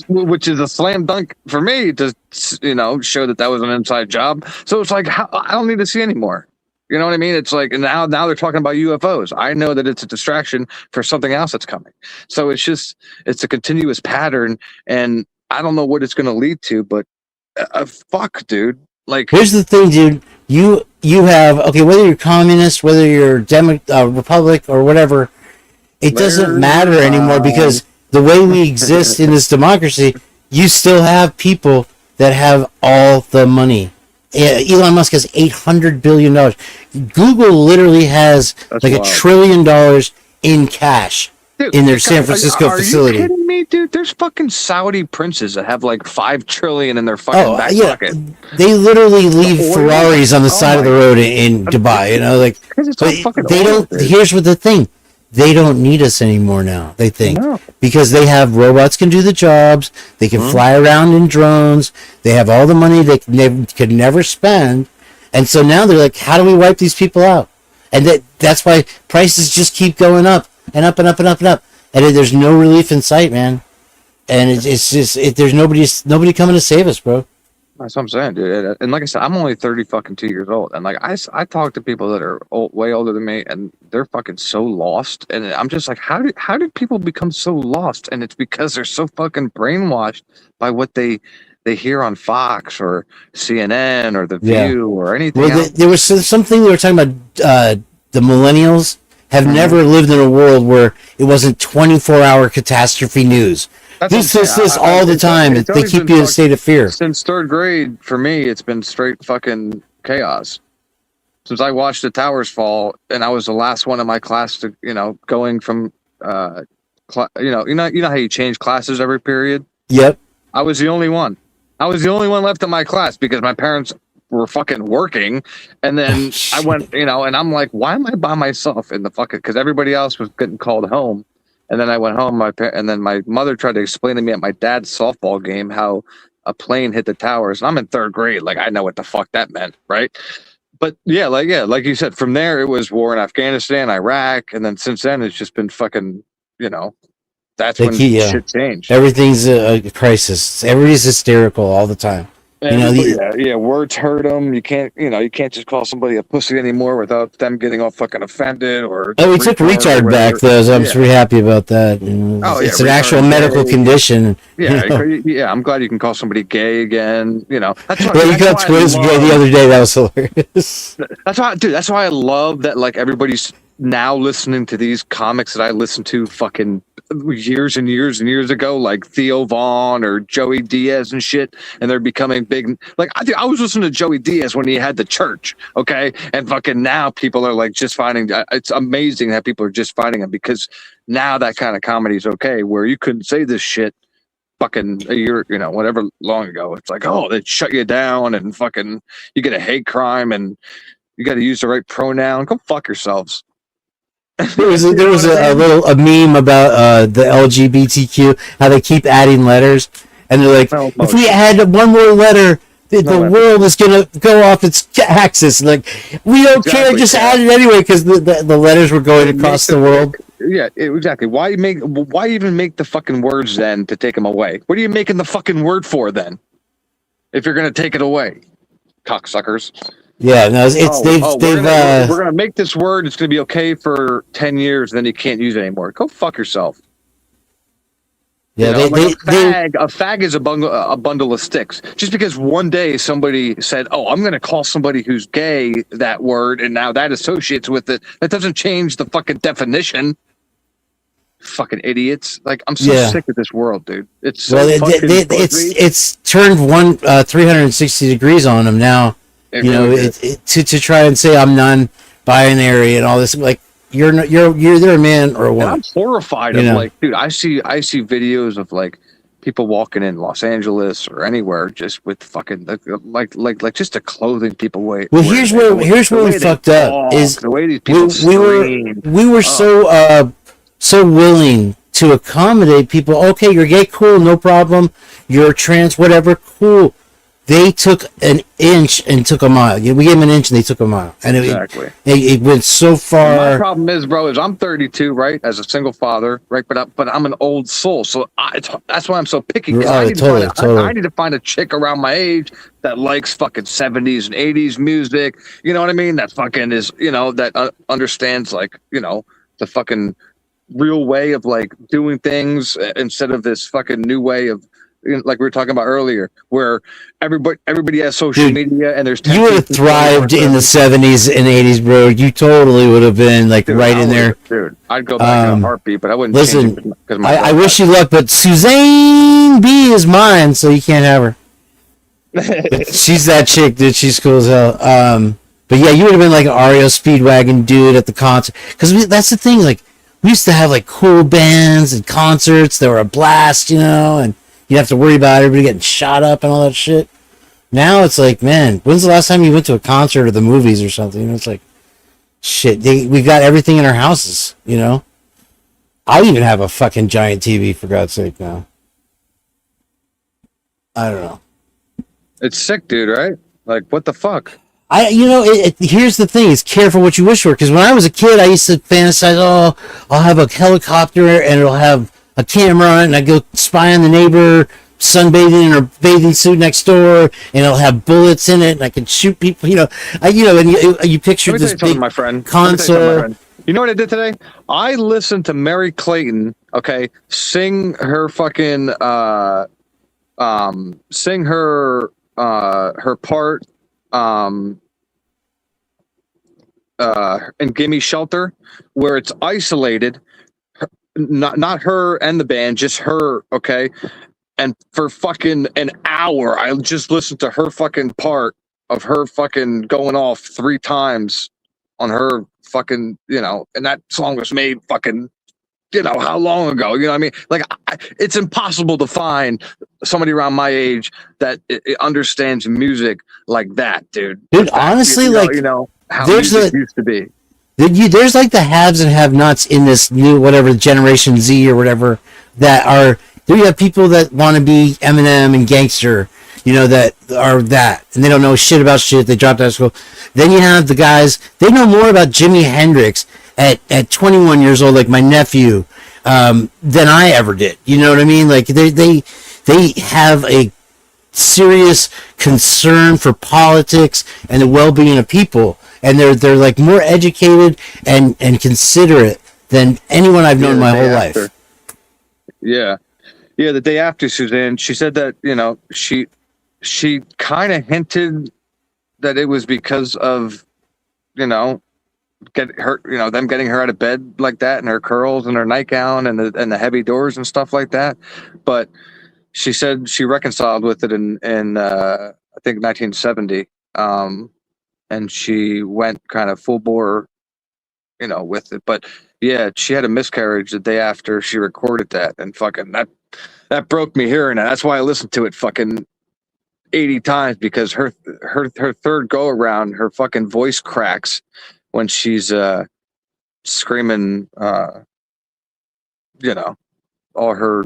which is a slam dunk for me to show that was an inside job. So it's like I don't need to see anymore. You know what I mean? It's like, and now they're talking about UFOs. I know that it's a distraction for something else that's coming. So it's a continuous pattern, and I don't know what it's going to lead to, but fuck, dude. Like, here's the thing, dude. You have, okay, whether you're communist, whether you're Republic or whatever, it doesn't matter anymore, because the way we exist in this democracy, you still have people that have all the money. Elon Musk has $800 billion. Google literally has $1 trillion in cash in their San Francisco facility. Are you kidding me, dude? There's fucking Saudi princes that have like $5 trillion in their fucking back pocket. They literally leave Ferraris on the side of the road in Dubai. You know, like they don't. Here's what the thing. They don't need us anymore now, they think. No. Because they have robots can do the jobs. They can fly around in drones. They have all the money they could never spend. And so now they're like, how do we wipe these people out? And that's why prices just keep going up and up and up and up and up. And there's no relief in sight, man. And it's just, there's nobody coming to save us, bro. That's what I'm saying, dude. And like I said, I'm only 32 years old, and like I talk to people that are way older than me, and they're fucking so lost, and I'm just like, how did people become so lost? And it's because they're so fucking brainwashed by what they hear on Fox or CNN or The View or anything. Well, there was something they were talking about. The millennials have never lived in a world where it wasn't 24-hour catastrophe news. This all the time. They keep you in a state of fear. Since third grade, for me, it's been straight fucking chaos. Since I watched the towers fall, and I was the last one in my class to, going from, you know how you change classes every period? Yep. I was the only one. I was the only one left in my class because my parents were fucking working. And then I went, and I'm like, why am I by myself in the fucking, because everybody else was getting called home. And then I went home, and then my mother tried to explain to me at my dad's softball game how a plane hit the towers. And I'm in third grade. Like, I know what the fuck that meant, right? But like you said, from there, it was war in Afghanistan, Iraq. And then since then, it's just been fucking, that's when shit changed. Everything's a crisis. Everybody's hysterical all the time. Words hurt them. You can't just call somebody a pussy anymore without them getting all fucking offended or. Oh, we took retard back though. So I'm pretty happy about that. It's an actual medical condition. Yeah. I'm glad you can call somebody gay again. That's why. You got twins gay the other day. That was hilarious. That's why I love that. Like, everybody's now listening to these comics that I listened to fucking years and years and years ago, like Theo Vaughn or Joey Diaz and shit, and they're becoming big. Like, I was listening to Joey Diaz when he had the church, okay, and fucking now people are like just finding. It's amazing that people are just finding him because now that kind of comedy is okay, where you couldn't say this shit fucking a year, whatever long ago. It's like, oh, they shut you down and fucking you get a hate crime and you got to use the right pronoun. Go fuck yourselves. There was a meme about the LGBTQ, how they keep adding letters, and they're like, if we add one more letter, the world is gonna go off its axis. Like, we don't care, just add it anyway, because the letters were going across the world. Yeah, exactly. Why even make the fucking words then to take them away? What are you making the fucking word for then? If you're gonna take it away, cocksuckers. Yeah, no, we're gonna make this word. It's gonna be okay for 10 years, then you can't use it anymore. Go fuck yourself. Yeah, a fag is a bundle of sticks. Just because one day somebody said, "Oh, I'm gonna call somebody who's gay that word," and now that associates with it, that doesn't change the fucking definition. Fucking idiots! Like, I'm so sick of this world, dude. It's so it's turned 360 degrees on them now. To try and say I'm non-binary and all this, like, you're a man or a woman. And I'm horrified of like, dude, I see videos of like people walking in Los Angeles or anywhere just with fucking like just the clothing people wear. Well, here's where we fucked up is the way these people we were so willing to accommodate people. Okay, you're gay, cool, no problem. You're trans, whatever, cool. They took an inch and took a mile. We gave them an inch and they took a mile. And it went so far. My problem is, bro, I'm 32, right? As a single father, right? But I'm an old soul. So that's why I'm so picky. I need to find a chick around my age that likes fucking 70s and 80s music. You know what I mean? That fucking is, that understands, like, the fucking real way of like doing things instead of this fucking new way of, like we were talking about earlier, where everybody has social media and there's. You would have thrived in the 70s and 80s, bro. You totally would have been like right in there, dude. I'd go back in a heartbeat, but I wouldn't. Listen, I wish you luck, but Suzanne B is mine, so you can't have her. She's that chick, dude. She's cool as hell. But yeah, you would have been like an REO Speedwagon dude at the concert, because that's the thing. Like, we used to have like cool bands and concerts that were a blast, and. You have to worry about everybody getting shot up and all that shit. Now it's like, man, when's the last time you went to a concert or the movies or something? It's like, shit, we got everything in our houses, I even have a fucking giant TV, for God's sake, now. I don't know. It's sick, dude, right? Like, what the fuck? Here's the thing, is careful what you wish for. Because when I was a kid, I used to fantasize, I'll have a helicopter and it'll have a camera and I go spy on the neighbor sunbathing in her bathing suit next door, and it'll have bullets in it, and I can shoot people. And you picture Let me tell this you something, big my friend. console. You know what I did today? I listened to Mary Clayton, okay, sing her fucking sing her part and Gimme Shelter, where it's isolated, not her and the band, just her, okay? And for fucking an hour, I just listened to her fucking part of her fucking going off 3 times on her fucking, and that song was made fucking, how long ago? You know what I mean? Like, it's impossible to find somebody around my age that understands music like that, dude. Dude, honestly, how there's music used to be. There's like the haves and have-nots in this new whatever Generation Z or whatever that are. There you have people that want to be Eminem and gangster, that are that, and they don't know shit about shit. They dropped out of school. Then you have the guys, they know more about Jimi Hendrix at 21 years old, like my nephew, than I ever did. You know what I mean? Like they have a serious concern for politics and the well-being of people, and they're like more educated and considerate than anyone I've known my whole life. Yeah. Yeah, the day after, Suzanne, she said that, she kind of hinted that it was because of, them getting her out of bed like that, and her curls and her nightgown and the heavy doors and stuff like that. But she said she reconciled with it in I think 1970, and she went kind of full bore, with it. But yeah, she had a miscarriage the day after she recorded that, and fucking that broke me hearing that. That's why I listened to it fucking 80 times, because her third go around, her fucking voice cracks when she's screaming, all her,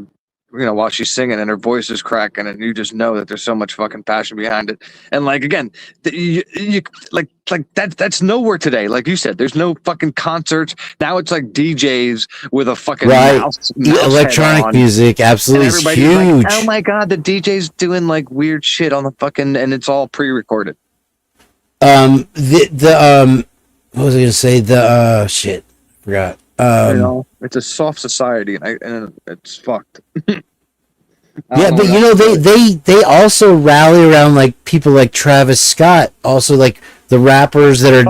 while she's singing, and her voice is cracking, and you just know that there's so much fucking passion behind it. And like, again, you like that's nowhere today. Like you said, there's no fucking concerts. Now it's like DJs with a fucking mouse electronic music. Absolutely huge. Like, oh my God, the DJ's doing like weird shit on the fucking, and it's all pre-recorded. What was I gonna say? Shit, forgot. It's a soft society, and it's fucked. Yeah, but they also rally around like people like Travis Scott, also like the rappers that are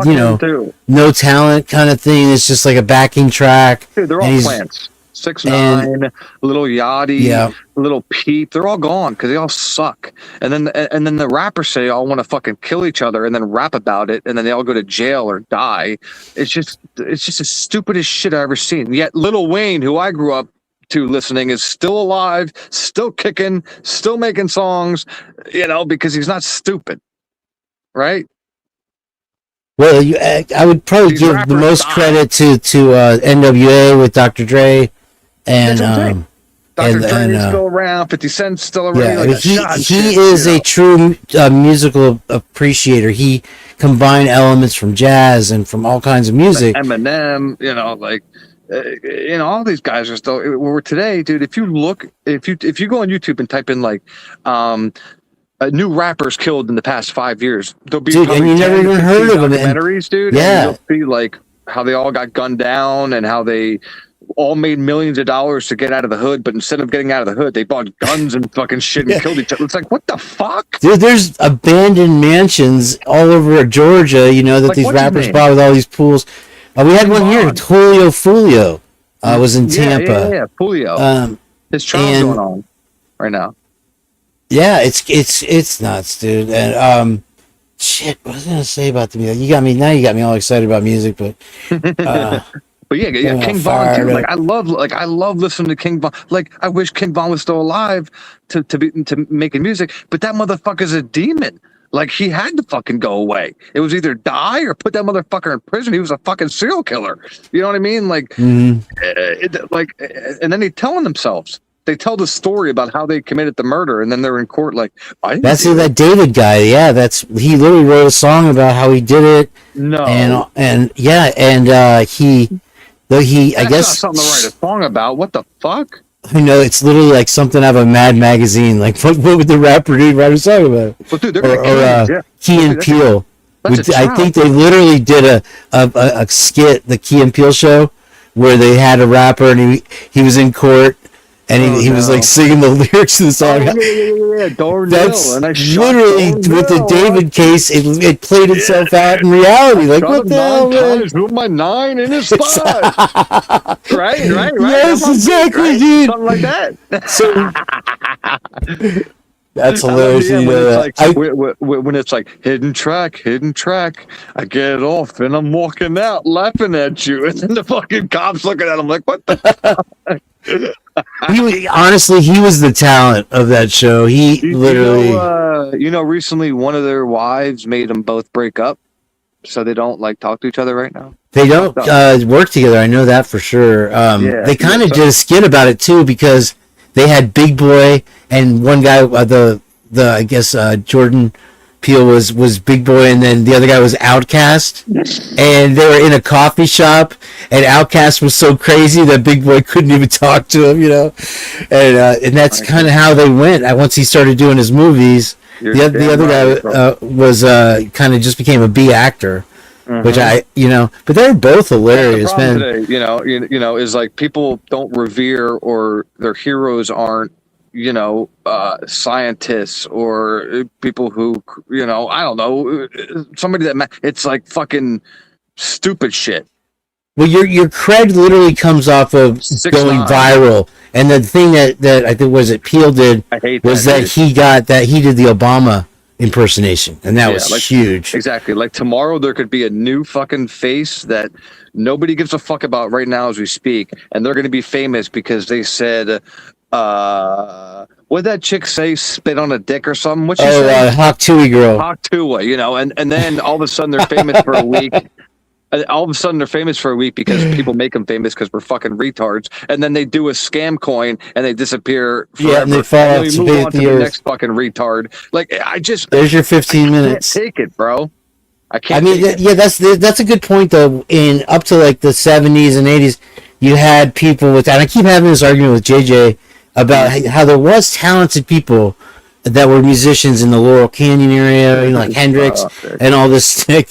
no talent kind of thing. It's just like a backing track. Dude, they're all plants. 6ix9ine, Little Yachty, Little Peep, they're all gone because they all suck. And then the rappers say all want to fucking kill each other and then rap about it, and then they all go to jail or die. It's just the stupidest shit I've ever seen. Yet Lil Wayne, who I grew up to listening, is still alive, still kicking, still making songs, because he's not stupid, right? Well, I would probably give the most credit to NWA with Dr. Dre. And Dr. Dre's still around, 50 Cent's still around. Yeah, he is a true musical appreciator. He combined elements from jazz and from all kinds of music. Like Eminem, all these guys are still. We're today, dude. If you go on YouTube and type in like, new rappers killed in the past 5 years, there'll be and you never even heard of them. Documentaries, dude. Yeah, and you'll see like how they all got gunned down and how they all made millions of dollars to get out of the hood, but instead of getting out of the hood, they bought guns and fucking shit and killed each other. It's like, what the fuck? Dude, there's abandoned mansions all over Georgia, that like, these rappers bought with all these pools. We had one here, Tulio Fulio, was in Tampa. Yeah, Fulio. His trial's going on right now. Yeah, it's nuts, dude. And shit, what was I gonna say about the music? You got me all excited about music, but but yeah, King Von too. Like I love listening to King Von. Like I wish King Von was still alive to making music, but that motherfucker's a demon. Like he had to fucking go away. It was either die or put that motherfucker in prison. He was a fucking serial killer. You know what I mean? Like, and then they tell on themselves. They tell the story about how they committed the murder, and then they're in court like, that's that David guy. Yeah, he literally wrote a song about how he did it. No, he I guess not something to write a song about. What the fuck? I know, it's literally like something out of a Mad magazine. Like, what would the rapper dude was talking about? But dude, they're Or Key and Peele. I think they literally did a skit, the Key and Peele show, where they had a rapper and he was in court and he was like singing the lyrics to the song. That's literally with the David case. It played itself out in reality. Like, what the hell, man? With my 9 in his spot. right. Yes, exactly, dude. Something like that. So that's hilarious. When it's like hidden track, I get off and I'm walking out laughing at you, and then the fucking cops looking at him like, what the? Honestly, he was the talent of that show. He literally, recently one of their wives made them both break up, so they don't like talk to each other right now. They don't work together. I know that for sure. They kind of did a skit about it too, because they had Big Boy and one guy, I guess Jordan Peele was Big Boy, and then the other guy was Outkast, and they were in a coffee shop, and Outkast was so crazy that Big Boy couldn't even talk to him, and that's kind of how they went. Once he started doing his movies, the other guy was kind of just became a B actor. Which but they're both hilarious, man. Today, is like people don't revere, or their heroes aren't, scientists or people who, I don't know, somebody that it's like fucking stupid shit. Well, your cred literally comes off of going viral, and the thing that I think was it Peele did was that he did the Obama impersonation, and that was huge. Exactly. Like tomorrow there could be a new fucking face that nobody gives a fuck about right now as we speak, and they're going to be famous because they said what'd that chick say, spit on a dick or something? What'd she say? Hawk Tuohy girl. Hawk Tuohy, and then all of a sudden they're famous for a week. All of a sudden they're famous for a week because people make them famous because we're fucking retards, and then they do a scam coin and they disappear forever. Yeah, and they fall off to the next fucking retard. Like, there's your 15 minutes. I can't take it, bro. I can't. That's a good point though. In up to like the 70s and 80s, you had people with, and I keep having this argument with JJ about how there was talented people that were musicians in the Laurel Canyon area, like Hendrix and all this stick.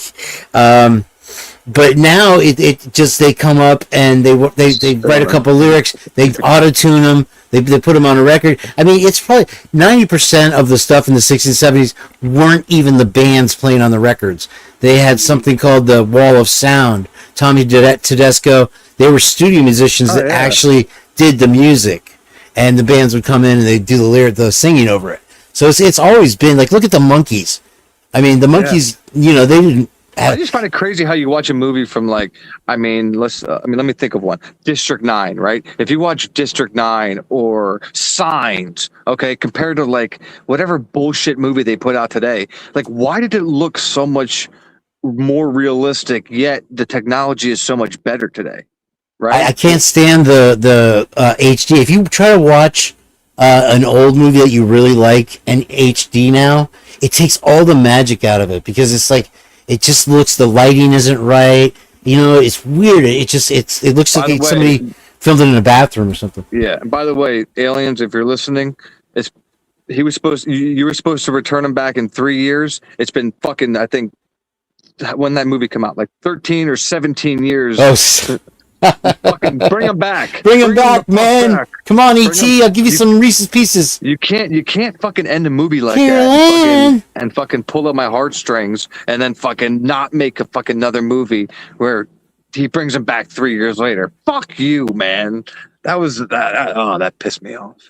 But now it just, they come up and they write a couple lyrics, they auto-tune them, they put them on a record. I mean, it's probably 90% of the stuff in the 60s and 70s weren't even the bands playing on the records. They had something called the Wall of Sound. Tommy Tedesco, they were studio musicians that actually did the music, and the bands would come in and they'd do the singing over it. So it's always been like, look at the Monkees. I mean, the Monkees, they didn't. I just find it crazy how you watch a movie from like, let me think of one. District 9, right? If you watch District 9 or Signs, okay, compared to like whatever bullshit movie they put out today, like why did it look so much more realistic, yet the technology is so much better today, right? I can't stand the HD. If you try to watch an old movie that you really like in HD now, it takes all the magic out of it, because it's like, it just looks, the lighting isn't right. It's weird. It looks like somebody filmed it in a bathroom or something. Yeah. And by the way, aliens, if you're listening, you were supposed to return him back in 3 years. It's been fucking, I think, when that movie come out, like 13 or 17 years. Oh, fucking bring him back. Bring him back, man. Back. Come on, E.T. I'll give you some Reese's Pieces. You can't fucking end a movie like that and fucking pull at my heartstrings and then fucking not make a fucking another movie where he brings him back 3 years later. Fuck you, man. That pissed me off.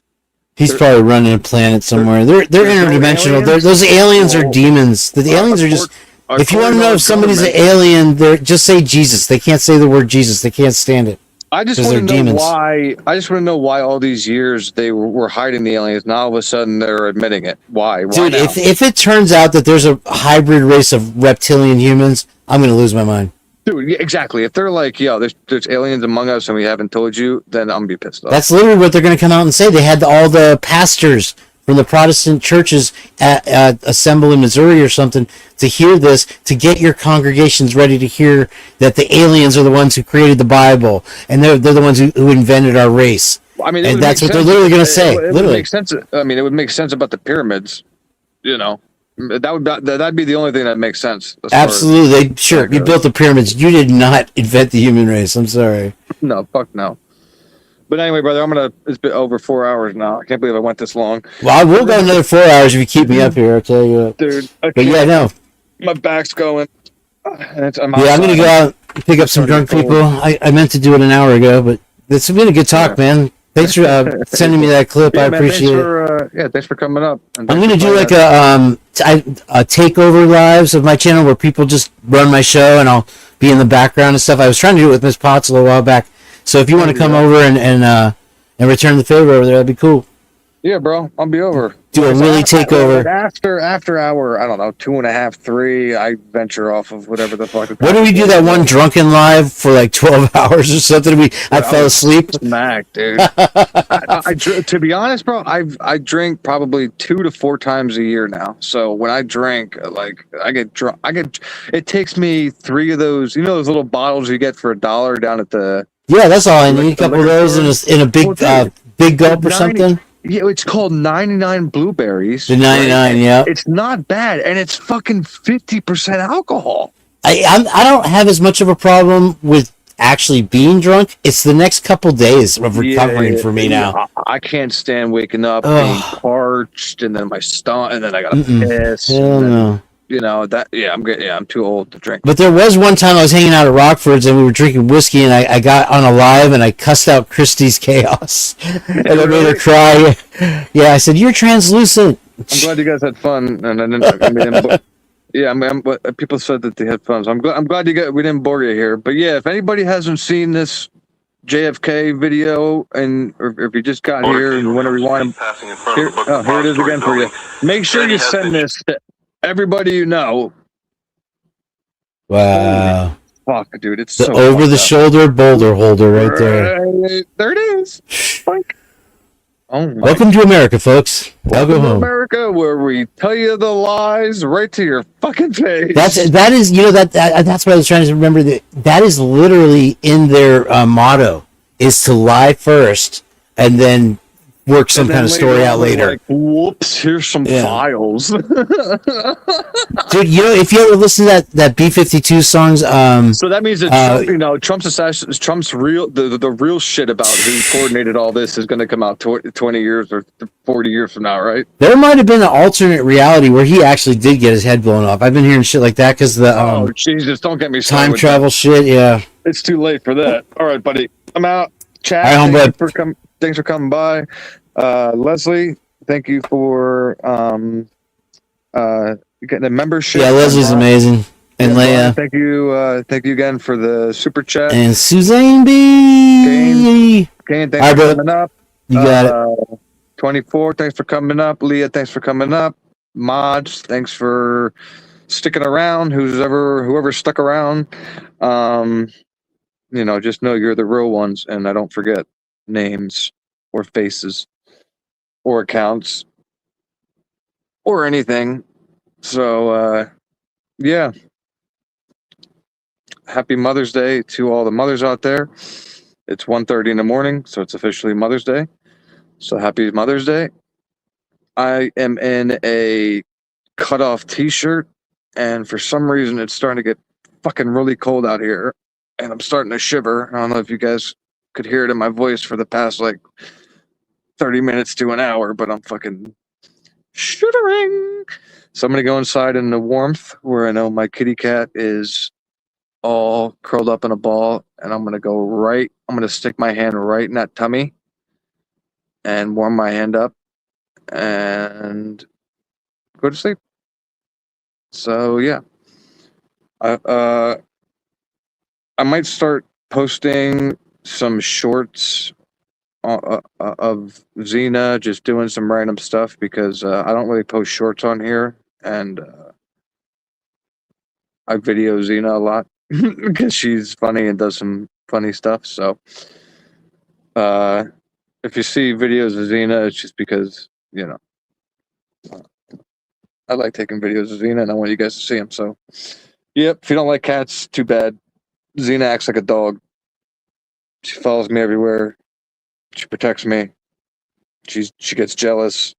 He's probably running a planet somewhere. They're interdimensional. Those aliens are demons. The aliens are just. If you want to know if somebody's an alien, just say Jesus. They can't say the word Jesus. They can't stand it. I just want to know why. I just want to know why all these years they were hiding the aliens. Now all of a sudden they're admitting it. Why? Dude, if it turns out that there's a hybrid race of reptilian humans, I'm going to lose my mind. Dude, exactly. If they're like, there's aliens among us and we haven't told you, then I'm going to be pissed off. That's literally what they're going to come out and say. They had all the pastors from the Protestant churches assemble in Missouri or something to hear this, to get your congregations ready to hear that the aliens are the ones who created the Bible, and they're the ones who invented our race. I mean, and that's what they're literally going to say. It would literally, make sense. I mean, it would make sense about the pyramids. You know, that'd be the only thing that makes sense. Absolutely, sure. You built the pyramids. You did not invent the human race. I'm sorry. No, fuck no. But anyway, brother, it's been over 4 hours now. I can't believe I went this long. Well, I will go another 4 hours if you keep me up here. I'll tell you what. Dude. But yeah, no. My back's going. I'm going to go out and pick up some drunk people. I meant to do it an hour ago, but it's been a good talk, man. Thanks for sending me that clip. I appreciate it. Thanks for coming up. I'm going to do like a takeover lives of my channel where people just run my show and I'll be in the background and stuff. I was trying to do it with Miss Potts a little while back. So if you want to come over and return the favor over there, that'd be cool. Yeah, bro, I'll be over. Do a really takeover. After hour, I don't know, 2.5, 3, I venture off of whatever the fuck. What did we do that one drunken live for like 12 hours or something? I fell asleep. Smack, dude. To be honest, bro, I drink probably 2 to 4 times a year now. So when I drink, like I get drunk. It takes me 3 of those. You know those little bottles you get for $1 down at the. Yeah, that's all I need. A couple of those in a big big gulp or something. Yeah, it's called 99 blueberries. The 99, right? Yeah. It's not bad, and it's fucking 50% alcohol. I don't have as much of a problem with actually being drunk. It's the next couple days of recovering for me now. I can't stand waking up being parched, and then my stomach, and then I gotta piss. Hell no. You know that? Yeah, I'm too old to drink. But there was one time I was hanging out at Rockford's and we were drinking whiskey, and I got on a live and I cussed out Christy's Chaos, and I made her cry. Yeah, I said, "You're translucent." I'm glad you guys had fun, and I mean, yeah, people said that they had fun. So I'm glad we didn't bore you here. But yeah, if anybody hasn't seen this JFK video, or if you just got here and whenever you want to, here it is again for you. Make sure you send this to everybody you know. Wow. Holy fuck, dude. It's the so over-the-shoulder boulder holder right there. There it is. Welcome to America, folks. I'll go home. America, where we tell you the lies right to your fucking face. That is, you know, that's what I was trying to remember. That is literally in their motto, is to lie first and then work some kind of story out later. Like, whoops, here's some files. Dude, you know, if you ever listen to that B-52 songs, so that means that Trump's assassin, Trump's real, the real shit about who coordinated all this is going to come out 20 years or 40 years from now, right? There might have been an alternate reality where he actually did get his head blown off. I've been hearing shit like that because oh Jesus, don't get me started. Time travel shit. Yeah, it's too late for that. All right, buddy, I'm out. Chat. All right, thanks for coming by. Leslie, thank you for getting a membership. Yeah, Leslie's amazing. And Leia. Thank you again for the super chat. And Suzanne B. Kane, thanks for coming up. You got it. 24, thanks for coming up. Leah, thanks for coming up. Mods, thanks for sticking around. Whoever stuck around. You know, just know you're the real ones, and I don't forget names or faces or accounts or anything. So yeah, happy Mother's Day to all the mothers out there. It's 1:30 in the morning, so it's officially Mother's Day. So happy Mother's Day. I am in a cutoff t-shirt, and for some reason it's starting to get fucking really cold out here, and I'm starting to shiver. I don't know if you guys could hear it in my voice for the past like 30 minutes to an hour, but I'm fucking shivering. So I'm gonna go inside in the warmth where I know my kitty cat is all curled up in a ball, and I'm gonna stick my hand right in that tummy and warm my hand up and go to sleep. So yeah, I might start posting some shorts of Xena, just doing some random stuff, because I don't really post shorts on here, and I video Xena a lot because she's funny and does some funny stuff. So if you see videos of Xena, it's just because, you know, I like taking videos of Xena and I want you guys to see them. So yep, if you don't like cats, too bad. Xena acts like a dog. She follows me everywhere. She protects me. She gets jealous.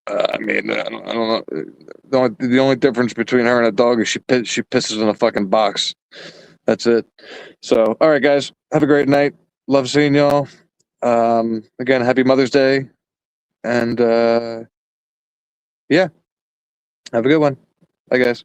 I mean, I don't know. The only difference between her and a dog is she pisses in a fucking box. That's it. So, all right, guys, have a great night. Love seeing y'all. Again, happy Mother's Day, and yeah, have a good one. Bye, guys.